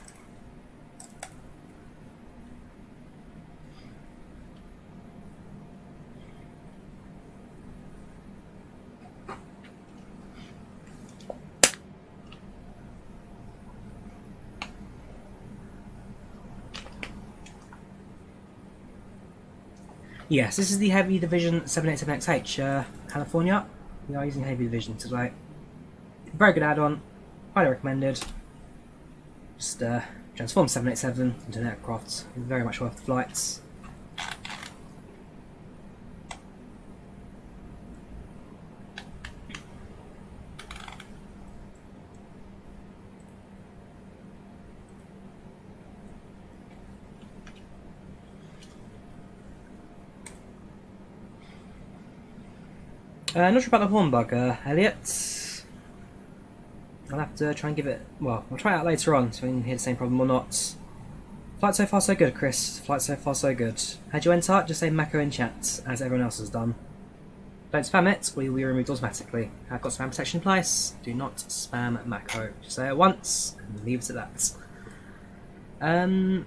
Yes, this is the HeavyDivision 787XH, California. We are using HeavyDivision today. Very good add-on, highly recommended. Just try transform 787 into an aircraft. Very much worth the flights. Not sure about the horn bug, Elliot. I'll have to try and give it... well, I'll try it out later on, so we can hear the same problem or not. Flight so far so good, Chris. Flight so far so good. How'd you enter? Just say Macco in chat, as everyone else has done. Don't spam it, or you'll be removed automatically. I've got spam protection in place. Do not spam Macco. Just say it once, and leave it at that.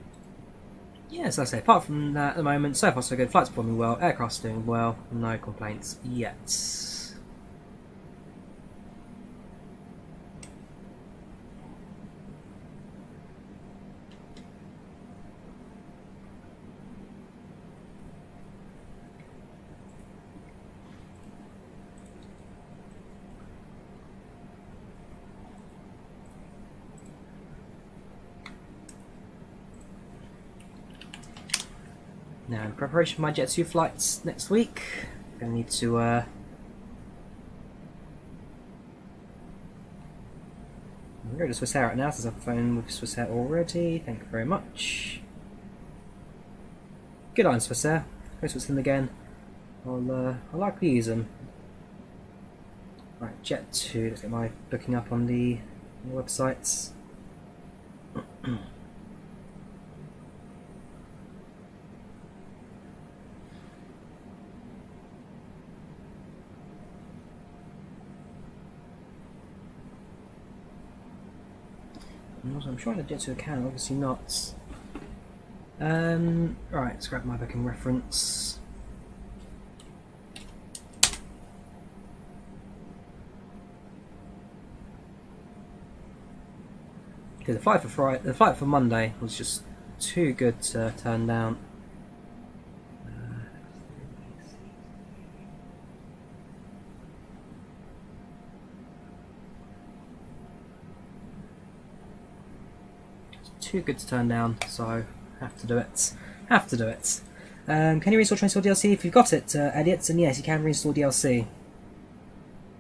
Yeah, so I say, apart from that at the moment, so far so good. Flight's performing well, aircraft's doing well, no complaints yet. Now, in preparation for my Jet 2 flights next week, I'm going to need to I'm going to go to Swiss Air right now, since I've phoned with Swiss Air already. Thank you very much. Good on Swiss Air. Go Switzerland again. I'll likely use them. Right, Jet 2. Let's get my booking up on the websites. I'm sure I did to account, obviously not. Right, let's grab my booking reference. Okay, the flight for Monday was just too good to turn down. Too good to turn down, so have to do it. Have to do it. Can you reinstall Transport DLC if you've got it, Elliot? And yes, you can reinstall DLC.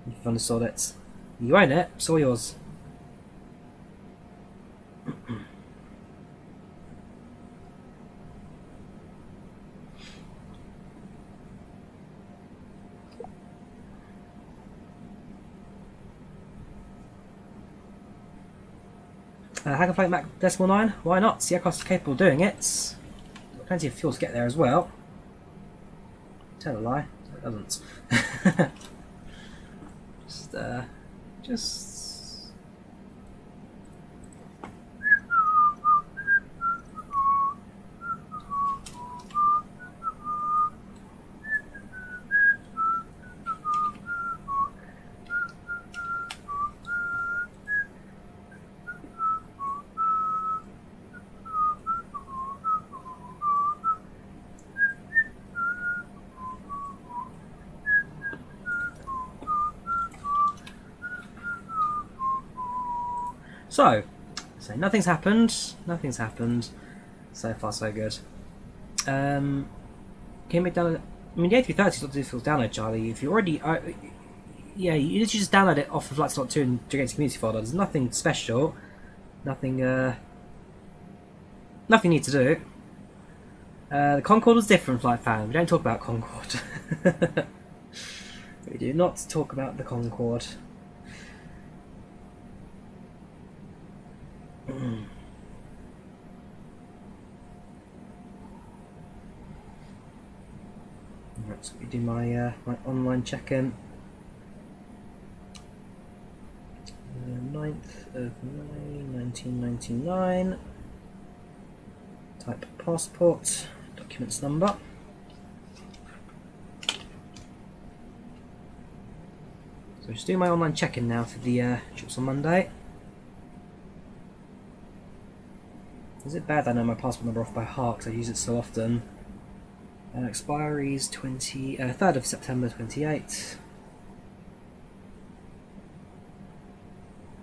If you've understood it. You own it, it's all yours. Hack Mac Decimal 9? Why not? The aircraft's capable of doing it. Got plenty of fuel to get there as well. Tell a lie. It doesn't. just... So nothing's happened. Nothing's happened. So far, so good. Can you make download? I mean, the A330 is not difficult to download, Charlie. If you already, yeah, you literally just download it off of FlightSlot 2 and drag it into community folder. There's nothing special. Nothing. Nothing you need to do. The Concorde was different, Flight Fan. We don't talk about Concorde. We do not talk about the Concorde. Right, so we do my my online check-in. 9th of May 1999. Type passport, documents number. So just do my online check-in now for the trips on Monday. Is it bad that I know my passport number off by heart because I use it so often? Expiries 3rd of September 28.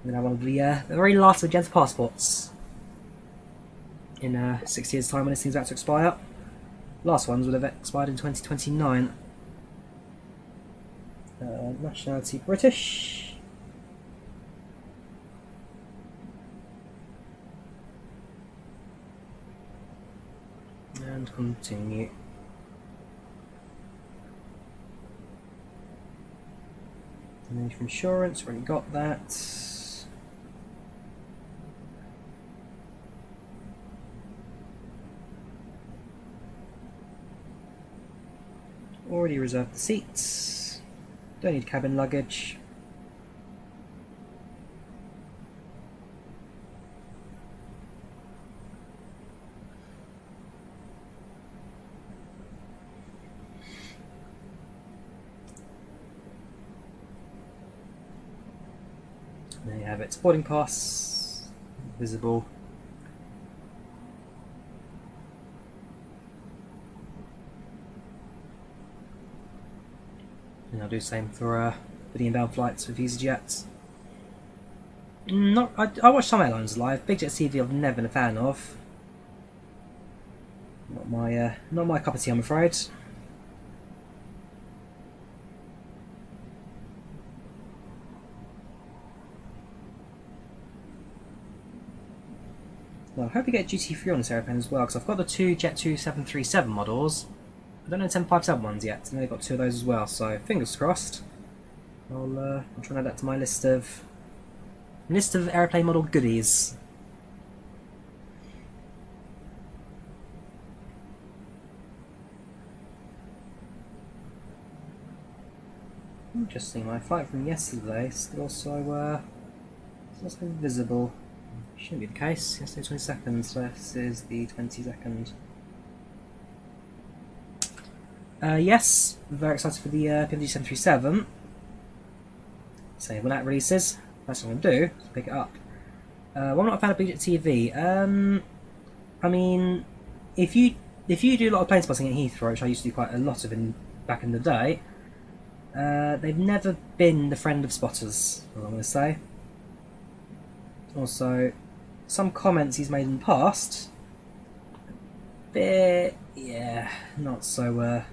And then I want the very last of Jen's passports. in 6 years' time when this thing's about to expire. Last ones will have expired in 2029. Nationality British. And continue. And for insurance, already got that. Already reserved the seats. Don't need cabin luggage. There you have it. Boarding pass visible. And I'll do the same for the inbound flights with EasyJet. I watch some airlines live. Big Jet TV I've never been a fan of. Not my cup of tea, I'm afraid. Well, I hope you get GT3 on this airplane as well, because I've got the two Jet2 737 models. I don't know the 757 ones yet, and I've got two of those as well, so fingers crossed. I'll try and add that to my list of airplane model goodies. Interesting, my flight from yesterday still also visible. Shouldn't be the case. Yesterday 22nd, so this is the 22nd. Yes, very excited for the PMG 737. So when that releases, that's what I'm going to do, is pick it up. Well, I'm not a fan of Big Jet TV. I mean, if you do a lot of plane spotting at Heathrow, which I used to do quite a lot of back in the day, they've never been the friend of spotters, I'm going to say. Also, some comments he's made in the past, bit, yeah, not so,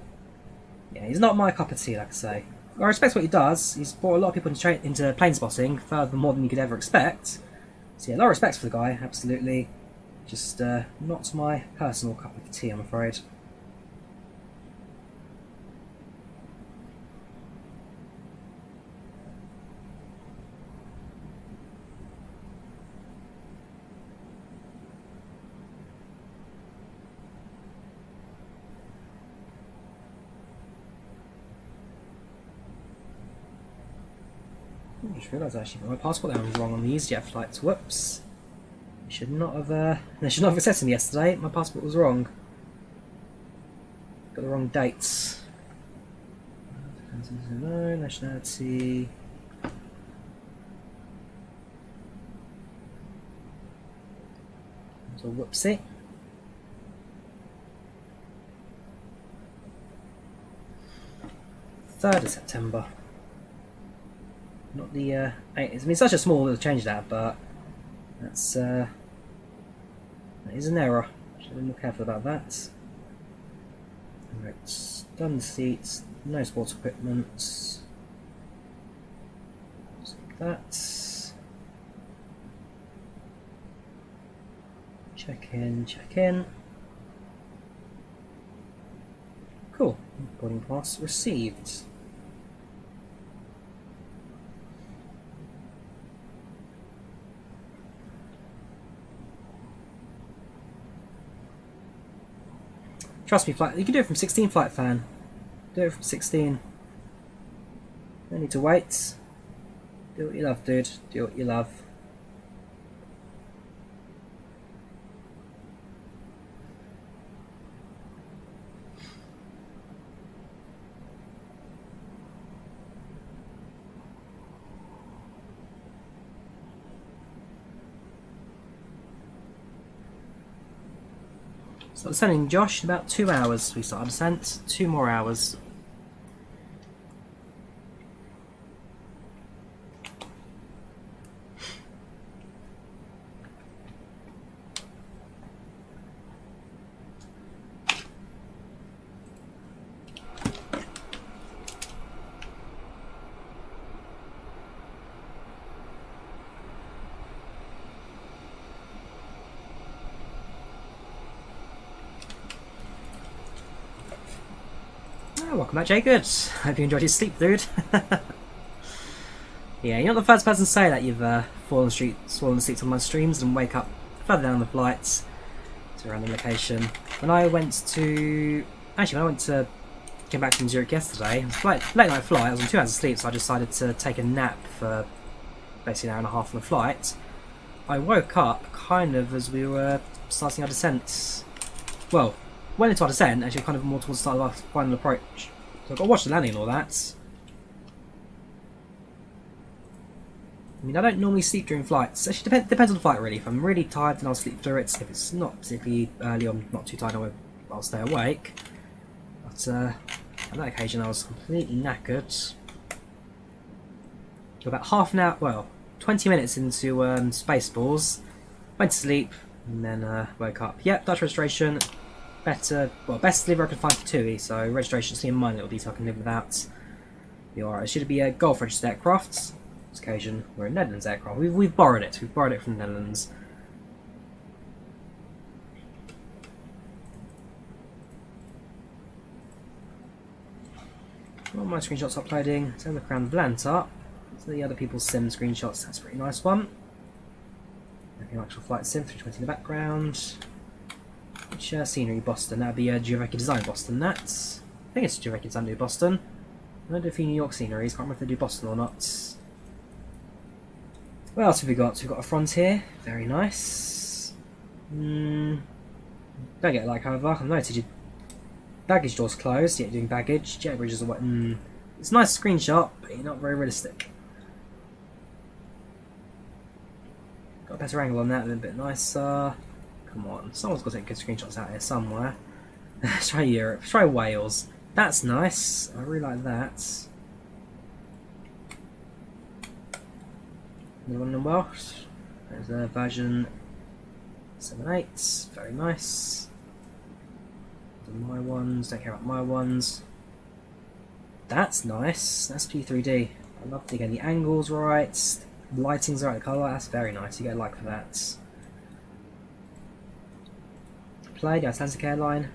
yeah, he's not my cup of tea, like I say. I respect what he does. He's brought a lot of people into plane spotting, further more than you could ever expect. So yeah, a lot of respect for the guy, absolutely. Just not my personal cup of tea, I'm afraid. I just realised actually my passport there was wrong on the EasyJet flights. Whoops! They should not have accepted me yesterday. My passport was wrong. Got the wrong dates. No nationality. So whoopsie. Third of September. Not the 8th. I mean, it's such a small little change that, but that's that is an error. Should be more careful about that. Right, done the seats, no sports equipment. Just like that. Check in. Cool. Boarding pass received. Trust me, flight. You can do it from 16, flight fan. Do it from 16. No need to wait. Do what you love, dude. Do what you love. So descending, Josh, in about 2 hours we start our descent. 2 more hours. Oh, welcome back, Jay. Good. Hope you enjoyed your sleep, dude. Yeah, you're not the first person to say that you've fallen asleep on my streams and wake up further down the flights to a random location. When I went to came back from Zurich yesterday, it was a late night flight. I was on 2 hours of sleep, so I decided to take a nap for basically an hour and a half on the flight. I woke up kind of as we were starting our descent. Well, went into our descent, actually kind of more towards the start of our final approach. So I got to watch the landing and all that. I mean, I don't normally sleep during flights. Actually, depends on the flight, really. If I'm really tired, then I'll sleep through it. If it's not particularly early, I'm not too tired, I'll stay awake. But on that occasion, I was completely knackered. About half an hour, well, 20 minutes into Spaceballs, went to sleep, and then woke up. Yep, Dutch registration. Best delivery I could find for TUI, so registration's a minor little detail I can live without. Be alright. It should be a Gulf registered aircraft. This occasion, we're a Netherlands aircraft. We've borrowed it. We've borrowed it from the Netherlands. All my screenshots uploading. So look around Volanta. So the other people's sim screenshots. That's a pretty nice one. Looking at actual flight sim 320 in the background. Which scenery Boston? That'd be Drawyah Design Boston. I think it's Drawyah Design New Boston. I don't know if you New York sceneries. Can't remember if they do Boston or not. What else have we got? We've got a Frontier, very nice. Don't get a like, however. I've noticed your baggage door's closed, yet you're doing baggage. Jet bridges are what? It's a nice screenshot, but you're not very realistic. Got a better angle on that, a little bit nicer. Come on, someone's got to take good screenshots out here somewhere. Let's try Europe, let's try Wales. That's nice, I really like that. Another one in Welsh. There's a version 7.8, very nice. My ones, don't care about my ones. That's nice, that's P3D. I love to get the angles right, the lighting's right, the colour, that's very nice, you get a like for that. Play, the Atlantic Airline.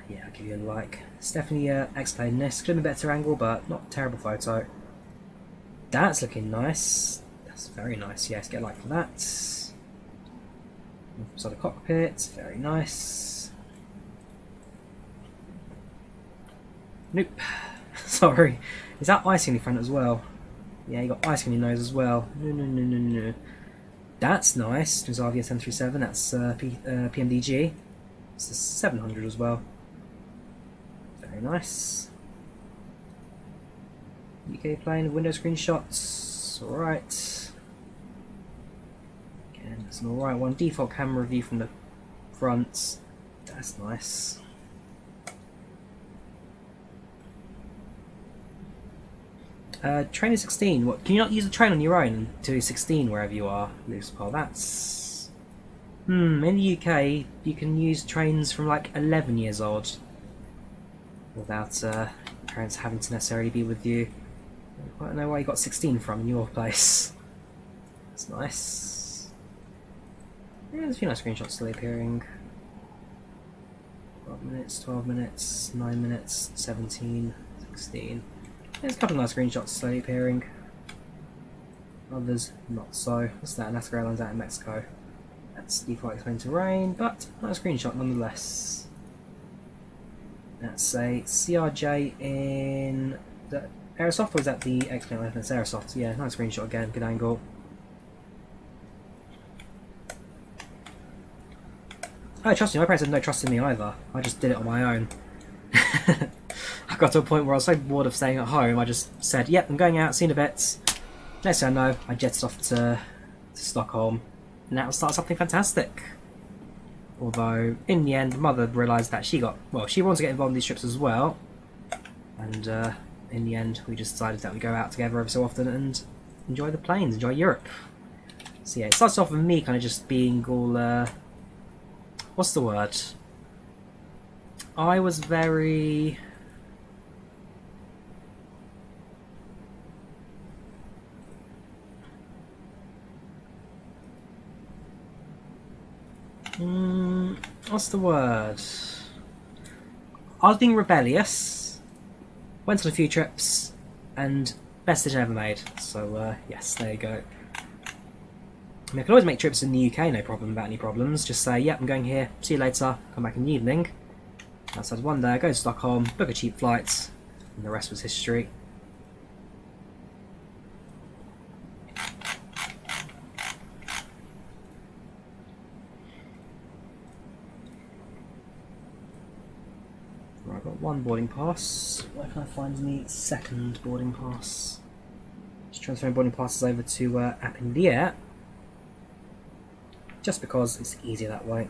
Yeah, I'll give you a like. It's definitely explained this, could have been a better angle, but not a terrible photo. That's looking nice. That's very nice. Yes, get a like for that. Inside the cockpit, very nice. Nope. Sorry. Is that icing in front as well? Yeah, you got icing in your nose as well. No. That's nice. Drawyah 1037. That's PMDG. It's the 700 as well. Very nice. UK plane, window screenshots, alright. Again, that's an alright one. Default camera view from the front, that's nice. Trainer 16, what, can you not use a train on your own and do 16 wherever you are? Loose pole, that's... in the UK, you can use trains from like 11 years old without parents having to necessarily be with you. I don't know where you got 16 from in your place. That's nice. Yeah, there's a few nice screenshots still appearing. 12 minutes, 12 minutes, 9 minutes, 17, 16. There's a couple of nice screenshots slowly appearing. Others not so. What's that? Navigraph Airlines out in Mexico. That's default explained terrain, but nice screenshot nonetheless. That's a CRJ in the Aerosoft, or is that the X-Plane? I think it's Aerosoft. Yeah, nice screenshot again, good angle. Oh, trust me, my parents had no trust in me either. I just did it on my own. I got to a point where I was so bored of staying at home, I just said, yep, I'm going out, seen a bit. Next thing I know, I jetted off to Stockholm, and that was start something fantastic. Although, in the end, Mother realised that she wanted to get involved in these trips as well. And, in the end, we just decided that we go out together every so often and enjoy the planes, enjoy Europe. So yeah, it starts off with me kind of just being all, what's the word? I was very... what's the word? I was being rebellious, went on a few trips, and best decision ever made. So yes, there you go. I mean, I can always make trips in the UK, no problem about any problems. Just say, yep, I'm going here, see you later, come back in the evening. So I had one day, go to Stockholm, book a cheap flight, and the rest was history. Right, I've got one boarding pass. Where can I find the second boarding pass? Just transferring boarding passes over to AppInTheAir. Just because it's easier that way.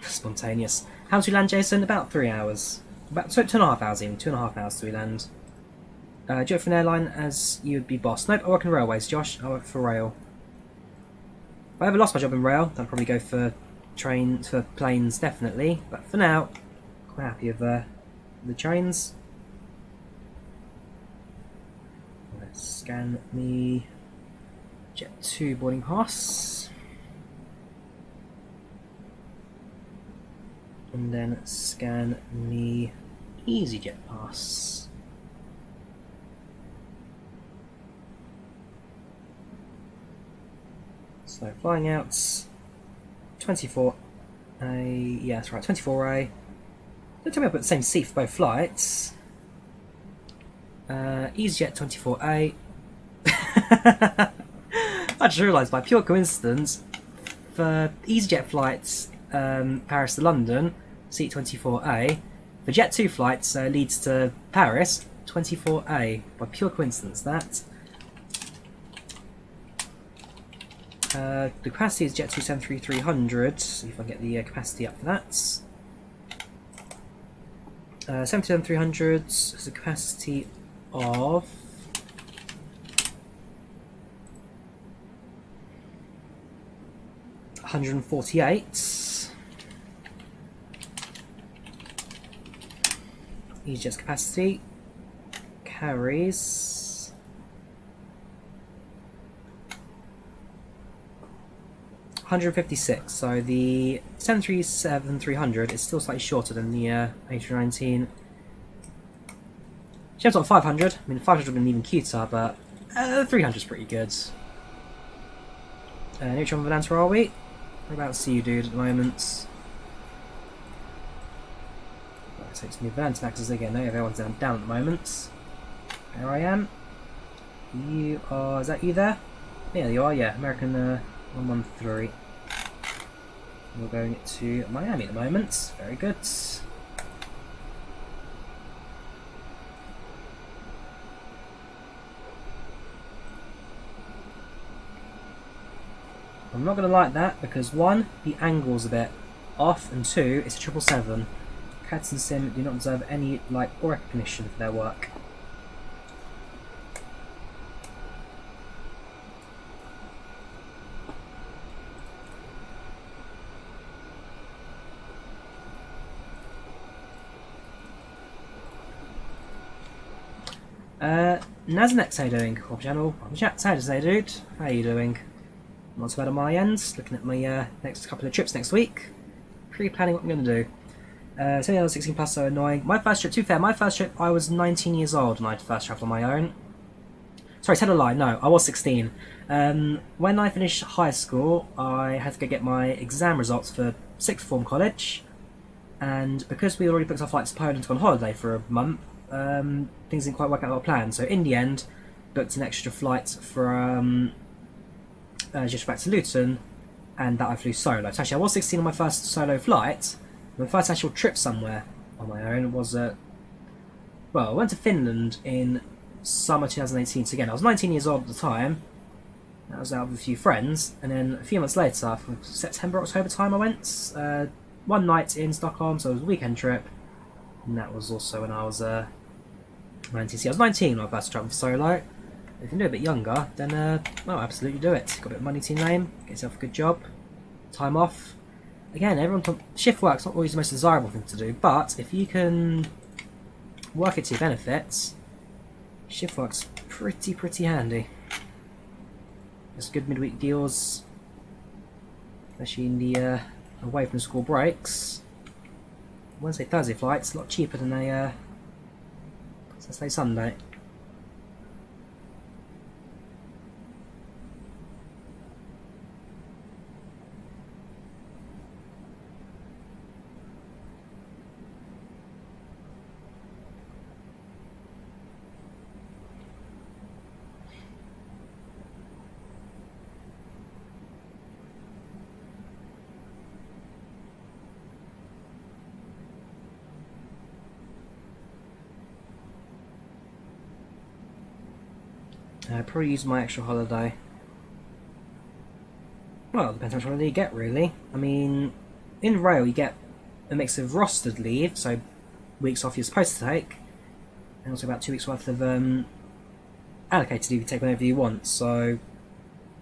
Spontaneous. How do we land, Jason? About 3 hours. About 2.5 hours even. 2.5 hours do we land. Do you work for an airline as you would be boss? Nope, I work in railways, Josh. I work for rail. If I ever lost my job in rail, then I'd probably go for planes, definitely. But for now, quite happy with the trains. Let's scan the Jet 2 boarding pass. And then scan the EasyJet pass. So flying out 24A, yeah that's right, 24A. Don't tell me I put the same seat for both flights. EasyJet 24A. I just realised by pure coincidence, for EasyJet flights Paris to London, seat 24A. For Jet 2 flights Leeds to Paris, 24A. By pure coincidence, that. The capacity is Jet 2 73300, see if I can get the capacity up for that. 737-300 has a capacity of 148. EasyJet's capacity carries 156, so the 737-300 is still slightly shorter than the A319. Jumps on 500, I mean 500 would have been even cuter, but 300 is pretty good. Neutron Volanta are we? What about see you dude at the moment? Right, so it's new Volanta maxes again, no, everyone's down at the moment. There I am. You are, is that you there? Yeah, you are, yeah, American 113. We're going to Miami at the moment, very good. I'm not going to like that because 1, the angle's a bit off, and 2, it's a 777. Cats and Sim do not deserve any like or recognition for their work. Nazanex, how you doing? Hop channel, chat, how does dude? How you doing? Not too bad on my end. Looking at my next couple of trips next week. Pre-planning what I'm going to do. 16 plus, so annoying. My first trip, to be fair, my first trip, I was 19 years old when I first travelled on my own. Sorry, tell a lie, no, I was 16. When I finished high school, I had to go get my exam results for sixth form college. And because we already booked our flights to Poland to go on holiday for a month, things didn't quite work out our plan. So in the end, booked an extra flight from just back to Luton, and that I flew solo. So actually, I was 16 on my first solo flight. My first actual trip somewhere on my own was well, I went to Finland in summer 2018. So again, I was 19 years old at the time. I was out with a few friends, and then a few months later, from September, October time, I went one night in Stockholm. So it was a weekend trip, and that was also when I was 19. See, I was 19 when I first travelled solo. If you can do it a bit younger, then well, absolutely do it. Got a bit of money to your name, get yourself a good job, time off. Again, shift work's not always the most desirable thing to do, but if you can work it to your benefits, shift work's pretty handy. Just good midweek deals, especially in the away from school breaks. Wednesday, Thursday flights a lot cheaper than a Saturday, Sunday. I'd probably use my extra holiday. Well, it depends how much holiday you get, really. I mean, in rail you get a mix of rostered leave, so weeks off you're supposed to take, and also about 2 weeks worth of allocated leave you take whenever you want, so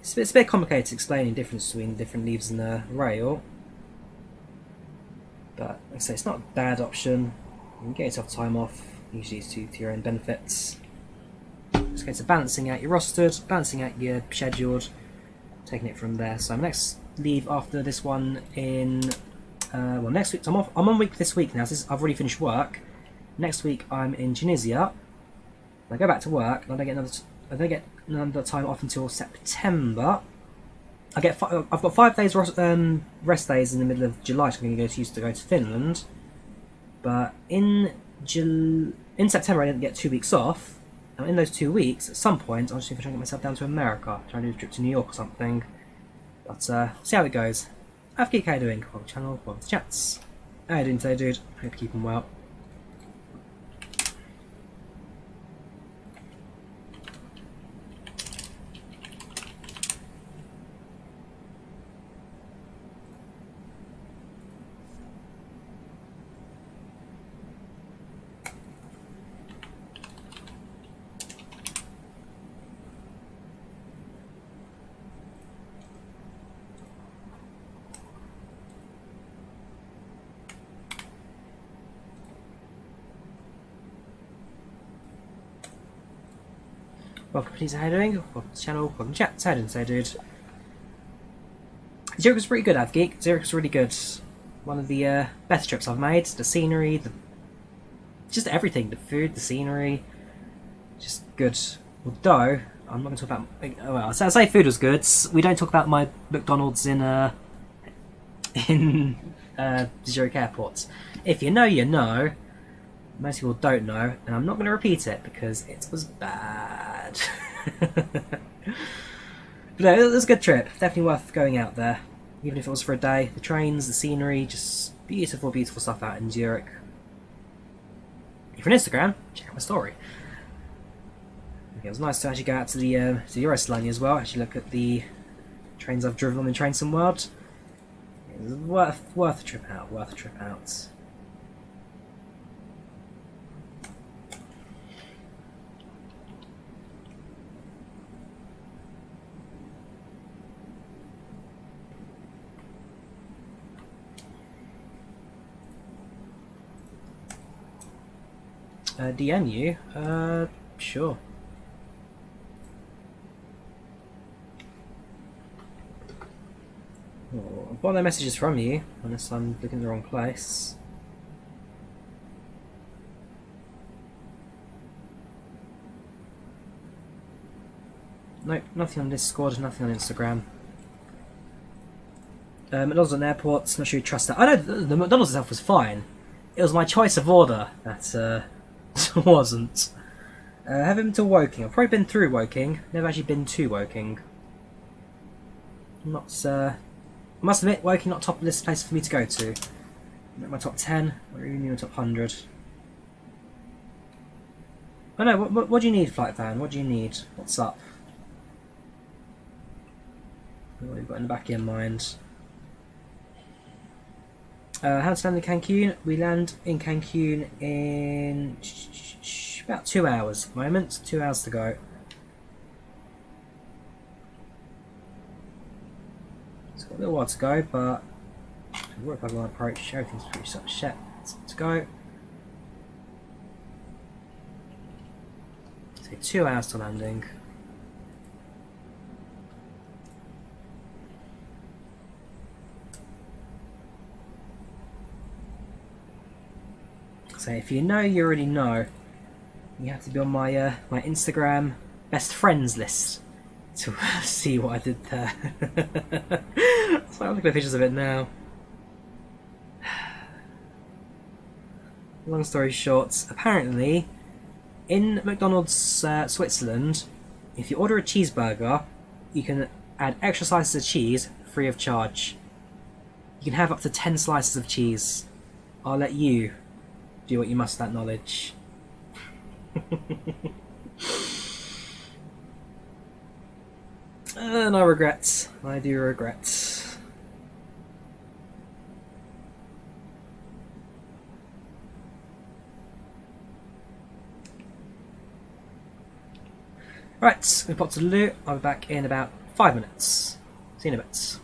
it's a bit complicated to explain the difference between different leaves in the rail. But, like I say, it's not a bad option. You can get yourself time off, usually it's to your own benefits. It's a case of balancing out your rostered, balancing out your scheduled, taking it from there. So my next leave after this one in, well, next week, I'm on week this week now, so I've already finished work. Next week I'm in Tunisia. I go back to work, and I don't get another time off until September. I've got 5 days rest days in the middle of July, so I'm going to go to Finland. But in September I didn't get 2 weeks off. And in those 2 weeks, at some point, I'll just see if I can get myself down to America, try and do a trip to New York or something. But see how it goes. Geek, how you doing? Welcome to the channel, welcome to the chats. How you doing today, dude? Hope you're keeping well. Welcome, please, how you doing? Welcome to the channel, welcome to chat. How you doing today, dude? Zurich was pretty good, Avgeek. Zurich was really good. One of the better trips I've made. The scenery, just everything. The food, the scenery. Just good. Although, I'm not going to talk about... Well, I say food was good. We don't talk about my McDonald's in Zurich Airport. If you know, you know. Most people don't know, and I'm not going to repeat it because it was bad. But no, it was a good trip. Definitely worth going out there, even if it was for a day. The trains, the scenery, just beautiful, beautiful stuff out in Zurich. If you're on Instagram, check out my story. Okay, it was nice to actually go out to the Eurosline as well. Actually, look at the trains I've driven on in Trainsim World. It was worth a trip out. Worth a trip out. DM you? Sure. Oh, I've got no messages from you, unless I'm looking in the wrong place. Nope, nothing on Discord, nothing on Instagram. McDonald's on airports, not sure you trust that. I know the McDonald's itself was fine. It was my choice of order that wasn't. Haven't been to Woking. I've probably been through Woking. Never actually been to Woking. Not. I must admit, Woking not top of this place for me to go to. Not my top 10, or even my top 100. Oh no, what do you need, Flight Fan? What do you need? What's up? What have you got in the back of your mind? How to land in Cancun? We land in Cancun in about 2 hours at the moment. 2 hours to go. It's got a little while to go, but we're up on approach. Everything's pretty set to go. So 2 hours to landing. So if you know, you already know. You have to be on my my Instagram best friends list to see what I did there. So I'm looking at pictures of it now. Long story short, apparently in McDonald's Switzerland, if you order a cheeseburger, you can add extra slices of cheese free of charge. You can have up to 10 slices of cheese. I'll let you do what you must with that knowledge. No regrets. I do regret. Right, we pop to the loo. I'll be back in about 5 minutes. See you in a bit.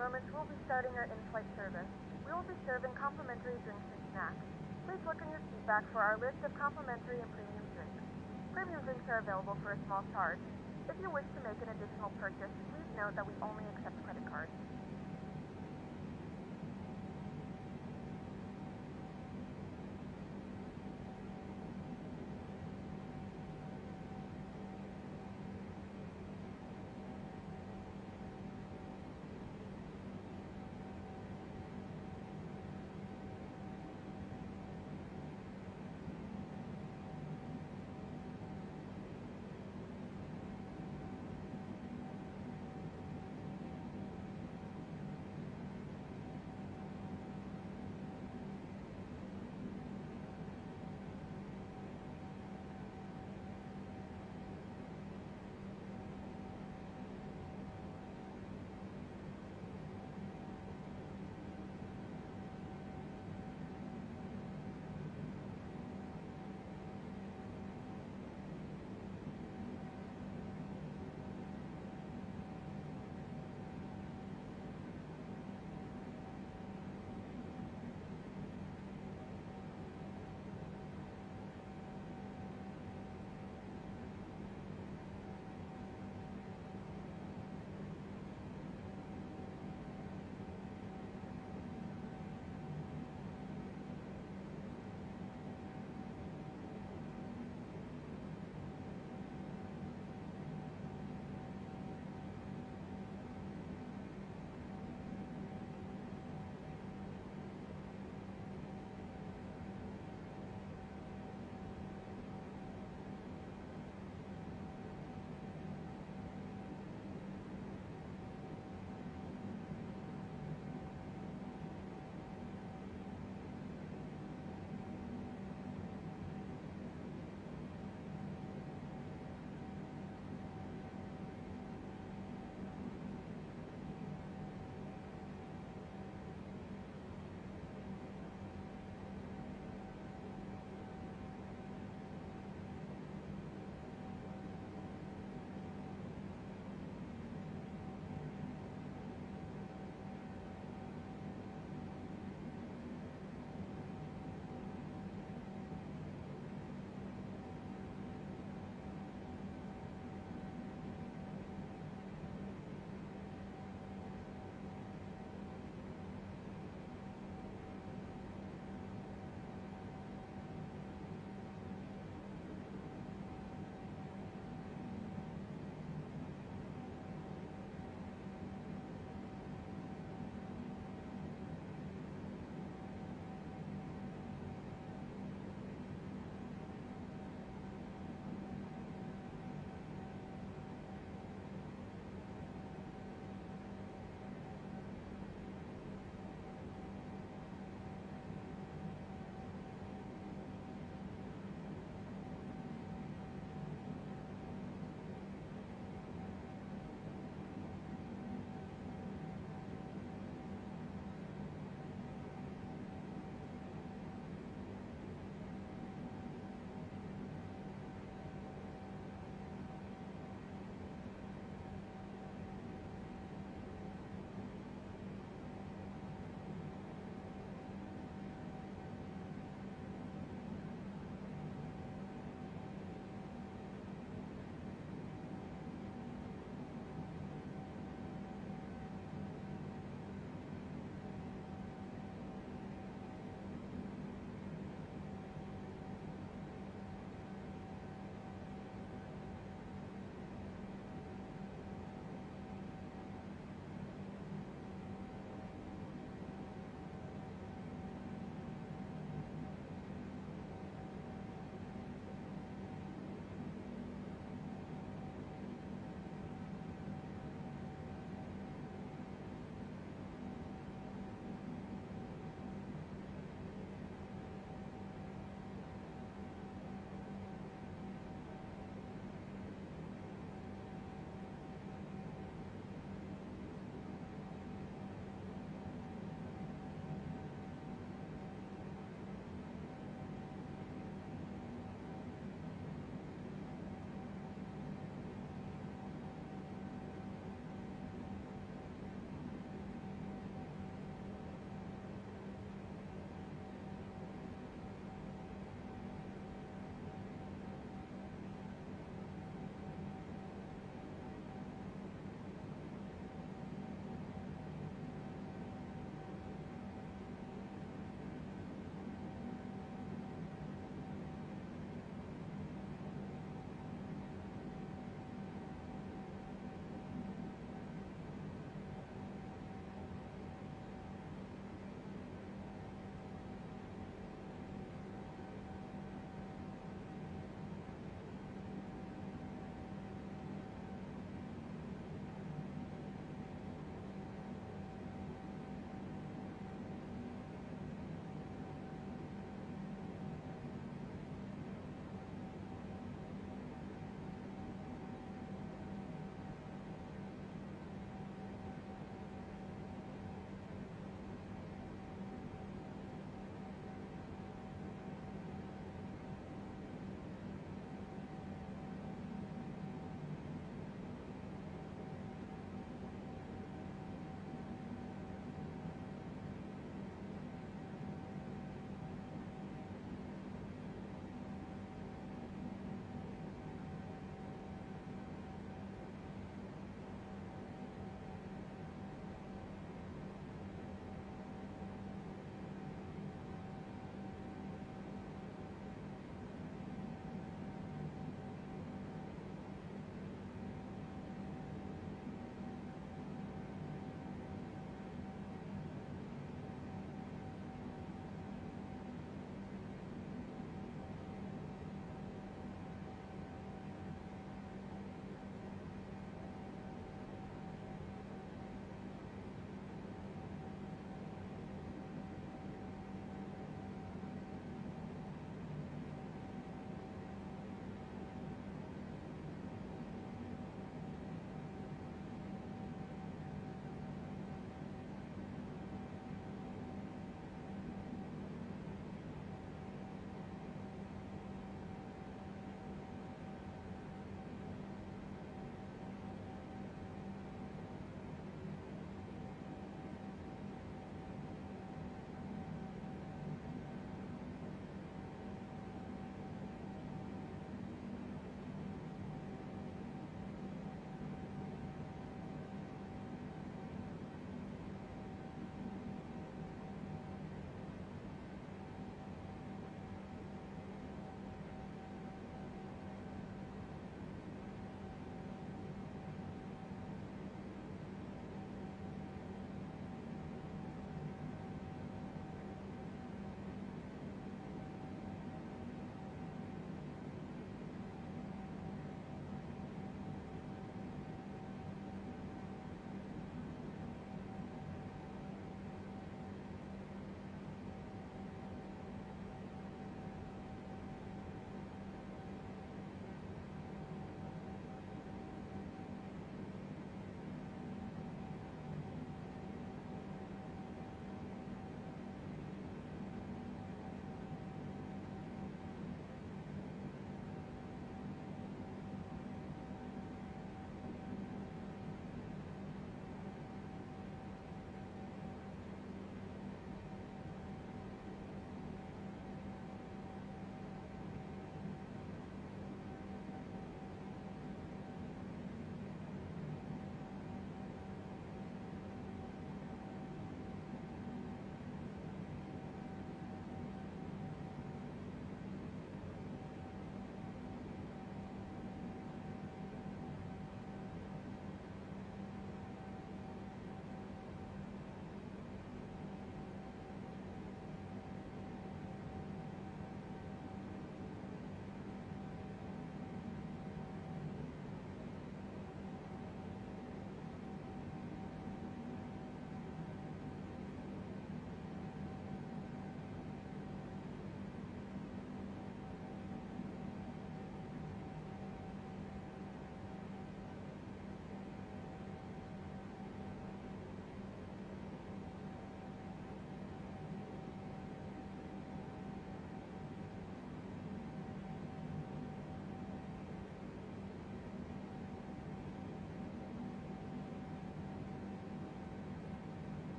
moments, we'll be starting our in-flight service. We will be serving complimentary drinks and snacks. Please look in your seat back for our list of complimentary and premium drinks. Premium drinks are available for a small charge. If you wish to make an additional purchase, please note that we only accept credit cards.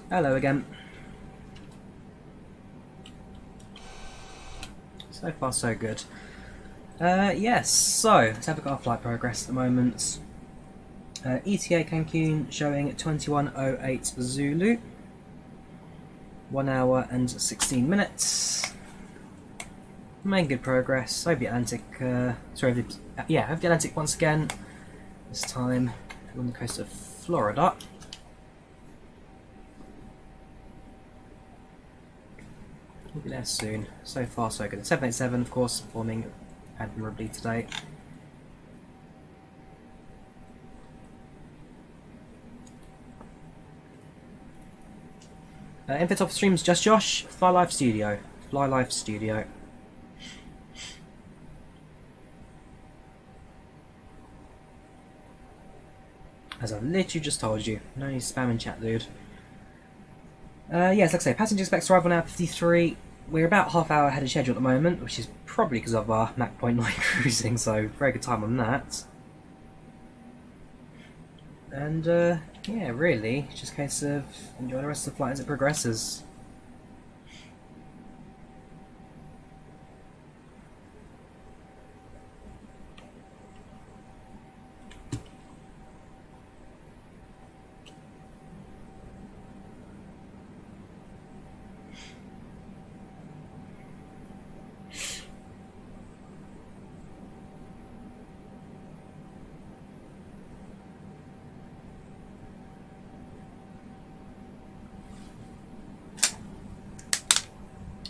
Hello again. So far so good. Yes, so let's have a look at our flight progress at the moment. ETA Cancun showing 21:08 Zulu. 1 hour and 16 minutes. Making good progress. Over the Atlantic, over the Atlantic once again. This time on the coast of Florida. We'll be there soon. So far so good. 787 of course performing admirably today. Info off streams just Josh, FlyLive Studio. FlyLive Studio. As I've literally just told you. No need to spam in chat, dude. Yes, like I say, passenger expects arrival now 53. We're about half hour ahead of schedule at the moment, which is probably because of our Mach 0.9 cruising, so very good time on that. And yeah, really, it's just a case of enjoy the rest of the flight as it progresses.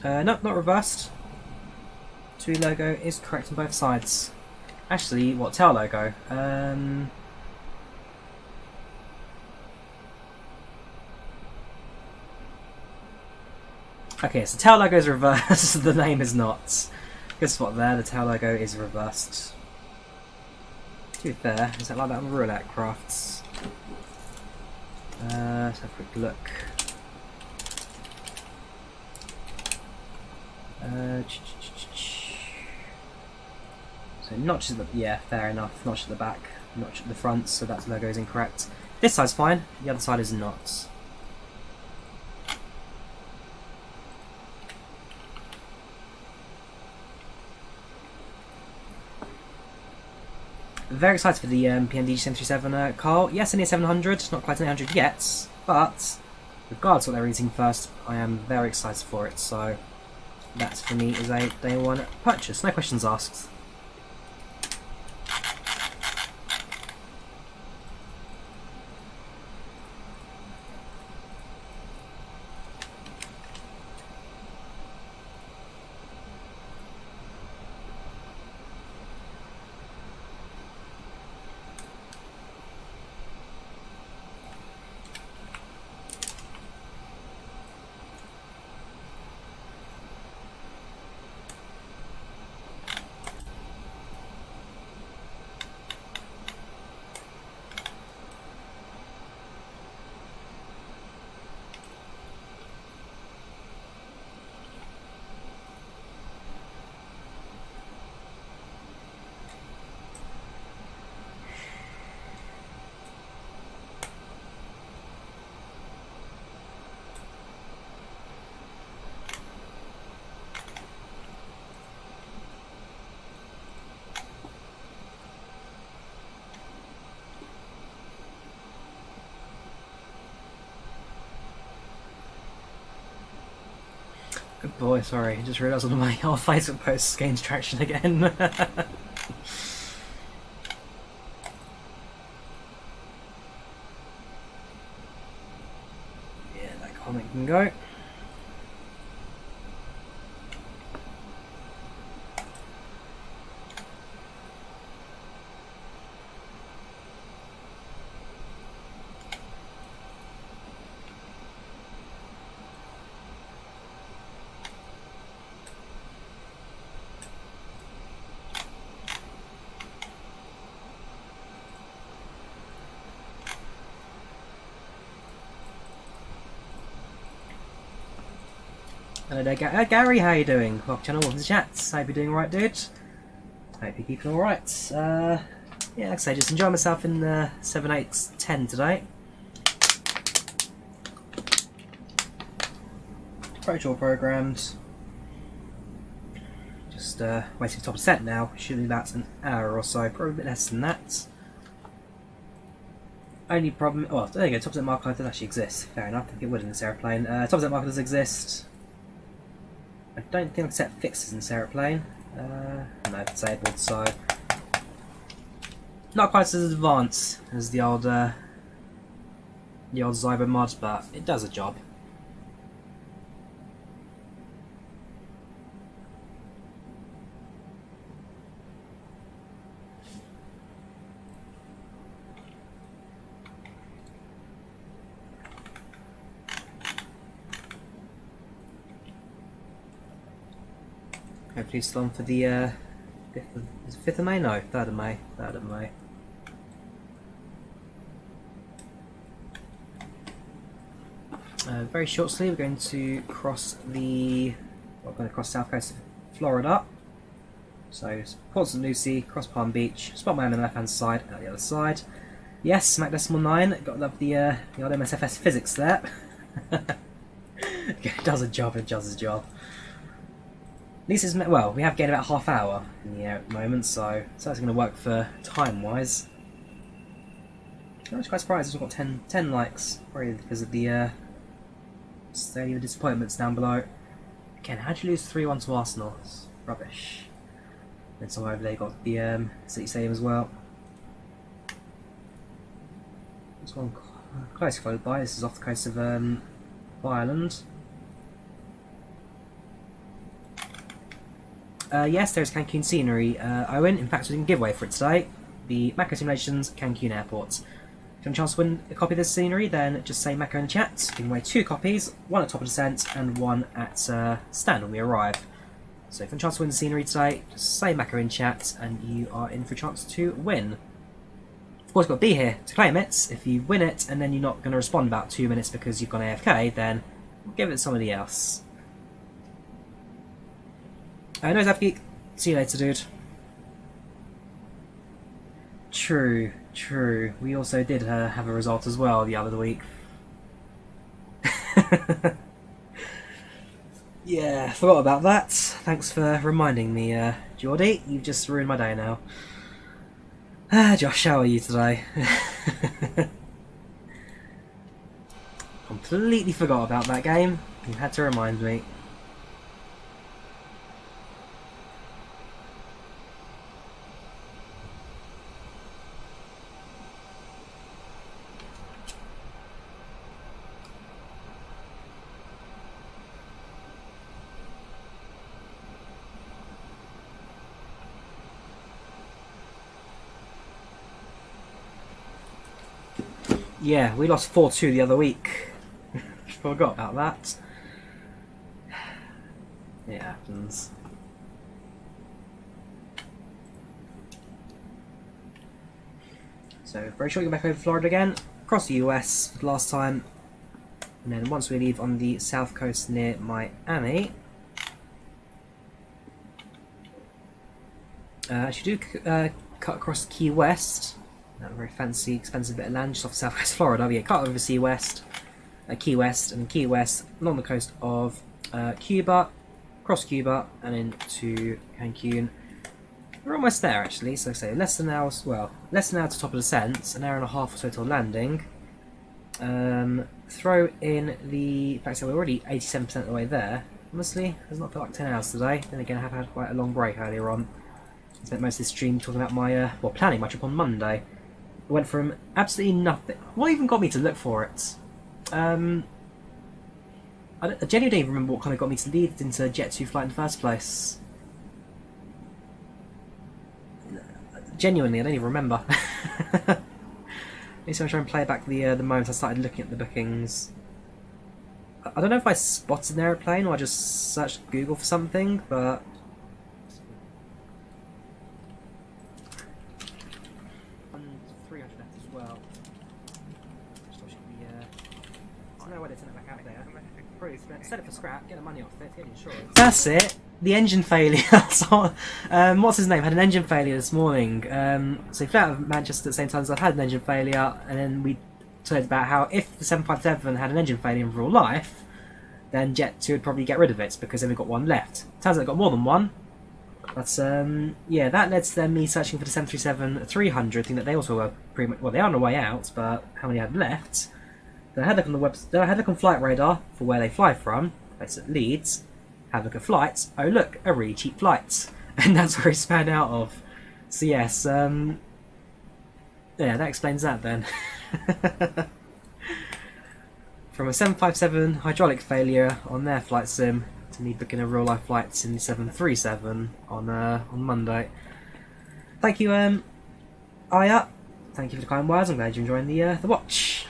Nope, not reversed. TUI logo is correct on both sides. Actually, what tail logo? Okay, so the tail logo is reversed, the name is not. Guess what there, the tail logo is reversed. To be fair, is that like that on roulette crafts? Let's have a quick look. So notch at the, yeah, fair enough, notch at the back, notch at the front, so that logo is incorrect. This side's fine, the other side is not. Very excited for the PMDG 737 Carl. Yes, only a 700, not quite an 800 yet, but regardless of what they're releasing first, I am very excited for it, so that for me is a day one purchase, no questions asked. Good boy, sorry, I just realised one of my old Facebook posts gains traction again. Yeah, that comment can go. Hello there, Gary, how you doing? Welcome to the channel, welcome to the chat. Hope you're doing alright, dude. Hope you're keeping alright. Yeah, like I say, just enjoying myself in the 7.8 10 today. very all programmed. Just waiting for top of set now. Should be about an hour or so, probably a bit less than that. Only problem, well, there you go, top set marker does actually exist. Fair enough, I think it would in this airplane. Top set marker does exist. I don't think I can set fixes in this airplane. No, disabled, so not quite as advanced as the old Zyber mod, but it does a job. Hopefully still on for the 5th of May? No, 3rd of May. 3rd of May. Very shortly we're going to cross the... Well, we're going to cross the south coast of Florida. So, Port St. Lucie, cross Palm Beach, spot my on the left hand side, and the other side. Yes, Mach decimal 9, got to love the old MSFS physics there. It does a job, it does its job. At least it's, well, we have gained about half hour in the air at the moment, so that's going to work for time-wise. I was quite surprised I've got 10 likes, probably because of the steady disappointments down below. Again, how'd you lose 3-1 to Arsenal? It's rubbish. And so over there got the City Stadium as well. This one close followed by, this is off the coast of Ireland. Yes, there's Cancun scenery, Owen. In fact, we're doing a giveaway for it today. The Macco Simulations Cancun Airport. If you want a chance to win a copy of this scenery, then just say Macco in the chat. Giving away 2 copies, one at top of descent and one at stand when we arrive. So if you want a chance to win the scenery today, just say Macco in chat and you are in for a chance to win. Of course, you've got to be here to claim it. If you win it and then you're not going to respond about 2 minutes because you've gone AFK, then give it to somebody else. No, Zapgeek. See you later, dude. True, true. We also did have a result as well the other week. Yeah, forgot about that. Thanks for reminding me, Geordie. You've just ruined my day now. Josh, how are you today? Completely forgot about that game. You had to remind me. Yeah, we lost 4-2 the other week. Forgot about that. It happens. So, very short, go back over to Florida again, across the US for the last time, and then once we leave on the south coast near Miami, actually do cut across Key West. That very fancy, expensive bit of land just off southwest Florida. We get cut over Key West, and Key West along the coast of Cuba, across Cuba, and into Cancun. We're almost there actually. So, say less than an hour. Well, less than an hour to top of descent, an hour and a half or so till landing. Throw in the fact that we're already 87% of the way there. Honestly, does not feel like 10 hours today. Then again, I have had quite a long break earlier on. I spent most of this stream talking about my planning my trip on Monday. It went from absolutely nothing. What even got me to look for it? I genuinely don't even remember what kind of got me to lead into Jet 2 flight in the first place. Genuinely, I don't even remember. Maybe I'm trying to play back the moment I started looking at the bookings. I don't know if I spotted an aeroplane or I just searched Google for something, but... Sell it for scrap, get the money off it, get insurance. That's it! The engine failure. So, what's his name? Had an engine failure this morning. So he flew out of Manchester at the same time as I've had an engine failure, and then we talked about how if the 757 had an engine failure in real life, then Jet2 would probably get rid of it because they've got one left. Turns out they've got more than one. But yeah, that led to them me searching for the 737-300, thinking that they also were pretty much, well, they are on the way out, but how many had left? Then I had a look on the then I had a look on Flight Radar for where they fly from. That's at Leeds. Have a look at flights. Oh look, a really cheap flight, and that's where he span out of. So yes, yeah, that explains that then. From a 757 hydraulic failure on their flight sim to me booking a real life flight in the 737 on Monday. Thank you, Aya. Thank you for the kind words. I'm glad you're enjoying the watch.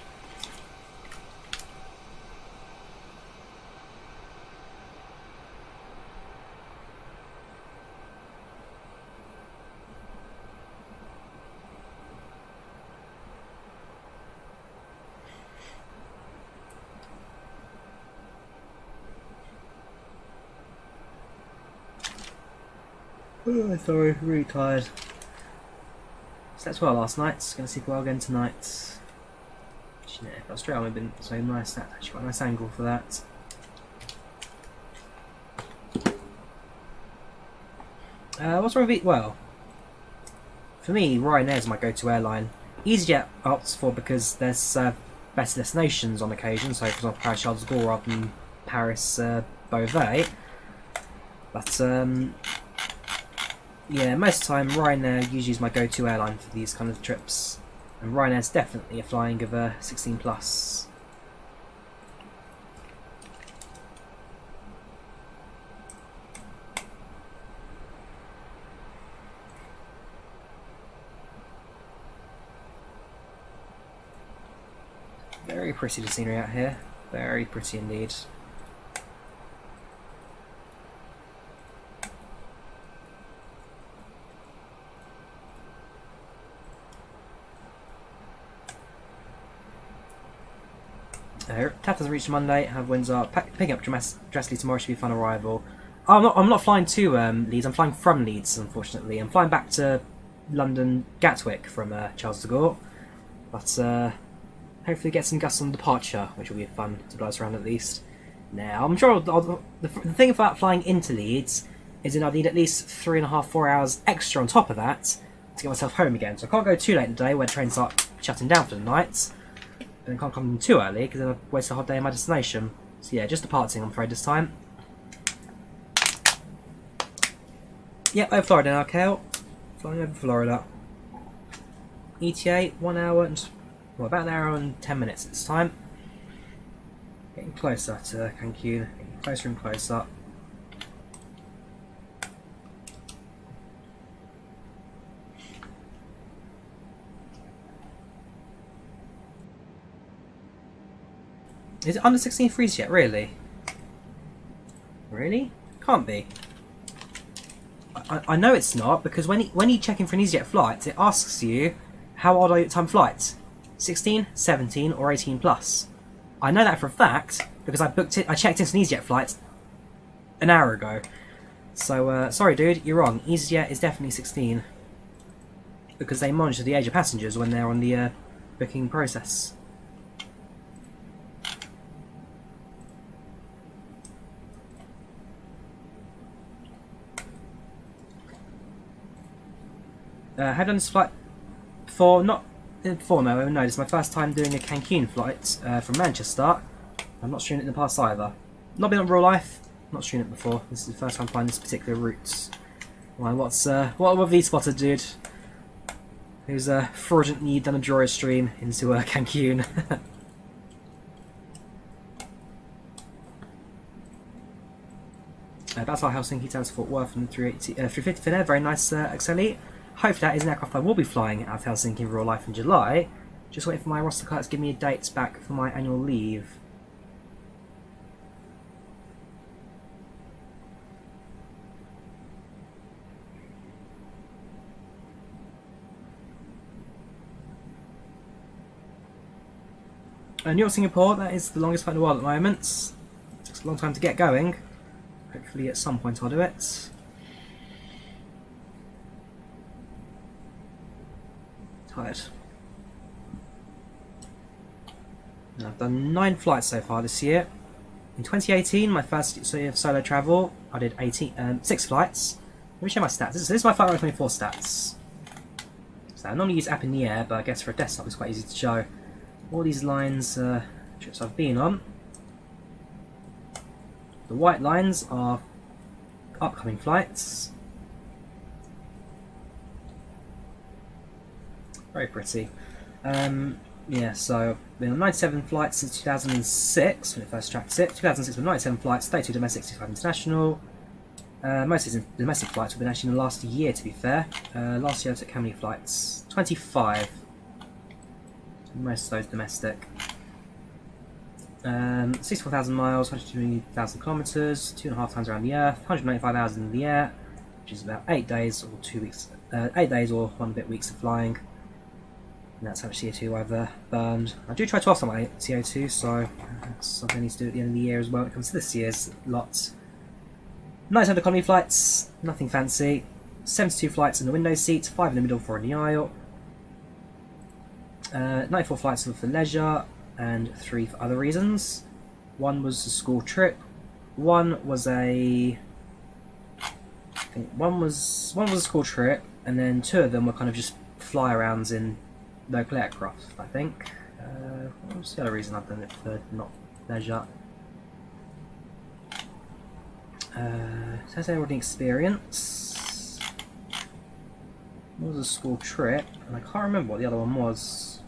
Oh, sorry, really tired. Slept well last night, gonna sleep well again tonight. You know, if Australia would have been so nice, that's actually got a nice angle for that. What's wrong with it? Well, for me, Ryanair is my go-to airline. EasyJet opts for because there's better destinations on occasion, so for example Paris Charles de Gaulle rather than Paris Beauvais. But yeah, most of the time Ryanair usually is my go-to airline for these kind of trips. And Ryanair's definitely a flying of a 16 plus. Very pretty the scenery out here. Very pretty indeed. Tap doesn't reach Monday. Have winds are picking up drastically tomorrow. Should be a fun arrival. Oh, I'm not flying to Leeds. I'm flying from Leeds. Unfortunately, I'm flying back to London Gatwick from Charles de Gaulle. But hopefully get some gusts on departure, which will be fun to blow us around at least. Now I'm sure the thing about flying into Leeds is that I need at least 3.5-4 hours extra on top of that to get myself home again. So I can't go too late in the day where trains start shutting down for the night. Then can't come in too early because then I've wasted a whole day in my destination. So yeah, just departing I'm afraid this time. Yep, over Florida now, Kale. Flying over Florida. ETA 1 hour and well, about an hour and 10 minutes this time. Getting closer to Cancun, getting closer and closer. Is it under 16 freeze yet? Really? Really? Can't be. I know it's not because when you check in for an EasyJet flight, it asks you how old are you at time flight? 16, 17, or 18 plus. I know that for a fact because I checked into an EasyJet flight an hour ago. So sorry, dude, you're wrong. EasyJet is definitely 16 because they monitor the age of passengers when they're on the booking process. Have done this flight before? Not before, no. This is my first time doing a Cancun flight from Manchester. I'm not streaming it in the past either. Not been on real life. Not streamed it before. This is the first time flying this particular route. Why? What have these spotted, dude? Who's fraudulently done a Drawyah stream into Cancun? That's our Helsinki down to Fort Worth and 350 Finnair. Very nice, Axeli. Hopefully that is an aircraft I will be flying out of Helsinki in real life in July. Just waiting for my roster card to give me a date back for my annual leave. New York, Singapore, that is the longest flight in the world at the moment. It takes a long time to get going. Hopefully at some point I'll do it. Tired. I've done 9 flights so far this year. In 2018, my first year of solo travel, I did 6 flights. Let me show my stats. This is my Flight 24 stats. So I normally use AppInTheAir, but I guess for a desktop it's quite easy to show. All these lines, trips I've been on. The white lines are upcoming flights. Very pretty. Yeah, so I've been on 97 flights since 2006 when it first tracked it. 2006 with 97 flights, 32 domestic, 65 international. Most of these domestic flights have been actually in the last year, to be fair. Last year I took how many flights? 25. Most of those domestic. 64,000 miles, 120,000 kilometres, 2.5 times around the Earth, 195 hours in the air, which is about 8 days or 2 weeks, 8 days or 1 bit weeks of flying. And that's how much CO2 I've burned. I do try to offset my CO2, so that's something I need to do at the end of the year as well when it comes to this year's lot. 97 economy flights, nothing fancy. 72 flights in the window seat, 5 in the middle, 4 in the aisle. 94 flights for leisure, and 3 for other reasons. 1 was a school trip. 1 was a... I think one was a school trip, and then 2 of them were kind of just fly-arounds in local aircraft, I think. What was the other reason I've done it for not leisure? Says airworthy experience. It was a school trip, and I can't remember what the other one was.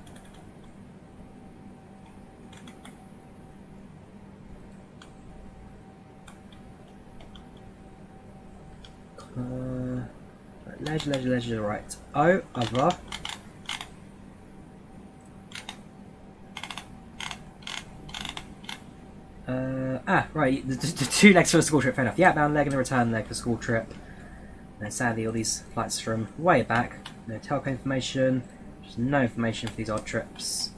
Leisure, right. Oh, other. Right, the 2 legs for the school trip, fair enough. The outbound leg and the return leg for the school trip. And sadly, all these flights from way back. No telco information, just no information for these odd trips.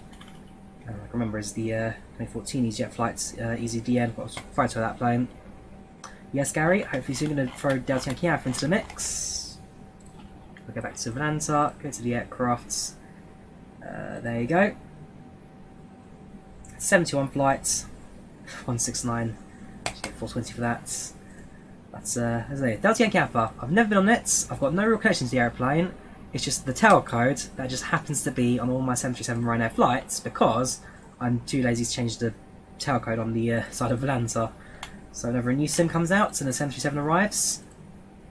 I can remember is the 2014 EasyJet flights, EasyDN, I've got a photo of that plane. Yes, Gary, hopefully soon going to throw Delta Yankee Alpha into the mix. We'll go back to Volanta, go to the aircrafts. There you go. 71 flights, 169, get 420 for that. That's as I say, Delta Yankee Alpha. I've never been on it, I've got no real connection to the aeroplane. It's just the tail code that just happens to be on all my 737 Ryanair flights because I'm too lazy to change the tail code on the side of Volanta. So whenever a new sim comes out and the 737 arrives,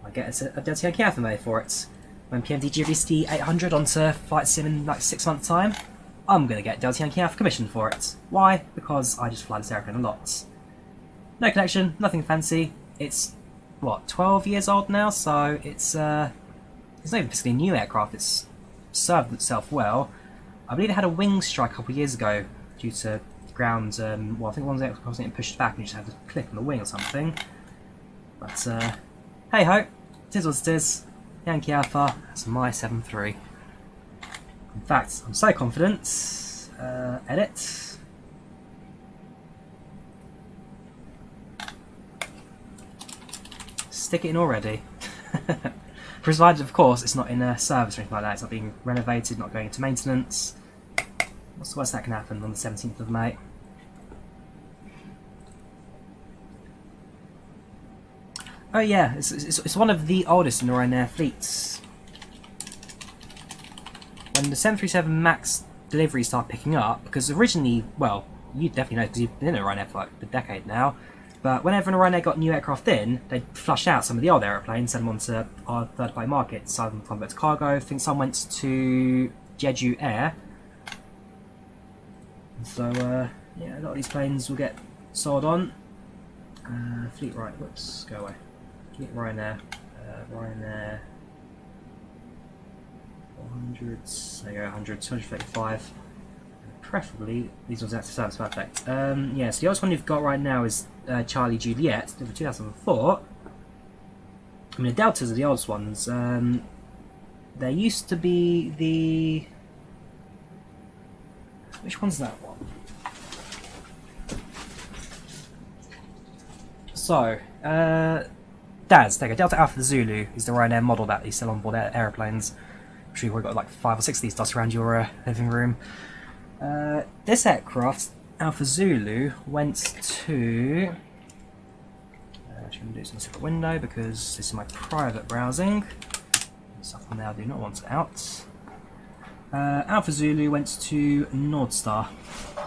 I get a Delta Yankee Alpha made for it. When PMD released the 800 onto Flight Sim in like 6 months' time, I'm going to get Delta Yankee Alpha commissioned for it. Why? Because I just fly this airplane a lot. No connection, nothing fancy. It's, what, 12 years old now, so it's not even basically a new aircraft. It's served itself well. I believe it had a wing strike a couple of years ago due to ground, well, I think one was getting pushed back and you just had to click on the wing or something. But, hey ho, it is what it is. Yankee Alpha, that's my 7-3. In fact, I'm so confident. Edit. Stick it in already. Provided, of course, it's not in a service or anything like that. It's not being renovated, not going into maintenance. What's the worst that can happen on the 17th of May? Oh yeah, it's one of the oldest in the Ryanair fleets. When the 737 MAX deliveries start picking up, because originally, well, you definitely know because you've been in a Ryanair for like a decade now, but whenever a Ryanair got new aircraft in, they'd flush out some of the old aeroplanes, send them onto our third-party market, some went to cargo, I think some went to Jeju Air. So, yeah, a lot of these planes will get sold on. Fleet right, whoops, go away. Fleet Ryanair, Ryanair, 400s, there you go, 100, 235. Preferably, these ones out to service, perfect. Yeah, so the oldest one you've got right now is Charlie Juliet, delivered 2004. I mean, the Deltas are the oldest ones. There used to be the... Which one's that one? So, DAS, there you go, Delta Alpha Zulu is the Ryanair model that they sell on board aeroplanes. I'm sure you've already got like 5 or 6 of these dust around your living room. This aircraft Alpha Zulu went to... I'm going to do this in a separate window because this is my private browsing. Stuff on there I do not want out. Alpha Zulu went to Nordstar.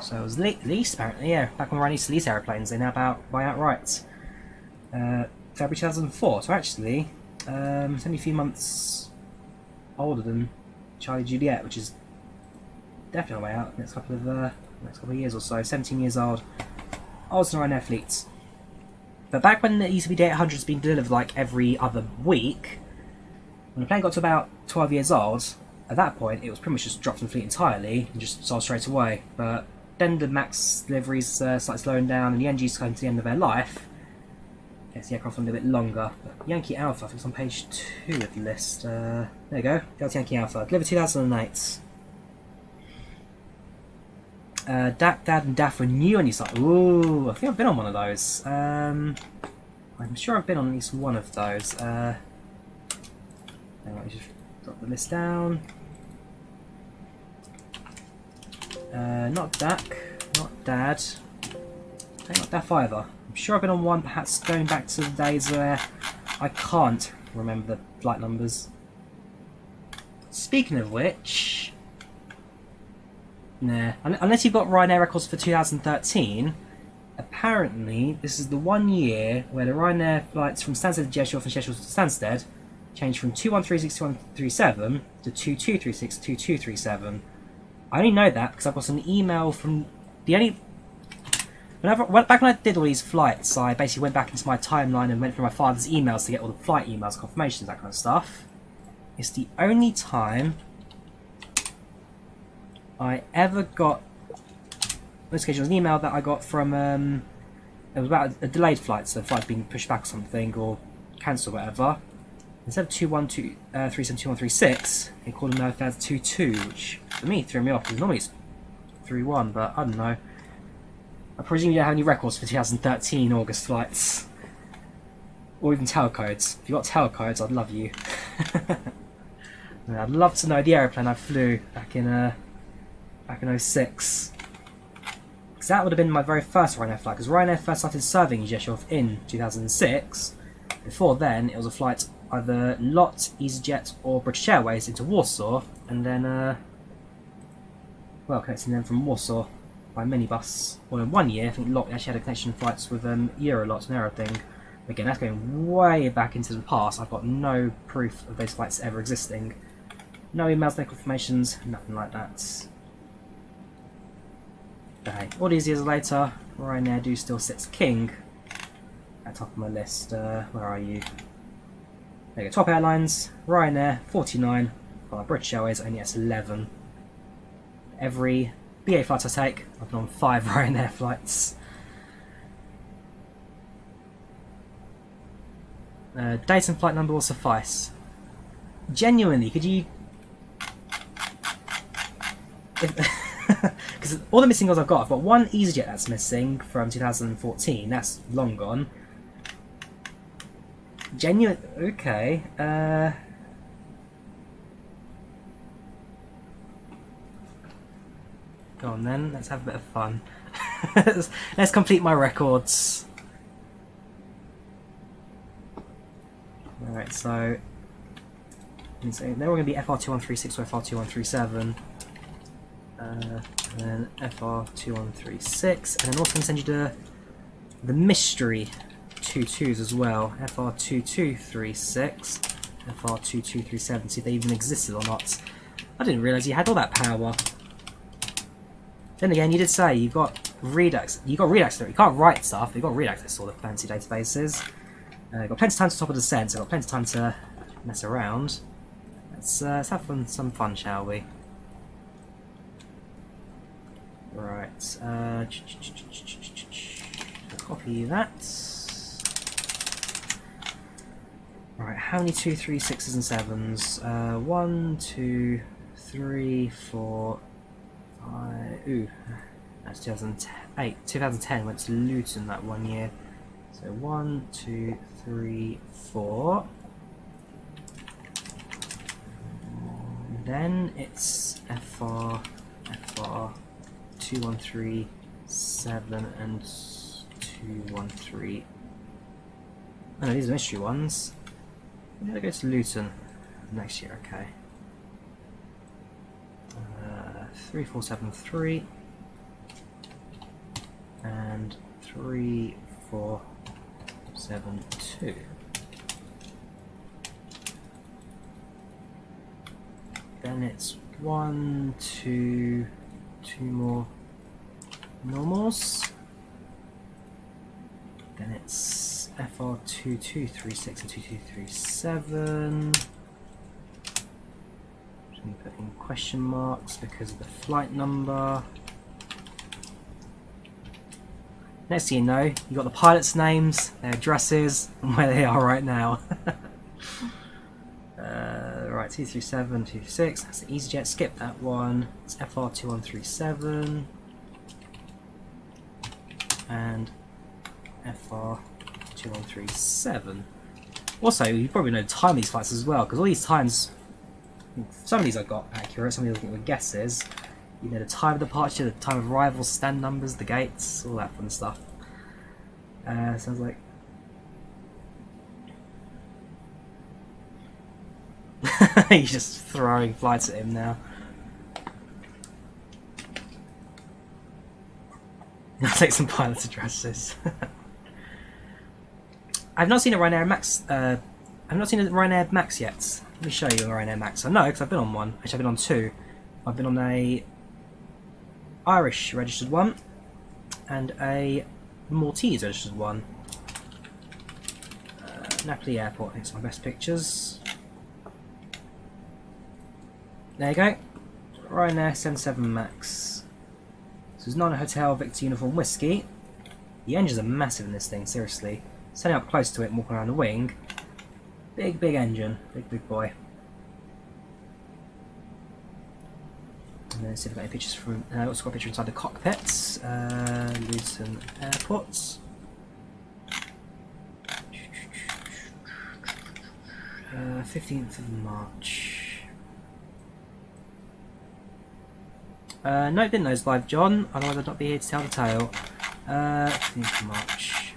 So it was leased apparently, yeah. Back when we used to lease aeroplanes, they now buy outright. February 2004, so actually, it's only a few months older than Charlie Juliet, which is definitely on the way out next couple of years or so. 17 years old. Older than Ryanair fleets. But back when it used to be the 800s being delivered like every other week, when the plane got to about 12 years old, at that point it was pretty much just dropped from the fleet entirely and just sold straight away. But then the MAX deliveries started slowing down and the NGs came to the end of their life. Yes, the aircraft went a little bit longer. But Yankee Alpha, I think it's on page 2 of the list. There you go, Delta Yankee Alpha, delivered 2008. Dak, Dad and Daff were new on your site. Ooh, I think I've been on one of those. I'm sure I've been on at least one of those. Let me just drop the list down. Not Dak, not Dad. Not Daff either. I'm sure I've been on one, perhaps going back to the days where I can't remember the flight numbers. Speaking of which... Nah, unless you've got Ryanair records for 2013, apparently this is the 1 year where the Ryanair flights from Stansted to Jeshov and Jeshov to Stansted changed from 2136 to 2137 to 2236 to 2237. I only know that because I've got an email from the only... back when I did all these flights, I basically went back into my timeline and went through my father's emails to get all the flight emails, confirmations, that kind of stuff. It's the only time I ever got... On this occasion, it was an email that I got from... it was about a delayed flight, so the flight's being pushed back or something, or cancelled or whatever. Instead of 372136, they called them MSFS 22, which for me threw me off, because normally it's 31, but I don't know. I presume you don't have any records for 2013 August flights. Or even tail codes. If you've got tail codes, I'd love you. I'd love to know the aeroplane I flew back in 06. Because that would have been my very first Ryanair flight, because Ryanair first started serving Jeshov in 2006. Before then, it was a flight either LOT, EasyJet or British Airways into Warsaw, and then, connecting them from Warsaw by minibus. Well, in 1 year, I think LOT actually had a connection flights with Eurolot and everything. Again, that's going way back into the past. I've got no proof of those flights ever existing. No emails, no confirmations, nothing like that. But hey, all these years later, Ryanair do still sits king at the top of my list. Where are you? There you go, top airlines, Ryanair, 49, British Airways only at 11. Every BA flight I take, I've been on 5 Ryanair flights. Date and flight number will suffice. Genuinely, could you... Because all the missing ones I've got one EasyJet that's missing from 2014, that's long gone. Genuine... Okay, go on then, let's have a bit of fun. Let's complete my records. Alright, so they're all going to be FR2136 or FR2137. And then FR2136. And then also going to send you the mystery 22s as well. FR2236, FR2237. See if they even existed or not. I didn't realise you had all that power. Then again, you did say you've got read access. You can't write stuff. You've got read access to all the fancy databases. Got plenty of time to top of descent, so I've got plenty of time to mess around. Let's have some fun, shall we? Right. Copy that. Right. How many 2, 3, 6s and 7s? 1, 2, 3, 4, 5. Ooh, that's 2008. 2010 went to Luton that 1 year. So 1, 2, 3, 4. Then it's FR 2137. 7 and 213. Oh no, these are mystery ones. I'm gonna go to Luton next year, okay. 3473 and 3472. Then it's 1, 2, 2 more normals. Then it's FR2236 and 2237. Just going to put in question marks because of the flight number. Next thing you know, you've got the pilots' names, their addresses, and where they are right now. Right, 237, 236, that's the EasyJet, skip that one. It's FR2137 and FR2137. Also, you probably know the time of these flights as well, because all these times, some of these I got accurate, some of these were guesses. You know the time of departure, the time of arrival, stand numbers, the gates, all that fun stuff. Sounds like he's just throwing flights at him now. I'll take some pilot's addresses. I've not seen a Ryanair Max. I've not seen a Ryanair Max yet. Let me show you a Ryanair Max. I know because I've been on one. Actually, I've been on two. I've been on a Irish registered one and a Maltese registered one. Napoli Airport, I think it's my best pictures. There you go. Ryanair 77 Max. This is not a Hotel Victor Uniform Whiskey. The engines are massive in this thing, seriously. Standing up close to it and walking around the wing. Big engine. Big boy. And then see if I've got any pictures from. Also got a picture inside the cockpits. Luton Airport. 15th of March. No, didn't know it's live, John. Otherwise, I'd not be here to tell the tale. 15th of March.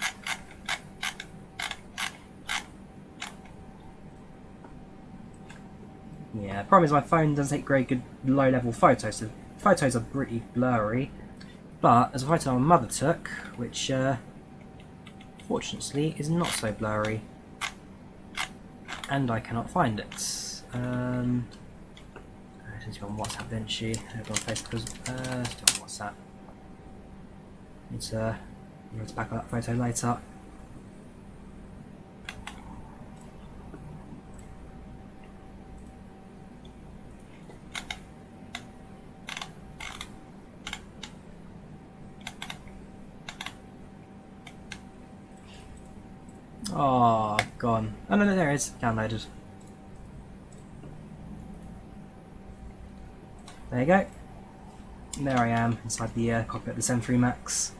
Yeah, the problem is my phone doesn't take very good low-level photos. So photos are pretty blurry. But there's a photo my mother took, which fortunately is not so blurry, and I cannot find it. She's on WhatsApp, didn't she? On Facebook. She's on WhatsApp. Need to back up that photo later. Oh, gone. Oh no, there it is. Downloaded. There you go. And there I am inside the cockpit of the 73 Max.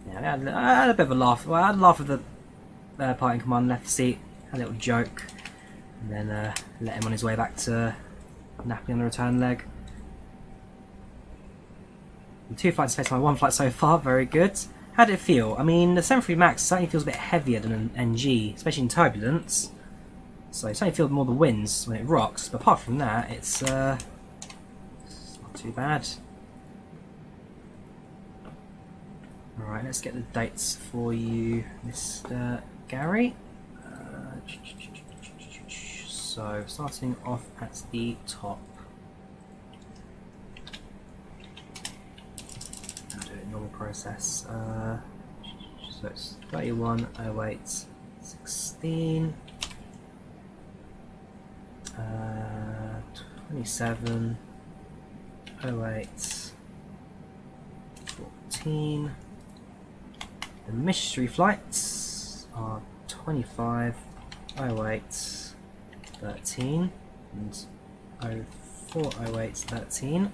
Yeah, I had a bit of a laugh. Well, I had a laugh with the pilot in command left seat. Had a little joke, and then let him on his way back to Napoli on the return leg. And 2 flights faced my 1 flight so far, very good. How did it feel? I mean, the 73 Max certainly feels a bit heavier than an NG, especially in turbulence. So you certainly feel more the winds when it rocks, but apart from that, it's not too bad. Alright, let's get the dates for you, Mr. Gary. So, starting off at the top. I'll do it normal process. So it's 31, 08, 16, 27, 08, 14. The mystery flights are 25, 08, 13 and 04, 08, 13.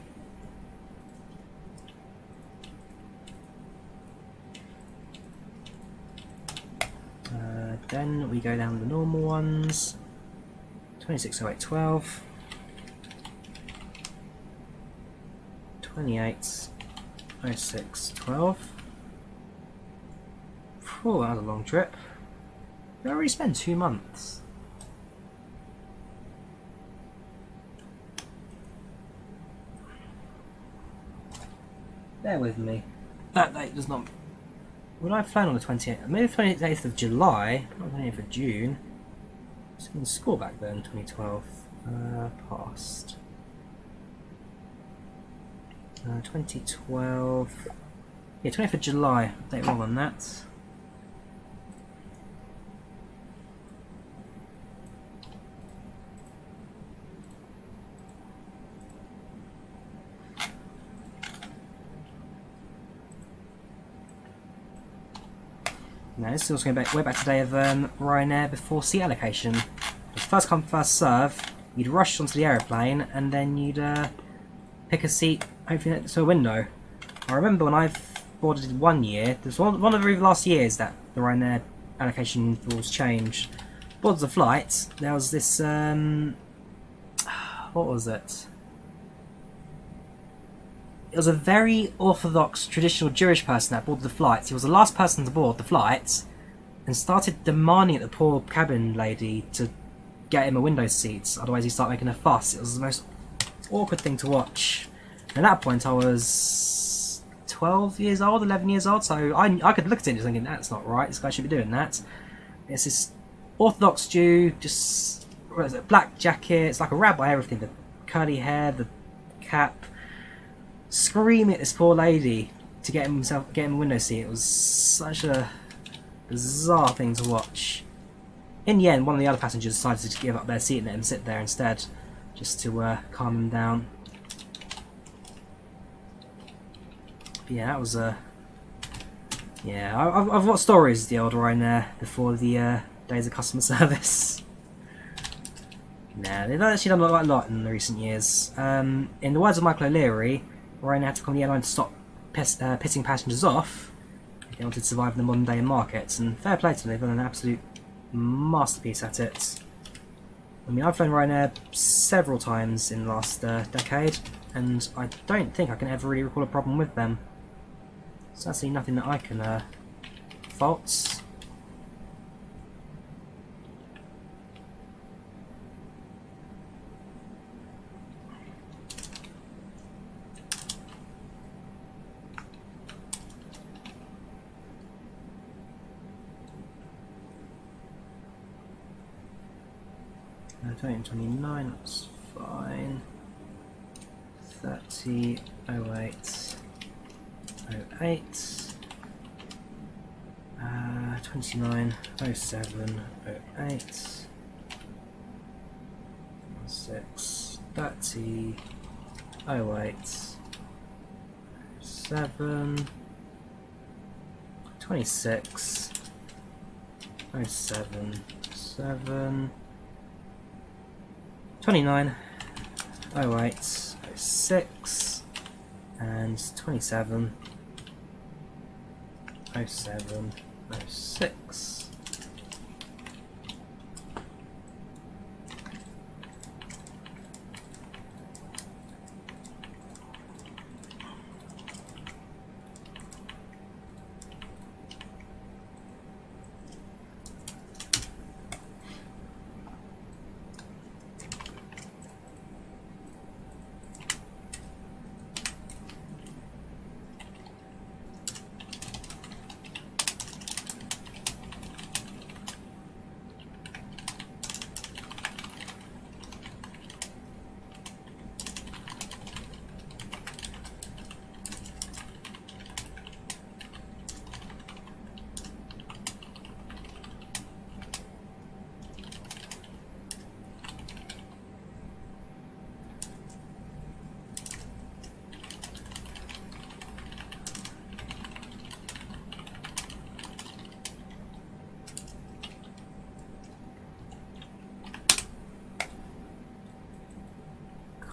Then we go down the normal ones. 260812. 280612. Oh, that was a long trip. Did I already spend 2 months? Bear with me. That date does not... Would I have flown on the 28th? Maybe the 28th of July, not the 28th of June. I was in school back then, 2012. Past. 2012. Yeah, 20th of July. Date wrong on that. Now this is also going way back to the day of Ryanair before seat allocation. It was first come first serve. You'd rush onto the aeroplane and then you'd pick a seat, hopefully next to a window. I remember when I boarded 1 year, there was one of the very last years that the Ryanair allocation rules changed. Boarded the flight, there was this what was it? It was a very orthodox, traditional Jewish person that boarded the flight. He was the last person to board the flight and started demanding at the poor cabin lady to get him a window seat, otherwise he'd start making a fuss. It was the most awkward thing to watch. And at that point I was 12 years old, 11 years old, so I could look at it and just thinking, that's not right, this guy should be doing that. It's this orthodox Jew, just, what is it, black jacket, it's like a rabbi, everything, the curly hair, the cap, screaming at this poor lady to get him a window seat. It was such a bizarre thing to watch. In the end, one of the other passengers decided to give up their seat and let him sit there instead, just to calm him down. But yeah, that was yeah, I've got stories of the old Ryanair before the days of customer service. Nah, they've actually done quite a lot in the recent years. In the words of Michael O'Leary, Ryanair had to call the airline to stop pissing passengers off if they wanted to survive in the modern day markets, and fair play to them, they've done an absolute masterpiece at it. I mean, I've flown Ryanair several times in the last decade, and I don't think I can ever really recall a problem with them. So that's nothing that I can fault. Uh, 29, that's fine. 30, 08, 08. 29, 07, 08. 6, 30, 08, 7. 26, 07, 7. 29, 08, 06, and 27, 07, 06.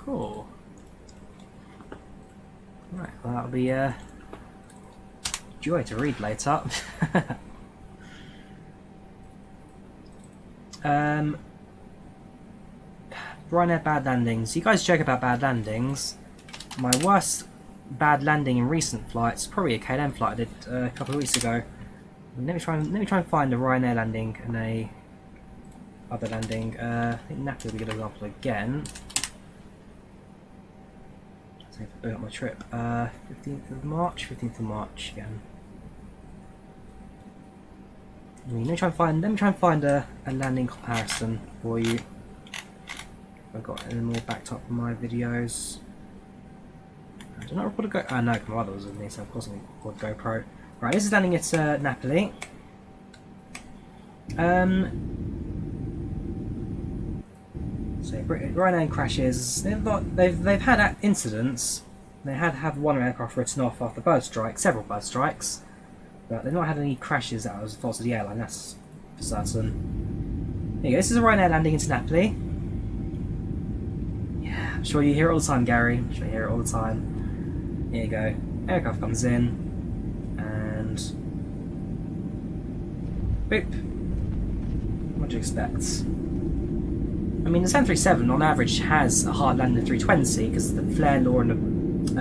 Cool. Right, well that'll be a joy to read later. Ryanair bad landings. You guys joke about bad landings. My worst bad landing in recent flights, probably a KLM flight I did a couple of weeks ago. Let me try and find a Ryanair landing and a other landing. I think Napoli will be a good example again. So I got my trip. 15th of March again. Let me try and find a landing comparison for you. I've got any more backed up from my videos. I do not record a GoPro. No, my mother was with me, so of course I record GoPro. Right, this is landing at Napoli. So Ryanair crashes. They've had incidents. They have one aircraft written off after bird strikes, several bird strikes, but they've not had any crashes that was fault of the airline. That's for certain. There you go. This is a Ryanair landing into Napoli. Yeah, I'm sure you hear it all the time, Gary. I'm sure you hear it all the time. Here you go. Aircraft comes in, and boop. What do you expect? I mean, the 737 on average has a hard landing of 320 because the flare law and the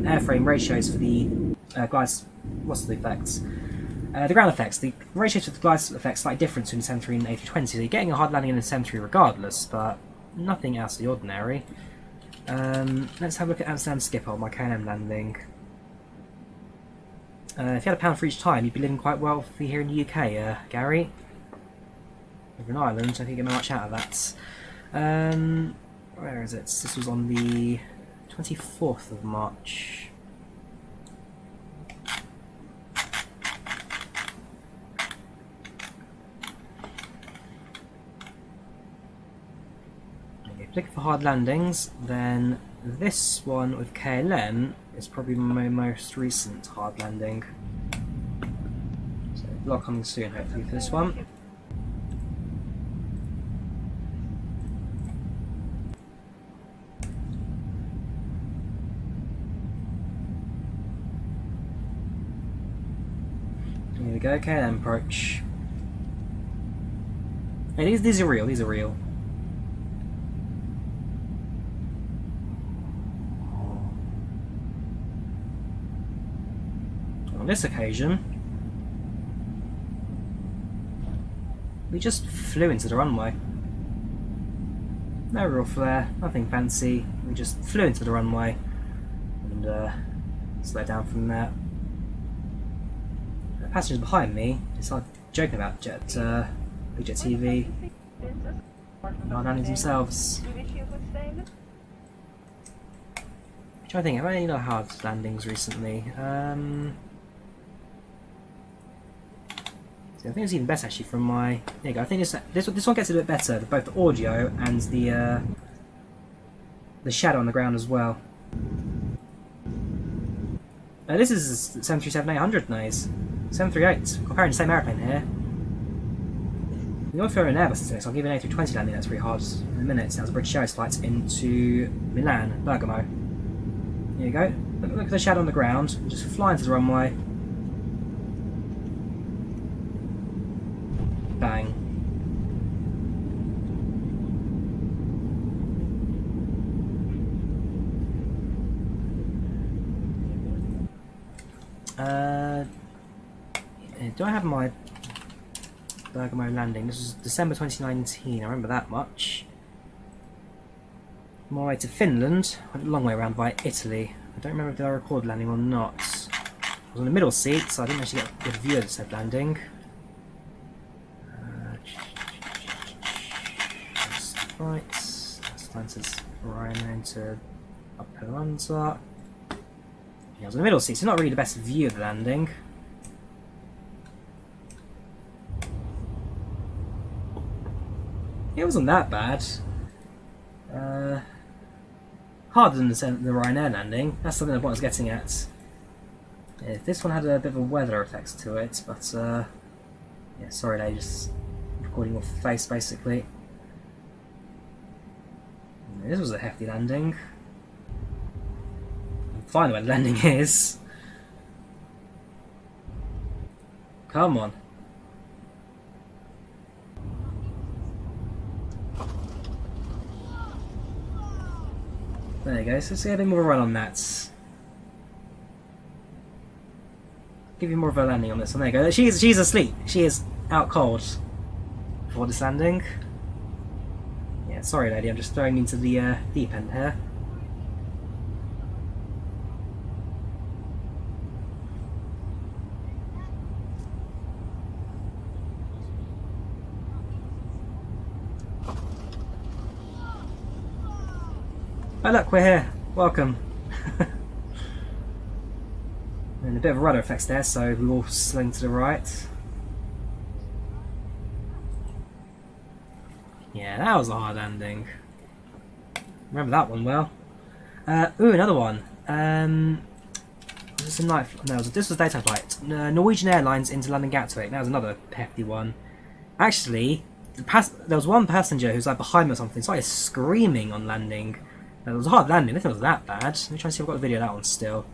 airframe ratios for the glides. What's the effects? The ground effects. The ratios for the glide effects are slightly different between the 737 and the A320. So you're getting a hard landing in the 737 regardless, but nothing out of the ordinary. Let's have a look at Amsterdam Schiphol, my KLM landing. If you had £1 for each time, you'd be living quite well here in the UK, Gary. Over in Ireland, I don't think you get much out of that. Where is it? This was on the 24th of March. If you're looking for hard landings, then this one with KLM is probably my most recent hard landing. So a lot coming soon, hopefully, for this one. Here we go, KLM approach. Hey, these are real, these are real. On this occasion, we just flew into the runway. No real flare, nothing fancy, we just flew into the runway and slowed down from there. The passengers behind me, it's like joking about Big Jet TV, not landings themselves. I'm trying to think, have I had any hard landings recently? I think it's even better actually from my. There you go. I think this one gets a bit better, both the audio and the shadow on the ground as well. This is 737-800 nose, 738. Comparing the same airplane here. If you're in Airbus next, I'll give you an A320 landing. That's pretty hard in a minute. That was a British Airways flight into Milan, Bergamo. Here you go. Look at the shadow on the ground. Just fly into the runway. Bang. Do I have my Bergamo landing? This was December 2019, I remember that much. My way to Finland, went a long way around by Italy. I don't remember if I recorded landing or not. I was on the middle seat, so I didn't actually get a good view of the said landing. Right, that's Atlanta's Ryanair into Volanta. Yeah, I was in the middle seat, so not really the best view of the landing. It wasn't that bad. Harder than the Ryanair landing. That's something that I was getting at. Yeah, this one had a bit of a weather effect to it, but yeah, sorry, they just recording off the face basically. This was a hefty landing. I'm fine where the landing is. Come on. There you go, so let's get a bit more of a run on that. Give you more of a landing on this one. There you go. She's asleep. She is out cold before this landing. Yeah, sorry lady, I'm just throwing into the deep end here. Oh look, we're here. Welcome. And a bit of rudder effects there, so we all sling to the right. Yeah, that was a hard landing. Remember that one well. Ooh, another one. Was this a night? No, this was a daytime flight. Norwegian Airlines into London Gatwick. That was another hefty one. Actually, there was one passenger who's like behind me or something, started screaming on landing. It was a hard landing. I think it was that bad. Let me try and see if I've got the video of that one still.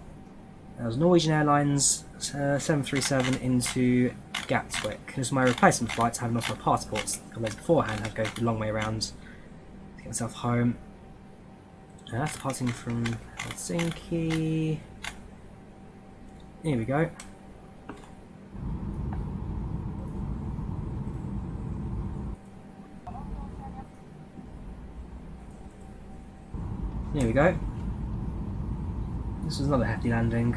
That was Norwegian Airlines 737 into Gatwick. This was my replacement flight to have lost my passports a couple days beforehand. I had to go the long way around to get myself home. And that's departing from Helsinki. Here we go. Here we go. This was another hefty landing.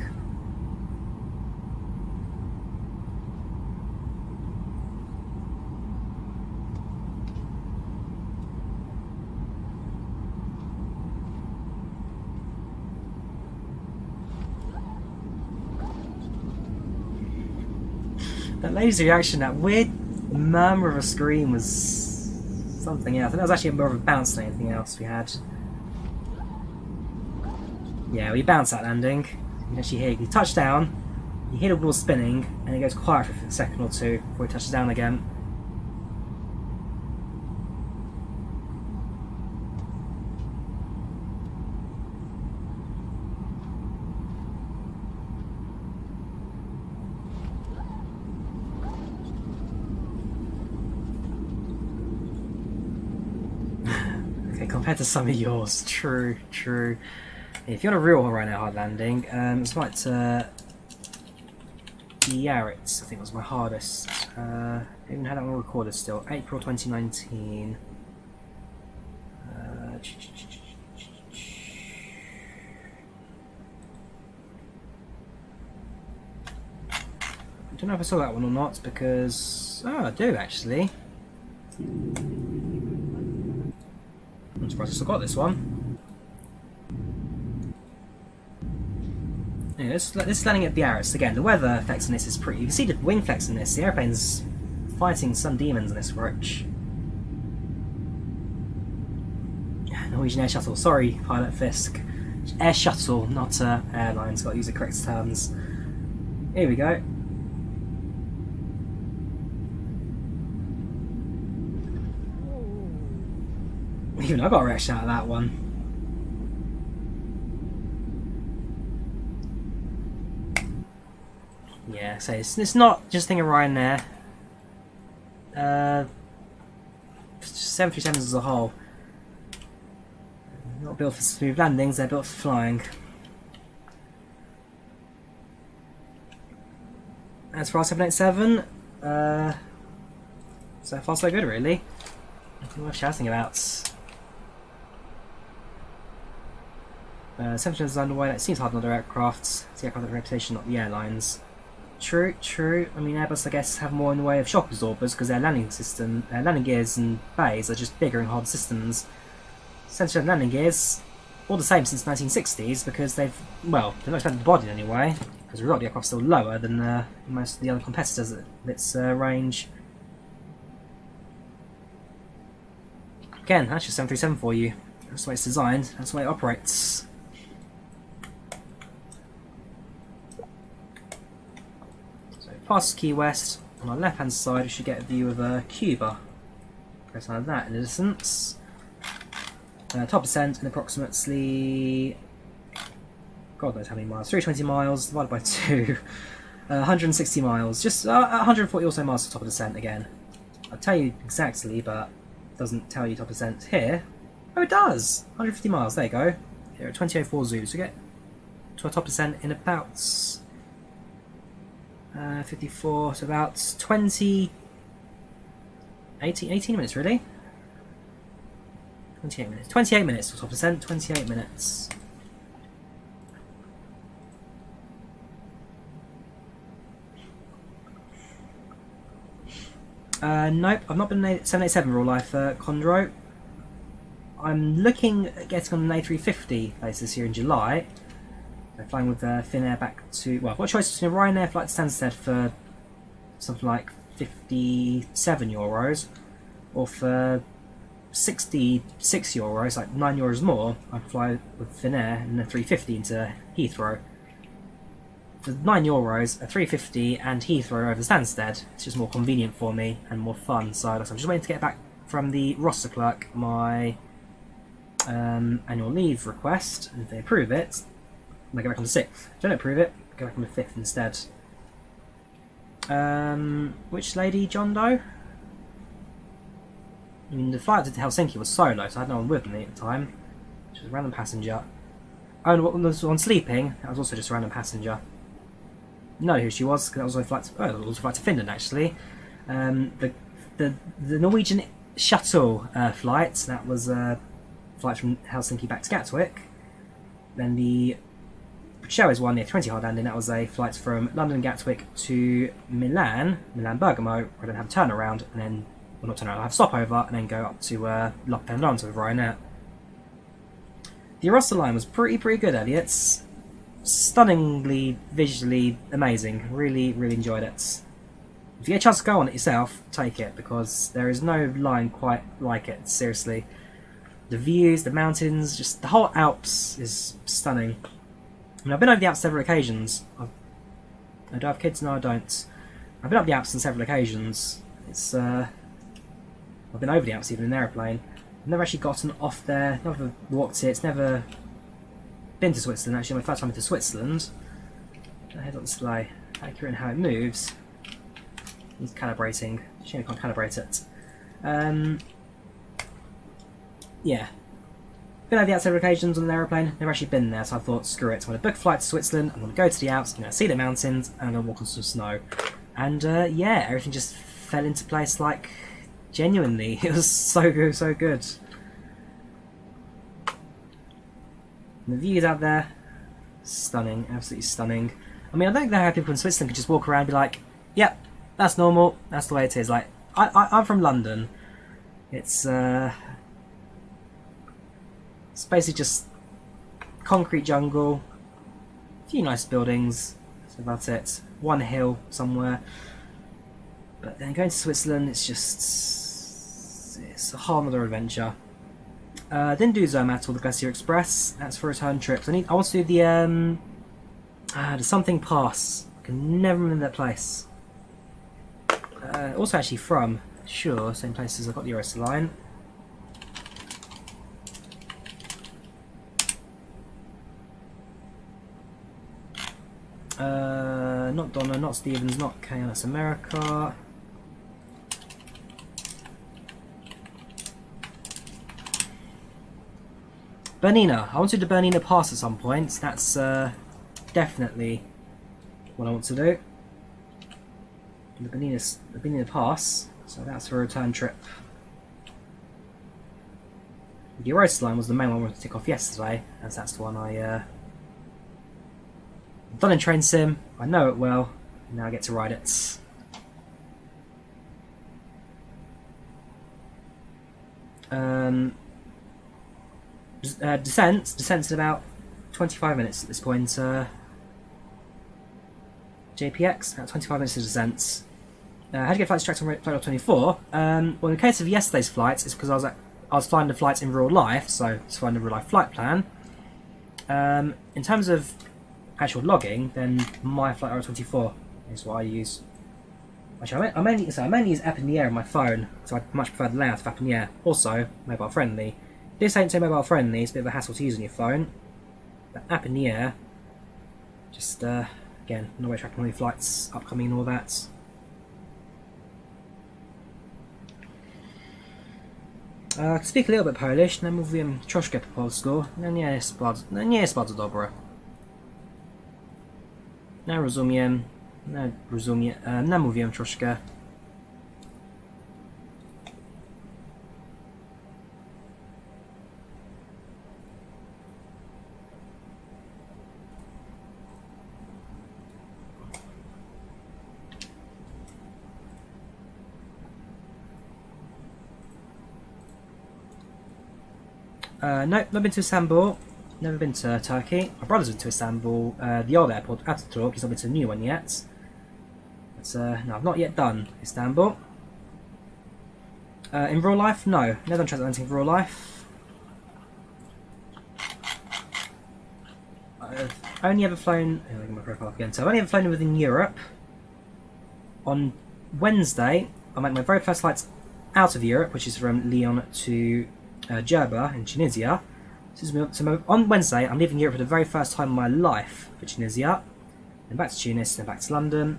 That lady's reaction, that weird murmur of a scream was something else. I think that was actually more of a bounce than anything else we had. Yeah, we bounce that landing. You can actually hear, you touch down, you hear the wheel spinning, and it goes quiet for a second or two before it touches down again. Okay, compared to some of yours, true. If you want a real right now hard landing, it's like Biarritz, I think was my hardest. I even had that one recorded still. April 2019. I don't know if I saw that one or not because I do actually. I'm surprised I still got this one. Yeah, this is landing at Biarritz. Again, the weather effects on this is pretty... You can see the wing flex in this. The airplane's fighting some demons in this roach. Norwegian Air Shuttle. Sorry, Pilot Fisk. Air Shuttle, not airlines. Got to use the correct terms. Here we go. Even I got a reaction out of that one. Yeah, so it's not just a thing of Ryanair. 737s as a whole. Not built for smooth landings, they're built for flying. As for our 787, so far so good really. Nothing worth shouting about. 737 is underway, that seems hard on other aircraft. It's the aircraft have a reputation, not the airlines. True. I mean, Airbus, I guess, have more in the way of shock absorbers because their landing gears and bays are just bigger and harder systems. 737 landing gears, all the same since the 1960s because they've, well, they've not expanded the body anyway, because the lot of the aircraft's still lower than most of the other competitors at its range. Again, that's just 737 for you. That's the way it's designed, that's the way it operates. Past Key West, on our left hand side we should get a view of Cuba. Press on that in the distance. Top descent in approximately, God knows how many miles, 320 miles divided by 2, 160 miles, just 140 or so miles to top of descent again. I'll tell you exactly, but it doesn't tell you top descent here. Oh, it does! 150 miles, there you go. Here at 2004 Zulu, so get to our top descent in about 54, so about 18 minutes really. 28 minutes to top descent, 28 minutes. Nope, I've not been in 787 real life, Condro. I'm looking at getting on an A350 base this year in July. I'm flying with Finnair back to... Well, I've got a choice between a Ryanair flight to Stansted for something like €57, or for €66, like €9 more, I'd fly with Finnair and a 350 into Heathrow. For €9, a 350 and Heathrow over Stansted, it's just more convenient for me and more fun. So I'm just waiting to get back from the roster clerk my annual leave request, and if they approve it, I go back on the 6th. If they don't approve it, I go back on the 5th instead. Which lady, John Doe? I mean, the flight to Helsinki was solo, so I had no one with me at the time. Just a random passenger. Oh, and on sleeping, that was also just a random passenger. No, who she was, because that was a flight to, that was a flight to Finland actually. The Norwegian shuttle flight, that was a flight from Helsinki back to Gatwick. Then the British one, the 20 hard landing, that was a flight from London Gatwick to Milan Bergamo, where I don't have a turnaround, and then, well, not turnaround, I have a stopover, and then go up to La Pendante with Ryanair. The Arosta line was pretty good, Elliot. Stunningly, visually amazing. Really enjoyed it. If you get a chance to go on it yourself, take it, because there is no line quite like it, seriously. The views, the mountains, just the whole Alps is stunning. I mean, I've been over the Alps several occasions. I do have kids? No, I don't. I've been up the Alps on several occasions. It's I've been over the Alps even in an aeroplane. I've never actually gotten off there, never walked it, it's never been to Switzerland. Actually, my first time into Switzerland. Head-up display, accurate in how it moves. Needs calibrating. Shame I can't calibrate it. Yeah. Been over the Alps several occasions on an aeroplane, never actually been there, so I thought, screw it. I'm going to book a flight to Switzerland, I'm going to go to the Alps, I'm going to see the mountains, and I'm going to walk on some snow. And yeah, everything just fell into place, like, genuinely. It was so good, so good. And the views out there, stunning, absolutely stunning. I mean, I don't know how people in Switzerland can just walk around and be like, yep, that's normal, that's the way it is. Like, I'm from London. It's basically just concrete jungle, a few nice buildings, that's about it. One hill somewhere. But then going to Switzerland, it's a whole other adventure. Didn't do Zermatt or the Glacier Express. That's for return trips. I want to do the something pass. I can never remember that place. Also actually from, sure, same place as I got the Arosta line. Not Donna, not Stevens, not KLS America. Bernina. I want to do the Bernina Pass at some point. That's definitely what I want to do. The Bernina Pass. So that's for a return trip. The Arosta line was the main one I wanted to tick off yesterday, as that's the one I've done in Train Sim. I know it well. Now I get to ride it. Descent's in about 25 minutes at this point. JPX, about 25 minutes of descent. How to get flights tracked on Flight 24? Well, in the case of yesterday's flights, it's because I was flying the flights in real life, so it's flying the real life flight plan. In terms of actual logging, then my Flight 24 is what I use. Actually, I mainly use AppInTheAir on my phone, so I much prefer the layout of AppInTheAir. Also, mobile friendly. This ain't so mobile friendly, it's a bit of a hassle to use on your phone. But AppInTheAir, just again, no way tracking all your flights, upcoming and all that. I speak a little bit Polish, nie mówiłem troszkę po polsku, no nie jest bardzo dobre. Nie rozumiem, nie mówiłem troszkę. No, not been to Istanbul, never been to Turkey. My brother's been to Istanbul, the old airport, Ataturk. He's not been to the new one yet. But no, I've not yet done Istanbul. In real life, no, never done transatlantic in real life. I've only ever flown. I'll get my profile up again. So I've only ever flown within Europe. On Wednesday, I made my very first flight out of Europe, which is from Lyon to Djerba in Tunisia. So on Wednesday, I'm leaving Europe for the very first time in my life for Tunisia. Then back to Tunis, then back to London.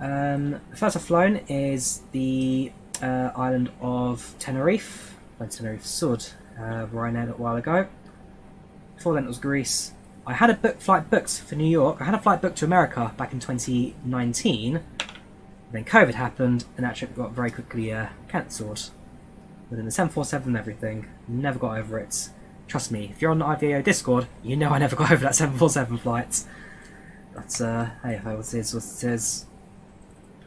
The first I've flown is the island of Tenerife. Went to Tenerife Sud, where I nailed it a while ago. Before then it was Greece. I had a flight booked for New York. I had a flight booked to America back in 2019. Then COVID happened, and that trip got very quickly cancelled. Within the 747 and everything, never got over it. Trust me, if you're on the IVAO Discord, you know I never got over that 747 flight. But hey, if what it is, what it is.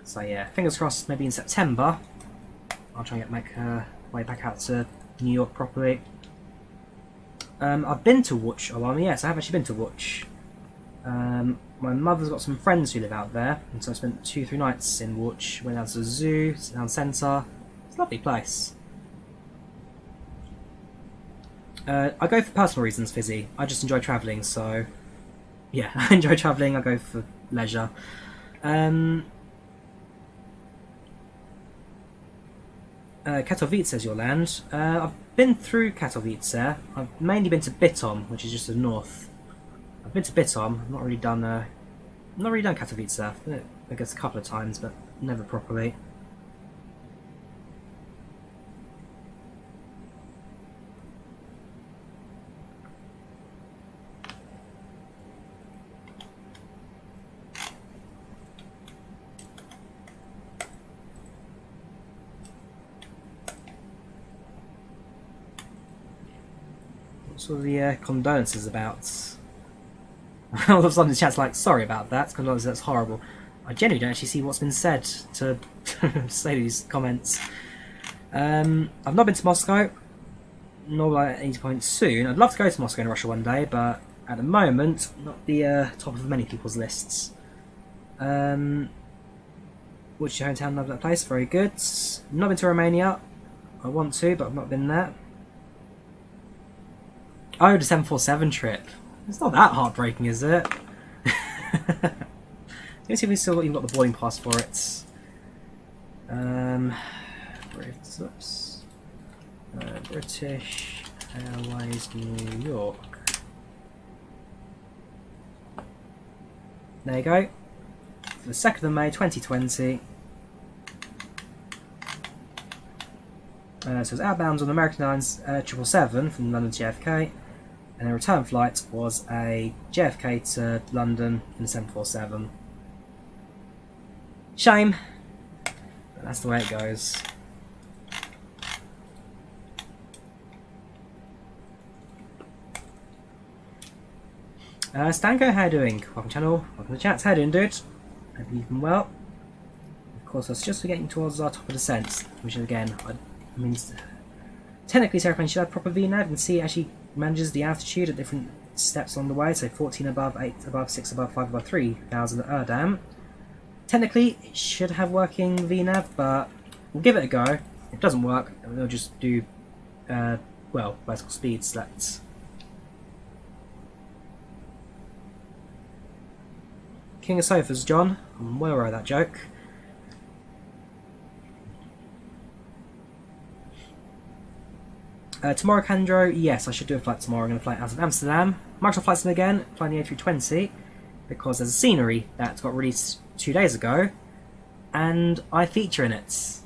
So yeah, fingers crossed. Maybe in September, I'll try and make way back out to New York properly. I've been to Łódź. Oh well, yes, I have actually been to Łódź. My mother's got some friends who live out there, and so I spent 2-3 nights in Łódź. Went down to the zoo, town centre. It's a lovely place. I go for personal reasons, Fizzy. I just enjoy travelling, so yeah, I enjoy travelling. I go for leisure. Katowice is your land. I've been through Katowice. I've mainly been to Bytom, which is just the north. I've been to Bytom. I've not really done Katowice. I guess a couple of times, but never properly. What's all the condolences about? All of a sudden the chat's like, sorry about that, condolences, that's horrible. I genuinely don't actually see what's been said to say these comments. I've not been to Moscow, nor will I at any point soon. I'd love to go to Moscow in Russia one day, but at the moment, not the top of many people's lists. What's your hometown? Love that place, very good. Not been to Romania. I want to, but I've not been there. Oh, the 747 trip. It's not that heartbreaking, is it? Let's see if we've got the boarding pass for it. British Airways New York. There you go. For the 2nd of May 2020. So it's outbound on American Airlines 777 from London to JFK. And the return flight was a JFK to London in the 747. Shame, but that's the way it goes. Stanko, how you doing? Welcome to the channel, welcome to the chat. How you doing, dude? Hope you've been well. Of course, I was just getting towards our top of descent, which again, I mean, technically, this airplane should have proper VNAV and see actually manages the altitude at different steps on the way, so 14 above, 8 above, 6 above, 5 above, 3,000 at Erdam. Technically, it should have working VNAV, but we'll give it a go. If it doesn't work, we'll just do, well, vertical speed selects. King of Sofas, John. I'm well aware of that joke. Tomorrow, Kandro, yes, I should do a flight tomorrow. I'm going to fly out of Amsterdam. Microsoft Flight Sim again, flying the A320, because there's a scenery that got released 2 days ago, and I feature in it.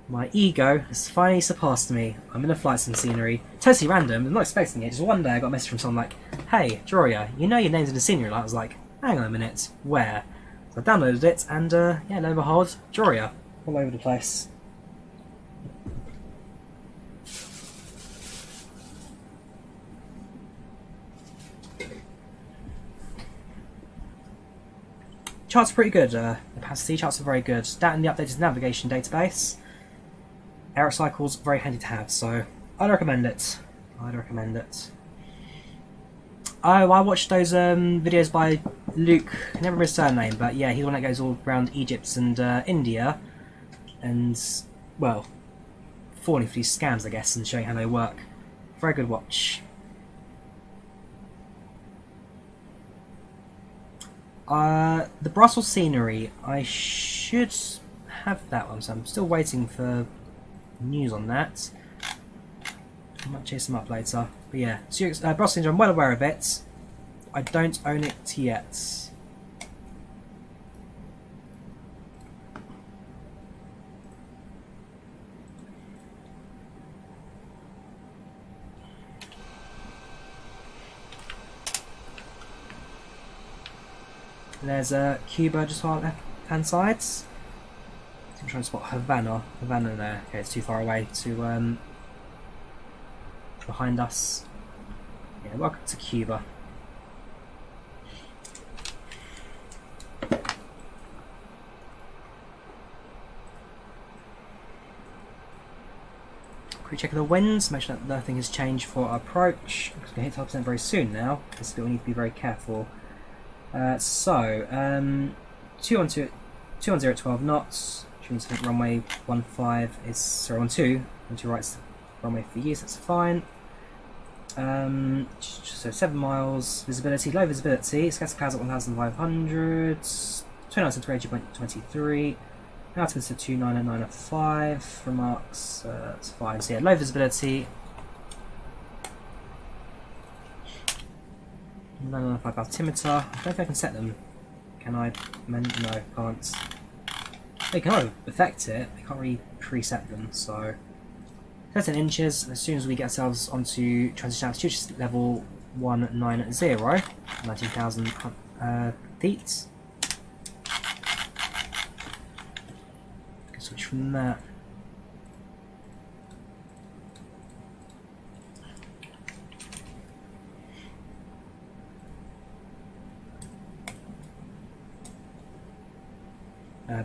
My ego has finally surpassed me. I'm in a flight sim scenery. Totally random, I'm not expecting it. Just one day I got a message from someone like, hey, Drawyah, you know your name's in the scenery. And I was like, hang on a minute, where? So I downloaded it and yeah, lo and behold, Drawyah. All over the place. Charts are pretty good. The capacity charts are very good. That and the updated navigation database. Error cycles very handy to have, so I'd recommend it. I'd recommend it. Oh, I watched those videos by Luke. I never remember his surname, but yeah, he's the one that goes all around Egypt and India, and well, falling for these scams, I guess, and showing how they work. Very good watch. The Brussels scenery, I should have that one, so I'm still waiting for news on that. I might chase them up later. But yeah, Brussels scenery, I'm well aware of it. I don't own it yet. There's Cuba just on the left hand side. I'm trying to spot Havana there. Okay, it's too far away to behind us. Yeah, welcome to Cuba. Quick check of the winds, make sure that nothing has changed for our approach. Because we're going to hit 12% very soon now. This bit we need to be very careful. 210 at 12 knots, which means I think runway 15 is, sorry, 12 right's the runway for use, that's fine. So 7 miles, visibility, low visibility, scatter clouds at 1500, 29 to 23.23, altitude to 29 at 905, remarks, that's fine. So yeah, low visibility. 995 altimeter. I don't know if I can set them. Can I? No, can't. They can kind of affect it. I can't really preset them. So 13 inches. As soon as we get ourselves onto transition altitude, which is level 190, 19,000 feet. Can switch from that.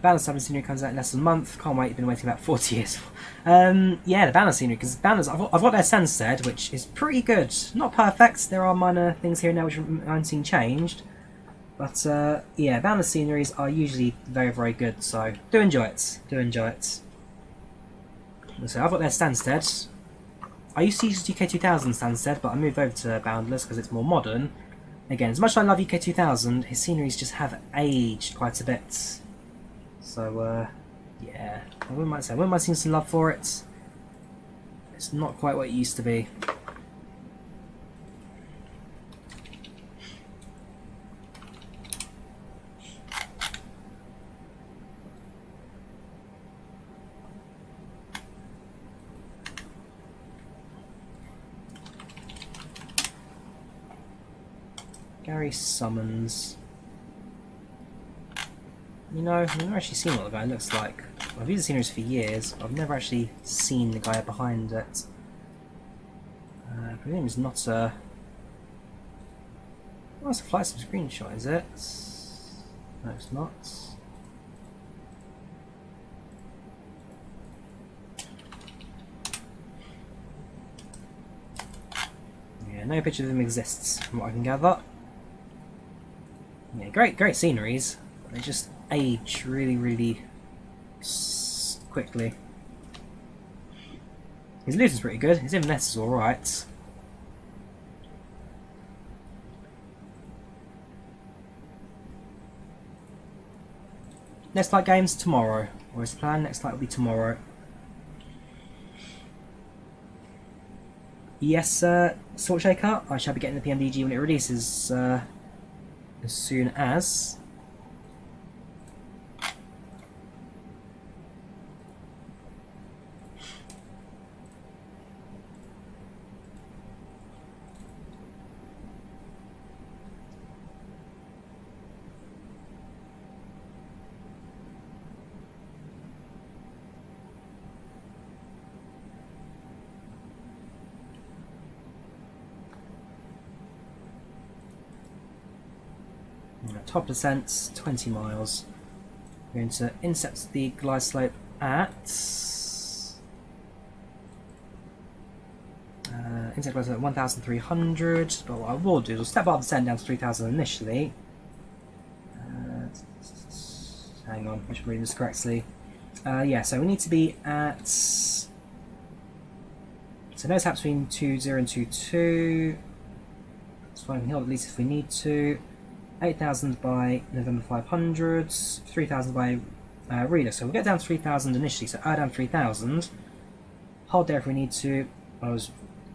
Balance Summon scenery comes out in less than a month. Can't wait, been waiting about 40 years. Yeah, the balance scenery, because balance, I've got their Stansted, which is pretty good. Not perfect, there are minor things here and there which I'm seeing changed. But yeah, balance sceneries are usually very, very good, so do enjoy it. Do enjoy it. So I've got their Stansted. I used to use UK2000 Stansted, but I moved over to Boundless because it's more modern. Again, as much as I love UK2000, his sceneries just have aged quite a bit. So, yeah, I wouldn't mind seeing some love for it. It's not quite what it used to be. Gary Summons. You know, I've never actually seen what the guy looks like. I've used the sceneries for years, but I've never actually seen the guy behind it. I presume it's not a... Oh, it's a flight sim screenshot, is it? No, it's not. Yeah, no picture of them exists, from what I can gather. Yeah, great sceneries. They just age really, really quickly. His loot is pretty good. His Inverness is alright. Next flight game's tomorrow. Or is the plan? Next flight will be tomorrow. Yes, Salt Shaker. I shall be getting the PMDG when it releases as soon as. Top descent, 20 miles. We're going to intercept the glide slope at... intercept glide slope at 1,300, but what I will do is I'll step up the descent down to 3,000 initially. Hang on, I should read this correctly. Yeah, so we need to be at... So no tap between 20 and 22. That's fine, we can help at least if we need to. 8,000 by November 500, 3,000 by reader. So we'll get down to 3,000 initially, so add down 3,000. Hold there if we need to. I was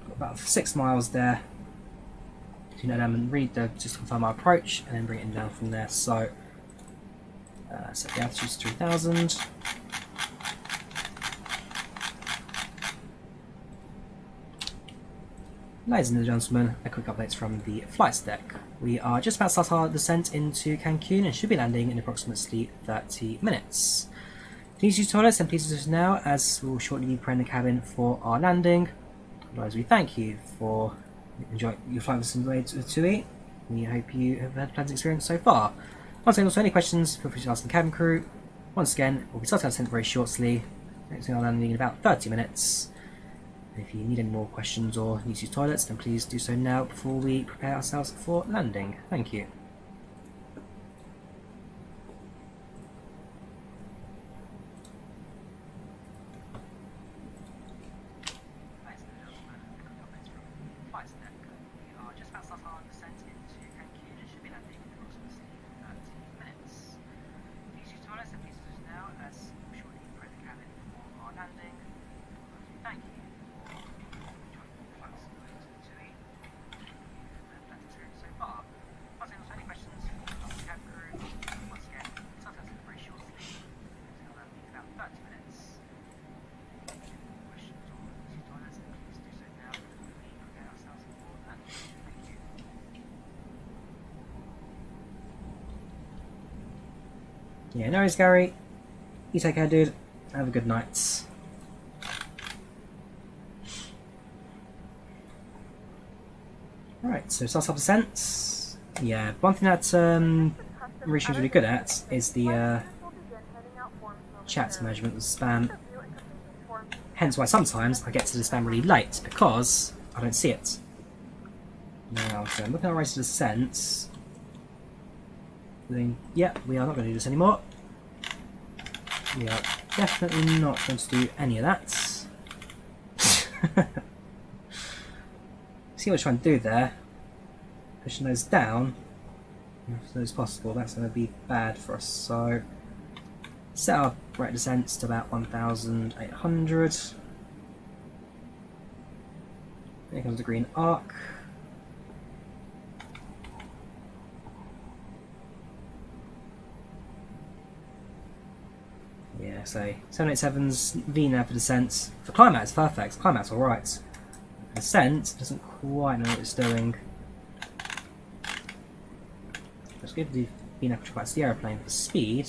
about 6 miles there. To note down and read the, just confirm our approach, and then bring it down from there. So set the altitude to 3,000. Ladies and gentlemen, a quick update from the flight deck. We are just about to start our descent into Cancun and should be landing in approximately 30 minutes. Please use toilets and please do this now, as we'll shortly be preparing the cabin for our landing. Otherwise, we thank you for enjoying your flight with TUI. We hope you have had a pleasant experience so far. Once again, also any questions, feel free to ask the cabin crew. Once again, we'll be starting our descent very shortly. Next thing, our landing in about 30 minutes. If you need any more questions or need to use toilets, then please do so now before we prepare ourselves for landing. Thank you. Yeah, no worries, Gary. You take care, dude. Have a good night. Alright, so start up descent. Yeah, one thing that Mauritius is really good at is the chat management of spam. Hence why sometimes I get to the spam really late, because I don't see it. Now, so I'm looking at our race to descent. Yeah, we are not going to do this anymore. We are definitely not going to do any of that. See what we're trying to do there. Pushing those down as soon as possible. That's going to be bad for us. So set our rate of descent to about 1,800. Here comes the green arc. Yeah, so 787's VNAV for descent. For climate it's perfect, climate's alright. Descent doesn't quite know what it's doing. Let's give the VNAV control back to the aeroplane for speed.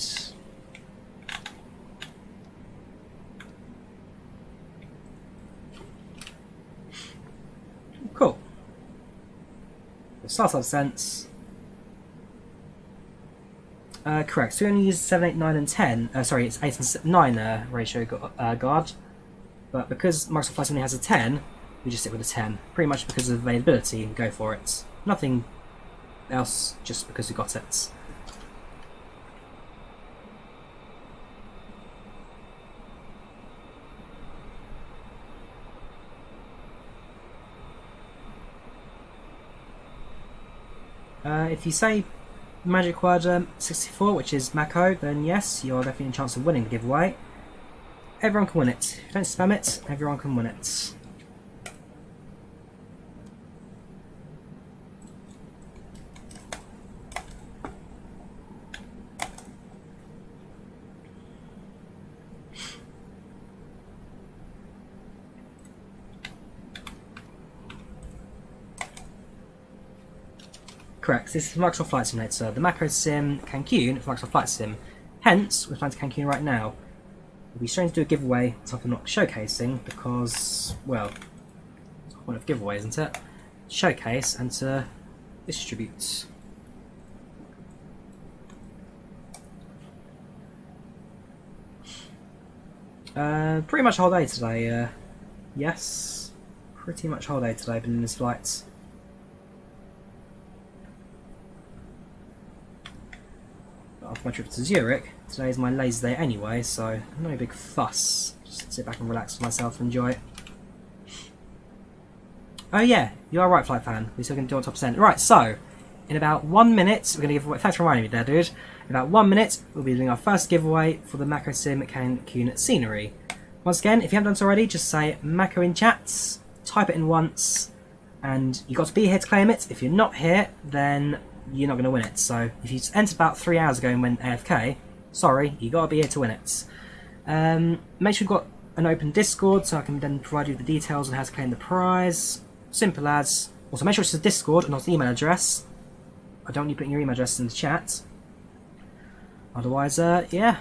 Cool. So start our descent. Correct, so we only use 7, 8, 9 and 10, sorry, it's 8 and 9 ratio guard, but because Microsoft Flight only has a 10, we just stick with a 10, pretty much because of availability and go for it. Nothing else, just because we got it. If you say magic word 64, which is Macco, then yes, you're definitely in chance of winning the giveaway. Everyone can win it. If you don't spam it, everyone can win it. Correct, this is Microsoft Flight Simulator. The Macco Sim Cancun for Microsoft Flight Sim. Hence, we're flying to Cancun right now. It'll be strange to do a giveaway that I'm not showcasing because, well, it's the point of giveaway, isn't it? Showcase and to distribute. Pretty much whole day today. Yes, pretty much whole day today. Been in this flight. After my trip to Zurich, today is my lazy day anyway, so no big fuss. Just sit back and relax with myself and enjoy it. Oh yeah, you are right, Flight Fan. We're still going to do on top percent. Right, so in about 1 minute, we're going to give away. Thanks for reminding me there, dude. In about 1 minute, we'll be doing our first giveaway for the Macco Sim Cancun scenery. Once again, if you haven't done so already, just say Macco in chats, type it in once, and you've got to be here to claim it. If you're not here, then you're not going to win it. So if you entered about 3 hours ago and went AFK, sorry, you got to be here to win it. Make sure you've got an open Discord so I can then provide you with the details on how to claim the prize. Simple as. Also, make sure it's a Discord and not an email address. I don't want you putting your email address in the chat. Otherwise, yeah.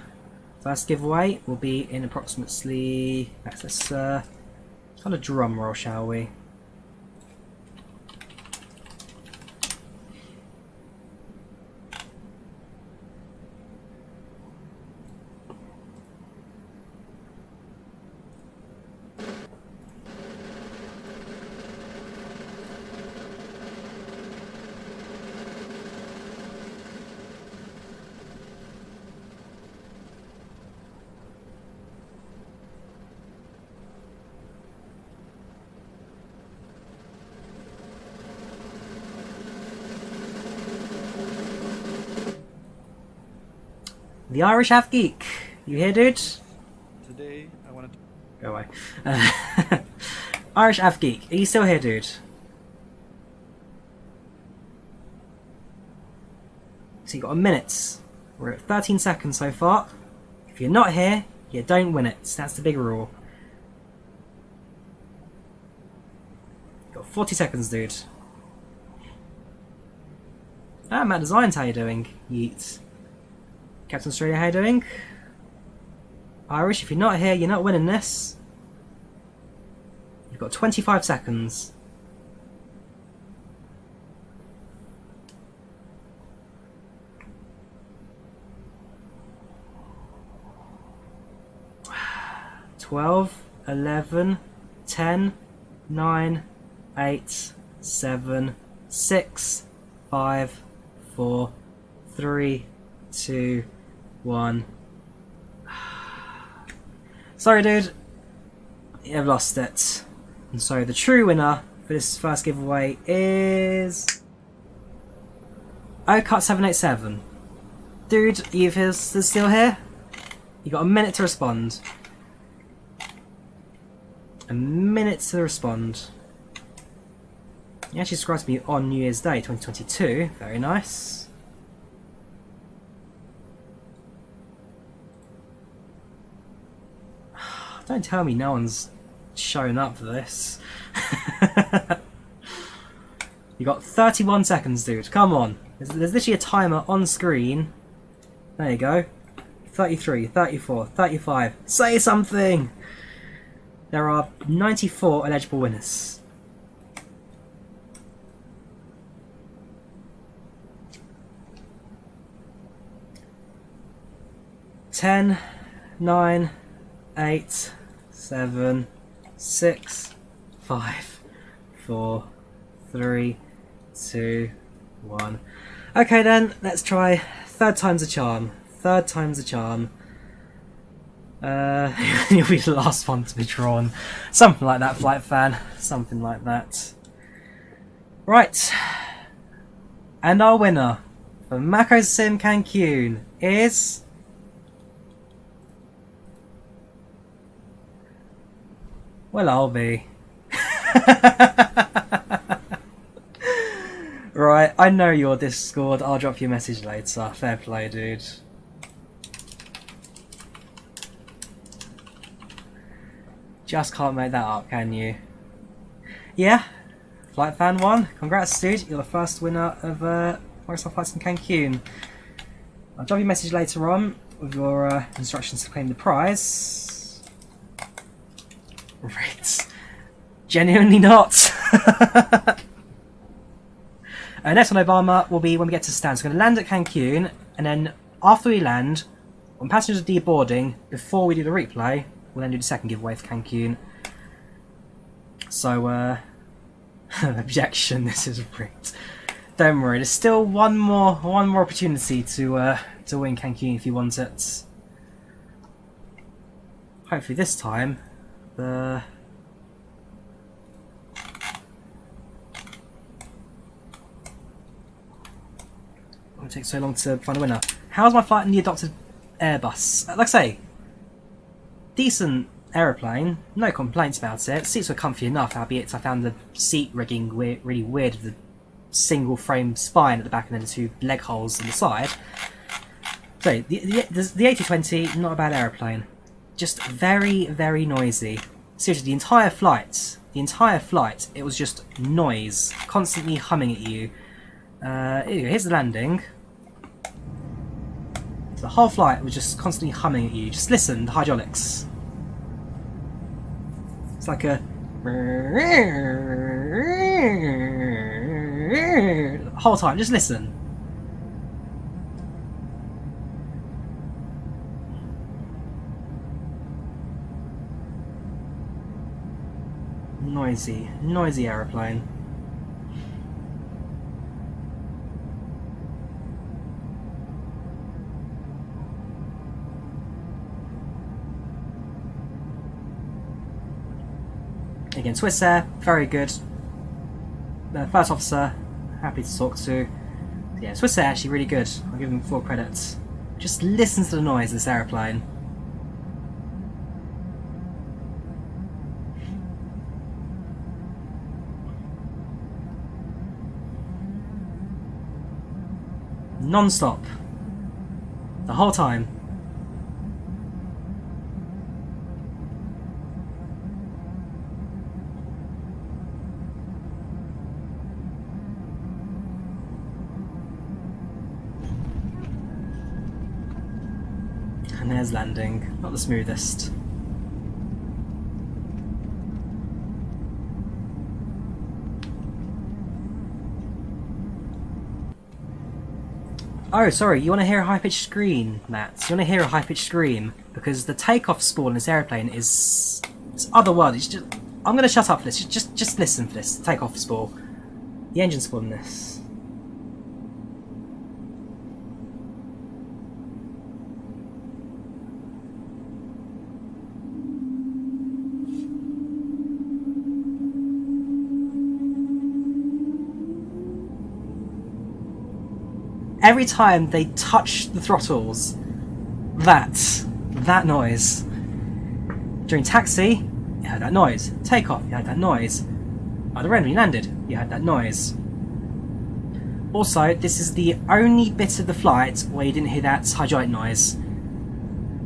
First giveaway will be in approximately. Let's kind of drum roll, shall we? The Irish Half Geek, you here, dude?
Today I wanted to
go away. Irish Half Geek, are you still here, dude? So you got a minute. We're at 13 seconds so far. If you're not here, you don't win it. That's the big rule. You've got 40 seconds, dude. Ah, Matt Designs, how you doing? Yeet. Captain Australia, how you doing? Irish, if you're not here, you're not winning this. You've got 25 seconds. Twelve, 11, 10, 9, 8, 7, 6, 5, 4, 3, 2, 1. Sorry, dude. You've lost it. And so the true winner for this first giveaway is OCut787. Dude, you're still here? You got a minute to respond. A minute to respond. You actually subscribed to me on New Year's Day 2022. Very nice. Don't tell me no one's shown up for this. You got 31 seconds, dude. Come on. There's literally a timer on screen. There you go. 33, 34, 35. Say something! There are 94 eligible winners. Ten, 9, 8, 7, 6, 5, 4, 3, 2, 1. Okay then, let's try third time's a charm. Third time's a charm. You'll be the last one to be drawn. Something like that, Flight Fan. Something like that. Right. And our winner for Macco Sim Cancun is... well, I'll be. Right, I know your Discord. I'll drop you a message later. Fair play, dude. Just can't make that up, can you? Yeah, Flight Fan 1. Congrats, dude. You're the first winner of Microsoft Flights in Cancun. I'll drop you a message later on with your instructions to claim the prize. Right. Genuinely not. Next on Obama will be when we get to stand. So we're going to land at Cancun, and then after we land, when passengers are deboarding, before we do the replay, we'll then do the second giveaway for Cancun. So, objection, this is rigged. Don't worry, there's still one more opportunity to win Cancun if you want it. Hopefully this time, the... It takes so long to find a winner. How's my flight in the adopted Airbus? Like I say, decent aeroplane, no complaints about it. Seats were comfy enough, albeit I found the seat rigging really weird with the single frame spine at the back and then the two leg holes on the side. So the A220, not a bad aeroplane, just very, very noisy. Seriously, the entire flight, it was just noise, constantly humming at you. Here's the landing. So the whole flight was just constantly humming at you. Just listen, the hydraulics. It's like a... the whole time, just listen. Noisy aeroplane. Again, Swiss Air, very good. First officer, happy to talk to. Yeah, Swiss Air actually really good. I'll give them full credit. Just listen to the noise of this aeroplane. Non-stop. The whole time. And there's landing. Not the smoothest. Oh, sorry, you want to hear a high-pitched scream, Matt? You want to hear a high-pitched scream? Because the takeoff spool in this aeroplane is... it's otherworldly. It's just, I'm going to shut up for this. Just listen for this. The takeoff spool. The engine spool in this. Every time they touch the throttles, that noise. During taxi, you heard that noise. Takeoff, you heard that noise. Other end, when you landed, you heard that noise. Also, this is the only bit of the flight where you didn't hear that hydraulic noise.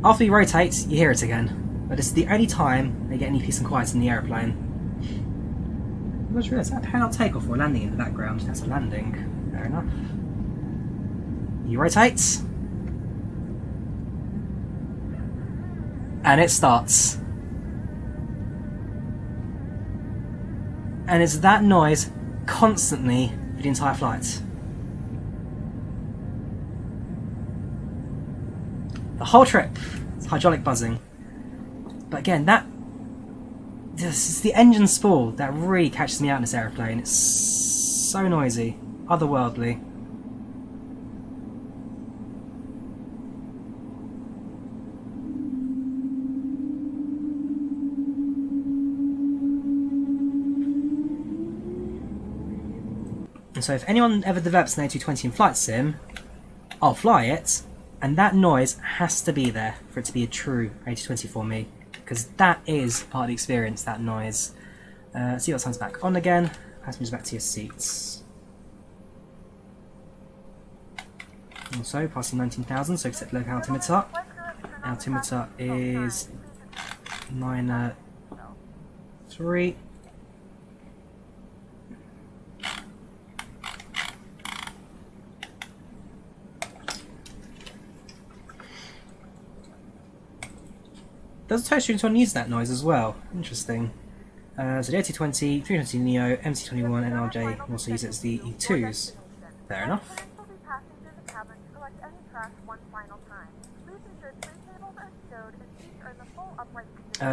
After you rotate, you hear it again. But this is the only time they get any peace and quiet in the aeroplane. I just realised that parallel takeoff or landing in the background. That's a landing. Fair enough. You rotate, and it starts. And it's that noise constantly for the entire flight. The whole trip, it's hydraulic buzzing. But again, this is the engine spool that really catches me out in this aeroplane. It's so noisy, otherworldly. And so if anyone ever develops an A220 in Flight Sim, I'll fly it, and that noise has to be there for it to be a true A220 for me, because that is part of the experience, that noise. See what sounds back on again. Passengers back to your seats. Also, passing 19,000, so set local altimeter. Altimeter is 9.3. Does the tow students one use that noise as well? Interesting. So the A220, 320 Neo, MC21 and RJ also use it as the E2s. Fair enough. Do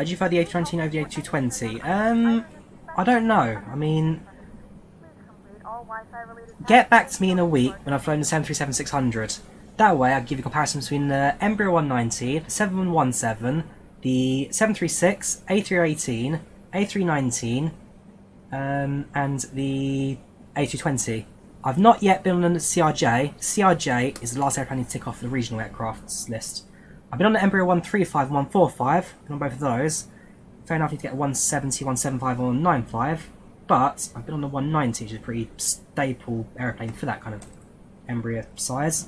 you prefer the A319 over the A220? I don't know. I mean, get back to me in a week when I've flown the 737-600. That way I can give you a comparison between the Embraer 190, the 7117, the 736, A318, A319, and the A220. I've not yet been on the CRJ. CRJ is the last airplane to tick off the regional aircrafts list. I've been on the Embraer 135 and 145, been on both of those. Fair enough, you get 170, 175 or 195, but I've been on the 190, which is a pretty staple aeroplane for that kind of Embraer size.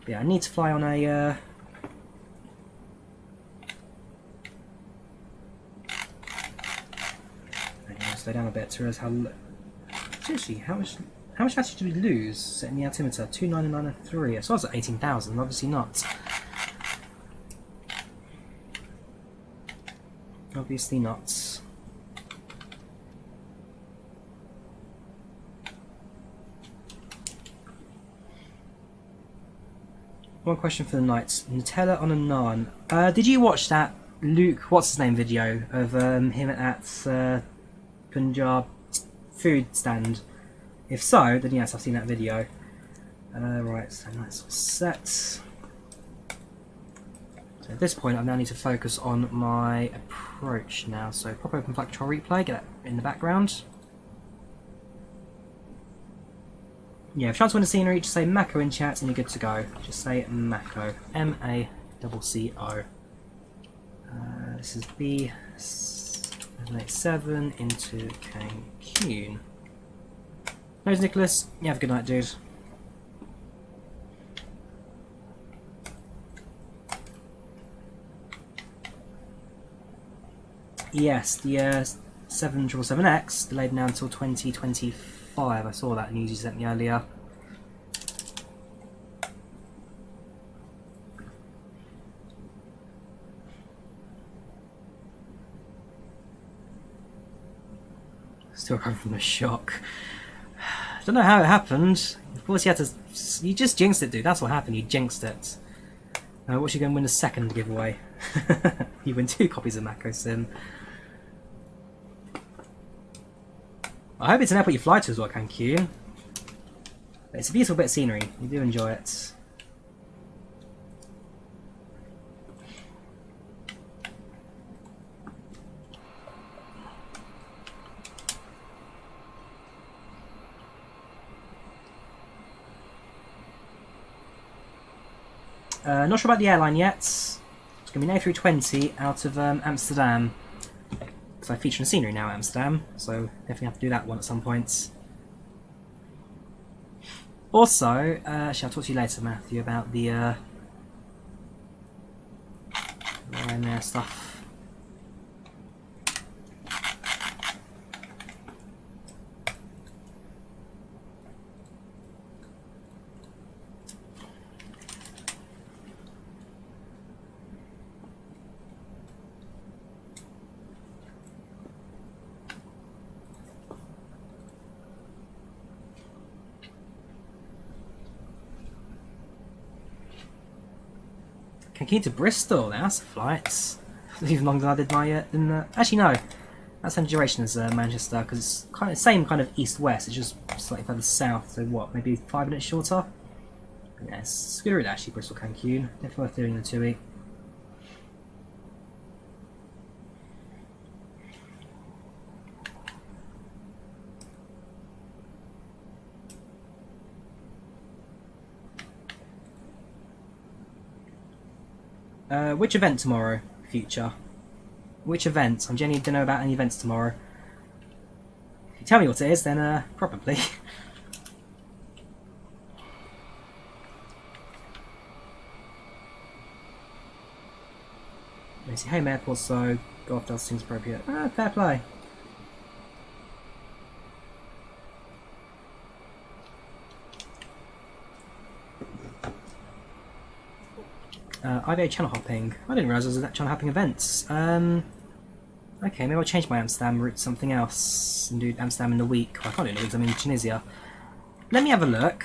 But yeah, I need to fly on a... slow down a bit to realize how... Seriously, how much actually did we lose setting the altimeter? 29903. So I was at 18,000, obviously not. Obviously not. One question for the night. Nutella on a naan. Did you watch that Luke, what's his name, video of him at Punjab food stand? If so, then yes, I've seen that video. Right, so that's all set. So at this point, I now need to focus on my approach now. So pop open FlightControlReplay, get that in the background. Yeah, if you want to win the scenery, just say Macco in chat and you're good to go. Just say Macco. M-A-C-C-O. This is B787 into Cancun. Nose Nicholas, you have a good night, dude. Yes, the 777X delayed now until 2025. I saw that news you sent me earlier. Still coming from the shock. I don't know how it happened. Of course, you had to. You just jinxed it, dude. That's what happened. You jinxed it. What's you going to win the second giveaway? You win 2 copies of Macco Sim. I hope it's an airport you fly to as well, Cancun. It's a beautiful bit of scenery. You do enjoy it. Not sure about the airline yet. It's going to be an A320 out of Amsterdam. Because I feature in scenery now at Amsterdam, so definitely have to do that one at some point. Also, actually I'll talk to you later, Matthew, about the Ryanair stuff. Cancun to Bristol, that's a flight. Even longer than I did my... actually no, that's the same duration as Manchester, because it's kind of same kind of east-west, it's just slightly further south, so what, maybe 5 minutes shorter? Yeah, it's good route actually, Bristol Cancun, definitely worth doing the TUI. Which event tomorrow, future? Which event? I genuinely don't know about any events tomorrow. If you tell me what it is, then probably. Let's see, Home Airport, so golf does seems appropriate. Fair play. IVAO channel hopping. I didn't realise there was channel hopping events. Okay, maybe I'll change my Amsterdam route to something else and do Amsterdam in the week. Well, I can't do it because I'm in Tunisia. Let me have a look.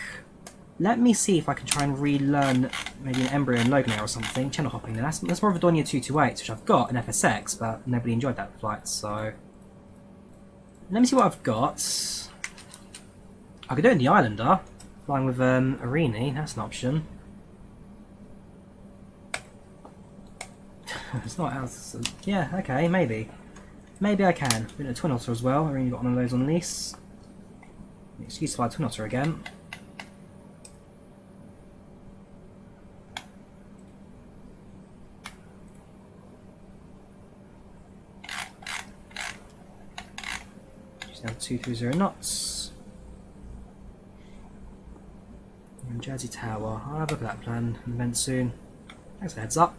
Let me see if I can try and relearn maybe an Embryo and Logan Air or something. Channel hopping. That's more of a Drawyah 228, which I've got an FSX, but nobody enjoyed that flight. So let me see what I've got. I could do it in the Islander, flying with Arini. That's an option. It's not as yeah. Okay, maybe I can. We've got a Twin Otter as well. I really got one of those on lease. Excuse to fly Twin Otter again. Just now 230 knots. And Jersey Tower. I'll have a look at that plan and event soon. Thanks for the heads up.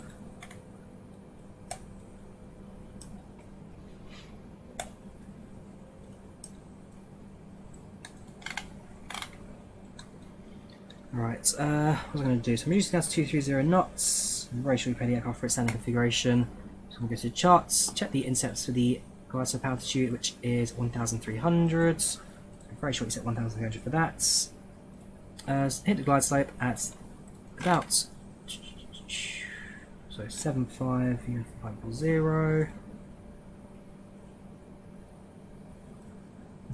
Right, what was I going to do? So I'm reducing down to 230 knots. I'm very sure we pay the aircraft for its standing configuration. So I'm going to go to the charts, check the intercepts for the glide slope altitude, which is 1,300. I'm very sure we set 1,300 for that. Hit the glide slope at about so 75,540.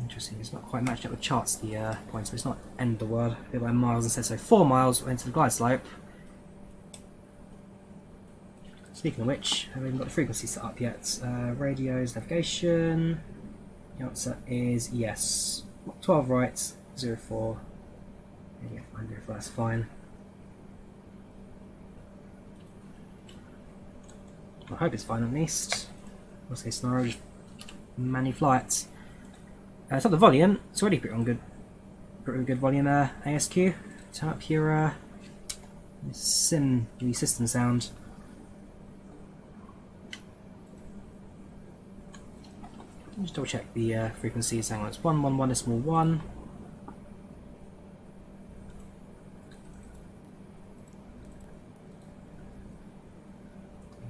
Interesting, it's not quite matched up with charts, the points, but it's not end of the world. A bit by miles instead, so 4 miles into the glide slope. Speaking of which, I haven't even got the frequency set up yet. Radios, navigation. The answer is yes. 12 right, 04. Yeah, fine, 04, that's fine. I hope it's fine at least. Worst case scenario, just manual flights. So the volume, it's already pretty good volume ASQ. Turn up your system sound. Just double check the frequencies. Hang on, it's 111.1.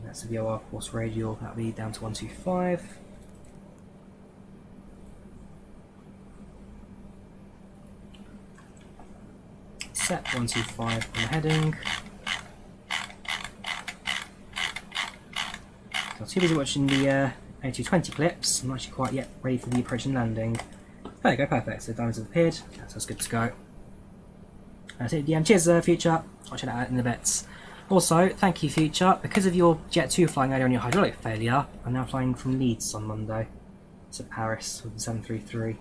That's the VOR course radial, that'll be down to 125. Set 125 on the heading. So I'm too busy watching the A220 clips. I'm not actually quite yet ready for the approach and landing. There you go, perfect. So the diamonds have appeared. So that's good to go. So DM, cheers, Future. I'll check that out in a bit. Also, thank you, Future. Because of your Jet 2 flying earlier on your hydraulic failure, I'm now flying from Leeds on Monday to Paris with the 733.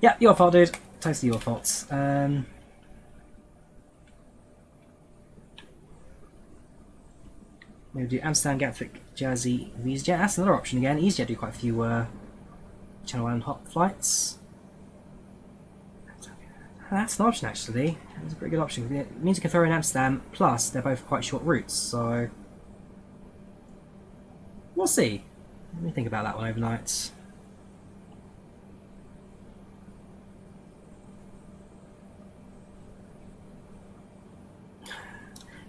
Yeah, your fault, dude. Totally your fault. Maybe do Amsterdam, Gatwick, Jersey, EasyJet. That's another option again. EasyJet do quite a few Channel Island hop flights. That's an option actually. That's a pretty good option. It means you can throw in Amsterdam, plus they're both quite short routes, so we'll see. Let me think about that one overnight.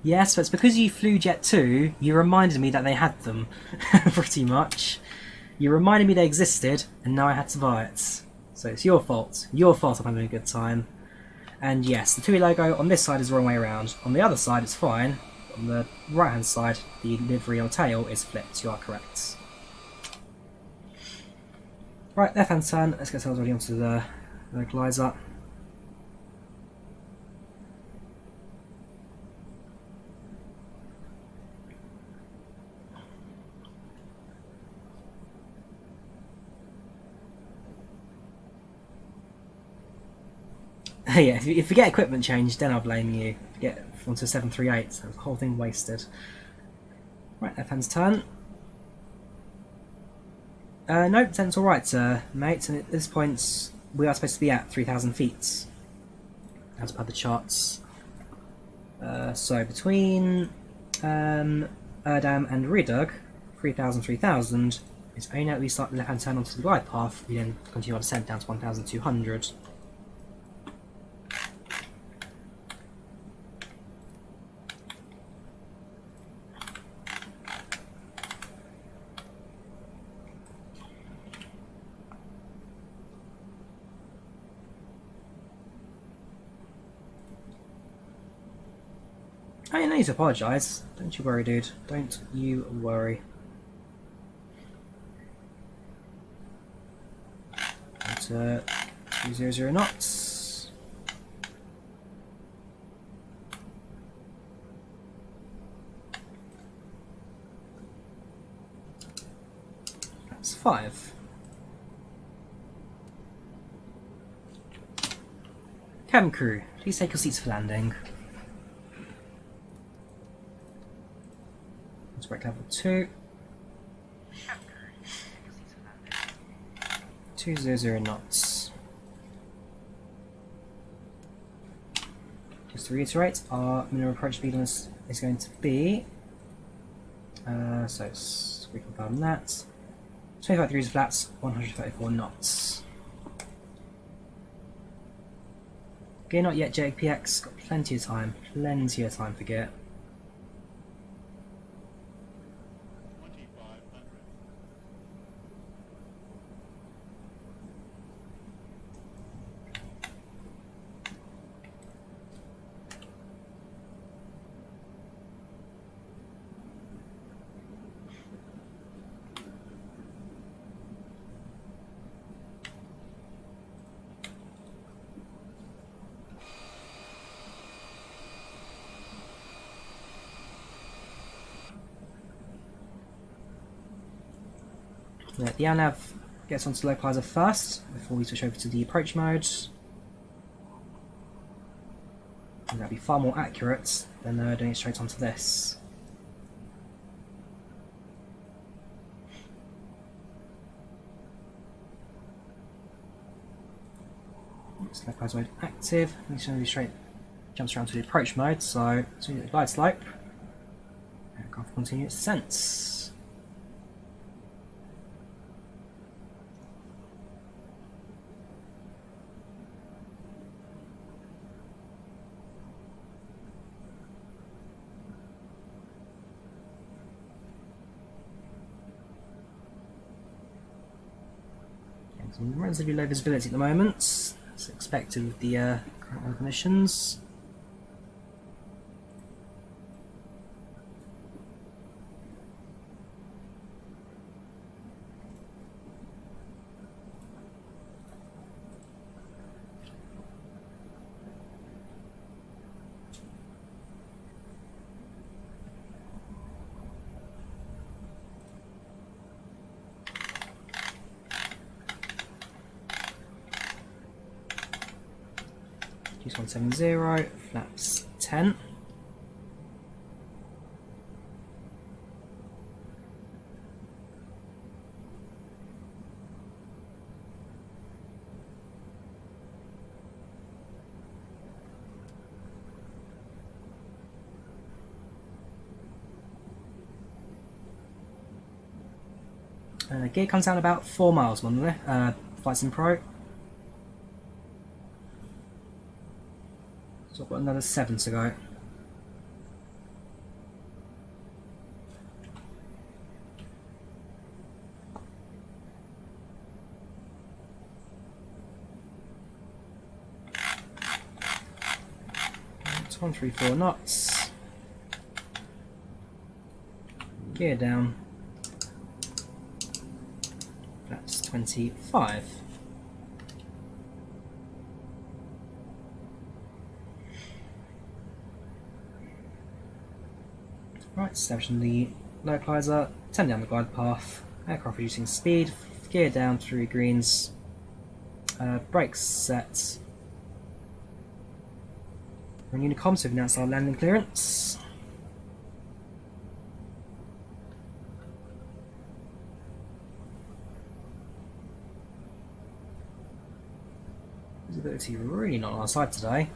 Yes, but it's because you flew Jet 2, you reminded me that they had them, pretty much. You reminded me they existed, and now I had to buy it. So it's your fault. Your fault I'm having a good time. And yes, the TUI logo on this side is the wrong way around. On the other side, it's fine. On the right-hand side, the livery or tail is flipped. You are correct. Right, left-hand turn. Let's get ourselves ready onto the glider. Yeah, if you get equipment changed, then I'll blame you. If you get onto 738, so the whole thing wasted. Right, left hand's turn. Nope, then it's alright, mate. And at this point, we are supposed to be at 3,000 feet, as per the charts. So between Erdam and Ridug, 3,000, it's only that we start the left hand turn onto the glide path, we then continue our descent down to 1,200. I need to apologise. Don't you worry, dude. Don't you worry. At 200 knots. That's 5. Cabin crew, please take your seats for landing. Let's break level 2. 200 knots. Just to reiterate, our minimum approach speed is going to be, so we confirm that, 25 degrees flats, 134 knots. Okay, not yet, JPX. Got plenty of time for Gear. The ANAV gets onto the localizer first before we switch over to the approach mode. And that'll be far more accurate than doing it straight onto this. It's localizer mode active. It's going to be straight jumps around to the approach mode. So as soon as it glide slope, aircraft will continue its descent. Some relatively low visibility at the moment, as expected with the current weather conditions. Use 170, flaps 10. Gear comes down about 4 miles, FlightControlReplay. So I've got another 7 to go. It's 134 knots. Gear down. That's 25. Right, establishing the localizer, turn down the glide path, aircraft reducing speed, gear down through greens, brakes set. We're in Unicom, so we've announced our landing clearance. Visibility really not on our side today.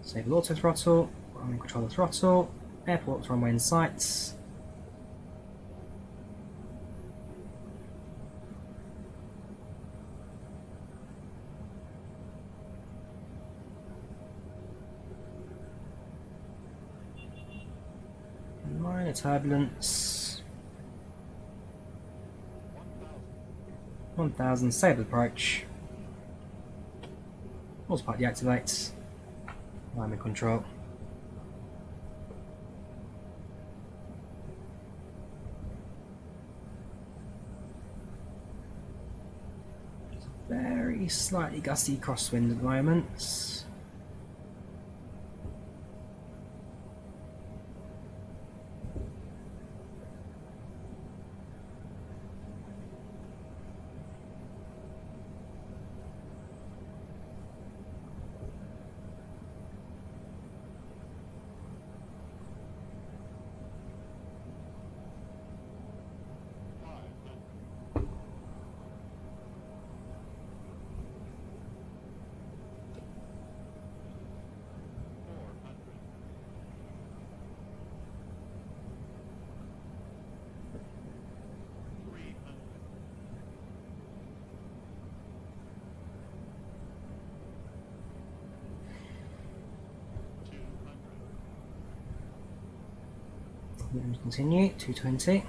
Disable auto throttle, control the throttle, airport runway in sight. Minor turbulence. 1000, stable approach. Autopilot deactivates. I'm in control. Very slightly gusty crosswind at the moment. Continue, 220.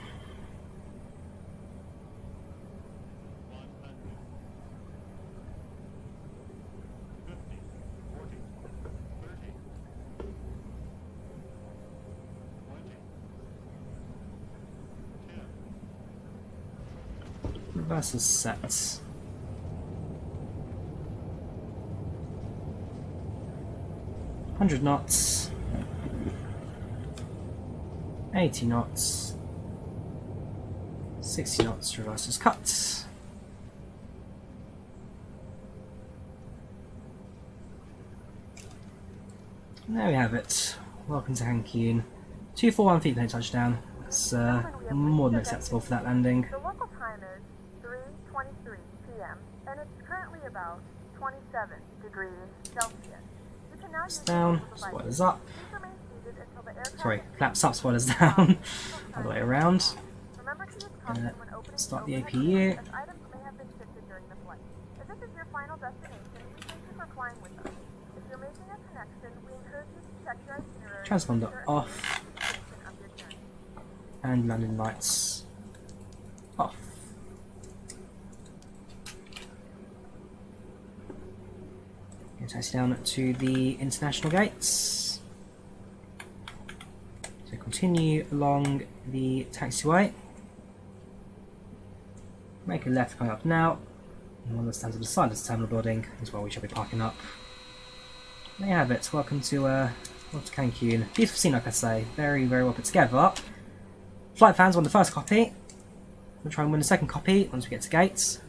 Reverse is set. $100 knots. 80 knots, 60 knots, reverse is cut. There we have it. Welcome to Cancun. 241 feet for touchdown. That's more than acceptable for that landing.
The local time is 3:23 p.m. and it's currently about 27 degrees Celsius. You can now use
Down, spoilers up. Sorry, flaps up, spoilers down. All the way around. Start the APU. Transponder off. And landing lights off. Taxi down to the international gates. So continue along the taxiway. Make a left coming up now. And one that stands at the side of the terminal building is where we shall be parking up. There you have it. Welcome to Cancun. Beautiful scene, like I say. Very, very well put together. Flight fans won the first copy. We'll try and win the second copy once we get to gates.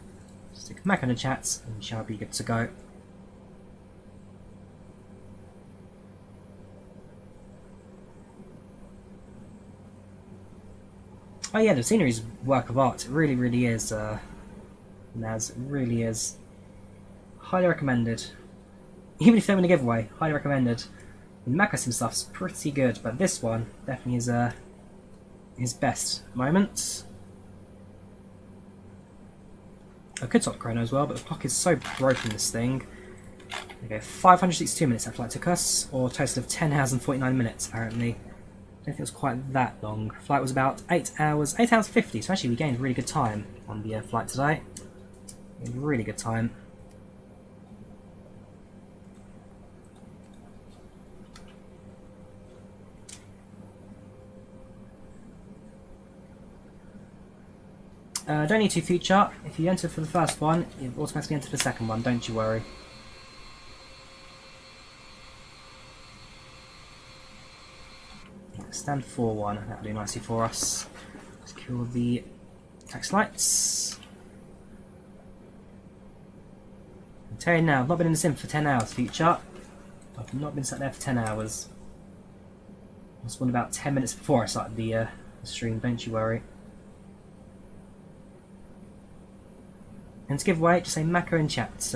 Stick Macco in the chat and we shall be good to go. Oh yeah, the scenery is a work of art. It really, really is. Naz, it really is. Highly recommended. Even if they win a giveaway, highly recommended. The Macco sim stuff's pretty good, but this one definitely is his best moment. I could stop the chrono as well, but the clock is so broken, this thing. Okay, 562 minutes that flight took us, or a total of 10 hours and 49 minutes apparently. I don't think it was quite that long. Flight was about 8 hours 50, so actually we gained really good time on the flight today. Really good time. Don't need to feature. If you enter for the first one, you automatically enter the second one, don't you worry. Stand 4-1, that'll do nicely for us. Secure the taxi lights. I'm telling you now, I've not been in the sim for 10 hours, future. I've not been sat there for 10 hours. I spawned about 10 minutes before I started the stream, don't you worry. And to give away, just say Macco in chat,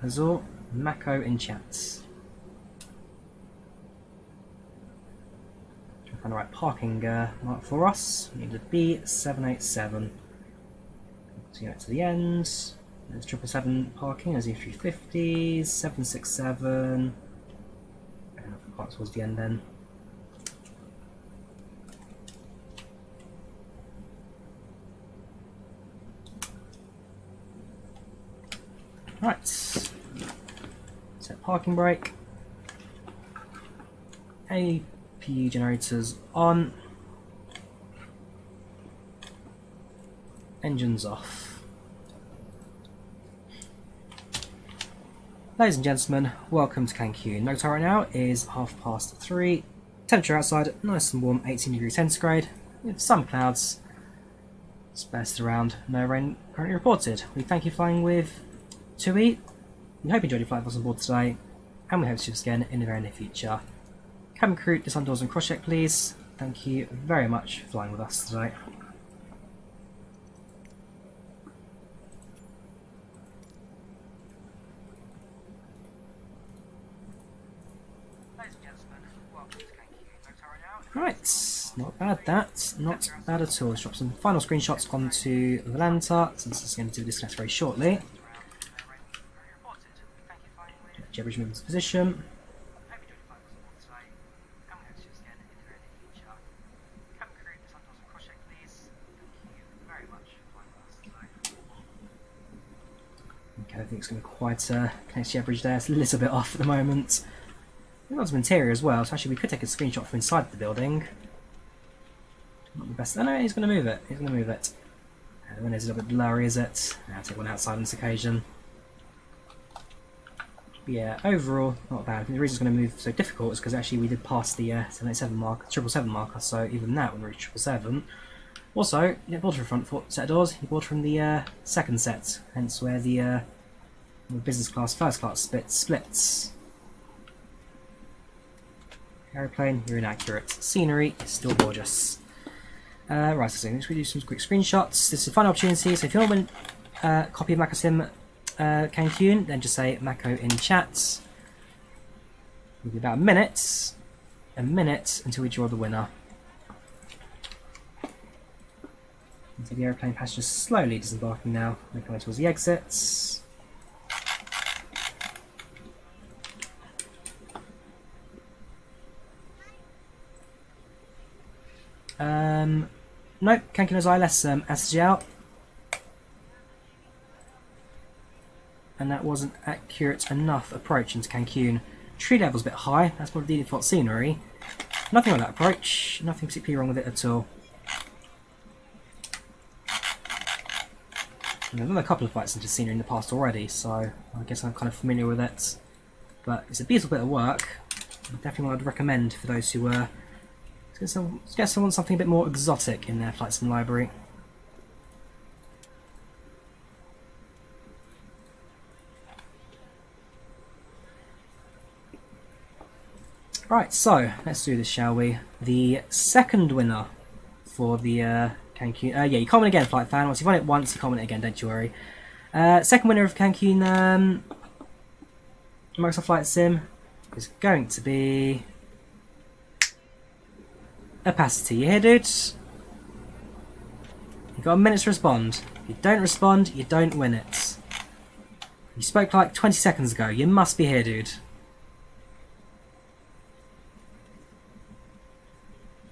Azul, Macco in chat. Find the right parking mark for us. We need a B787. So you get to the end. There's 777 parking, there's E350s, 767. And park towards the end then. Right. Set parking brake. APU generators on. Engines off. Ladies and gentlemen, welcome to Cancun. Night time right now is 3:30. Temperature outside nice and warm, 18 degrees centigrade, with some clouds spaced around. No rain currently reported. We thank you for flying with TUI. We hope you enjoyed your flight with us on board today, and we hope to see you again in the very near future. Cabin crew, disarm doors and cross check please. Thank you very much for flying with us today. Right, not bad that, not bad at all. Let's drop some final screenshots onto Volanta, since it's going to disconnect very shortly. GeForce moves position. Okay, I think it's going to be quite connect the average there. It's a little bit off at the moment. We've got some interior as well, so actually we could take a screenshot from inside the building. Not the best. Oh no, he's going to move it. He's going to move it. The window's a little bit blurry, is it? I'll take one outside on this occasion. But yeah, overall, not bad. The reason it's going to move so difficult is because actually we did pass the 787 mark, 777 marker, so even that when we reached 777. Also, you bought from the front set of doors, you bought from the second set, hence where the business class, first class splits. Aeroplane, you're inaccurate. Scenery is still gorgeous. Right, so next we do some quick screenshots. This is a final opportunity, so if you want to win a copy of Macco Sim Cancun, then just say Macco in chat. It'll be about a minute until we draw the winner. So the aeroplane passengers slowly disembarking now, making way towards the exits. Nope, Cancun has ILS SG out. And that wasn't accurate enough approach into Cancun. Tree level's a bit high, that's probably the default scenery. Nothing wrong with that approach, nothing particularly wrong with it at all. And I've done a couple of flights into scenery in the past already, so I guess I'm kind of familiar with it. But it's a beautiful bit of work. Definitely what I'd recommend for those who get someone something a bit more exotic in their flight sim library. Right, so let's do this, shall we? The second winner for the Cancun. Yeah, you comment again, flight fan. Once you've won it once, you comment again. Don't you worry. Second winner of Cancun Microsoft Flight Sim is going to be Opacity. You here, dudes? You've got a minute to respond. If you don't respond, you don't win it. You spoke like 20 seconds ago. You must be here, dude.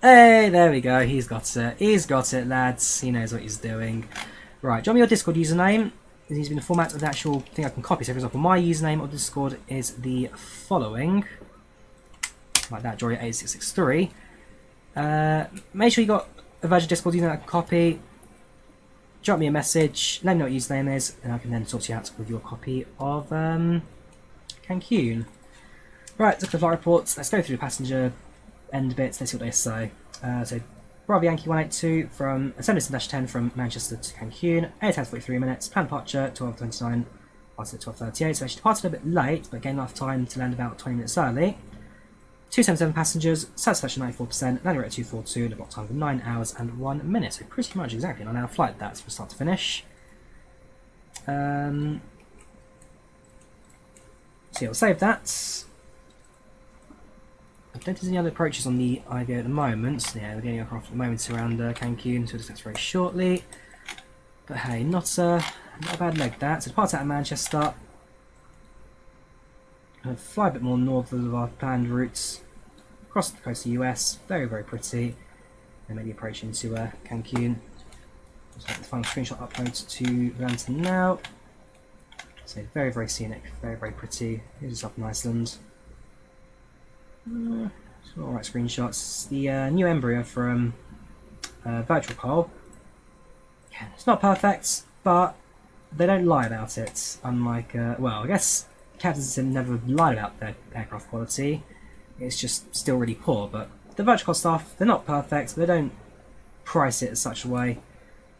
Hey, there we go. He's got it. He's got it, lads. He knows what he's doing. Right, drop me your Discord username. This needs to be in the format of the actual thing I can copy. So, for example, my username on Discord is the following. Like that, Drawyah8663. Make sure you got a version of Discord username I can copy. Drop me a message, let me know what your username is, and I can then sort you out with your copy of Cancun. Right, let's look at the flight reports. Let's go through the passenger end bits. Let's see what they say. So, Bravo Yankee 182 from 787-10 from Manchester to Cancun. 8 hours 43 minutes. Planned departure 12:29. Departed at 12:38. So, she departed a bit late, but gained enough time to land about 20 minutes early. 277 passengers, satisfaction 94%, landing rate at 242, and a block time of 9 hours and 1 minute. So pretty much exactly an 9 hour flight, that's from start to finish. So yeah, we'll save that. I don't think there's any other approaches on the IVAO at the moment. Yeah, we're getting aircraft at the moment around Cancun, so we'll discuss very shortly. But hey, not a bad leg that. So depart out of Manchester. Kind of fly a bit more north of our planned routes. Across the coast of the US, very, very pretty. And maybe approach into Cancun. Just let the final screenshot upload to Volanta now. So very, very scenic, very, very pretty. Here's us up in Iceland. Alright screenshots. The new embryo from Virtual Coal. It's not perfect, but they don't lie about it. Unlike, well, I guess Captain Sim never lied about their aircraft quality. It's just still really poor, but the Virtual Coal stuff, they're not perfect. They don't price it in such a way.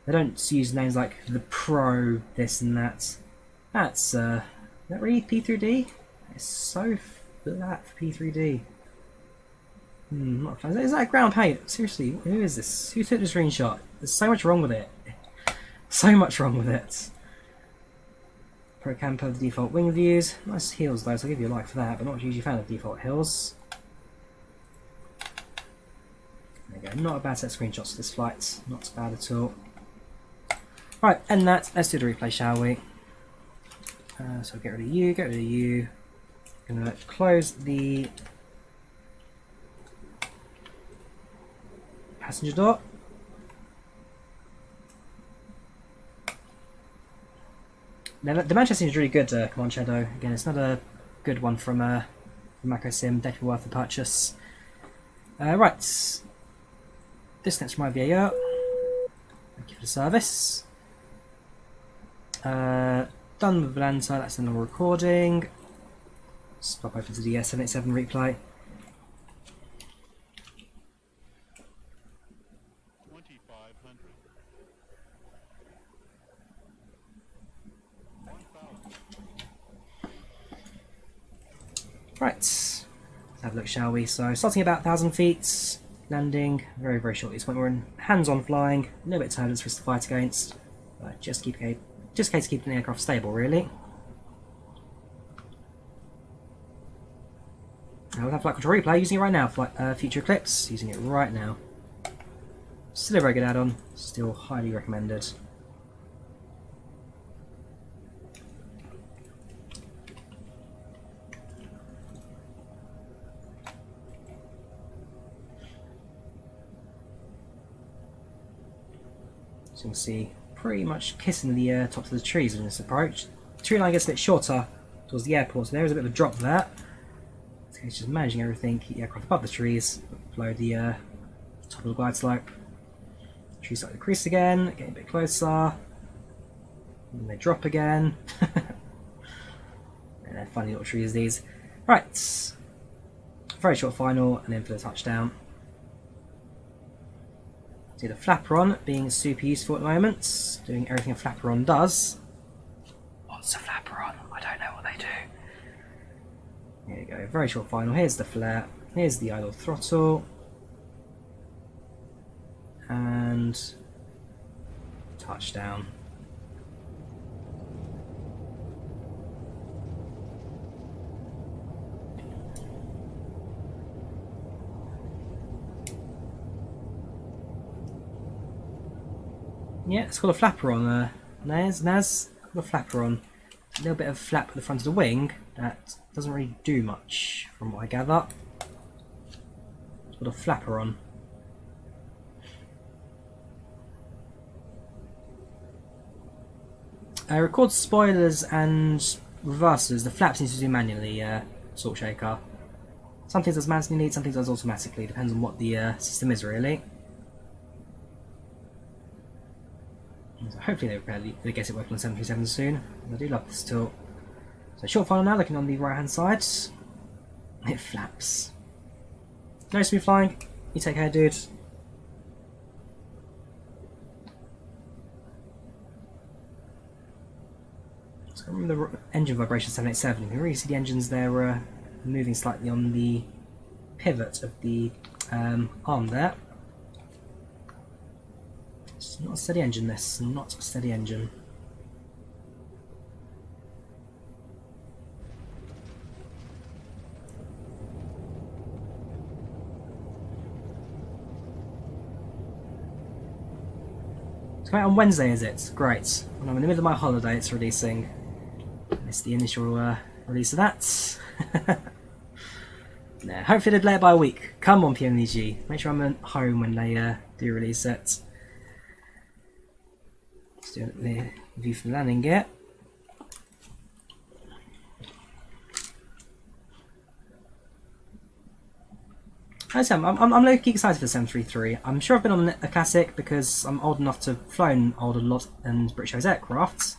They don't use names like the Pro, this and that. That's, is that really P3D? It's so flat for P3D. Not fun. Is that a ground paint? Seriously, who is this? Who took the screenshot? There's so much wrong with it. So much wrong with it. Pro camper, the default wing views. Nice heels though, so I'll give you a like for that, but not usually a fan of default heels. There you go, not a bad set of screenshots for this flight. Not bad at all. Right, and that. Let's do the replay, shall we? So get rid of you, get rid of you. Gonna close the passenger door. Now the Manchester is really good, Command Shadow. Again, it's not a good one from Macco Sim, definitely worth the purchase. Right, distance from IVAO. Thank you for the service. Done with Volanta, that's the normal recording. Let's pop over to the 787 replay. Right, let's have a look, shall we? So, starting about 1,000 feet, landing very, very shortly. This point we're in hands-on flying, a little bit of turbulence for us to fight against, but just in case keeping the aircraft stable, really. Now we'll have FlightControlReplay using it right now. Future Eclipse using it right now. Still a very good add-on. Still highly recommended. So you can see pretty much kissing the tops of the trees in this approach. The tree line gets a bit shorter towards the airport, so there is a bit of a drop there. So it's just managing everything, keep the aircraft above the trees, below the top of the glide slope. Trees start to decrease again, getting a bit closer. And they drop again. And they're funny little trees, these. Right. Very short final, and then for the touchdown. See the flaperon being super useful at the moment, doing everything a flaperon does. What's a flaperon? I don't know what they do. Here you go, very short final. Here's the flare, here's the idle throttle, and touchdown. Yeah, it's called a flaperon. Naz, called a flaperon. A little bit of flap at the front of the wing that doesn't really do much, from what I gather. It's called a flaperon. Records spoilers and reversers. The flaps need to do manually, Salt Shaker. Some things does manually, some things does automatically. Depends on what the system is, really. So hopefully they get it working on 737 soon. I do love this tool. So short final now, looking on the right hand side. It flaps. No smooth flying. You take care, dude. So remember the engine vibration 787. You can really see the engines there moving slightly on the pivot of the arm there. It's not a steady engine, this. Not a steady engine. It's coming out on Wednesday, is it? Great. When I'm in the middle of my holiday, it's releasing. It's the initial release of that. Nah, hopefully they delay it by a week. Come on, PMDG. Make sure I'm at home when they do release it. Let's do the view from the landing gear. I'm low-key excited for the 733. I'm sure I've been on a classic because I'm old enough to have flown older lot and British Airways aircrafts.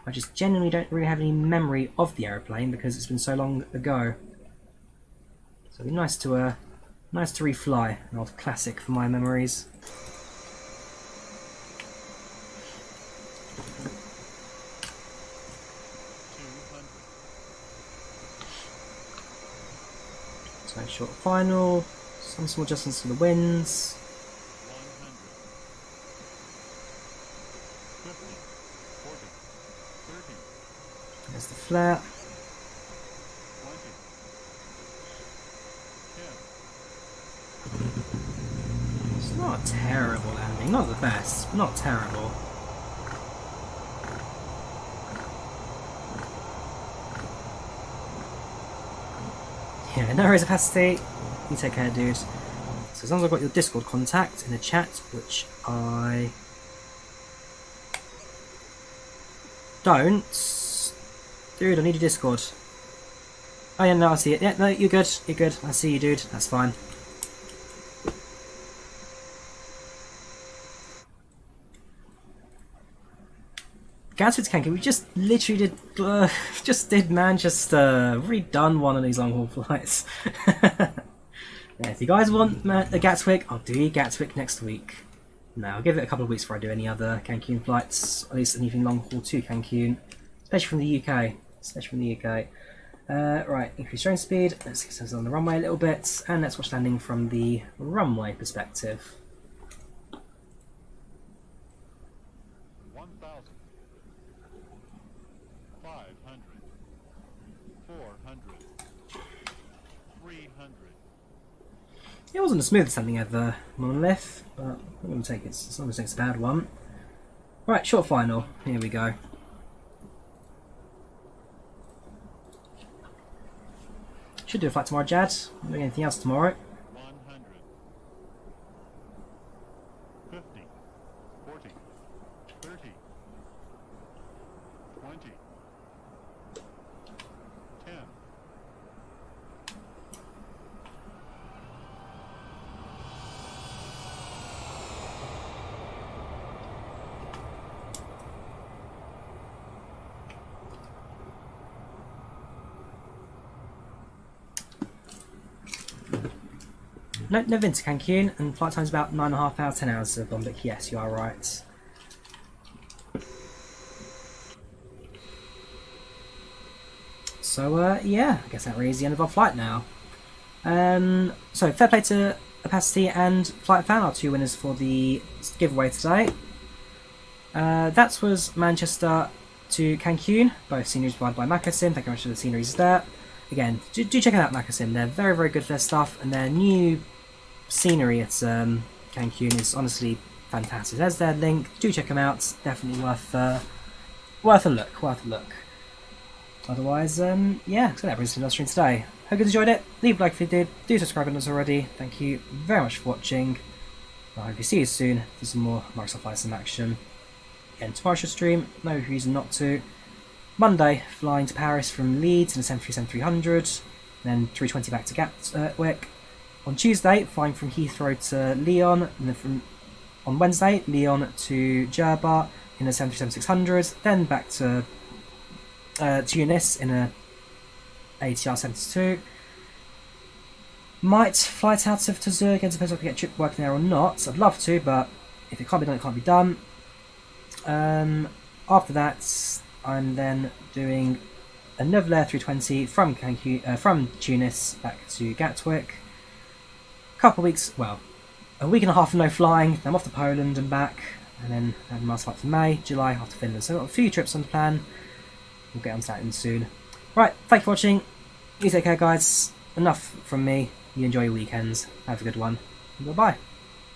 I just genuinely don't really have any memory of the aeroplane because it's been so long ago. So it'd be nice to refly an old classic for my memories. So short final, some small adjustments to the winds. There's the flare. It's not a terrible landing, not the best, but not terrible. Yeah, no raise capacity. You take care, dude. So as long as I've got your Discord contact in the chat, which I don't. Dude, I need a Discord. Oh yeah, no, I see it. Yeah, no, you're good. You're good. I see you, dude. That's fine. Gatwick to Cancun, we just literally did Manchester. We've already done one of these long haul flights. Yeah, if you guys want a Gatwick, I'll do Gatwick next week. No, I'll give it a couple of weeks before I do any other Cancun flights, at least anything long haul to Cancun, especially from the UK. Right, increase drone speed. Let's get on the runway a little bit, and let's watch landing from the runway perspective.
1,000, 500, 400, 300.
It wasn't the smoothest landing ever, Monolith, but I'm going to take it as long as it's a bad one. Right, short final. Here we go. Should do a flight tomorrow, Jad. Not doing anything else tomorrow.
100, 50, 40, 30, 20, 10.
No Vince Cancun, and flight time's about 9.5 hours, 10 hours of Bombic. Yes, you are right. So, yeah, I guess that really is the end of our flight now. So, fair play to Opacity and Flight Fan, our two winners for the giveaway today. That was Manchester to Cancun, both sceneries provided by Macco Sim. Thank you very much for the sceneries there. Again, do check out Macco Sim. They're very, very good for their stuff, and their new scenery at Cancun is honestly fantastic. There's their link. Do check them out. Definitely worth a look. Otherwise, yeah, so that brings us to the stream today. Hope you enjoyed it. Leave a like if you did. Do subscribe if not already. Thank you very much for watching. I hope you see you soon for some more Microsoft Flight Sim action. Again, tomorrow should stream. No reason not to. Monday, flying to Paris from Leeds in a 737-300, then 320 back to Gatwick. On Tuesday, flying from Heathrow to Lyon, and then on Wednesday, Lyon to Djerba in a 737-600, then back to Tunis in a ATR 72. Might flight out of Tazur, again, depends if I can get trip working there or not. I'd love to, but if it can't be done, it can't be done. After that, I'm then doing a Navigraph 320 from from Tunis back to Gatwick. A week and a half of no flying. Then I'm off to Poland and back, and then I have a last flight for May, July, off to Finland. So I've got a few trips on the plan. We'll get on to that in soon. Right, thank you for watching. You take care, guys. Enough from me. You enjoy your weekends. Have a good one. Bye bye.